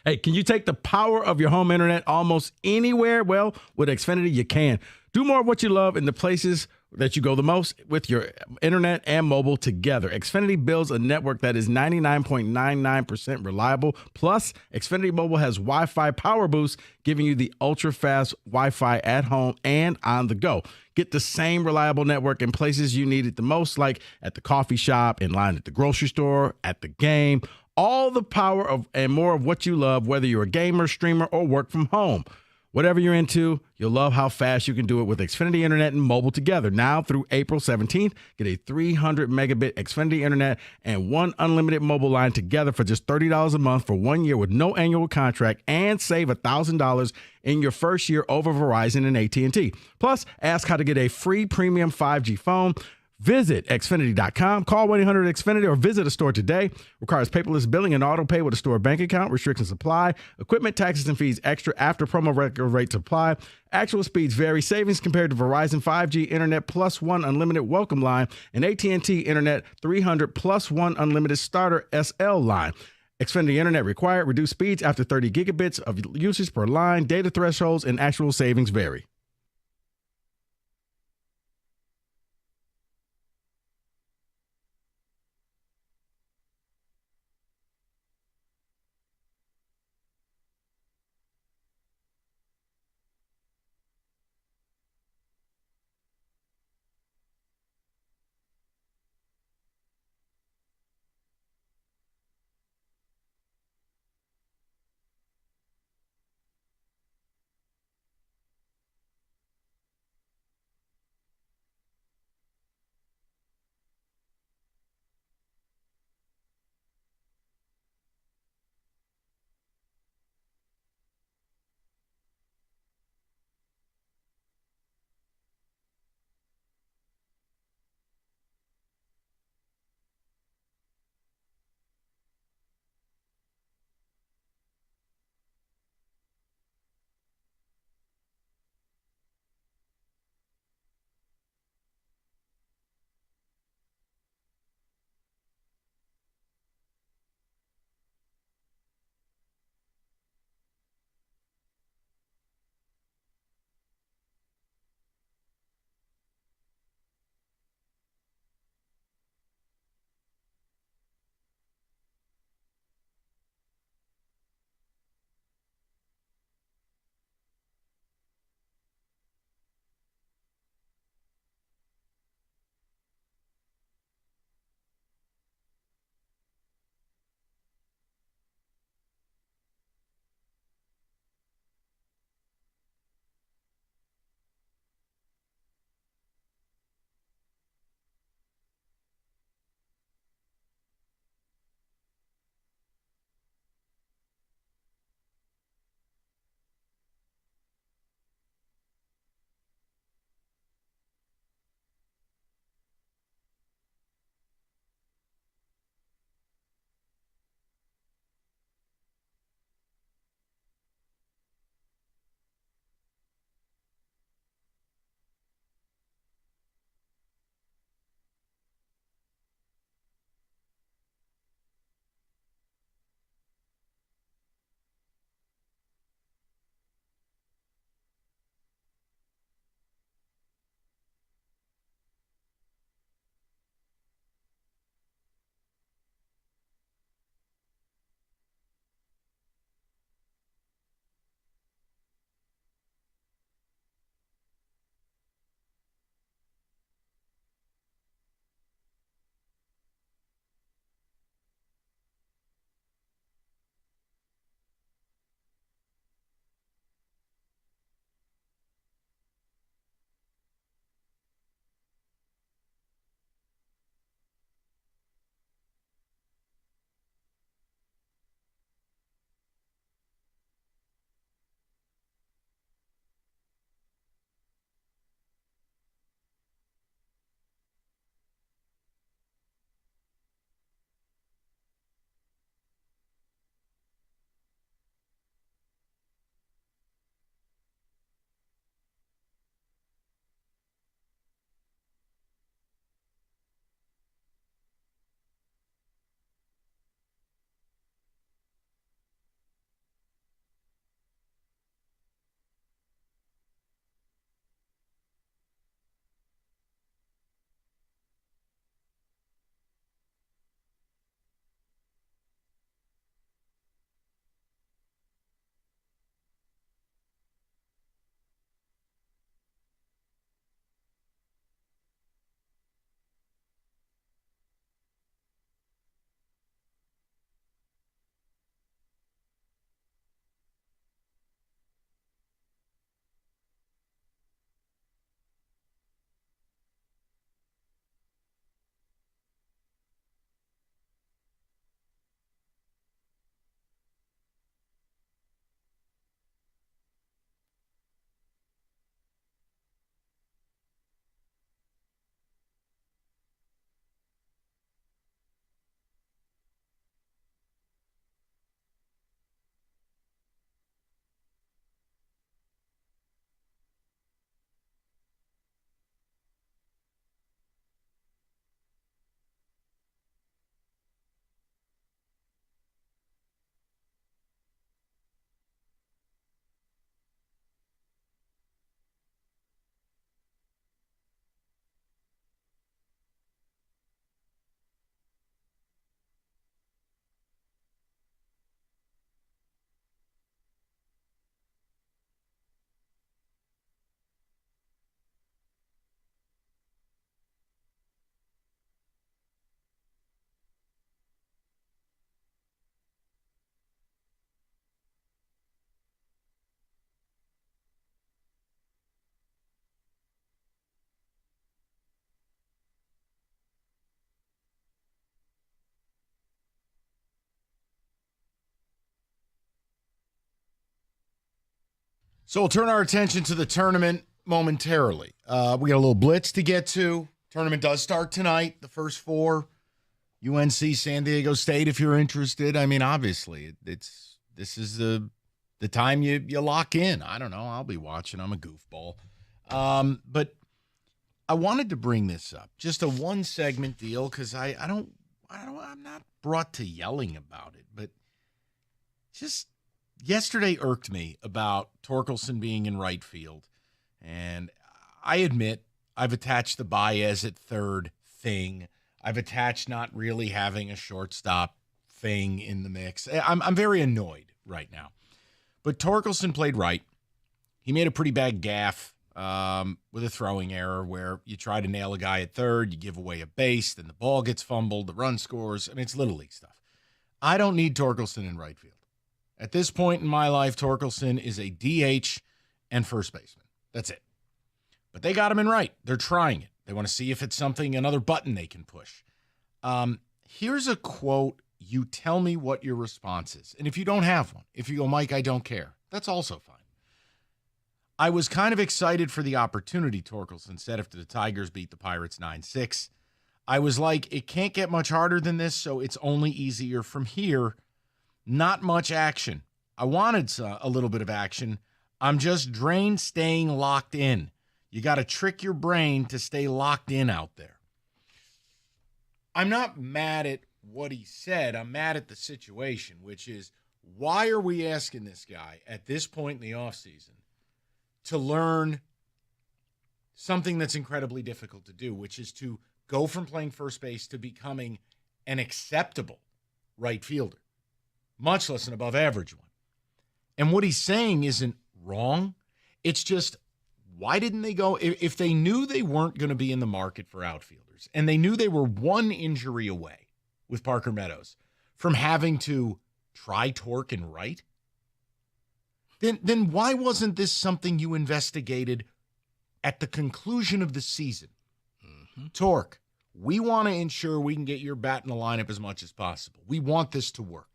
Hey, can you take the power of your home internet almost anywhere? Well, with Xfinity, you can. Do more of what you love in the places that you go the most with your internet and mobile together. Xfinity builds a network that is 99.99% reliable. Plus, Xfinity Mobile has Wi-Fi Power Boost, giving you the ultra-fast Wi-Fi at home and on the go. Get the same reliable network in places you need it the most, like at the coffee shop, in line at the grocery store, at the game. All the power of and more of what you love, whether you're a gamer, streamer, or work from home. Whatever you're into, you'll love how fast you can do it with Xfinity Internet and mobile together. Now through April 17th, get a 300 megabit Xfinity Internet and one unlimited mobile line together for just $30 a month for 1 year with no annual contract, and save $1,000 in your first year over Verizon and AT&T. Plus, ask how to get a free premium 5G phone. Visit Xfinity.com, call 1-800-XFINITY, or visit a store today. Requires paperless billing and auto pay with a store bank account. Restrictions apply. Equipment, taxes, and fees extra after promo record rates apply. Actual speeds vary. Savings compared to Verizon 5G Internet plus one unlimited welcome line and AT&T Internet 300 plus one unlimited starter SL line. Xfinity Internet required. Reduced speeds after 30 gigabits of usage per line. Data thresholds and actual savings vary. So we'll turn our attention to the tournament momentarily. We got a little blitz to get to. Tournament does start tonight, the first four. UNC, San Diego State, if you're interested. I mean, obviously, this is the time you lock in. I don't know. I'll be watching. I'm a goofball. But I wanted to bring this up. Just a one-segment deal because I'm not brought to yelling about it, but just yesterday irked me about Torkelson being in right field. And I admit I've attached the Baez at third thing. I've attached not really having a shortstop thing in the mix. I'm very annoyed right now. But Torkelson played right. He made a pretty bad gaffe with a throwing error where you try to nail a guy at third, you give away a base, then the ball gets fumbled, the run scores. I mean, it's Little League stuff. I don't need Torkelson in right field. At this point in my life, Torkelson is a DH and first baseman. That's it. But they got him in right. They're trying it. They want to see if it's another button they can push. Here's a quote. You tell me what your response is. And if you don't have one, if you go, Mike, I don't care, that's also fine. I was kind of excited for the opportunity, Torkelson said after the Tigers beat the Pirates 9-6. I was like, it can't get much harder than this, so it's only easier from here. Not much action. I wanted a little bit of action. I'm just drained staying locked in. You got to trick your brain to stay locked in out there. I'm not mad at what he said. I'm mad at the situation, which is, why are we asking this guy at this point in the offseason to learn something that's incredibly difficult to do, which is to go from playing first base to becoming an acceptable right fielder, much less an above average one. And what he's saying isn't wrong. It's just, why didn't they go? If they knew they weren't going to be in the market for outfielders and they knew they were one injury away with Parker Meadows from having to try Tork and right, then why wasn't this something you investigated at the conclusion of the season? Mm-hmm. Tork, we want to ensure we can get your bat in the lineup as much as possible. We want this to work.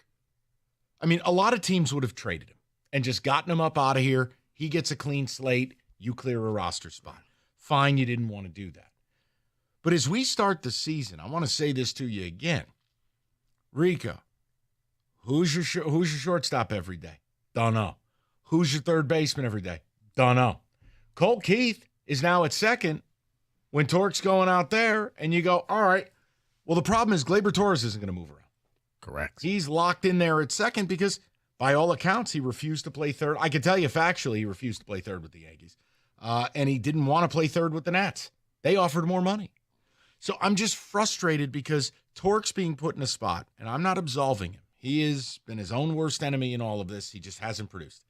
I mean, a lot of teams would have traded him and just gotten him up out of here. He gets a clean slate. You clear a roster spot. Fine, you didn't want to do that. But as we start the season, I want to say this to you again. Rico, who's your shortstop every day? Don't know. Who's your third baseman every day? Don't know. Colt Keith is now at second when Tork's going out there, and you go, all right, well, the problem is Gleyber Torres isn't going to move around. Correct. He's locked in there at second because, by all accounts, he refused to play third. I can tell you factually he refused to play third with the Yankees. And he didn't want to play third with the Nats. They offered more money. So I'm just frustrated because Tork's being put in a spot, and I'm not absolving him. He has been his own worst enemy in all of this. He just hasn't produced.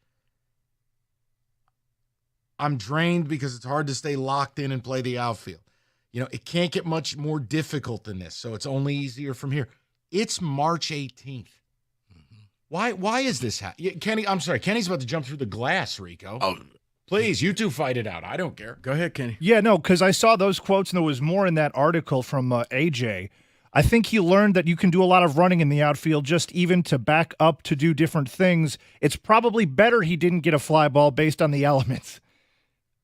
I'm drained because it's hard to stay locked in and play the outfield. You know, it can't get much more difficult than this, so it's only easier from here. It's March 18th. Why is this happening? Kenny, I'm sorry. Kenny's about to jump through the glass, Rico. Oh, please, you two fight it out. I don't care. Go ahead, Kenny. Yeah, no, because I saw those quotes, and there was more in that article from AJ. I think he learned that you can do a lot of running in the outfield just even to back up to do different things. It's probably better he didn't get a fly ball based on the elements.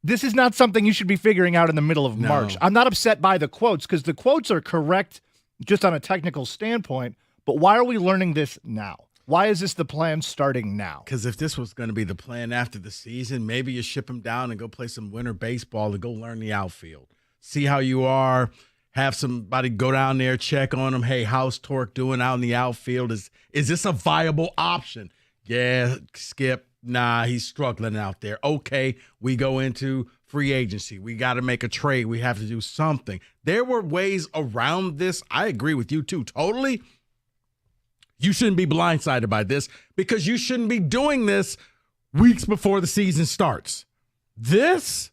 This is not something you should be figuring out in the middle of March. I'm not upset by the quotes because the quotes are correct just on a technical standpoint, but why are we learning this now? Why is this the plan starting now? Because if this was going to be the plan after the season, maybe you ship him down and go play some winter baseball and go learn the outfield. See how you are. Have somebody go down there, check on him. Hey, how's Tork doing out in the outfield? Is this a viable option? Yeah, Skip. Nah, he's struggling out there. Okay, we go into free agency. We got to make a trade. We have to do something. There were ways around this. I agree with you too, totally. You shouldn't be blindsided by this because you shouldn't be doing this weeks before the season starts. This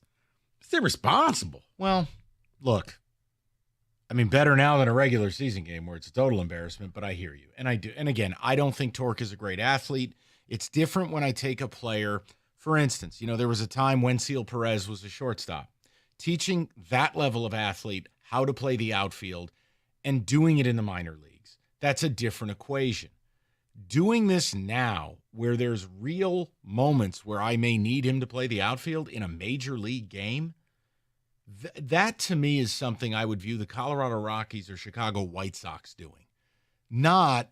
is irresponsible. Well, look, I mean, better now than a regular season game where it's a total embarrassment, but I hear you. And I do. And again, I don't think Tork is a great athlete. It's different when I take a player. For instance, you know, there was a time when Wenceel Perez was a shortstop. Teaching that level of athlete how to play the outfield and doing it in the minor leagues, that's a different equation. doing this now where there's real moments where I may need him to play the outfield in a major league game, that to me is something I would view the Colorado Rockies or Chicago White Sox doing, not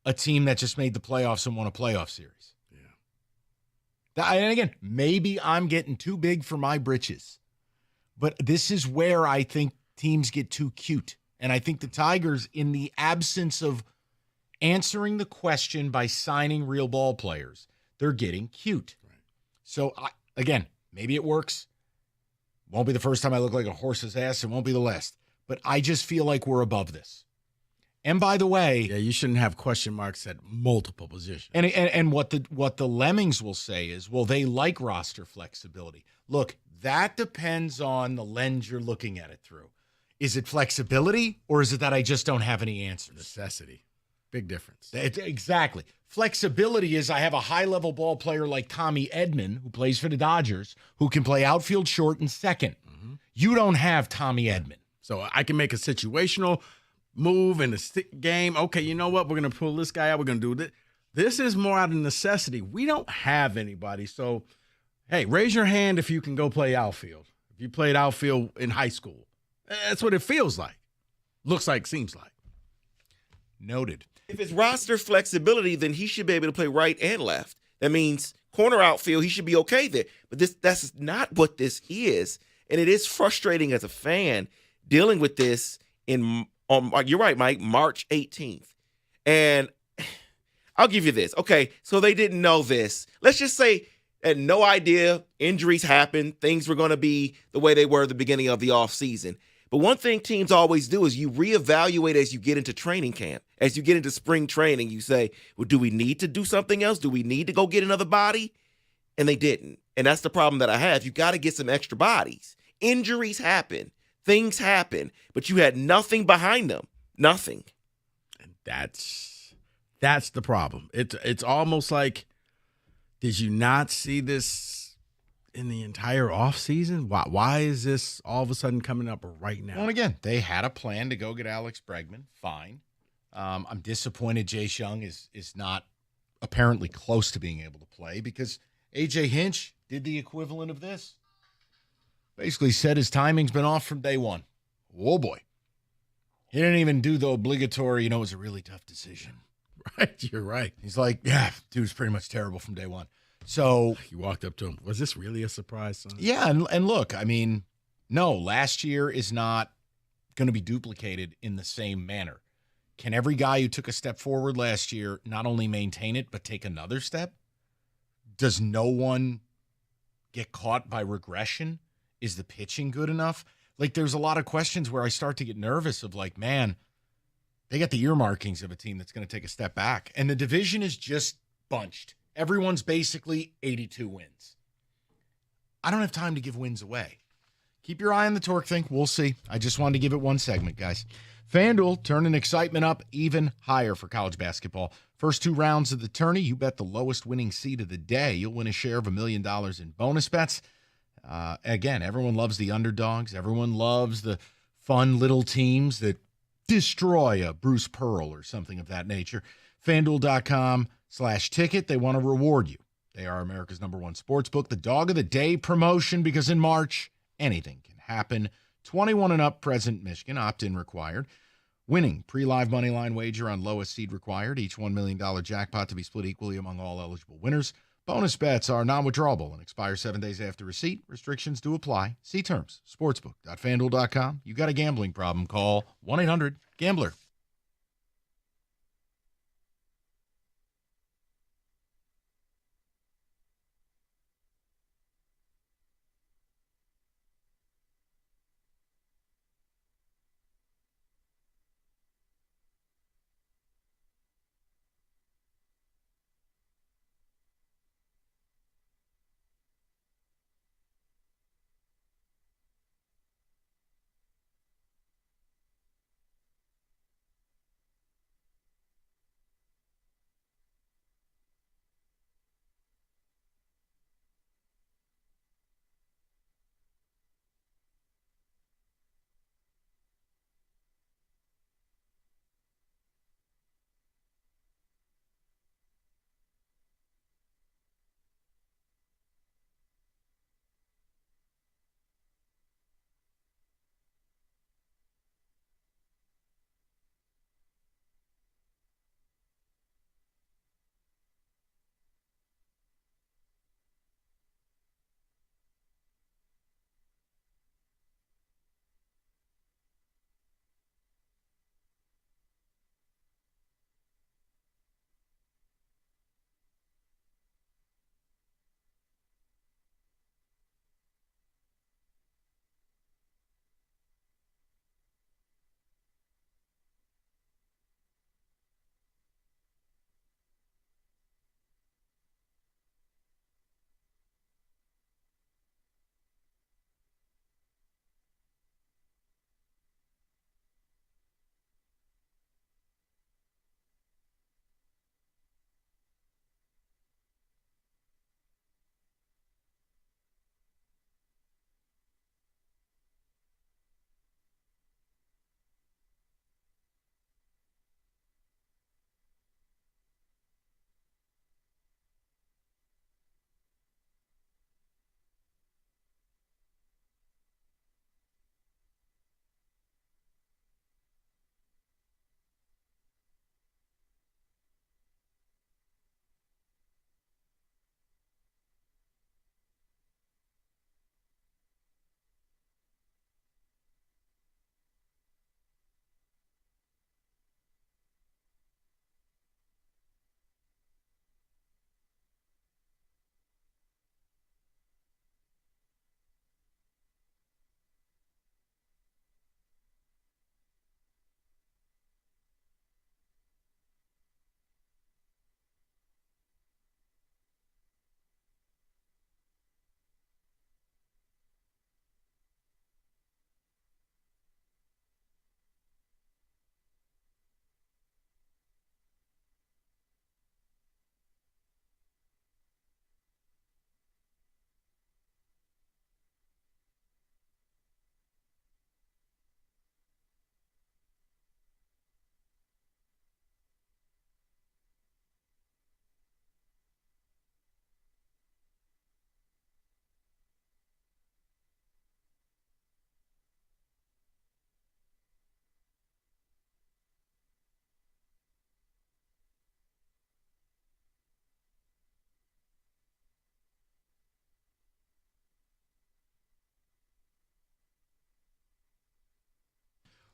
a team that just made the playoffs and won a playoff series. Yeah. And again, maybe I'm getting too big for my britches, but this is where I think teams get too cute. And I think the Tigers, in the absence of answering the question by signing real ball players, they're getting cute. Right. So, again, maybe it works. Won't be the first time I look like a horse's ass. It won't be the last. But I just feel like we're above this. And by the way, yeah, you shouldn't have question marks at multiple positions. And what the Lemmings will say is, well, they like roster flexibility. Look, that depends on the lens you're looking at it through. Is it flexibility, or is it that I just don't have any answers? Necessity. Big difference. Exactly. Flexibility is I have a high-level ball player like Tommy Edman, who plays for the Dodgers, who can play outfield, short, and second. Mm-hmm. You don't have Tommy Edman. So I can make a situational move in the game. Okay, you know what? We're going to pull this guy out. We're going to do this. This is more out of necessity. We don't have anybody. So, hey, raise your hand if you can go play outfield. If you played outfield in high school. That's what it feels like. Looks like, seems like. Noted. If it's roster flexibility, then he should be able to play right and left. That means corner outfield, he should be okay there. But that's not what this is. And it is frustrating as a fan dealing with this you're right, Mike, March 18th. And I'll give you this. Okay, so they didn't know this. Let's just say had no idea injuries happened. Things were going to be the way they were at the beginning of the offseason. But one thing teams always do is you reevaluate as you get into training camp. As you get into spring training, you say, well, do we need to do something else? Do we need to go get another body? And they didn't. And that's the problem that I have. You got to get some extra bodies. Injuries happen. Things happen. But you had nothing behind them. Nothing. And that's the problem. It's almost like, did you not see this in the entire offseason? Why is this all of a sudden coming up right now? Well, again, they had a plan to go get Alex Bregman. Fine. I'm disappointed Jace Young is not apparently close to being able to play because A.J. Hinch did the equivalent of this. Basically said his timing's been off from day one. Oh, boy. He didn't even do the obligatory, it was a really tough decision. Right, you're right. He's like, yeah, dude's pretty much terrible from day one. So you walked up to him. Was this really a surprise, son? Yeah, and look, I mean, no, last year is not going to be duplicated in the same manner. Can every guy who took a step forward last year not only maintain it, but take another step? Does no one get caught by regression? Is the pitching good enough? Like, there's a lot of questions where I start to get nervous of like, man, they got the earmarkings of a team that's going to take a step back. And the division is just bunched. Everyone's basically 82 wins. I don't have time to give wins away. Keep your eye on the Torque thing. We'll see. I just wanted to give it one segment, guys. FanDuel turning excitement up even higher for college basketball. First 2 rounds of the tourney, you bet the lowest winning seed of the day. You'll win a share of $1 million in bonus bets. Again, everyone loves the underdogs. Everyone loves the fun little teams that destroy a Bruce Pearl or something of that nature. FanDuel.com/ticket. They want to reward you. They are America's #1 sportsbook. The dog of the day promotion, because in March, anything can happen. 21 and up, present Michigan, opt-in required. Winning pre-live money line wager on lowest seed required. Each $1 million jackpot to be split equally among all eligible winners. Bonus bets are non-withdrawable and expire 7 days after receipt. Restrictions do apply. See terms. Sportsbook.fanduel.com. You got a gambling problem? Call 1-800-GAMBLER.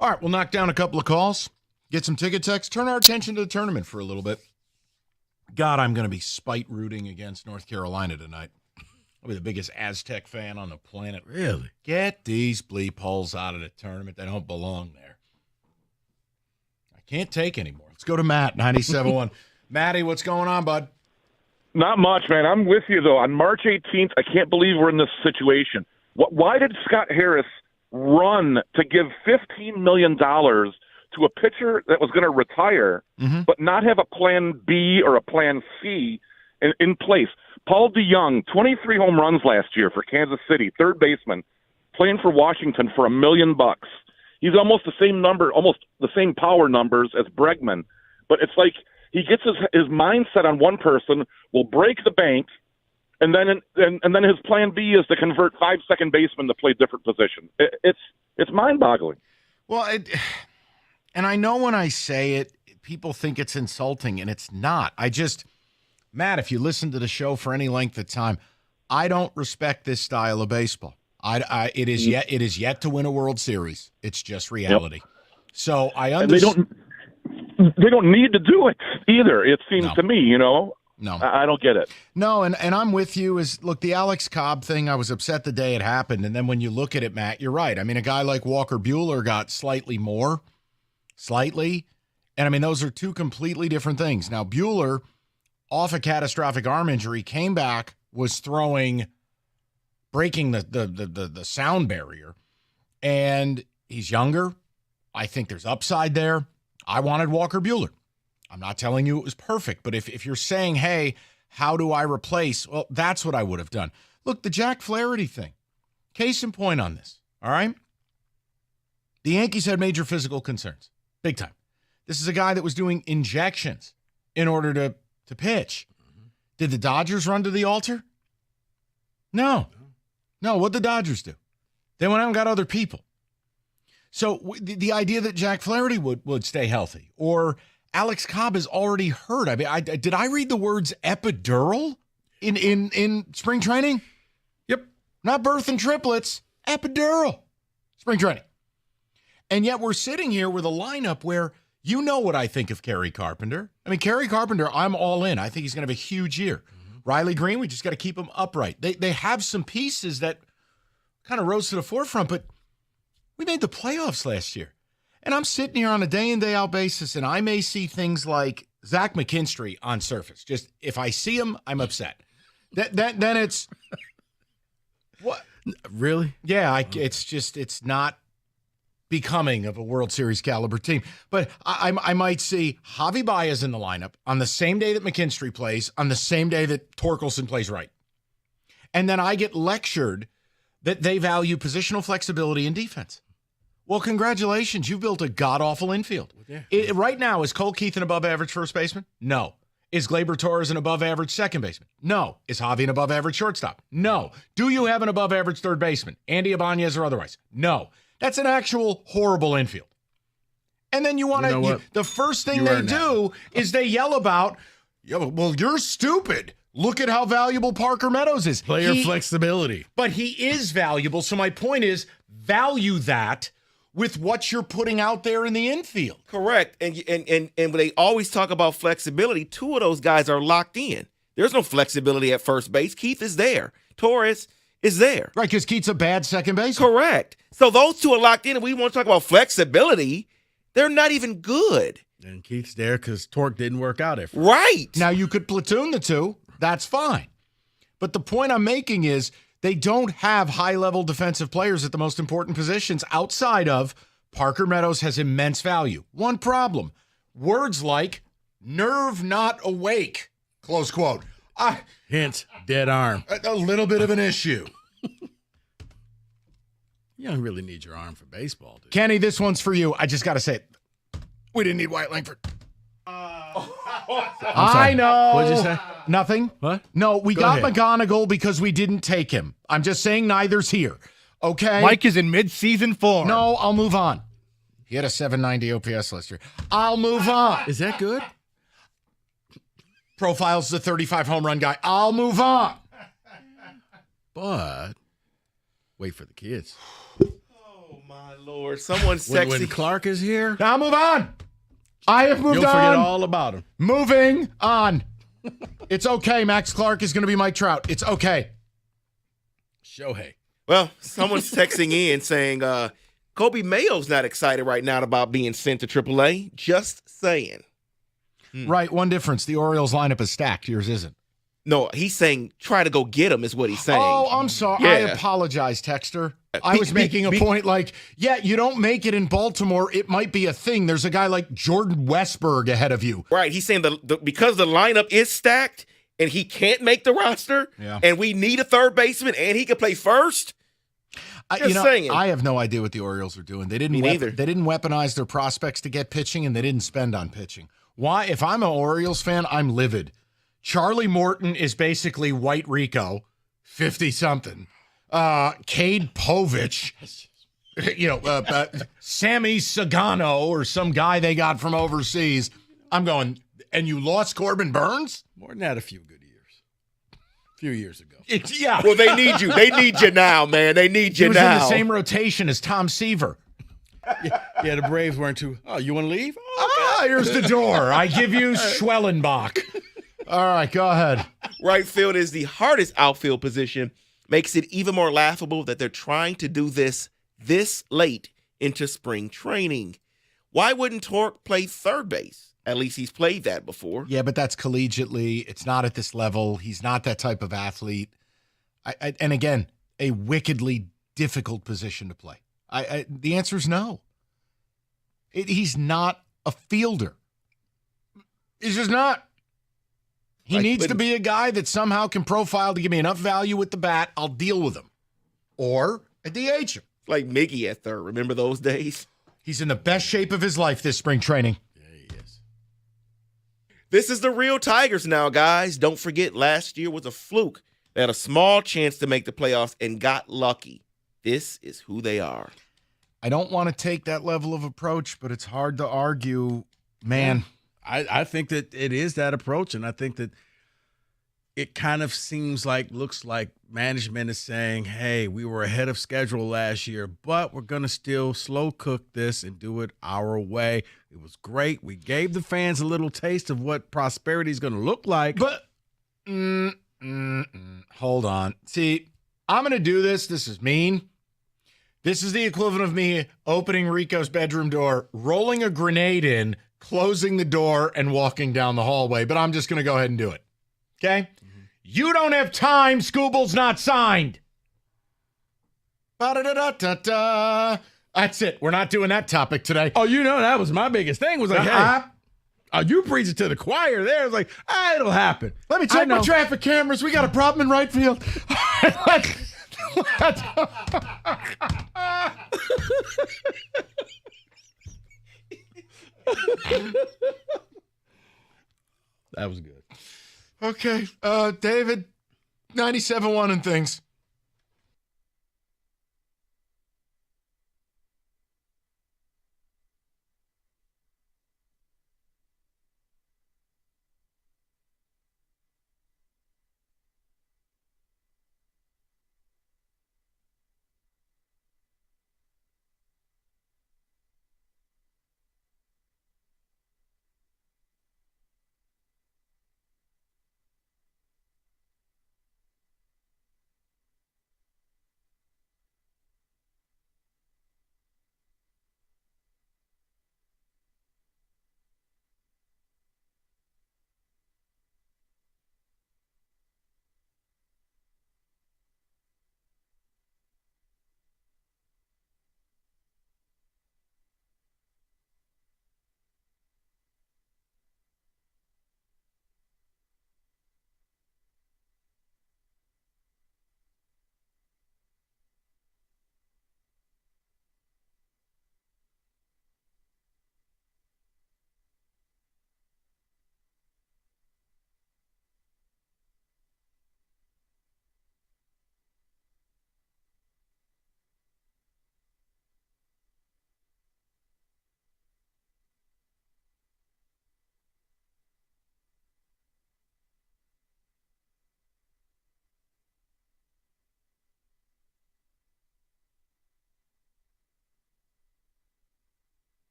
All right, we'll knock down a couple of calls, get some ticket texts, turn our attention to the tournament for a little bit. God, I'm going to be spite rooting against North Carolina tonight. I'll be the biggest Aztec fan on the planet. Really? Get these bleep holes out of the tournament. They don't belong there. I can't take anymore. Let's go to Matt, 97.1. Matty, what's going on, bud? Not much, man. I'm with you, though. On March 18th, I can't believe we're in this situation. Why did Scott Harris run to give $15 million to a pitcher that was going to retire, but not have a plan B or a plan C in place? Paul DeJong, 23 home runs last year for Kansas City, third baseman, playing for Washington for $1 million. He's almost the same number, almost the same power numbers as Bregman, but it's like he gets his mindset on one person, will break the bank, and then his plan B is to convert 5 second basemen to play different positions. It's mind-boggling. Well, and I know when I say it, people think it's insulting, and it's not. Matt, if you listen to the show for any length of time, I don't respect this style of baseball. It is yet to win a World Series. It's just reality. Yep. So I understand. They don't need to do it either. It seems to me, No, I don't get it. No, and I'm with you. Look, the Alex Cobb thing, I was upset the day it happened, and then when you look at it, Matt, you're right. I mean, a guy like Walker Buehler got slightly more, and I mean those are two completely different things. Now Buehler, off a catastrophic arm injury, came back, was breaking the sound barrier, and he's younger. I think there's upside there. I wanted Walker Buehler. I'm not telling you it was perfect, but if you're saying, hey, how do I replace? Well, that's what I would have done. Look, the Jack Flaherty thing, case in point on this, all right? The Yankees had major physical concerns, big time. This is a guy that was doing injections in order to pitch. Did the Dodgers run to the altar? No. What'd the Dodgers do? They went out and got other people. So the idea that Jack Flaherty would stay healthy, or Alex Cobb is already hurt. I mean, did I read the words epidural in spring training? Yep. Not birth and triplets, epidural. Spring training. And yet we're sitting here with a lineup where you know what I think of Kerry Carpenter. I mean, Kerry Carpenter, I'm all in. I think he's going to have a huge year. Riley Green, we just got to keep him upright. They have some pieces that kind of rose to the forefront, but we made the playoffs last year. And I'm sitting here on a day in, day out basis, and I may see things like Zach McKinstry on surface. Just if I see him, I'm upset. Then it's what? Really? Yeah, it's not becoming of a World Series caliber team. But I might see Javi Baez in the lineup on the same day that McKinstry plays, on the same day that Torkelson plays right. And then I get lectured that they value positional flexibility and defense. Well, congratulations. You've built a god-awful infield. Yeah. Right now, is Cole Keith an above-average first baseman? No. Is Gleyber Torres an above-average second baseman? No. Is Javi an above-average shortstop? No. Do you have an above-average third baseman? Andy Ibanez or otherwise? No. That's an actual horrible infield. And then you want to, the first thing they do is they yell about, well, you're stupid. Look at how valuable Parker Meadows is. Player flexibility. But he is valuable. So my point is, value that with what you're putting out there in the infield. Correct. And when they always talk about flexibility, two of those guys are locked in. There's no flexibility at first base. Keith is there. Torres is there. Right, because Keith's a bad second base. Correct. So those two are locked in, and we want to talk about flexibility. They're not even good. And Keith's there because Torque didn't work out at first. Right. Now, you could platoon the two. That's fine. But the point I'm making is they don't have high-level defensive players at the most important positions outside of Parker Meadows has immense value. One problem, words like nerve not awake, close quote. Hint, dead arm. A little bit of an issue. You don't really need your arm for baseball, dude. Kenny, this one's for you. I just got to say it. We didn't need Wyatt Langford. I know. What'd you say? Nothing. What? No, we got ahead. McGonigal because we didn't take him. I'm just saying neither's here. Okay? Mike is in mid-season form. No, I'll move on. He had a 790 OPS last year. I'll move on. Is that good? Profile's the 35 home run guy. I'll move on. But wait for the kids. my Lord. Someone's sexy. When Clark is here, Now move on. I have moved you'll on. forget all about him. Moving on. It's okay. Max Clark is going to be Mike Trout. It's okay. Shohei. Well, someone's texting in saying Kobe Mayo's not excited right now about being sent to AAA. Just saying. Right. One difference. The Orioles lineup is stacked. Yours isn't. No, he's saying try to go get him is what he's saying. Oh, I'm sorry. I apologize, Texter. I was making a point like, yeah, you don't make it in Baltimore. It might be a thing. There's a guy like Jordan Westberg ahead of you. Right. He's saying because the lineup is stacked and he can't make the roster and we need a third baseman and he can play first. Saying. I have no idea what the Orioles are doing. They didn't weaponize their prospects to get pitching, and they didn't spend on pitching. Why? If I'm an Orioles fan, I'm livid. Charlie Morton is basically White Rico, 50-something. Cade Povich, Sammy Sagano or some guy they got from overseas. I'm going, and you lost Corbin Burns? More than that, a few years ago. Yeah. Well, they need you. They need you now, man. They need you he was now. in the same rotation as Tom Seaver. Yeah, the Braves weren't too. Oh, you want to leave? Here's the door. I give you Schwellenbach. All right, go ahead. Right field is the hardest outfield position. Makes it even more laughable that they're trying to do this late into spring training. Why wouldn't Torque play third base? At least he's played that before. Yeah, but that's collegiately. It's not at this level. He's not that type of athlete. And again, a wickedly difficult position to play. The answer is no. He's not a fielder. He's just not. He needs to be a guy that somehow can profile to give me enough value with the bat. I'll deal with him. Or a DH him. Like Miggy at third. Remember those days? He's in the best shape of his life this spring training. Yeah, he is. This is the real Tigers now, guys. Don't forget, last year was a fluke. They had a small chance to make the playoffs and got lucky. This is who they are. I don't want to take that level of approach, but it's hard to argue. Man, I think that it is that approach, and I think that it kind of looks like management is saying, hey, we were ahead of schedule last year, but we're going to still slow cook this and do it our way. It was great. We gave the fans a little taste of what prosperity is going to look like. But hold on. See, I'm going to do this. This is mean. This is the equivalent of me opening Rico's bedroom door, rolling a grenade in, closing the door, and walking down the hallway. But I'm just going to go ahead and do it. Okay? Mm-hmm. You don't have time. Scooble's not signed. Ba-da-da-da-da-da. That's it. We're not doing that topic today. Oh, that was my biggest thing. Was like, hey, you preaching to the choir there. It's like, it'll happen. Let me check my traffic cameras. We got a problem in right field. That was good. Okay. David, 97.1 and things.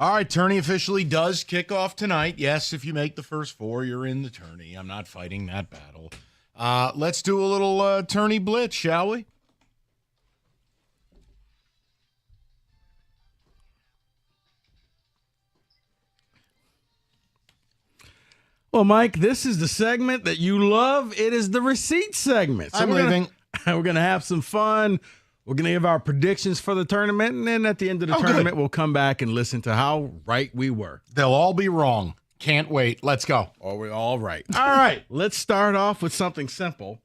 All right, tourney officially does kick off tonight. Yes, if you make the first 4, you're in the tourney. I'm not fighting that battle. Let's do a little tourney blitz, shall we? Well, Mike, this is the segment that you love. It is the receipt segment. So I'm leaving. We're going to have some fun. We're going to give our predictions for the tournament, and then at the end of the tournament, we'll come back and listen to how right we were. They'll all be wrong. Can't wait. Let's go. Or we're all right. All right, let's start off with something simple.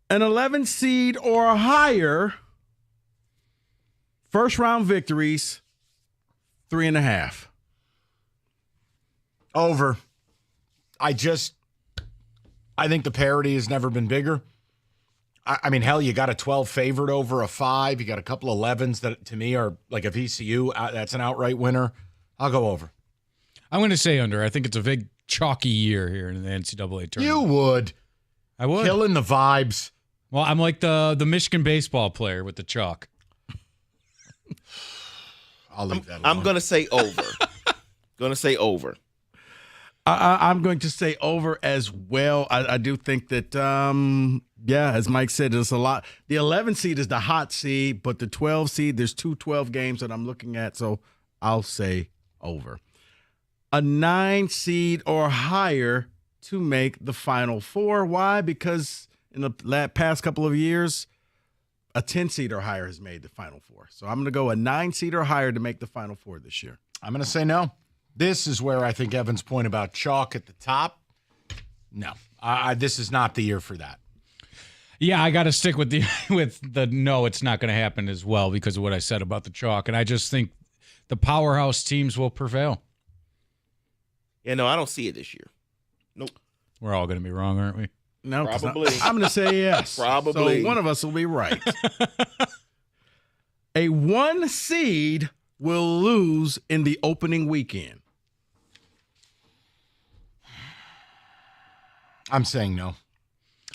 An 11 seed or higher, first round victories, 3.5. Over. I think the parity has never been bigger. I mean, hell, you got a 12 favorite over a 5. You got a couple of 11s that, to me, are like a VCU. That's an outright winner. I'll go over. I'm going to say under. I think it's a big chalky year here in the NCAA tournament. You would. I would. Killing the vibes. Well, I'm like the Michigan baseball player with the chalk. I'll leave that alone. I'm going to say over. I'm going to say over as well. I do think that, as Mike said, there's a lot. The 11 seed is the hot seed, but the 12 seed, there's 2 12 games that I'm looking at, so I'll say over. A 9 seed or higher to make the Final Four. Why? Because in the past couple of years, a 10 seed or higher has made the Final Four. So I'm going to go a 9 seed or higher to make the Final Four this year. I'm going to say no. This is where I think Evan's point about chalk at the top. No, this is not the year for that. Yeah, I got to stick with the no, it's not going to happen as well because of what I said about the chalk. And I just think the powerhouse teams will prevail. Yeah, no, I don't see it this year. Nope. We're all going to be wrong, aren't we? No, probably. I'm going to say yes. Probably. So one of us will be right. A 1 seed will lose in the opening weekend. I'm saying no.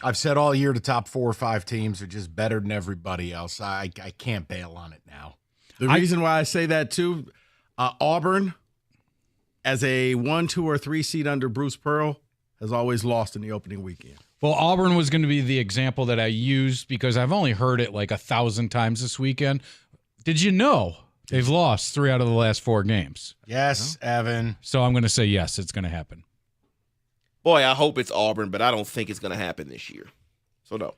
I've said all year the top 4 or 5 teams are just better than everybody else. I can't bail on it now. The reason why I say that too, Auburn, as a 1, 2, or 3 seed under Bruce Pearl, has always lost in the opening weekend. Well, Auburn was going to be the example that I used because I've only heard it like 1,000 times this weekend. Did you know they've lost 3 out of the last 4 games? Yes, Evan. So I'm going to say yes, it's going to happen. Boy, I hope it's Auburn, but I don't think it's going to happen this year. So, no.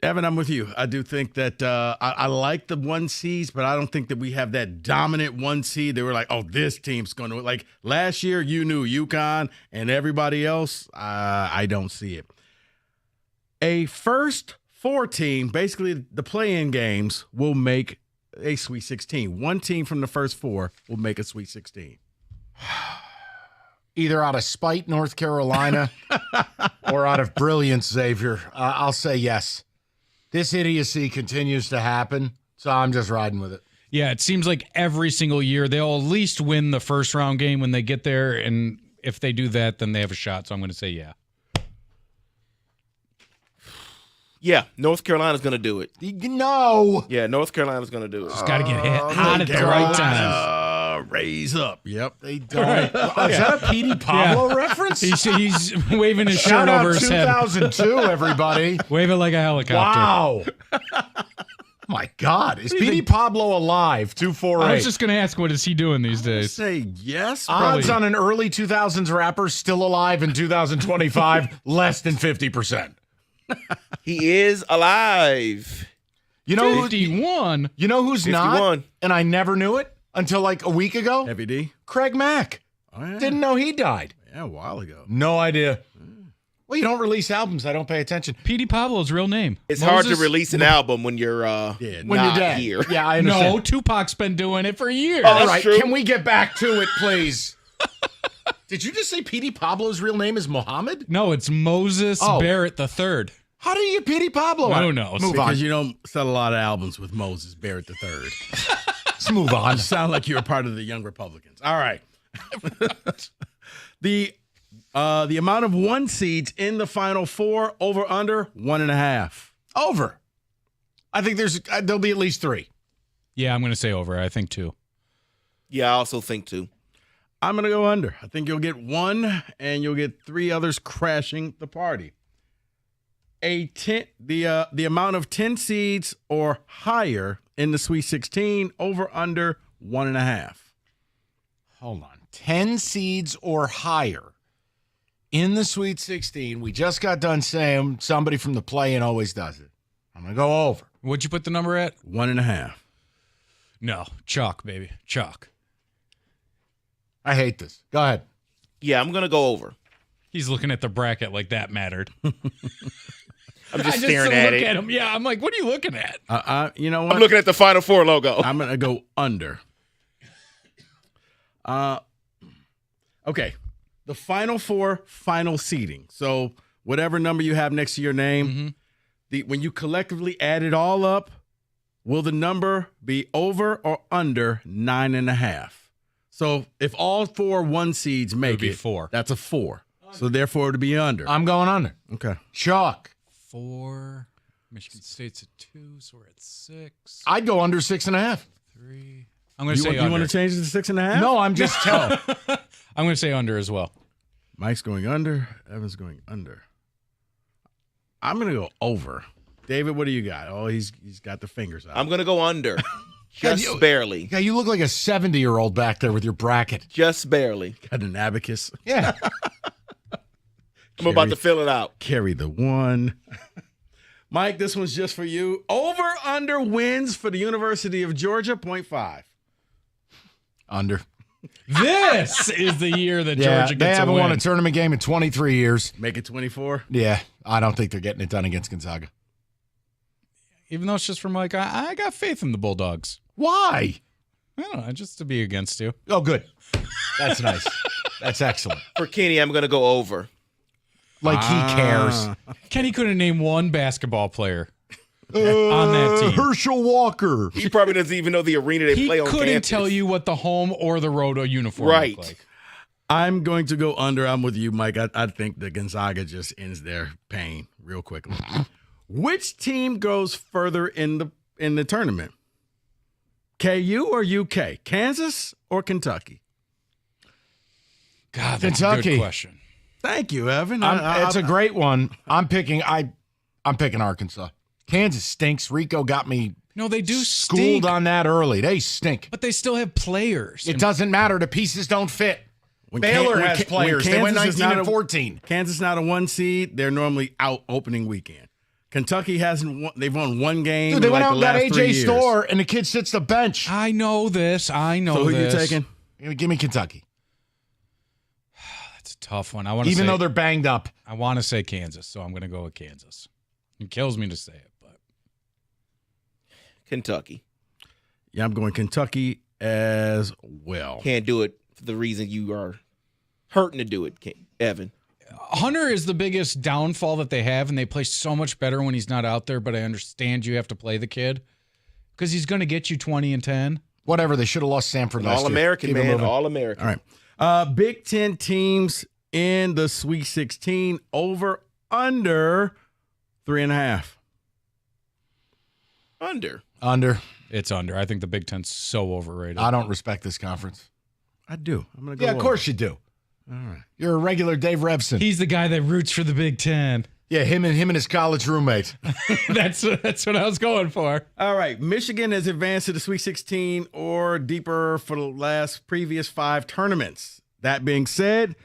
Evan, I'm with you. I do think that I like the 1 seeds, but I don't think that we have that dominant 1 seed. They were like, oh, this team's going to – like last year you knew UConn and everybody else. I don't see it. A first 4 team, basically the play-in games, will make a Sweet 16. 1 team from the first 4 will make a Sweet 16. Either out of spite, North Carolina, or out of brilliance, Xavier. I'll say yes. This idiocy continues to happen, so I'm just riding with it. Yeah, it seems like every single year they'll at least win the first round game when they get there, and if they do that, then they have a shot, so I'm going to say yeah. Yeah, North Carolina's going to do it. No. Yeah, North Carolina's going to do it. Just got to get hot at the right time. Raise up. Yep. They don't. Is that a Petey Pablo reference? He's waving his Shout shirt out over his head. 2002, everybody. Wave it like a helicopter. Wow. My God. Is Petey Pablo alive? 248. I was just going to ask, what is he doing these days? Say yes. Odds on an early 2000s rapper still alive in 2025, less than 50%. He is alive. You know 51. You know who's 51. not? And I never knew it until like a week ago. Heavy D. Craig Mack. Oh, yeah. Didn't know he died. Yeah, a while ago. No idea. Well, you don't release albums. I don't pay attention. Petey Pablo's real name. It's hard to release an album when you're when not you're dead. here. Yeah, I understand. No, Tupac's been doing it for years. All right, can we get back to it, please? Did you just say Petey Pablo's real name is Mohammed? No, it's Moses Barrett III. How do you get Petey Pablo? Who knows? Move Because on. you don't sell a lot of albums with Moses Barrett III. Let's move on. You sound like you're a part of the Young Republicans. All right. The amount of 1 seeds in the Final Four, over under 1.5. Over. I think there'll be at least 3. Yeah, I'm going to say over. I think 2. Yeah, I also think too. I'm going to go under. I think you'll get one, and you'll get three others crashing the party. The amount of 10 seeds or higher in the Sweet 16, over under 1.5. Hold on. 10 seeds or higher in the Sweet 16. We just got done saying somebody from the play-in always does it. I'm going to go over. What'd you put the number at? 1.5. No. Chalk, baby. Chalk. I hate this. Go ahead. Yeah, I'm going to go over. He's looking at the bracket like that mattered. I'm just staring at it. At him. Yeah, I'm like, what are you looking at? You know what? I'm looking at the Final Four logo. I'm going to go under. Okay. The Final Four final seeding. So whatever number you have next to your name, when you collectively add it all up, will the number be over or under 9.5? So if all 4 1 seeds make it, 4. That's a 4. So therefore, it'll be under. I'm going under. Okay. Chalk. 4. Michigan State's at 2, so we're at 6. I'd go under 6.5. 3. I'm going to say You under. want to change it to 6.5? No, I'm just telling. I'm going to say under as well. Mike's going under. Evan's going under. I'm going to go over. David, what do you got? Oh, he's got the fingers out. I'm going to go under. Just barely. Yeah, you look like a 70-year-old back there with your bracket. Just barely. Got an abacus. Yeah. I'm about to fill it out. Carry the 1. Mike, this one's just for you. Over under wins for the University of Georgia, 0.5. Under. This is the year that Yeah, Georgia they gets haven't a win. won a tournament game in 23 years. Make it 24. Yeah, I don't think they're getting it done against Gonzaga. Even though it's just from Mike, I got faith in the Bulldogs. Why? I don't know, just to be against you. Oh, good. That's nice. That's excellent. For Kenny, I'm going to go over. Like he cares. Kenny couldn't name one basketball player on that team. Herschel Walker. He probably doesn't even know the arena they He play on couldn't campus. tell you what the home or the road uniform Right. looked like. I'm going to go under. I'm with you, Mike. I think that Gonzaga just ends their pain real quickly. Which team goes further in the tournament? KU or UK? Kansas or Kentucky? God, that's a Kentucky. good question. Thank you, Evan. It's a great one. I'm picking Arkansas. Kansas stinks. Rico got me No, they do schooled stink, on that early. They stink. but they still have players. It doesn't matter. The pieces don't fit. Baylor has players. They went 19 and 14. Kansas not a 1 seed. They're normally out opening weekend. Kentucky hasn't won. They've won 1 game. Dude, they in went like out the and got last 3 AJ years. Storr, and the kid sits the bench. I know this. I know So who this. you taking? Give me Kentucky. That's a tough one. I want to Even say, though they're banged up. I want to say Kansas, so I'm going to go with Kansas. It kills me to say it, but Kentucky. Yeah, I'm going Kentucky as well. Can't do it for the reason you are hurting to do it, Evan. Hunter is the biggest downfall that they have, and they play so much better when he's not out there, but I understand you have to play the kid because he's going to get you 20 and 10. Whatever. They should have lost Samford last year. All-American, Keep it man. moving. All-American. All right. Big Ten teams in the Sweet 16, over, under 3.5. Under. It's under. I think the Big Ten's so overrated. I don't respect this conference. I do. I'm going to go Yeah, of over. course you do. All right. You're a regular Dave Revson. He's the guy that roots for the Big Ten. Yeah, him and his college roommate. That's what I was going for. All right. Michigan has advanced to the Sweet 16 or deeper for the previous 5 tournaments. That being said,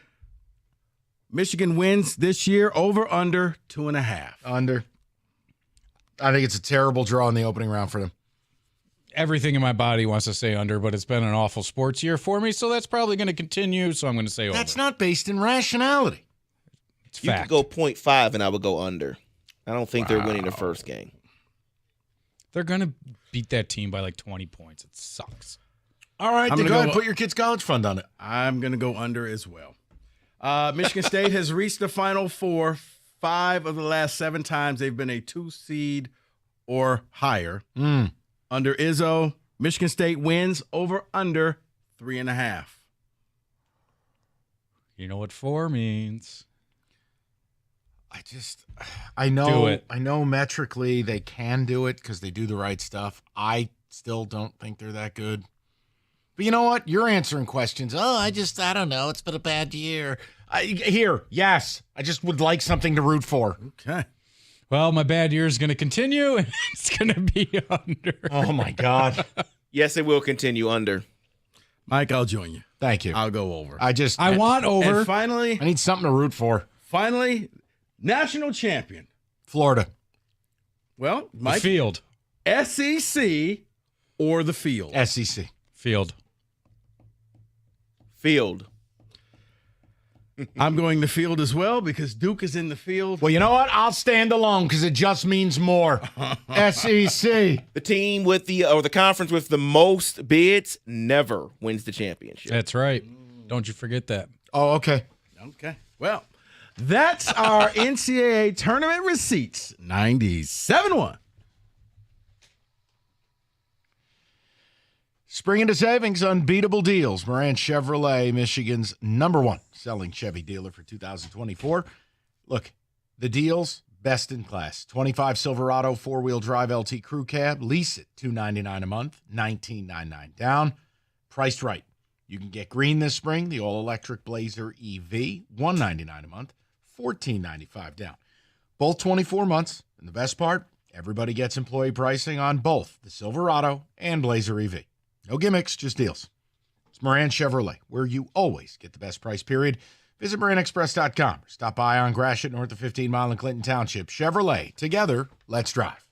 Michigan wins this year, over, under 2.5. Under. I think it's a terrible draw in the opening round for them. Everything in my body wants to say under, but it's been an awful sports year for me, so that's probably going to continue, so I'm going to say over. That's not based in rationality. It's You fact. could go 0.5 and I would go under. I don't think they're winning the first game. They're going to beat that team by like 20 points. It sucks. All right, I'm then gonna go ahead and go- put your kid's college fund on it. I'm going to go under as well. Michigan State has reached the Final Four 5 of the last 7 times. They've been a 2 seed or higher. Under Izzo, Michigan State wins, over, under 3.5. You know what 4 means. I know. Do it. I know metrically they can do it because they do the right stuff. I still don't think they're that good. But you know what? You're answering questions. Oh, I don't know. It's been a bad year. Yes. I just would like something to root for. Okay. Well, my bad year is going to continue, and it's going to be under. Oh, my God. Yes, it will continue under. Mike, I'll join you. Thank you. I'll go over. I want over. And finally, I need something to root for. Finally, national champion. Florida. Well, The Mike, field. SEC or the field? SEC. Field. Field. I'm going the field as well because Duke is in the field. Well, you know what? I'll stand alone because it just means more. SEC. The team with the conference with the most bids never wins the championship. That's right. Don't you forget that. Oh, okay. Okay. Well, that's our NCAA tournament receipts. 97-1. Spring into savings, unbeatable deals. Moran Chevrolet, Michigan's #1 selling Chevy dealer for 2024. Look, the deals, best in class. 25 Silverado 4-wheel drive LT crew cab. Lease it, $299 a month, $19.99 down. Priced right. You can get green this spring, the all-electric Blazer EV, $199 a month, $14.95 down. Both 24 months, and the best part, everybody gets employee pricing on both the Silverado and Blazer EV. No gimmicks, just deals. It's Moran Chevrolet, where you always get the best price, period. Visit MoranExpress.com or stop by on Gratiot, north of 15 Mile in Clinton Township. Chevrolet, together, let's drive.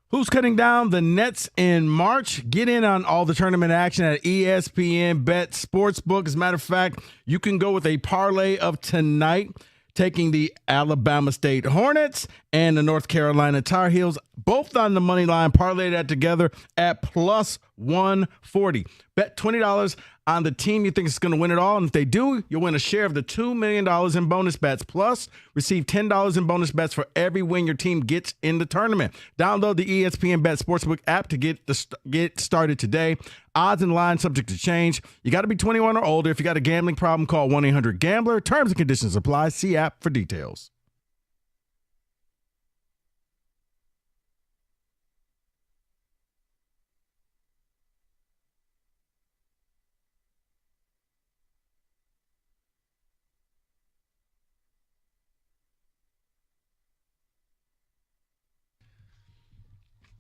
Who's cutting down the nets in March? Get in on all the tournament action at ESPN Bet Sportsbook. As a matter of fact, you can go with a parlay of tonight. taking the Alabama State Hornets and the North Carolina Tar Heels, both on the money line. Parlay that together at plus 140. Bet $20 on the team you think is going to win it all. And if they do, you'll win a share of the $2 million in bonus bets. Plus, receive $10 in bonus bets for every win your team gets in the tournament. Download the ESPN Bet Sportsbook app to get started today. Odds and lines subject to change. You got to be 21 or older. If you got a gambling problem, call 1-800-GAMBLER. Terms and conditions apply. See app for details.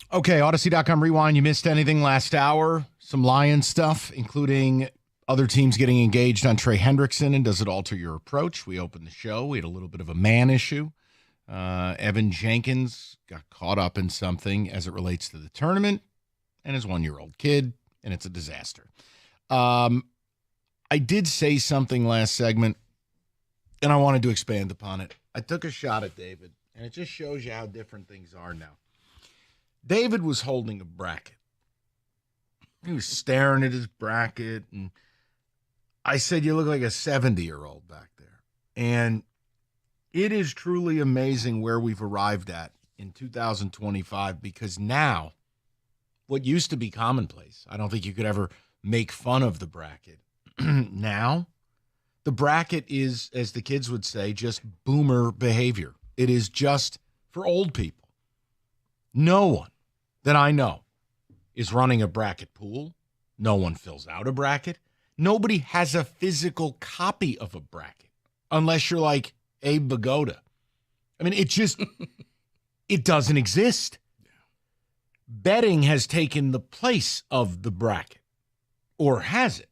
Okay, Odyssey.com Rewind. You missed anything last hour? Some Lions stuff, including other teams getting engaged on Trey Hendrickson, and does it alter your approach? We opened the show. We had a little bit of a man issue. Evan Jenkins got caught up in something as it relates to the tournament and his 1-year-old kid, and it's a disaster. I did say something last segment, and I wanted to expand upon it. I took a shot at David, and it just shows you how different things are now. David was holding a bracket. He was staring at his bracket, and I said, you look like a 70-year-old back there. And it is truly amazing where we've arrived at in 2025, because now what used to be commonplace, I don't think you could ever make fun of the bracket. Now, the bracket is, as the kids would say, just boomer behavior. It is just for old people. No one that I know is running a bracket pool. No one fills out a bracket. Nobody has a physical copy of a bracket, unless you're like Abe Vigoda. I mean, it just, it doesn't exist. Betting has taken the place of the bracket, or has it?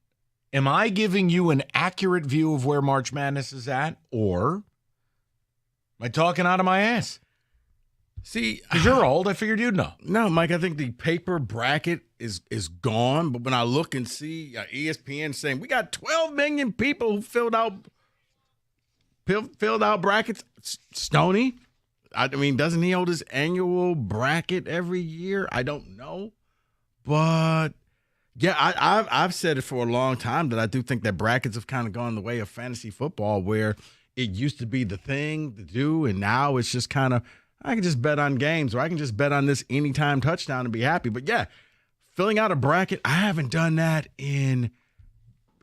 Am I giving you an accurate view of where March Madness is at, or am I talking out of my ass? See, because you're old, I figured you'd know. No, Mike, I think the paper bracket is gone. But when I look and see ESPN saying we got 12 million people who filled out brackets, Stoney, I mean, doesn't he hold his annual bracket every year? I don't know, but yeah, I've said it for a long time that I do think that brackets have kind of gone the way of fantasy football, where it used to be the thing to do, and now it's just kind of, I can just bet on games, or I can just bet on this anytime touchdown and be happy. But yeah, filling out a bracket, I haven't done that in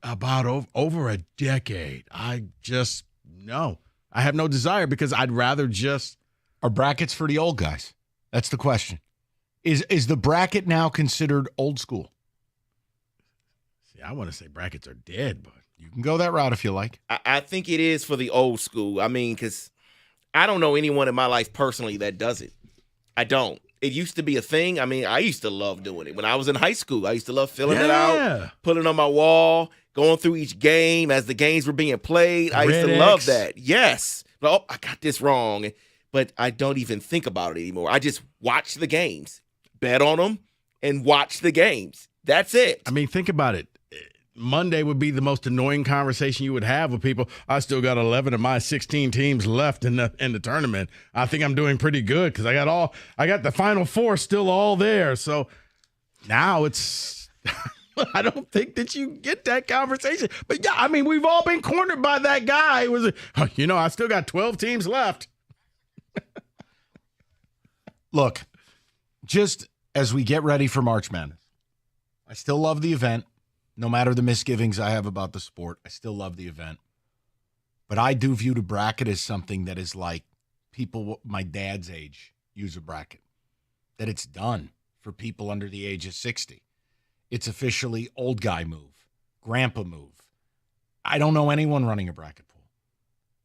about over a decade. I just, no. I have no desire, because I'd rather just. Are brackets for the old guys? That's the question. Is the bracket now considered old school? See, I want to say brackets are dead, but. You can go that route if you like. I think it is for the old school. I mean, because I don't know anyone in my life personally that does it. I don't. It used to be a thing. I mean, I used to love doing it. When I was in high school, I used to love filling it out, putting it on my wall, going through each game as the games were being played. I used to love that. Yes. But, oh, I got this wrong. But I don't even think about it anymore. I just watch the games, bet on them, and watch the games. That's it. I mean, think about it. Monday would be the most annoying conversation you would have with people. I still got 11 of my 16 teams left in the tournament. I think I'm doing pretty good, because I got the final four still all there. So now it's I don't think that you get that conversation. But yeah, I mean, we've all been cornered by that guy who was, I still got 12 teams left. Look, just as we get ready for March Madness, I still love the event. No matter the misgivings I have about the sport, I still love the event. But I do view the bracket as something that is like people my dad's age use a bracket. That it's done for people under the age of 60. It's officially old guy move, grandpa move. I don't know anyone running a bracket pool.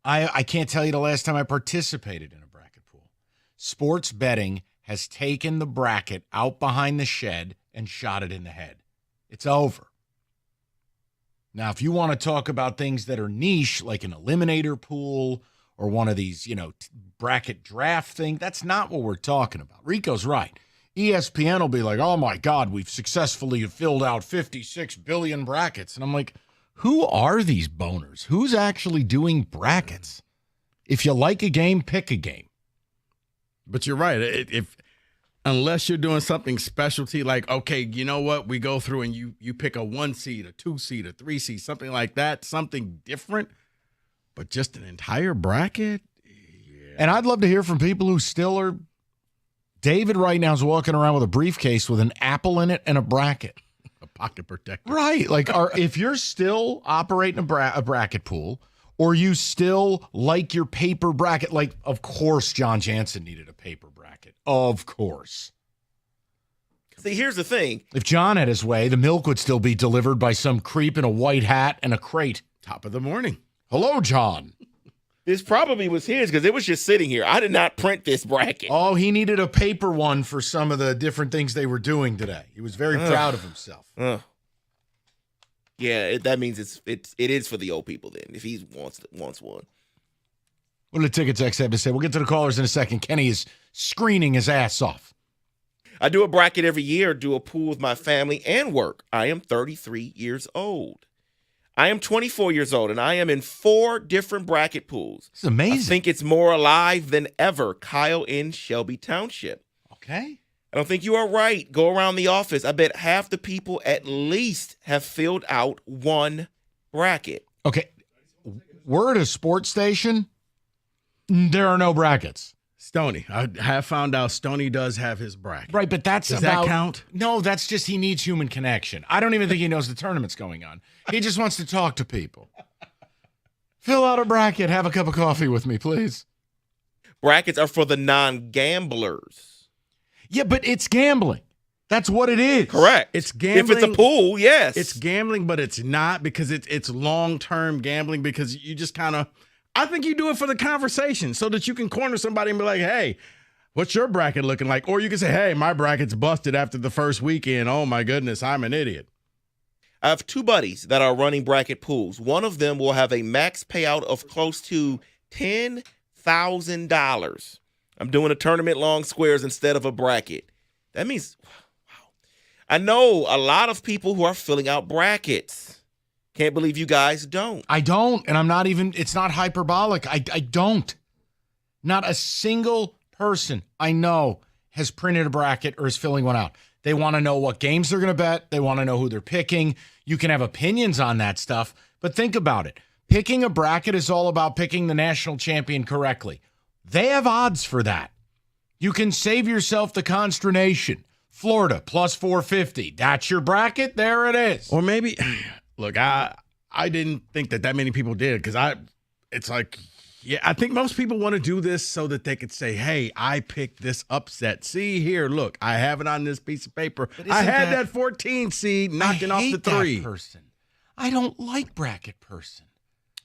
I can't tell you the last time I participated in a bracket pool. Sports betting has taken the bracket out behind the shed and shot it in the head. It's over. Now, if you want to talk about things that are niche, like an eliminator pool or one of these, bracket draft thing, that's not what we're talking about. Rico's right. ESPN will be like, oh my God, we've successfully filled out 56 billion brackets. And I'm like, who are these boners? Who's actually doing brackets? If you like a game, pick a game. But you're right. Unless you're doing something specialty, like, okay, you know what? We go through and you pick a 1 seed, a 2 seed, a 3 seed, something like that, something different. But just an entire bracket? And I'd love to hear from people who still are. David right now is walking around with a briefcase with an apple in it and a bracket. A pocket protector. Right. Like, if you're still operating a bracket pool, or you still like your paper bracket, like, of course John Jansen needed a paper bracket. Of course. See, here's the thing. If John had his way, the milk would still be delivered by some creep in a white hat and a crate. Top of the morning. Hello, John. This probably was his because it was just sitting here. I did not print this bracket. Oh, he needed a paper one for some of the different things they were doing today. He was very proud of himself. Yeah, that means it is for the old people then, if he wants one. What do the Tickets X have to say? We'll get to the callers in a second. Kenny is screening his ass off. I do a bracket every year, do a pool with my family and work. I am 33 years old. I am 24 years old, and I am in 4 different bracket pools. It's amazing. I think it's more alive than ever. Kyle in Shelby Township. Okay. I don't think you are right. Go around the office. I bet half the people at least have filled out one bracket. Okay. We're at a sports station. There are no brackets. Stoney. I have found out Stoney does have his bracket. Right, but does that count? No, that's just he needs human connection. I don't even think he knows the tournament's going on. He just wants to talk to people. Fill out a bracket. Have a cup of coffee with me, please. Brackets are for the non-gamblers. Yeah, but it's gambling. That's what it is. Correct. It's gambling. If it's a pool, yes. It's gambling, but it's not because it's long-term gambling because you just kind of, I think you do it for the conversation so that you can corner somebody and be like, hey, what's your bracket looking like? Or you can say, hey, my bracket's busted after the first weekend. Oh, my goodness, I'm an idiot. I have 2 buddies that are running bracket pools. One of them will have a max payout of close to $10,000. I'm doing a tournament long squares instead of a bracket. That means, wow. I know a lot of people who are filling out brackets. Can't believe you guys don't. I don't, and I'm not even, it's not hyperbolic. I don't. Not a single person I know has printed a bracket or is filling one out. They want to know what games they're going to bet. They want to know who they're picking. You can have opinions on that stuff, but think about it. Picking a bracket is all about picking the national champion correctly. They have odds for that. You can save yourself the consternation. Florida plus 450. That's your bracket. There it is. Or maybe, look, I didn't think that many people did because it's like, yeah, I think most people want to do this so that they could say, hey, I picked this upset. See here, look, I have it on this piece of paper. I had that 14 seed knocking off the 3. That person. I don't like bracket person.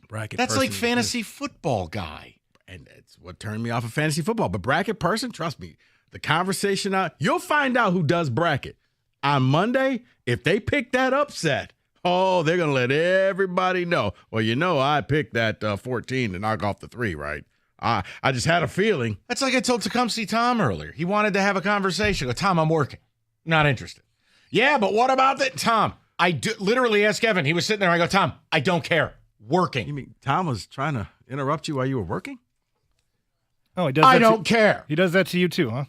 Bracket That's person like fantasy football guy. And it's what turned me off of fantasy football. But bracket person, trust me, the conversation out, you'll find out who does bracket. On Monday, if they pick that upset, oh, they're going to let everybody know. Well, you know, I picked that 14 to knock off the 3, right? I just had a feeling. That's like I told Tecumseh Tom earlier. He wanted to have a conversation. I go, Tom, I'm working. Not interested. Yeah, but what about that? Tom, I literally asked Evan. He was sitting there. I go, Tom, I don't care. Working. You mean Tom was trying to interrupt you while you were working? Oh, he does. I don't care. He does that to you too, huh?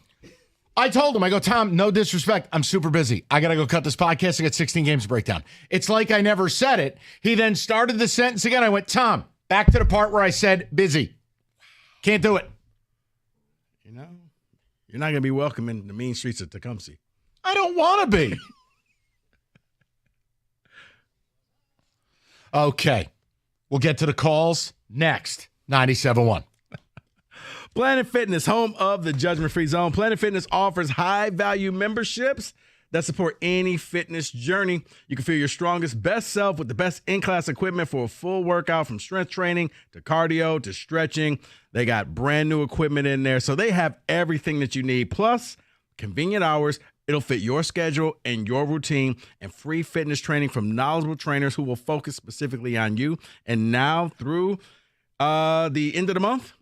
I told him, I go, Tom, no disrespect. I'm super busy. I got to go cut this podcast. I got 16 games to break down. It's like I never said it. He then started the sentence again. I went, Tom, back to the part where I said busy. Can't do it. You know, you're not going to be welcome in the mean streets of Tecumseh. I don't want to be. Okay. We'll get to the calls next. 97.1. Planet Fitness, home of the judgment-free zone. Planet Fitness offers high-value memberships that support any fitness journey. You can feel your strongest, best self with the best in-class equipment for a full workout, from strength training to cardio to stretching. They got brand new equipment in there, so they have everything that you need. Plus, convenient hours. It'll fit your schedule and your routine, and free fitness training from knowledgeable trainers who will focus specifically on you. And now through the end of the month,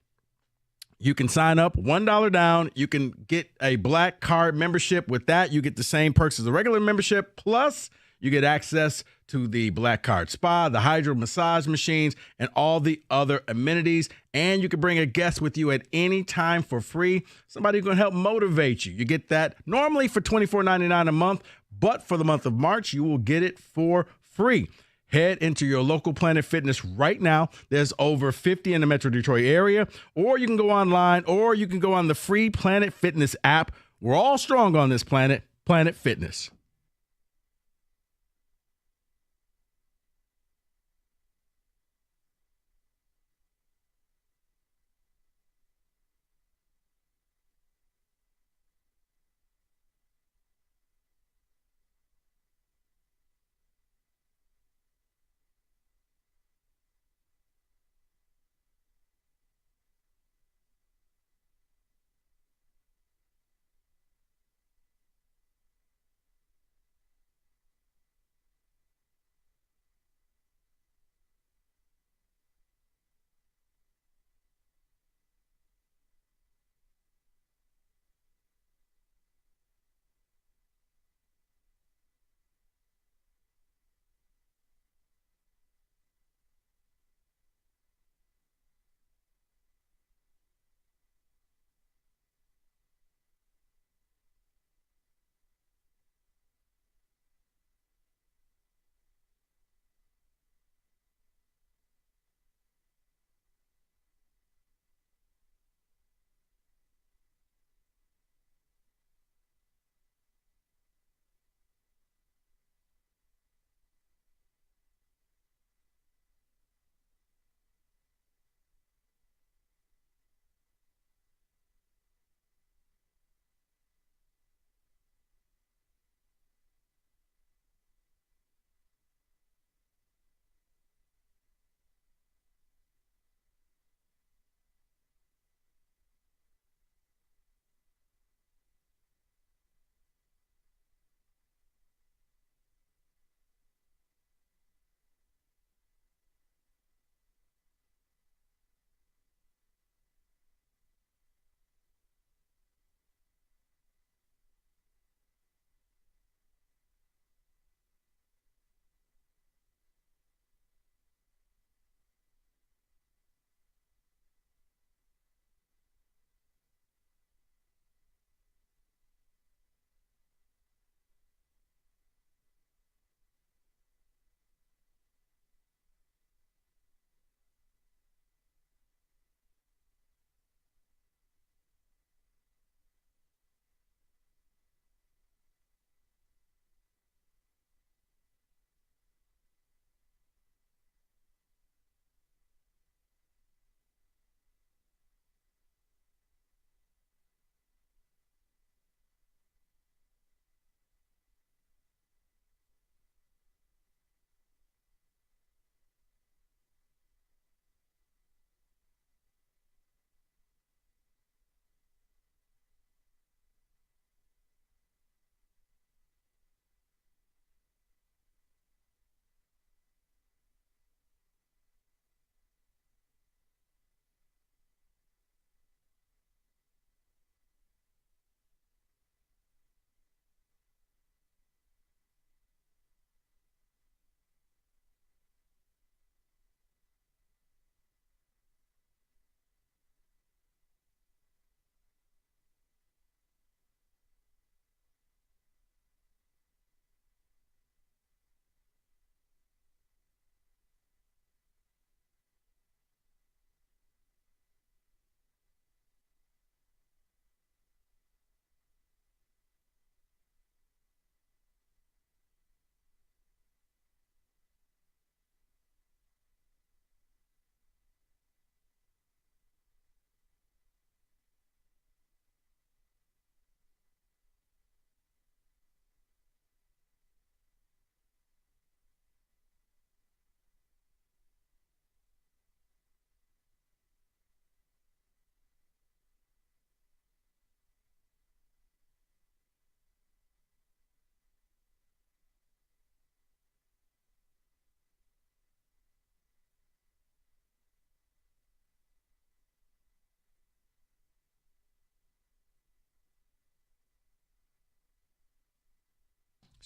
you can sign up, $1 down. You can get a Black Card membership. With that, you get the same perks as a regular membership. Plus, You get access to the Black Card Spa, the hydro massage machines, and all the other amenities. And you can bring a guest with you at any time for free. Somebody who can help motivate you. You get that normally for $24.99 a month, but for the month of March, you will get it for free. Head into your local Planet Fitness right now. There's over 50 in the Metro Detroit area, or you can go online, or you can go on the free Planet Fitness app. We're all strong on this planet, Planet Fitness.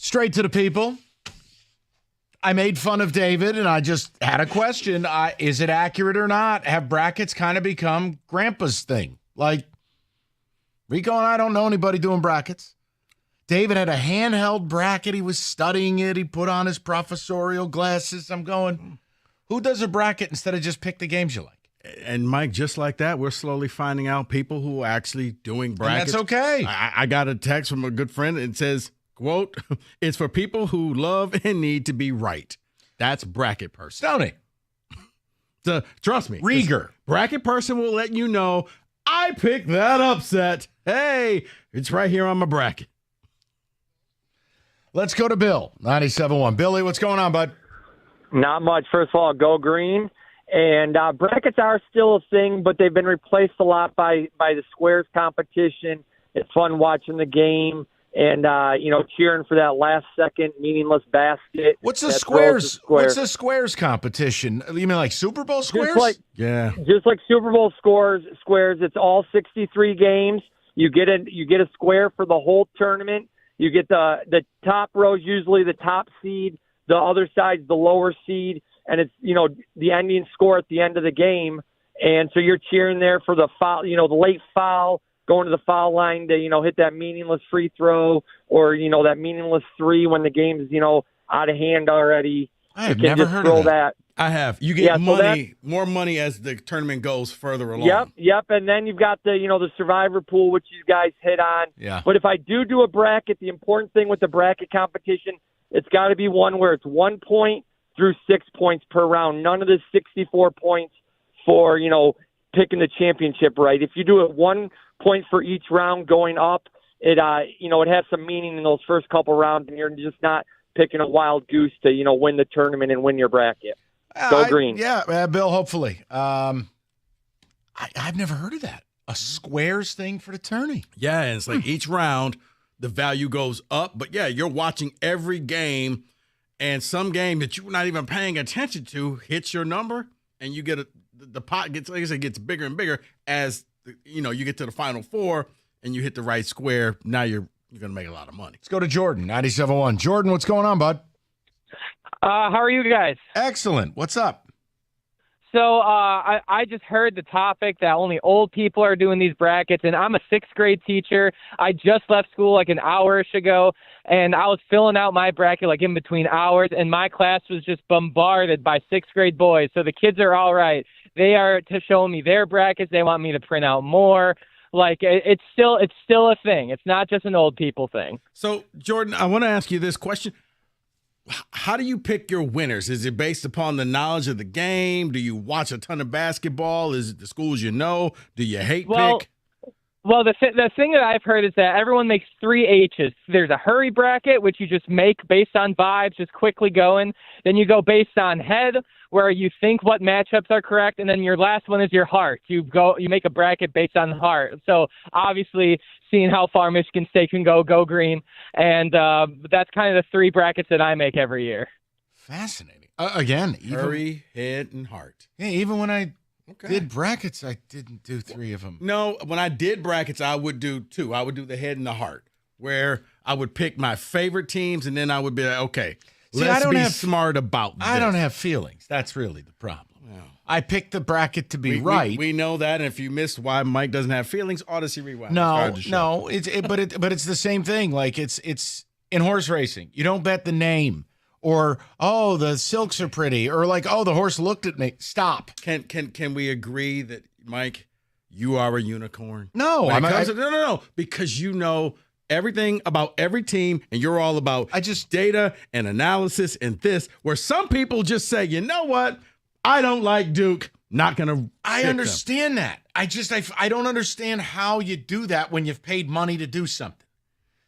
Straight to the people. I made fun of David, and I just had a question. Is it accurate or not? Have brackets kind of become Grandpa's thing? Like, Rico and I don't know anybody doing brackets. David had a handheld bracket. He was studying it. He put on his professorial glasses. I'm going, who does a bracket instead of just pick the games you like? And Mike, just like that, we're slowly finding out people who are actually doing brackets. And that's okay. I got a text from a good friend. It says, quote, "It's for people who love and need to be right." That's bracket person. Tony. So, trust me. Rieger. Bracket person will let you know, I picked that upset. Hey, it's right here on my bracket. Let's go to Bill, 97.1. Billy, what's going on, bud? Not much. First of all, go green. And brackets are still a thing, but they've been replaced a lot by the squares competition. It's fun watching the game and, cheering for that last second meaningless basket. What's the squares? What's the squares competition? You mean like Super Bowl squares? Just like Super Bowl squares. It's all 63 games. You get a square for the whole tournament. You get the top row, usually the top seed. The other side's the lower seed. And it's, the ending score at the end of the game. And so you're cheering there for the foul, the late foul, going to the foul line to, hit that meaningless free throw or, that meaningless three when the game's, out of hand already. I have never heard of that. I have. You get more money as the tournament goes further along. Yep. And then you've got the survivor pool, which you guys hit on. Yeah. But if I do a bracket, the important thing with the bracket competition, it's got to be one where it's 1 point through 6 points per round. None of the 64 points for, picking the championship right. If you do it 1 point for each round going up, it has some meaning in those first couple rounds, and you're just not picking a wild goose to, win the tournament and win your bracket. Go green. Bill, hopefully. I've never heard of that. A squares thing for the tourney. Yeah, and it's like each round, the value goes up. But, yeah, you're watching every game, and some game that you're not even paying attention to hits your number, and you get the pot gets, like I said, gets bigger and bigger as you get to the Final Four and you hit the right square. Now you're going to make a lot of money. Let's go to Jordan, 97.1. Jordan, what's going on, bud? How are you guys? Excellent. What's up? So I just heard the topic that only old people are doing these brackets, and I'm a sixth grade teacher. I just left school like an hour-ish ago, and I was filling out my bracket like in between hours, and my class was just bombarded by sixth grade boys. So the kids are all right. They are to show me their brackets. They want me to print out more. Like it's still a thing. It's not just an old people thing. So Jordan, I want to ask you this question. How do you pick your winners? Is it based upon the knowledge of the game? Do you watch a ton of basketball? Is it the schools you know? Do you hate pick? Well, the thing that I've heard is that everyone makes 3 H's. There's a hurry bracket, which you just make based on vibes, just quickly going. Then you go based on head, where you think what matchups are correct, and then your last one is your heart. You make a bracket based on the heart. So obviously, seeing how far Michigan State can go green, and that's kind of the 3 brackets that I make every year. Fascinating. Again, hurry, head, and heart. Yeah, even when I did brackets, I didn't do 3 of them. No, when I did brackets, I would do 2. I would do the head and the heart, where I would pick my favorite teams, and then I would be like, okay, let's be smart about this. I don't have feelings. That's really the problem. Yeah. I picked the bracket to be right. We know that, and if you missed why Mike doesn't have feelings, Odyssey Rewind. No, but it's the same thing. Like it's in horse racing. You don't bet the name. Or, oh, the silks are pretty. Or like, oh, the horse looked at me. Stop. Can we agree that, Mike, you are a unicorn? No. No. Because you know everything about every team, and you're all about data and analysis and this, where some people just say, you know what? I don't like Duke. Not going to. I understand that. I don't understand how you do that when you've paid money to do something.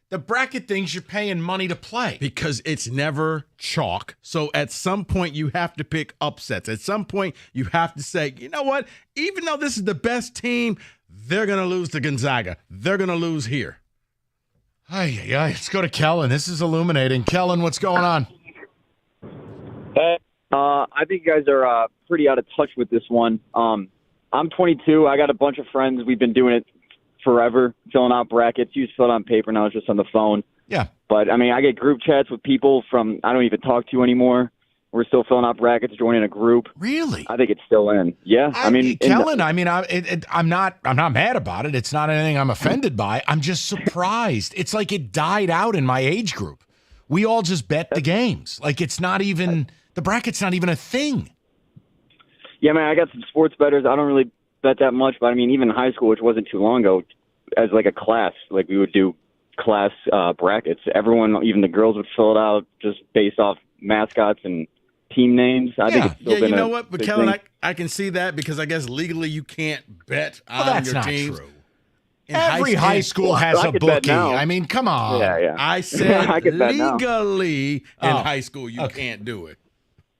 The bracket things you're paying money to play. Because it's never chalk. So at some point you have to pick upsets. At some point you have to say, you know what? Even though this is the best team, they're going to lose to Gonzaga. They're going to lose here. Let's go to Kellen. This is illuminating. Kellen, what's going on? I think you guys are pretty out of touch with this one. I'm 22. I got a bunch of friends. We've been doing it forever, filling out brackets. You used to fill it on paper, now it's just on the phone. Yeah. But, I mean, I get group chats with people from I don't even talk to anymore. We're still filling out brackets, joining a group. Really? I think it's still in. Yeah, I mean, Kellen, I'm not mad about it. It's not anything I'm offended by. I'm just surprised. It's like it died out in my age group. We all just bet the games. Like it's not even the bracket's not even a thing. Yeah, man, I got some sports bettors. I don't really bet that much, but I mean, even in high school, which wasn't too long ago, as like a class, like we would do class brackets. Everyone, even the girls, would fill it out just based off mascots and team names. I think it's still been you know a what? But big Kellen, thing. I can see that because I guess legally you can't bet on that's your not teams. true. In Every high school has I a could bet bookie. now. I mean, come on. Yeah. I said I could bet now. legally in Oh, high school you can't do it.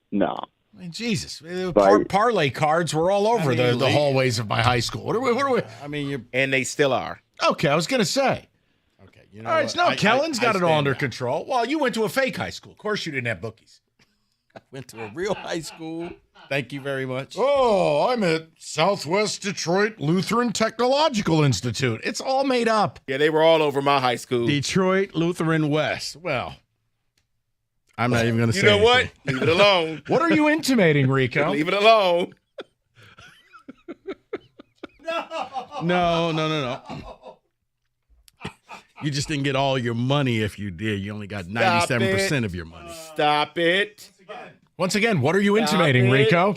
No. I mean, Jesus, But- parlay cards were all over I mean, the hallways of my high school. What are we? I mean, And they still are. Okay, I was gonna say. okay. You know All right, what? so now Kellen's got it all stand under down. control. Well, you went to a fake high school. Of course, you didn't have bookies. Went to a real high school. Thank you very much. Oh, I'm at Southwest Detroit Lutheran Technological Institute. It's all made up. Yeah, they were all over my high school. Detroit Lutheran West. Well, I'm not even going to You say know what? anything. Leave it alone. What are you intimating, Rico? Leave it alone. No. You just didn't get all your money if you did. You only got Stop 97% it. of your money. Stop it. Once again, what are you Stop intimating, it. Rico?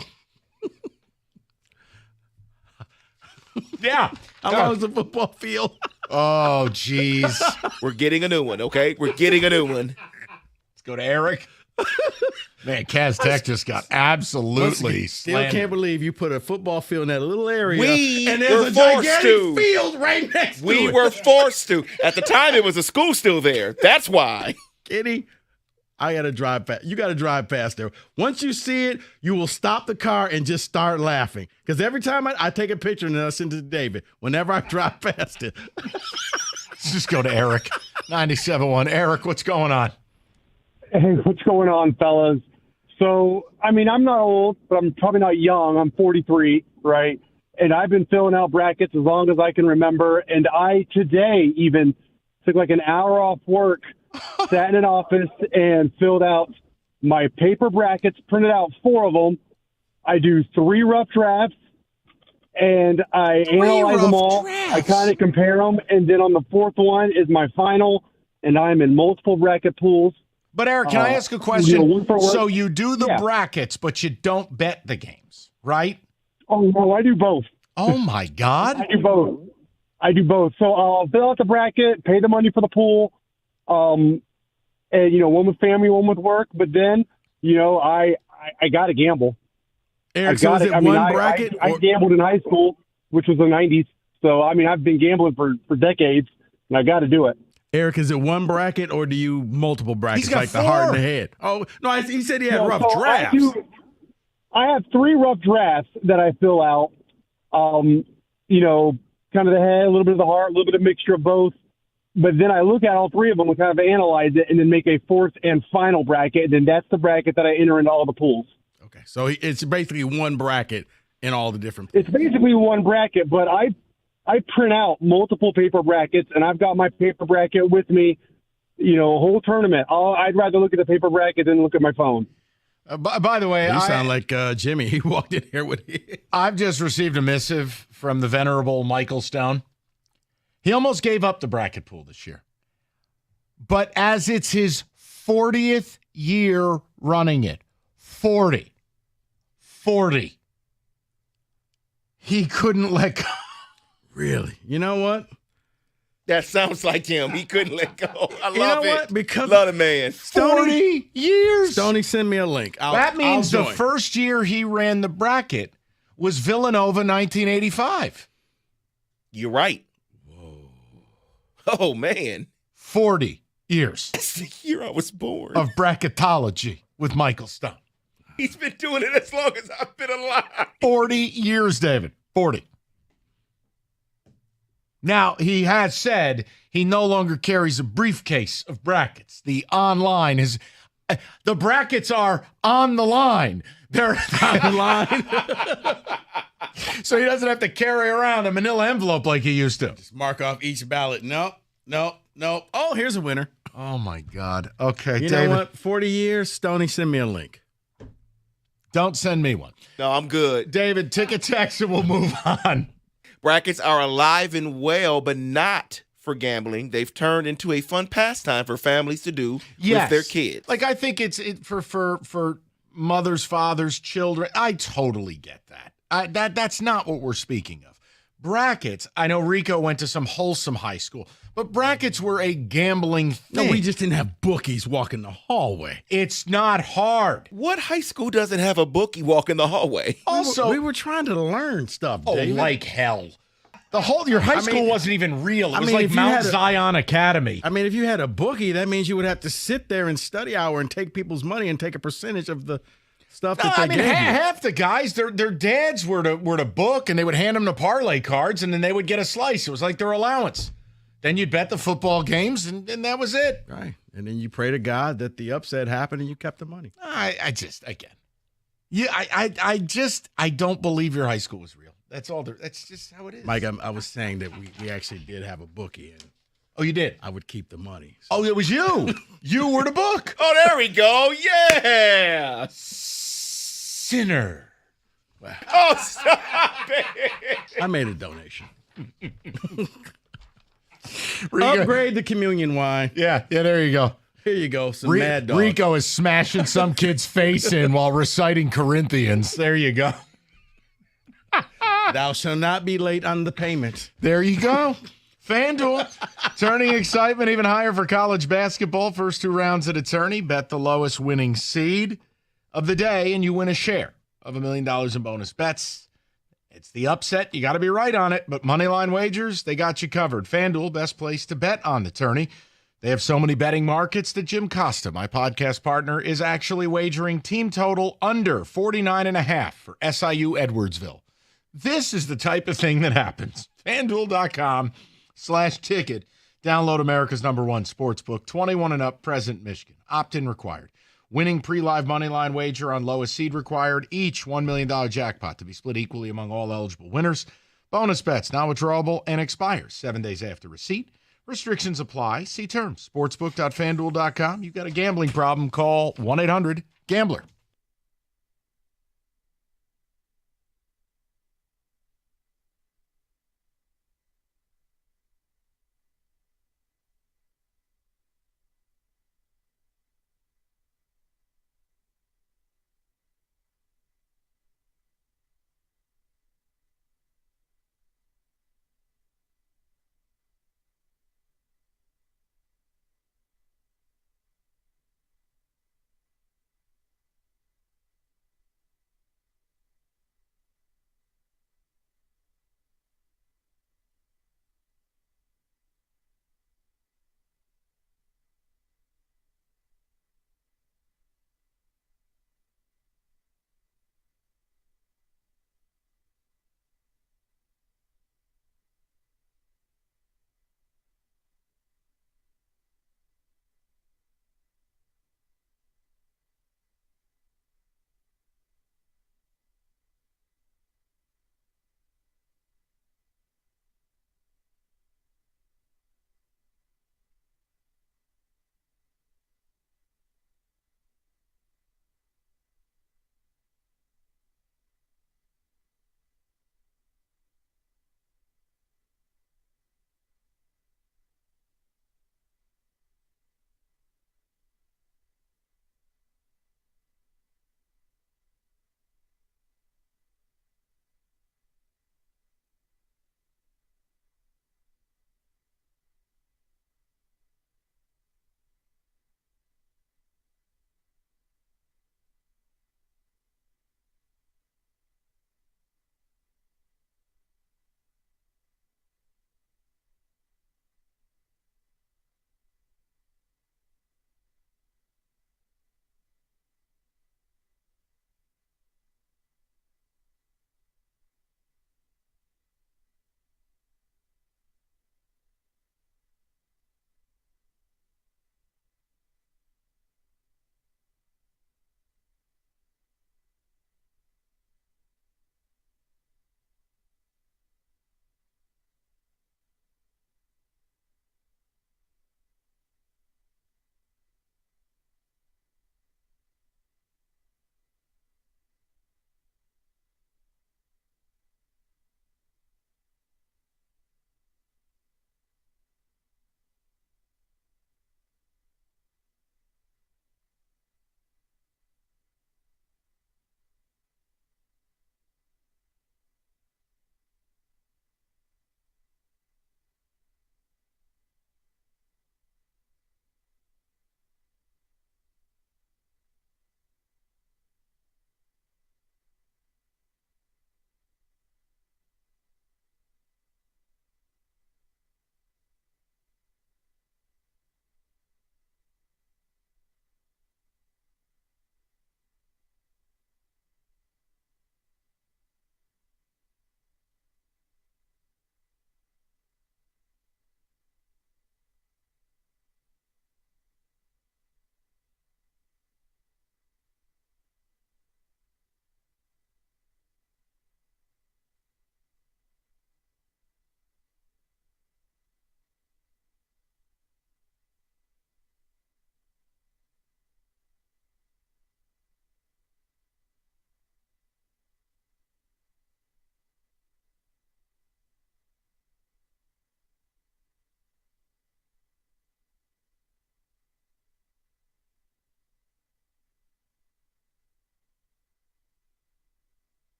Yeah. How long is the football field? Oh, jeez. We're getting a new one, okay? We're getting a new one. Let's go to Eric. Man, Kaz Tech just got absolutely Still slammed. can't believe you put a football field in that little area. We and were there's a forced gigantic to. field right next to We it. were forced to. At the time, it was a school still there. That's why. Kenny, I got to drive past. You got to drive past there. Once you see it, you will stop the car and just start laughing. Because every time I take a picture and then I send it to David, whenever I drive past it. Let's just go to Eric. 97.1. Eric, what's going on? Hey, what's going on, fellas? So, I mean, I'm not old, but I'm probably not young. I'm 43, right? And I've been filling out brackets as long as I can remember. And I today even took like an hour off work, sat in an office and filled out my paper brackets, printed out 4 of them. I do 3 rough drafts, and I analyze them all. I kind of compare them, and then on the 4th one is my final, and I'm in multiple bracket pools. But Eric, can I ask a question? one for one. So you do the Yeah. brackets, but you don't bet the games, right? Oh, no, I do both. Oh, my God. I do both. So I'll fill out the bracket, pay the money for the pool, and, one with family, one with work. But then, I got to gamble. Eric, so is it one bracket? I gambled in high school, which was the 90s. So, I mean, I've been gambling for decades, and I got to do it. Eric, is it one bracket or do you multiple brackets got like the heart and 4. the head? Oh, no, he said he had No, rough so drafts. I have 3 rough drafts that I fill out. Kind of the head, a little bit of the heart, a little bit of mixture of both. But then I look at all 3 of them and kind of analyze it and then make a 4th and final bracket. And then that's the bracket that I enter into all the pools. Okay, so it's basically one bracket in all the different pools. It's basically one bracket, but I print out multiple paper brackets, and I've got my paper bracket with me, a whole tournament. I'd rather look at the paper bracket than look at my phone. By the way, You sound like Jimmy. He walked in here with I've just received a missive from the venerable Michael Stone. He almost gave up the bracket pool this year. But as it's his 40th year running it, 40, he couldn't let go. Really? You know what? That sounds like him. He couldn't let go. I love You know it. what? Because love the man. 40 years. Stoney, send me a link. That means I'll the join. first year he ran the bracket was Villanova 1985. You're right. Whoa. Oh, man. 40 years That's the year I was born. of bracketology with Michael Stone. He's been doing it as long as I've been alive. 40 years, David. 40. Now, he has said he no longer carries a briefcase of brackets. The online is, the brackets are on the line. They're online. So he doesn't have to carry around a manila envelope like he used to. Just mark off each ballot. Nope. Oh, here's a winner. Oh, my God. Okay, You David. know what? 40 years, Stoney, send me a link. Don't send me one. No, I'm good. David, ticket text and we'll move on. Brackets are alive and well, but not for gambling. They've turned into a fun pastime for families to do with their kids. Like, I think it's for mothers, fathers, children. I totally get that. That's not what we're speaking of. Brackets, I know Rico went to some wholesome high school, but brackets were a gambling thing. No, we just didn't have bookies walking the hallway. It's not hard. What high school doesn't have a bookie walk in the hallway? Also, we were trying to learn stuff, David. Like hell. Your high school wasn't even real. It was like if you Mount had Zion Academy. I mean, if you had a bookie, that means you would have to sit there and study hour and take people's money and take a percentage of the stuff that they gave you. Half the guys, their dads were to book, and they would hand them the parlay cards, and then they would get a slice. It was like their allowance. Then you'd bet the football games, and that was it. Right. And then you pray to God that the upset happened and you kept the money. I don't believe your high school was real. That's all. That's just how it is. Mike, I was saying that we actually did have a bookie, and oh, you did. I would keep the money. So. Oh, it was you. You were the book. Oh, there we go. Yeah. Sinner. Wow. Oh, stop it. I made a donation. Upgrade the communion wine. Yeah, there you go. Here you go. Some Mad Dog. Rico is smashing some kid's face in while reciting Corinthians. There you go. Thou shalt not be late on the payment. There you go. FanDuel, turning excitement even higher for college basketball. First 2 rounds at a tourney. Bet the lowest winning seed of the day, and you win a share of $1 million in bonus bets. It's the upset. You got to be right on it. But Moneyline wagers, they got you covered. FanDuel, best place to bet on the tourney. They have so many betting markets that Jim Costa, my podcast partner, is actually wagering team total under 49.5 for SIU Edwardsville. This is the type of thing that happens. FanDuel.com/ticket. Download America's #1 sportsbook. 21 and up, present Michigan. Opt-in required. Winning pre-live moneyline wager on lowest seed required. Each $1 million jackpot to be split equally among all eligible winners. Bonus bets now withdrawable and expires 7 days after receipt. Restrictions apply. See terms. Sportsbook.fanduel.com. You got a gambling problem, call 1-800-GAMBLER.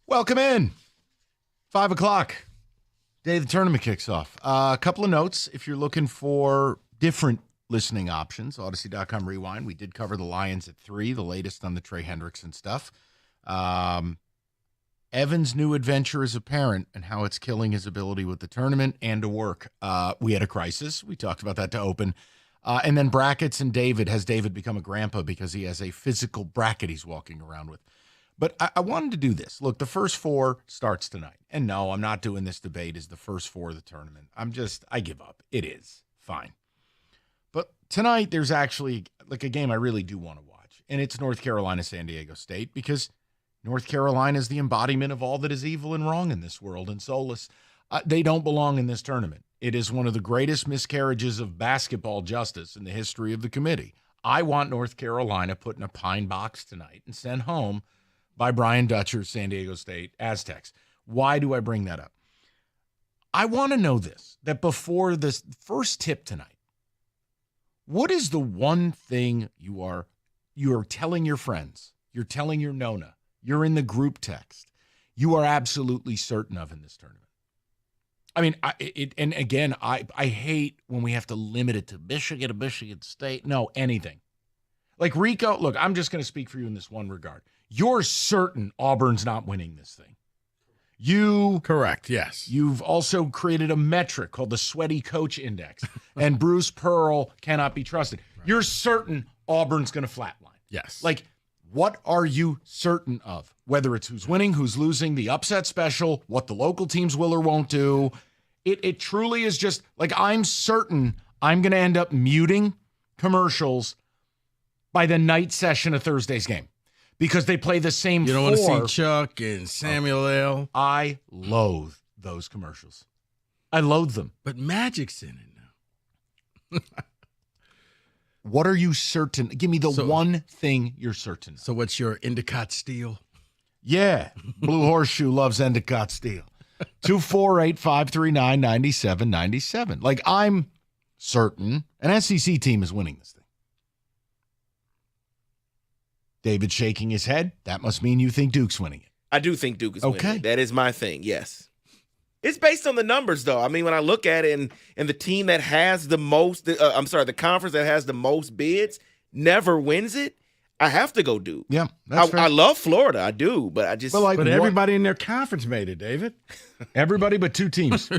Welcome in. 5 o'clock. Day the tournament kicks off. A couple of notes. If you're looking for different listening options, Odyssey.com Rewind. We did cover the Lions at 3, the latest on the Trey Hendrickson stuff. Evan's new adventure is apparent and how it's killing his ability with the tournament and to work. We had a crisis. We talked about that to open. And then brackets and David. Has David become a grandpa because he has a physical bracket he's walking around with? But I wanted to do this. Look, the first 4 starts tonight. And no, I'm not doing this debate as the first 4 of the tournament. I give up. It is. Fine. But tonight there's actually like a game I really do want to watch. And it's North Carolina, San Diego State, because North Carolina is the embodiment of all that is evil and wrong in this world and soulless. They don't belong in this tournament. It is one of the greatest miscarriages of basketball justice in the history of the committee. I want North Carolina put in a pine box tonight and sent home by Brian Dutcher's San Diego State Aztecs. Why do I bring that up? I want to know this, that before this first tip tonight, what is the one thing you are telling your friends, you're telling your Nona, you're in the group text, you are absolutely certain of in this tournament? I mean, I hate when we have to limit it to Michigan State. No, anything. Like Rico, look, I'm just going to speak for you in this one regard. You're certain Auburn's not winning this thing. Correct, yes. You've also created a metric called the Sweaty Coach Index, and Bruce Pearl cannot be trusted. Right. You're certain Auburn's going to flatline. Yes. Like, what are you certain of? Whether it's who's winning, who's losing, the upset special, what the local teams will or won't do. It truly is just, like, I'm certain I'm going to end up muting commercials by the night session of Thursday's game because they play the same You don't four. want to see Chuck and Samuel L. I loathe those commercials. I loathe them. But Magic's in it now. What are you certain? Give me the one thing you're certain of. So what's your Endicott Steel? Yeah. Blue Horseshoe loves Endicott Steel. 248-539-9797. Like, I'm certain an SEC team is winning this thing. David shaking his head. That must mean you think Duke's winning it. I do think Duke is winning it. That is my thing, yes. It's based on the numbers, though. I mean, when I look at it and the team that has the most, the conference that has the most bids never wins it, I have to go Duke. Yeah, that's fair. I love Florida. I do, but I just. But everybody in their conference made it, David. Everybody but 2 teams.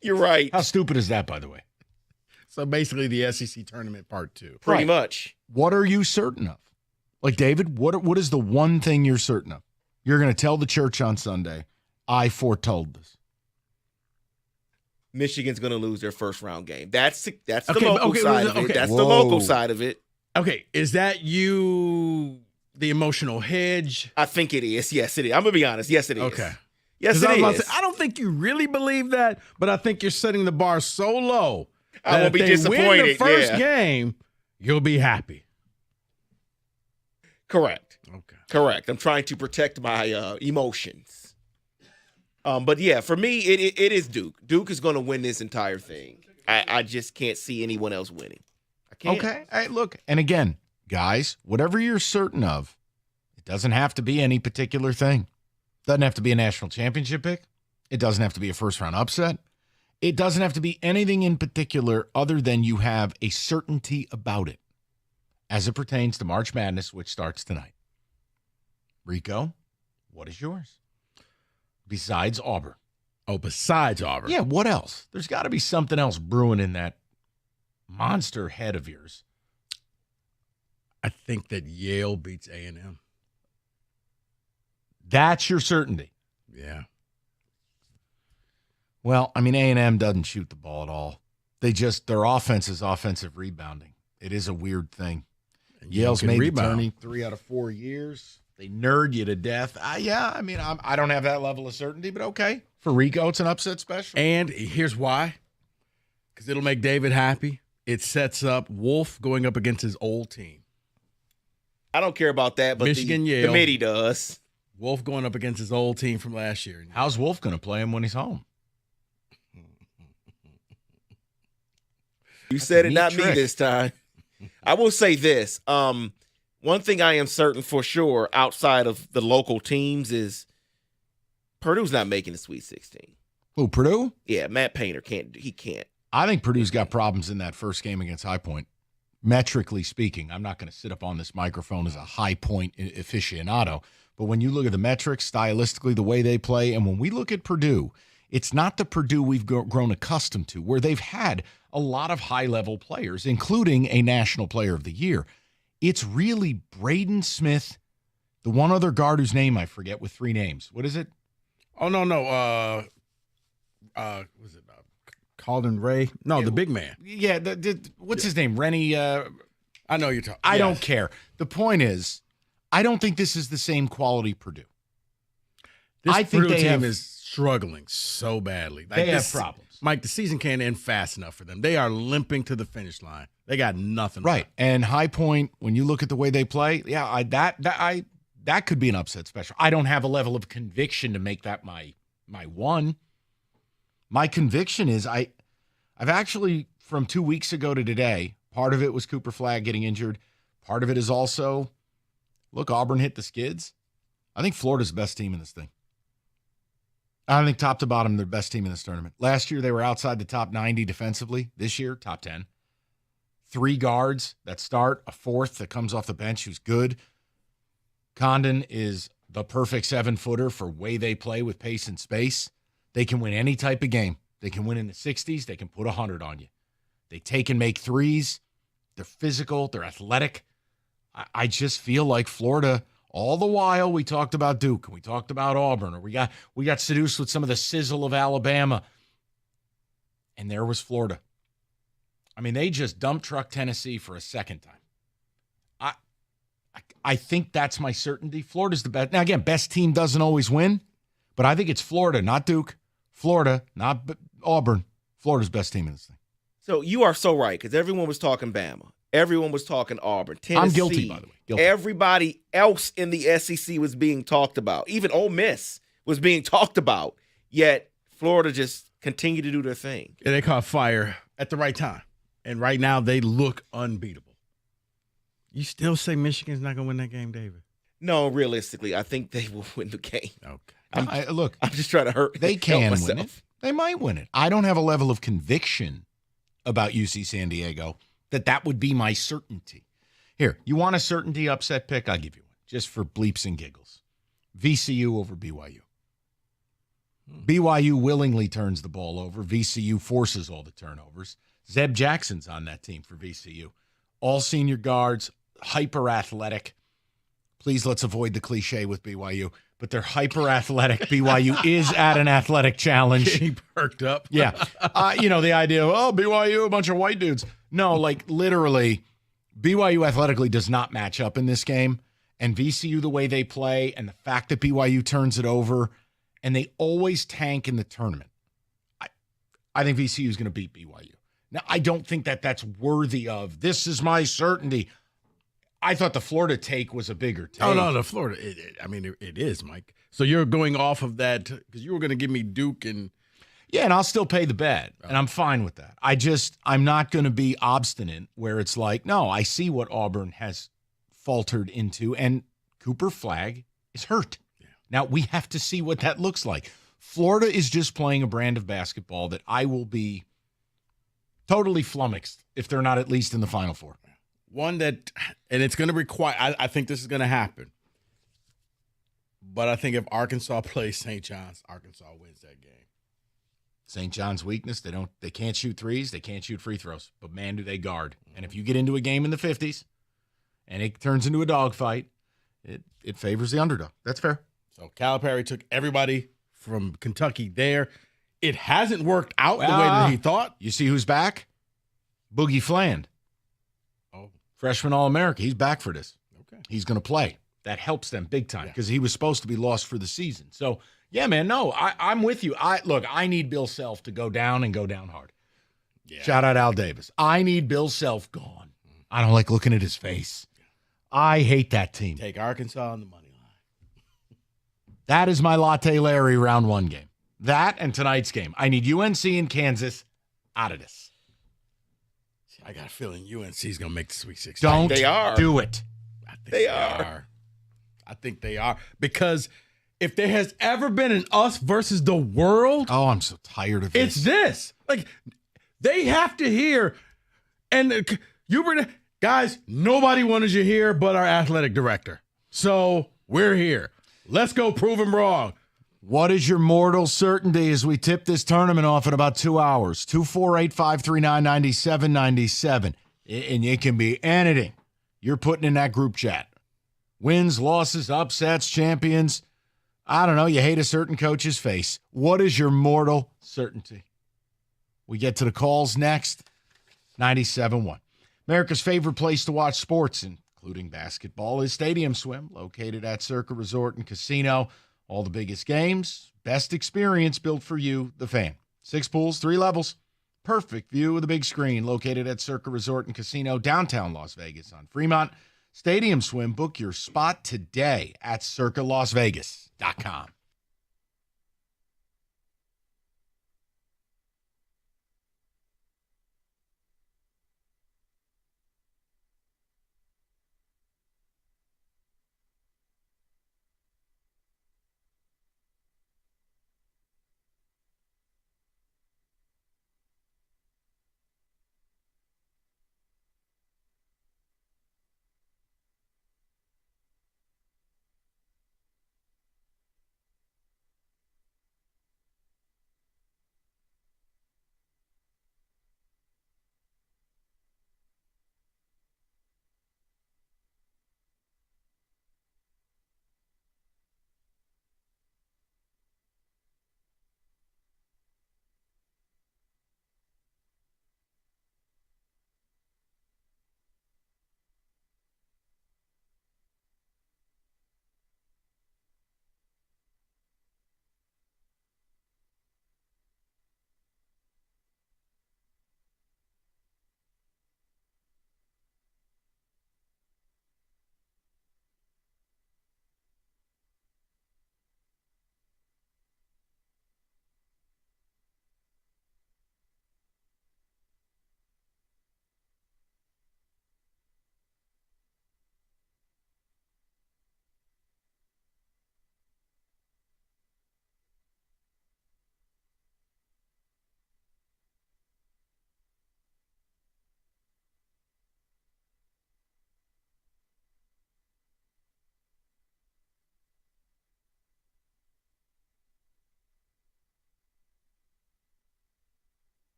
You're right. How stupid is that, by the way? So basically the SEC tournament part 2. Pretty much. What are you certain of? Like, David, what is the one thing you're certain of? You're going to tell the church on Sunday, I foretold this. Michigan's going to lose their first round game. That's the local side of it. That's the Whoa. local side of it. Okay, is that the emotional hedge? I think it is. Yes, it is. I'm going to be honest. Yes, it is. Okay. Yes, it is. I don't think you really believe that, but I think you're setting the bar so low I that won't be if they disappointed. win the first yeah. game, you'll be happy. Correct. Okay. Correct. I'm trying to protect my emotions. But yeah, for me, it is Duke. Duke is going to win this entire thing. I just can't see anyone else winning. I can't. Okay. Hey, look, and again, guys, whatever you're certain of, it doesn't have to be any particular thing. Doesn't have to be a national championship pick. It doesn't have to be a first-round upset. It doesn't have to be anything in particular other than you have a certainty about it as it pertains to March Madness, which starts tonight. Rico, what is yours? Besides Auburn. Oh, besides Auburn. Yeah, what else? There's got to be something else brewing in that monster head of yours. I think that Yale beats A&M. That's your certainty. Yeah. Well, I mean, A&M doesn't shoot the ball at all. Their offense is offensive rebounding. It is a weird thing. And Yale's made rebound. the tourney 3 out of 4 years. They nerd you to death. Yeah, I mean, I don't have that level of certainty, but okay. For Rico, it's an upset special. And here's why. Because it'll make David happy. It sets up Wolf going up against his old team. I don't care about that, but Michigan, the Yale. committee does. Wolf going up against his old team from last year. How's Wolf going to play him when he's home? You said it, not trick. me this time. I will say this. One thing I am certain for sure outside of the local teams is Purdue's not making the Sweet 16. Who, Purdue? Yeah, Matt Painter can't. I think Purdue's got problems in that first game against High Point. Metrically speaking, I'm not going to sit up on this microphone as a High Point aficionado, but when you look at the metrics, stylistically, the way they play, and when we look at Purdue, it's not the Purdue we've grown accustomed to, where they've had a lot of high-level players, including a National Player of the Year. It's really Braden Smith, the one other guard whose name I forget with 3 names. What is it? Oh, no. Was it Calden Ray? No, the big man. Yeah, what's his name? Rennie. I know you're talking. I don't care. The point is, I don't think this is the same quality Purdue. This I think Purdue they team have, is struggling so badly. They have problems. Mike, the season can't end fast enough for them. They are limping to the finish line. They got nothing. Right. And High Point, when you look at the way they play, yeah, that could be an upset special. I don't have a level of conviction to make that my one. My conviction is I've actually, from 2 weeks ago to today, part of it was Cooper Flagg getting injured. Part of it is also, look, Auburn hit the skids. I think Florida's the best team in this thing. I think top to bottom, they're the best team in this tournament. Last year, they were outside the top 90 defensively. This year, top 10. 3 guards that start, a 4th that comes off the bench who's good. Condon is the perfect 7-footer for way they play with pace and space. They can win any type of game. They can win in the 60s. They can put 100 on you. They take and make threes. They're physical. They're athletic. I just feel like Florida, all the while we talked about Duke and we talked about Auburn, or we got seduced with some of the sizzle of Alabama. And there was Florida. I mean, they just dump truck Tennessee for a second time. I think that's my certainty. Florida's the best. Now, again, best team doesn't always win, but I think it's Florida, not Duke. Florida, not Auburn. Florida's best team in this thing. So you are so right, because everyone was talking Bama. Everyone was talking Auburn. Tennessee. I'm guilty, by the way. Guilty. Everybody else in the SEC was being talked about. Even Ole Miss was being talked about. Yet Florida just continued to do their thing. Yeah, they caught fire at the right time. And right now they look unbeatable. You still say Michigan's not going to win that game, David? No, realistically, I think they will win the game. Okay. I'm just trying to hurt. They can help win myself. it. They might win it. I don't have a level of conviction about UC San Diego that would be my certainty. Here, you want a certainty upset pick? I'll give you one, just for bleeps and giggles. VCU over BYU. BYU willingly turns the ball over. VCU forces all the turnovers. Zeb Jackson's on that team for VCU. All senior guards, hyper athletic. Please let's avoid the cliche with BYU, but they're hyper athletic. BYU is at an athletic challenge. He perked up. Yeah. The idea of, BYU, a bunch of white dudes. No, like literally, BYU athletically does not match up in this game. And VCU, the way they play, and the fact that BYU turns it over, and they always tank in the tournament. I think VCU is going to beat BYU. Now, I don't think that's worthy of, this is my certainty. I thought the Florida take was a bigger take. Oh, no, the Florida. It is, Mike. So you're going off of that because you were going to give me Duke and. Yeah, and I'll still pay the bet, and I'm fine with that. I'm not going to be obstinate where it's like, no, I see what Auburn has faltered into, and Cooper Flagg is hurt. Yeah. Now, we have to see what that looks like. Florida is just playing a brand of basketball that I will be totally flummoxed if they're not at least in the Final Four. One that, and it's going to require, I think this is going to happen. But I think if Arkansas plays St. John's, Arkansas wins that game. St. John's weakness, they can't shoot threes, they can't shoot free throws, but man, do they guard. And if you get into a game in the 50s and it turns into a dogfight, it favors the underdog. That's fair. So Calipari took everybody from Kentucky there. It hasn't worked out the way that he thought. You see who's back? Boogie Fland. Oh. Freshman All-America. He's back for this. Okay. He's going to play. That helps them big time because he was supposed to be lost for the season. So, yeah, man, no, I'm with you. I need Bill Self to go down and go down hard. Yeah. Shout out Al Davis. I need Bill Self gone. I don't like looking at his face. I hate that team. Take Arkansas on the money line. That is my Latte Larry round 1 game. That and tonight's game. I need UNC and Kansas out of this. I got a feeling UNC is going to make the Sweet 16. Don't They are. do it. I think they are. I think they are because if there has ever been an us versus the world, oh, I'm so tired of this. It's this. Like, they have to hear, and Hubert, guys, nobody wanted you here but our athletic director. So we're here. Let's go prove him wrong. What is your mortal certainty as we tip this tournament off in about 2 hours? 248-539-9797. And it can be anything you're putting in that group chat. Wins, losses, upsets, champions. I don't know. You hate a certain coach's face. What is your mortal certainty? We get to the calls next. 97.1. America's favorite place to watch sports, including basketball, is Stadium Swim, located at Circa Resort and Casino. All the biggest games, best experience built for you, the fan. 6 pools, 3 levels. Perfect view of the big screen, located at Circa Resort and Casino, downtown Las Vegas on Fremont. Stadium Swim, book your spot today at circalasvegas.com.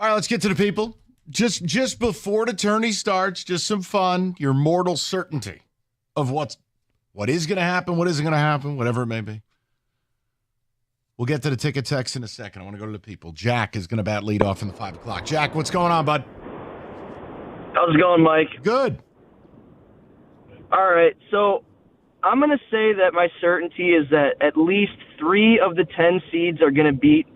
All right, let's get to the people. Just before the tourney starts, just some fun, your mortal certainty of what is going to happen, what isn't going to happen, whatever it may be. We'll get to the ticket text in a second. I want to go to the people. Jack is going to bat lead off in the 5 o'clock. Jack, what's going on, bud? How's it going, Mike? Good. All right, so I'm going to say that my certainty is that at least 3 of the 10 seeds are going to beat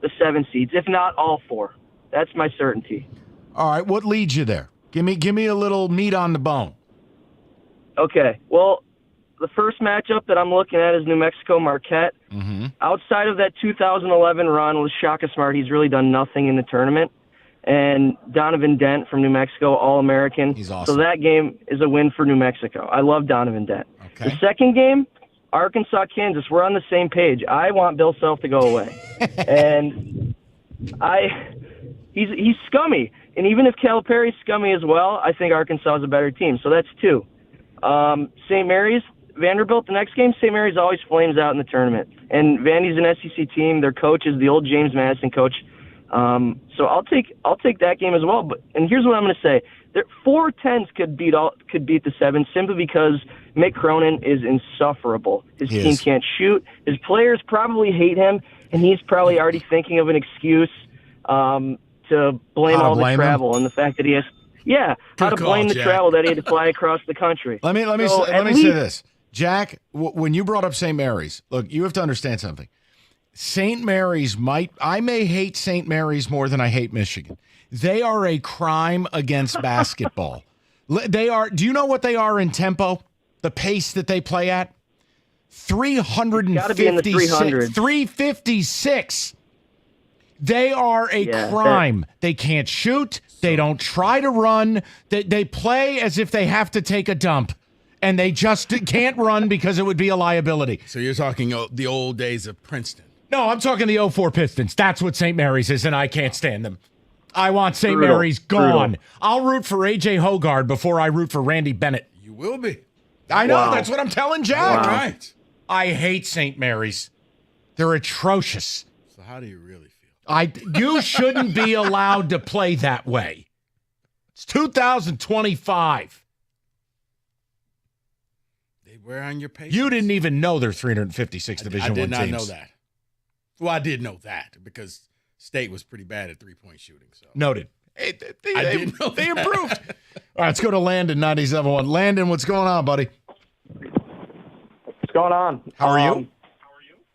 the 7 seeds, if not all 4. That's my certainty. All right, what leads you there? Give me a little meat on the bone. Okay, well, the first matchup that I'm looking at is New Mexico Marquette. Mm-hmm. Outside of that 2011 run with Shaka Smart, he's really done nothing in the tournament. And Donovan Dent from New Mexico, All-American. He's awesome. So that game is a win for New Mexico. I love Donovan Dent. Okay. The second game, Arkansas, Kansas. We're on the same page. I want Bill Self to go away. And he's scummy. And even if Calipari's scummy as well, I think Arkansas is a better team. So that's 2. St. Mary's, Vanderbilt, the next game, St. Mary's always flames out in the tournament. And Vandy's an SEC team. Their coach is the old James Madison coach. So I'll take that game as well. And here's what I'm going to say: 4 10s could beat the 7 simply because Mick Cronin is insufferable. His team can't shoot. His players probably hate him, and he's probably already thinking of an excuse to blame all the travel and the fact that he has. Yeah, how to blame the travel that he had to fly across the country. Let me say this, Jack. When you brought up St. Mary's, look, you have to understand something. St. Mary's I may hate St. Mary's more than I hate Michigan. They are a crime against basketball. They are. Do you know what they are in tempo? The pace that they play at? 356. They are a crime. They can't shoot. They don't try to run. They play as if they have to take a dump. And they just can't run because it would be a liability. So you're talking the old days of Princeton. No, I'm talking the 04 Pistons. That's what St. Mary's is, and I can't stand them. I want St. Mary's gone. Brutal. I'll root for A.J. Hoggard before I root for Randy Bennett. You will be. I know. Wow. That's what I'm telling Jack. Wow. Right. I hate St. Mary's. They're atrocious. So how do you really feel? You shouldn't be allowed to play that way. It's 2025. They wear on your patience. You didn't even know they're 356 Division I did not teams. know that. Well, I did know that because State was pretty bad at three-point shooting. So noted. I didn't know they improved. All right, let's go to Landon, 97.1. Landon, what's going on, buddy? What's going on? How are you?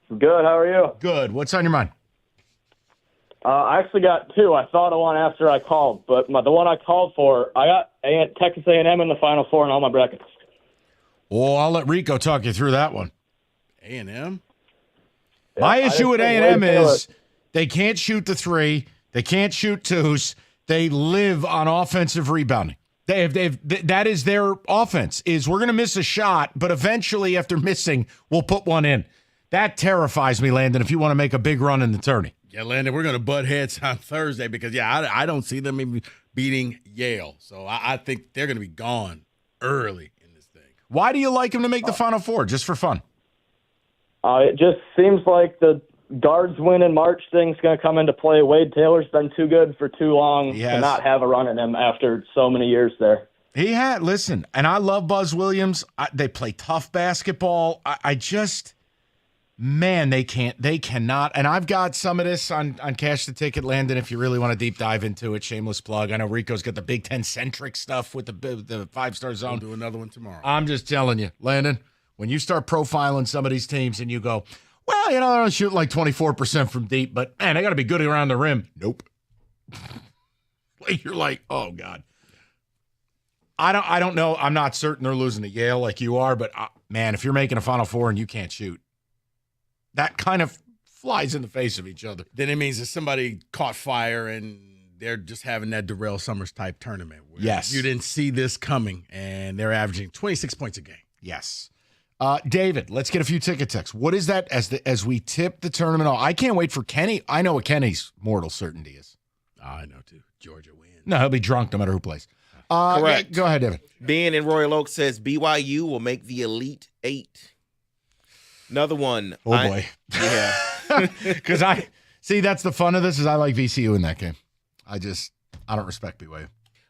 Good. How are you? Good. What's on your mind? I actually got 2. I thought of one after I called, but the one I called for, I got Texas A&M in the Final Four in all my brackets. Oh, I'll let Rico talk you through that one. A&M? My issue with A&M is they can't shoot the 3. They can't shoot 2s. They live on offensive rebounding. That is their offense, is we're going to miss a shot, but eventually after missing, we'll put one in. That terrifies me, Landon, if you want to make a big run in the tourney. Yeah, Landon, we're going to butt heads on Thursday because, I don't see them even beating Yale. So I think they're going to be gone early in this thing. Why do you like them to make the Final Four? Just for fun? It just seems like the guards win in March thing's going to come into play. Wade Taylor's been too good for too long to not have a run in him after so many years there. He had, listen, and I love Buzz Williams. They play tough basketball. They cannot. And I've got some of this on Cash the Ticket, Landon, if you really want to deep dive into it. Shameless plug. I know Rico's got the Big Ten-centric stuff with the 5-star zone. We'll do another one tomorrow. I'm just telling you, Landon, when you start profiling some of these teams and you go, well, they don't shoot like 24% from deep, but, man, they got to be good around the rim. Nope. You're like, oh, God. I don't know. I'm not certain they're losing to Yale like you are, but, man, if you're making a Final Four and you can't shoot, that kind of flies in the face of each other. Then it means that somebody caught fire and they're just having that Darrell Summers type tournament. Where yes. You didn't see this coming, and they're averaging 26 points a game. Yes. David, let's get a few ticket texts. What is that as we tip the tournament off? I can't wait for Kenny. I know what Kenny's mortal certainty is. I know, too. Georgia wins. No, he'll be drunk no matter who plays. Correct. Go ahead, David. Ben in Royal Oak says BYU will make the Elite 8. Another one. Oh, boy. Yeah. Because that's the fun of this is I like VCU in that game. I don't respect BYU.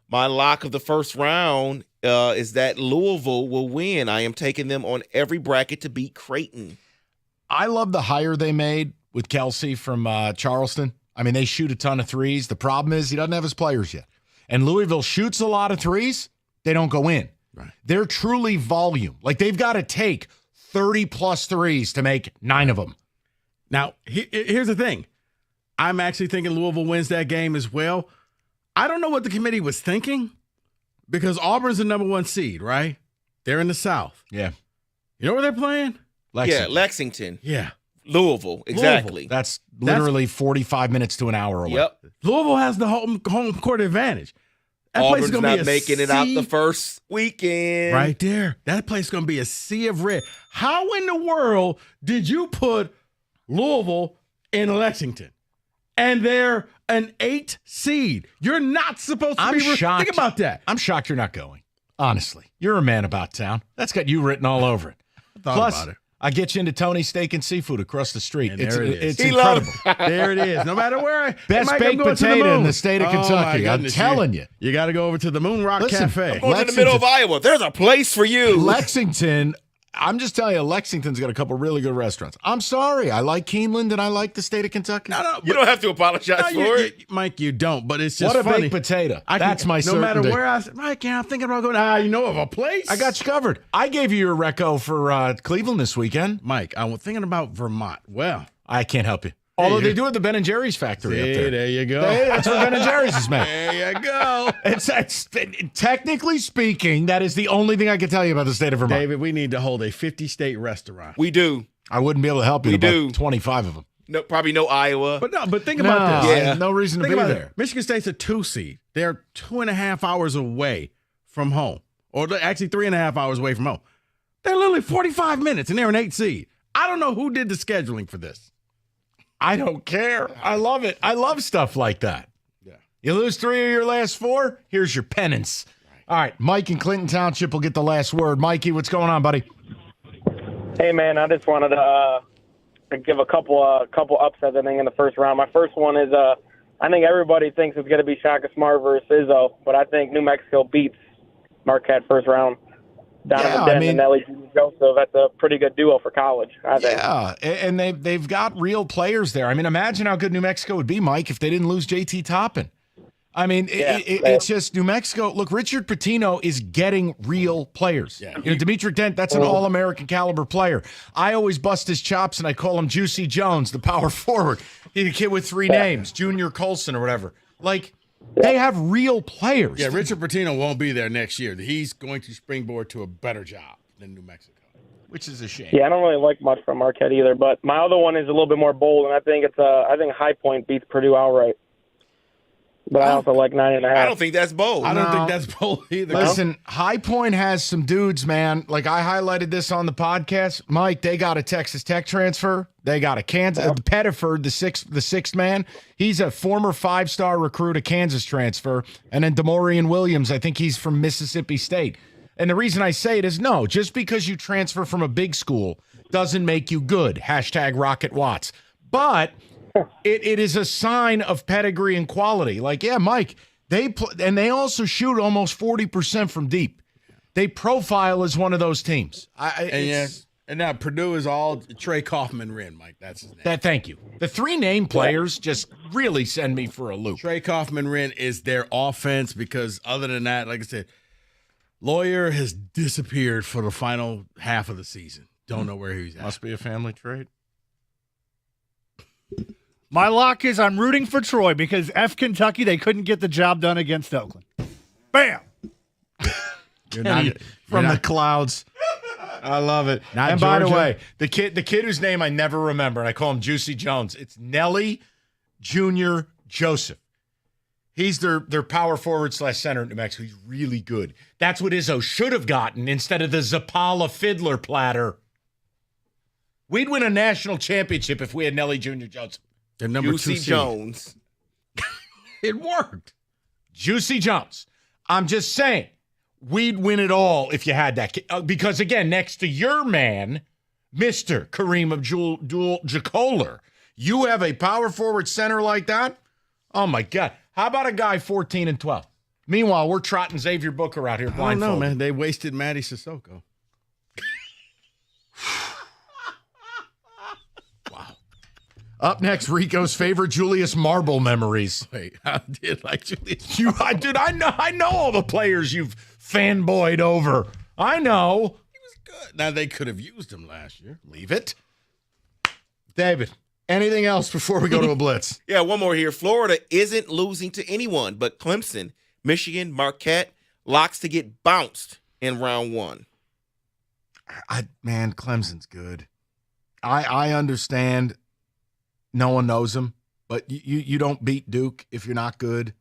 My lock of the first round is that Louisville will win. I am taking them on every bracket to beat Creighton. I love the hire they made with Kelsey from Charleston. I mean, they shoot a ton of threes. The problem is he doesn't have his players yet. And Louisville shoots a lot of threes. They don't go in. Right. They're truly volume. Like, they've got to take 30-plus threes to make 9 of them. Now, here's the thing. I'm actually thinking Louisville wins that game as well. I don't know what the committee was thinking because Auburn's the number 1 seed, right? They're in the South. Yeah. You know where they're playing? Yeah, Lexington. Yeah. Louisville, exactly. Louisville. That's literally 45 minutes to an hour away. Yep. Louisville has the home court advantage. That place is Auburn's gonna be not a making it out the first weekend. right there. That place is going to be a sea of red. How in the world did you put Louisville in Lexington? And they're an 8 seed. You're not supposed to I'm be. shocked. Think about that. I'm shocked you're not going. Honestly, you're a man about town. That's got you written all over it. Thought Plus, about it. I get you into Tony's Steak and Seafood across the street. And there it is. It's incredible. There it is. No matter where. Best Mike, I'm baked going to potato in moon. the state of Oh, my Kentucky. I'm goodness. telling you. You got to go over to the Moon Rock Listen, Cafe. Going to the middle of Iowa. There's a place for you. Lexington, I'm just telling you, Lexington's got a couple really good restaurants. I'm sorry. I like Keeneland and I like the state of Kentucky. You don't have to apologize for it. Mike, you don't, but it's just What a funny. baked potato. I That's my No matter certainty. where Mike, I'm thinking about going, you know of a place? I got you covered. I gave you your reco for Cleveland this weekend. Mike, I was thinking about Vermont. Well, I can't help you. Although they do have the Ben & Jerry's factory up there. There you go. Hey, that's where Ben & Jerry's is made. There you go. It's technically speaking, that is the only thing I can tell you about the state of Vermont. David, we need to hold a 50-state restaurant. We do. I wouldn't be able to help you. We about do. 25 of them. No, probably no Iowa. But think about this. Yeah, no reason to Think be about there. it. Michigan State's a 2 seed. They're 2.5 hours away from home, or they're actually 3.5 hours away from home. They're literally 45 minutes, and they're an 8 seed. I don't know who did the scheduling for this. I don't care. I love it. I love stuff like that. Yeah. You lose 3 of your last 4, here's your penance. All right, Mike in Clinton Township will get the last word. Mikey, what's going on, buddy? Hey, man, I just wanted to give a couple upsets, I think, in the first round. My first one is I think everybody thinks it's going to be Shaka Smart versus Izzo, but I think New Mexico beats Marquette first round. Donovan Denton and Nelly Joseph, that's a pretty good duo for college, I think. Yeah, and they've got real players there. I mean, imagine how good New Mexico would be, Mike, if they didn't lose JT Toppin. I mean, it's just New Mexico. Look, Richard Pitino is getting real players. Yeah. You know, Dimitri Dent, that's an all-American caliber player. I always bust his chops, and I call him Juicy Jones, the power forward. He's a kid with 3 names, Junior Colson or whatever. Like, they have real players. Yeah, Richard Pitino won't be there next year. He's going to springboard to a better job than New Mexico, which is a shame. Yeah, I don't really like much from Marquette either, but my other one is a little bit more bold, and I think High Point beats Purdue outright. But I also like 9.5. I don't think that's bold. I don't think that's bold either. Listen, High Point has some dudes, man. Like I highlighted this on the podcast. Mike, they got a Texas Tech transfer. They got a Kansas Pettiford, the sixth man. He's a former 5-star recruit, a Kansas transfer. And then DeMaurian Williams, I think he's from Mississippi State. And the reason I say it is no, just because you transfer from a big school doesn't make you good. # Rocket Watts. But it is a sign of pedigree and quality. Like, yeah, Mike, they also shoot almost 40% from deep. They profile as one of those teams. And now Purdue is all Trey Kaufman-Renn, Mike. That's his name. Thank you. The 3 name players just really send me for a loop. Trey Kaufman-Renn is their offense because other than that, like I said, Lawyer has disappeared for the final half of the season. Don't know where he's at. Must be a family trait. My lock is I'm rooting for Troy because Kentucky, they couldn't get the job done against Oakland. Bam! From the clouds. I love it. Not and by the Georgia. way, the kid whose name I never remember, and I call him Juicy Jones. It's Nelly Junior Joseph. He's their power forward / center at New Mexico. He's really good. That's what Izzo should have gotten instead of the Zapala fiddler platter. We'd win a national championship if we had Nelly Junior Joseph. They're number 2 Juicy seed. Jones. It worked. Juicy Jones. I'm just saying, we'd win it all if you had that kid. Because, again, next to your man, Mr. Kareem Abdul-Jabbar, you have a power forward center like that? Oh, my God. How about a guy 14-12? Meanwhile, we're trotting Xavier Booker out here I don't blindfolded. know, man. They wasted Matty Sissoko. Up next, Rico's favorite Julius Marble memories. Wait, I did like Julius. Dude, I know all the players you've fanboyed over. I know. Now, they could have used him last year. Leave it. David, anything else before we go to a blitz? Yeah, one more here. Florida isn't losing to anyone but Clemson, Michigan, Marquette, locks to get bounced in round 1. Man, Clemson's good. I understand no one knows them, but you don't beat Duke if you're not good.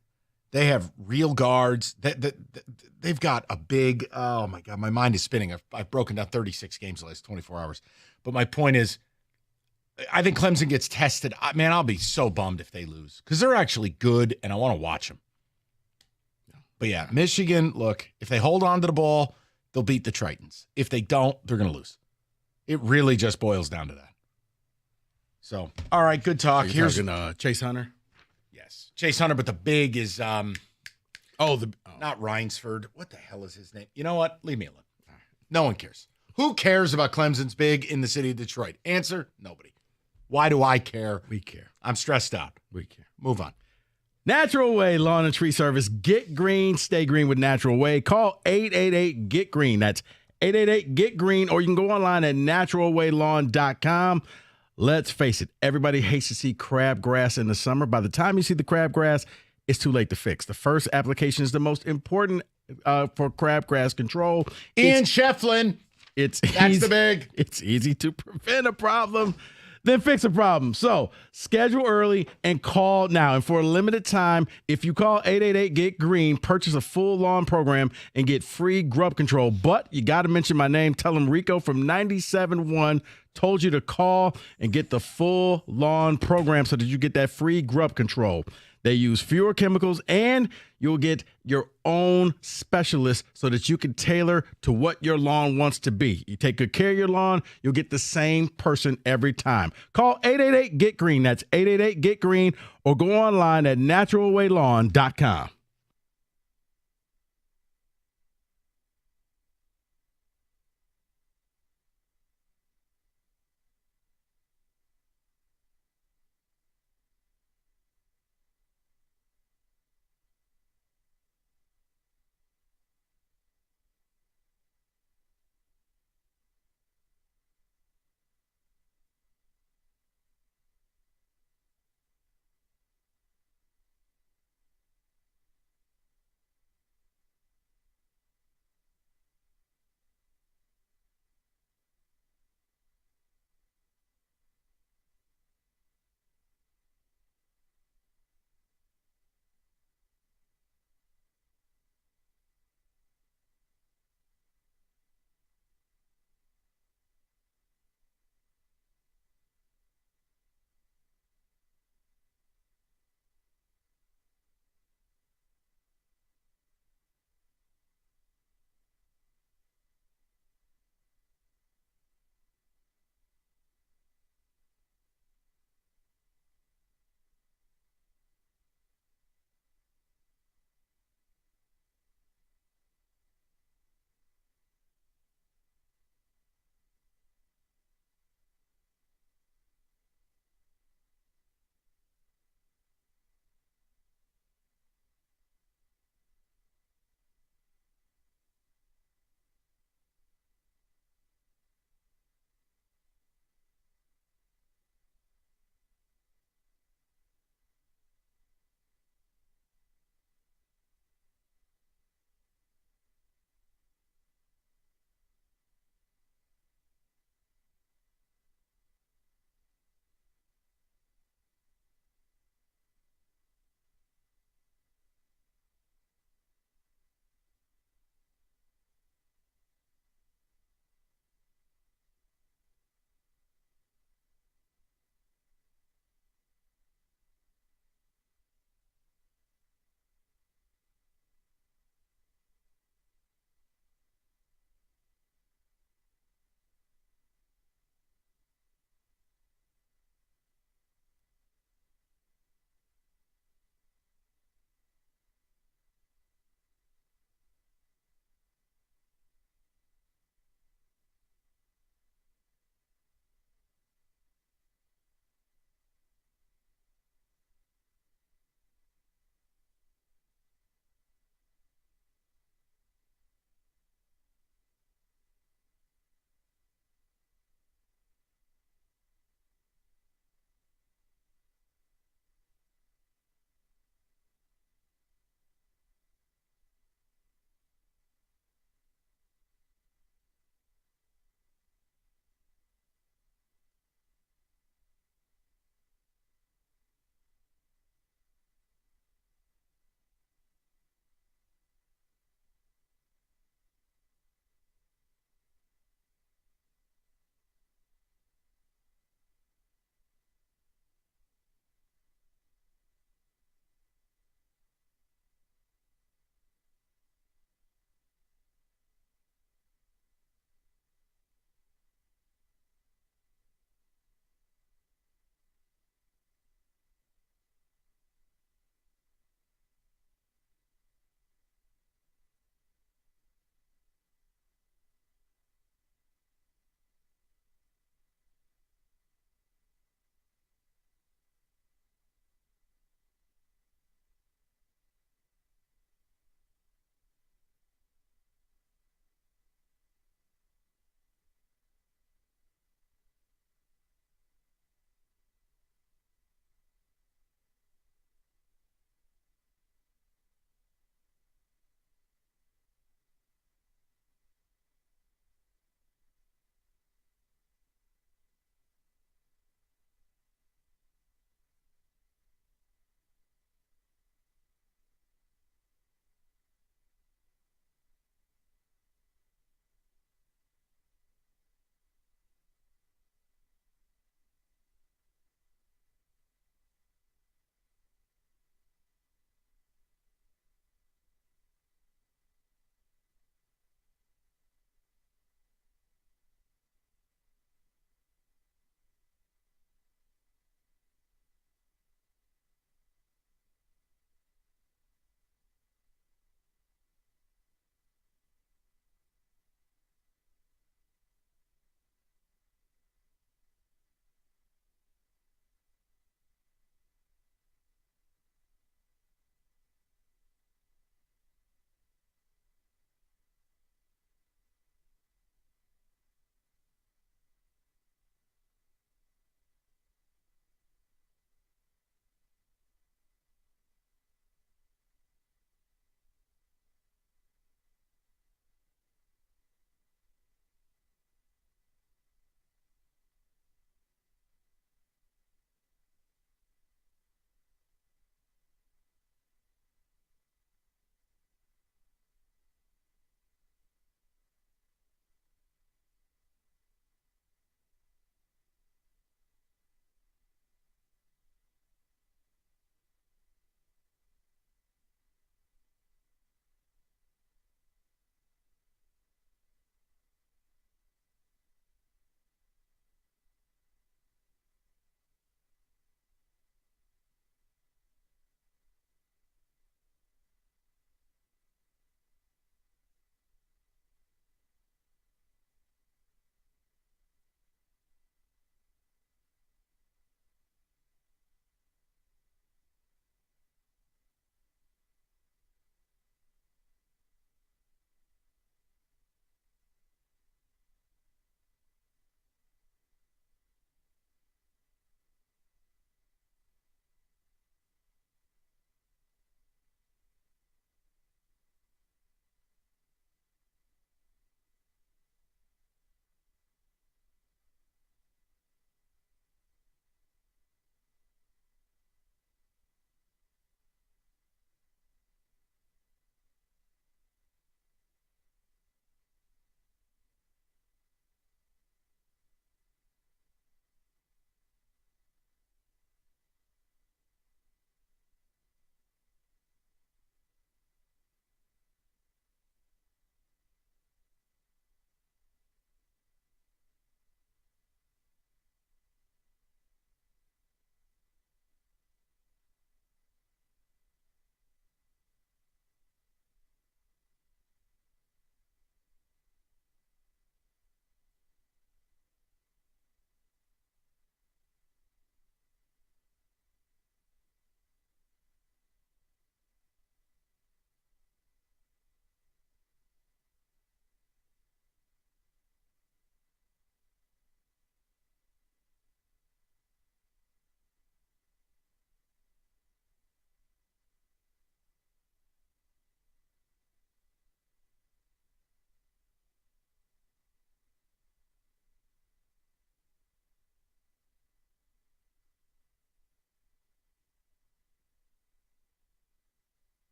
They have real guards. They've got a big, oh my God, my mind is spinning. I've broken down 36 games the last 24 hours. But my point is, I think Clemson gets tested. Man, I'll be so bummed if they lose because they're actually good and I want to watch them. But yeah, Michigan, look, if they hold on to the ball, they'll beat the Tritons. If they don't, they're going to lose. It really just boils down to that. So, all right, good talk. Here's Chase Hunter. Yes, Chase Hunter, but the big is not Rhinesford. What the hell is his name? You know what? Leave me alone. No one cares. Who cares about Clemson's big in the city of Detroit? Answer: nobody. Why do I care? We care. I'm stressed out. We care. Move on. Natural Way Lawn and Tree Service. Get green, stay green with Natural Way. Call 888-GET-GREEN. That's 888-GET-GREEN, or you can go online at naturalwaylawn.com. Let's face it, everybody hates to see crabgrass in the summer. By the time you see the crabgrass, it's too late to fix. The first application is the most important for crabgrass control. Ian Shefflin. That's the big. It's easy to prevent a problem, then fix a problem. So schedule early and call now. And for a limited time, if you call 888-GET-GREEN, purchase a full lawn program and get free grub control. But you got to mention my name. Tell them Rico from 97.1 told you to call and get the full lawn program so that you get that free grub control. They use fewer chemicals, and you'll get your own specialist so that you can tailor to what your lawn wants to be. You take good care of your lawn, you'll get the same person every time. Call 888-GET-GREEN. That's 888-GET-GREEN, or go online at naturalwaylawn.com.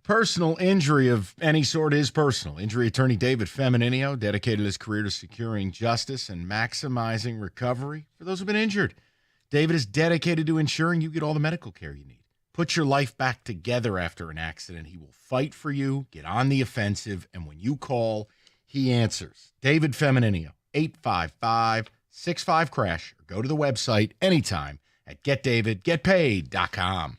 Personal injury of any sort is personal. Injury attorney David Femininio dedicated his career to securing justice and maximizing recovery for those who've been injured. David is dedicated to ensuring you get all the medical care you need. Put your life back together after an accident. He will fight for you, get on the offensive, and when you call, he answers. David Femininio, 855-65-CRASH, or go to the website anytime at getdavidgetpaid.com.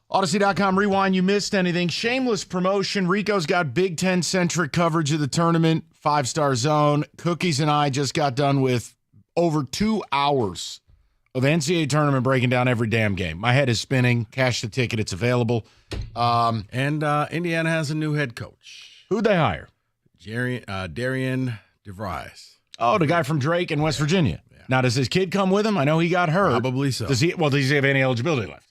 Odyssey.com rewind. You missed anything. Shameless promotion. Rico's got Big Ten centric coverage of the tournament. 5-star zone. Cookies and I just got done with over 2 hours of NCAA tournament breaking down every damn game. My head is spinning. Cash the ticket. It's available. And Indiana has a new head coach. Who'd they hire? Darian DeVries. Oh, the guy from Drake in West Virginia. Yeah. Now, does his kid come with him? I know he got hurt. Probably so. Does he have any eligibility left?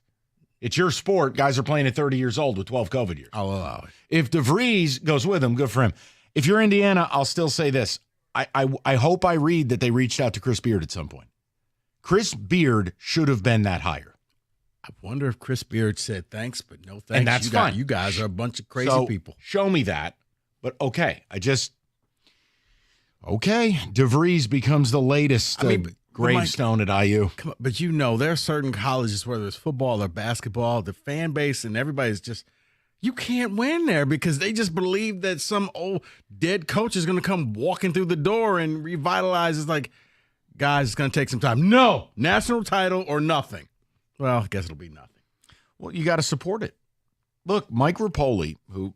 It's your sport. Guys are playing at 30 years old with 12 COVID years. I'll allow it. If DeVries goes with him, good for him. If you're Indiana, I'll still say this. I hope I read that they reached out to Chris Beard at some point. Chris Beard should have been that hire. I wonder if Chris Beard said thanks, but no thanks. And that's fine. You guys are a bunch of crazy So, people. Show me that. But okay, DeVries becomes the latest gravestone at IU. Come on, but there are certain colleges, whether it's football or basketball, the fan base and everybody's just, you can't win there because they just believe that some old dead coach is going to come walking through the door and revitalize. It's like, guys, it's going to take some time. No, national title or nothing. Well, I guess it'll be nothing. Well, you got to support it. Look, Mike Rapoli, all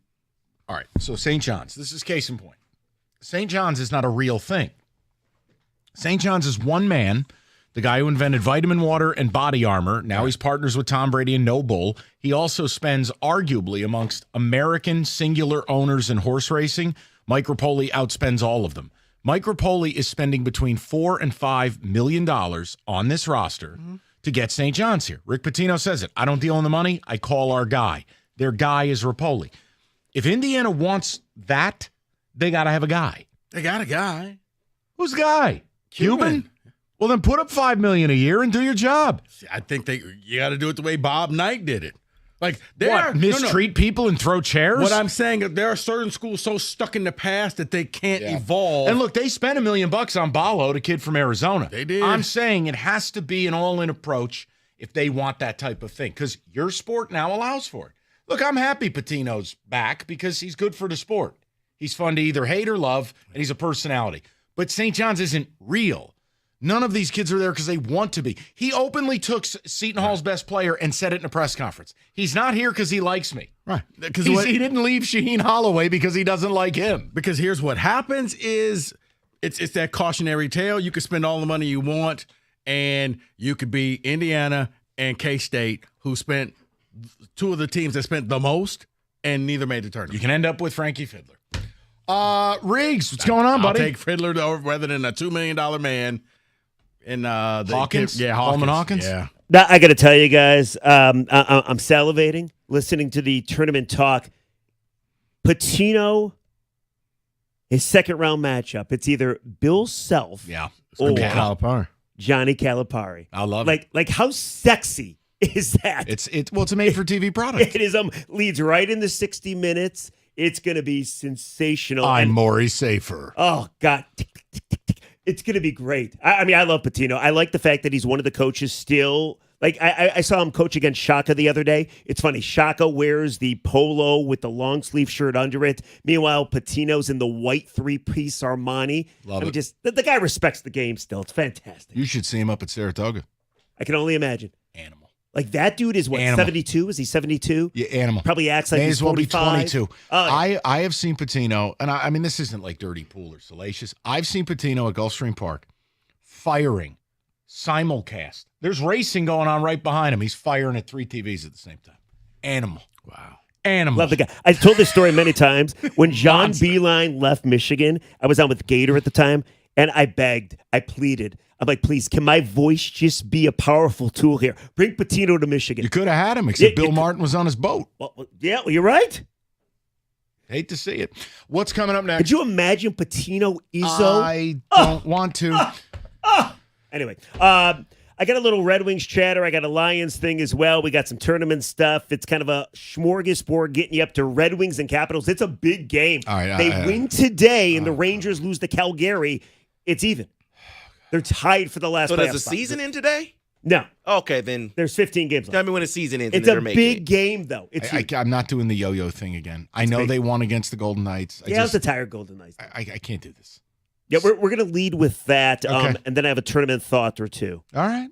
right, so St. John's, this is case in point. St. John's is not a real thing. St. John's is one man, the guy who invented vitamin water and body armor. Now he's partners with Tom Brady and No Bull. He also spends arguably amongst American singular owners in horse racing. Mike Rapoli outspends all of them. Mike Rapoli is spending between $4 and $5 million on this roster to get St. John's here. Rick Pitino says it. I don't deal in the money. I call our guy. Their guy is Rapoli. If Indiana wants that, they got to have a guy. They got a guy. Who's the guy? Cuban? Well, then put up $5 million a year and do your job. I think you got to do it the way Bob Knight did it. Like mistreat people and throw chairs? What I'm saying, there are certain schools so stuck in the past that they can't evolve. And look, they spent $1 million on Ballo, the kid from Arizona. They did. I'm saying it has to be an all-in approach if they want that type of thing, because your sport now allows for it. Look, I'm happy Patino's back because he's good for the sport. He's fun to either hate or love, and he's a personality. But St. John's isn't real. None of these kids are there because they want to be. He openly took Seton Hall's best player and said it in a press conference. He's not here because he likes me. Right. He didn't leave Shaheen Holloway because he doesn't like him. Because here's what happens is it's that cautionary tale. You can spend all the money you want, and you could be Indiana and K-State, who spent two of the teams that spent the most, and neither made the tournament. You can end up with Frankie Fiddler. Riggs, what's going on, buddy? I'll take Fiddler over rather than a $2 million man. And Hawkins? Coleman Hawkins? Yeah. Now, I got to tell you guys, I'm salivating listening to the tournament talk. Patino, his second round matchup, it's either Bill Self or Calipari. Johnny Calipari. I love it. Like how sexy is that? It's a made for TV product. It is. Leads right into 60 Minutes. It's going to be sensational. I'm Maury Safer. Oh, God. It's going to be great. I mean, I love Patino. I like the fact that he's one of the coaches still. Like, I saw him coach against Shaka the other day. It's funny. Shaka wears the polo with the long sleeve shirt under it. Meanwhile, Patino's in the white three-piece Armani. Love it. Just the guy respects the game still. It's fantastic. You should see him up at Saratoga. I can only imagine. Animal. Like, that dude is, what, Animal. 72? Is he 72? Yeah, animal. Probably acts like May he's as well 45. be 22. I have seen Patino, and I mean, this isn't like Dirty Pool or Salacious. I've seen Patino at Gulfstream Park firing, simulcast. There's racing going on right behind him. He's firing at 3 TVs at the same time. Animal. Wow. Animal. Love the guy. I've told this story many times. When John Beilein left Michigan, I was on with Gator at the time, and I begged, I pleaded. I'm like, please, can my voice just be a powerful tool here? Bring Patino to Michigan. You could have had him, except Bill Martin was on his boat. Well, you're right. Hate to see it. What's coming up next? Could you imagine Patino, Izzo? I don't want to. Anyway, I got a little Red Wings chatter. I got a Lions thing as well. We got some tournament stuff. It's kind of a smorgasbord getting you up to Red Wings and Capitals. It's a big game. All right, they win today, and the Rangers lose to Calgary. It's even. They're tied for the last. So playoff does the spot. season end today? No. Okay, then there's 15 games left. Tell me when the season ends. It's and a they're big game, though. It's I'm not doing the yo-yo thing again. I know they won against the Golden Knights. it's the tired Golden Knights. I can't do this. Yeah, we're going to lead with that, Okay. and then I have a tournament thought or two. All right.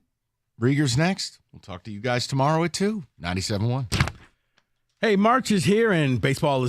Rieger's next. We'll talk to you guys tomorrow at 2. 97.1. Hey, March is here and baseball is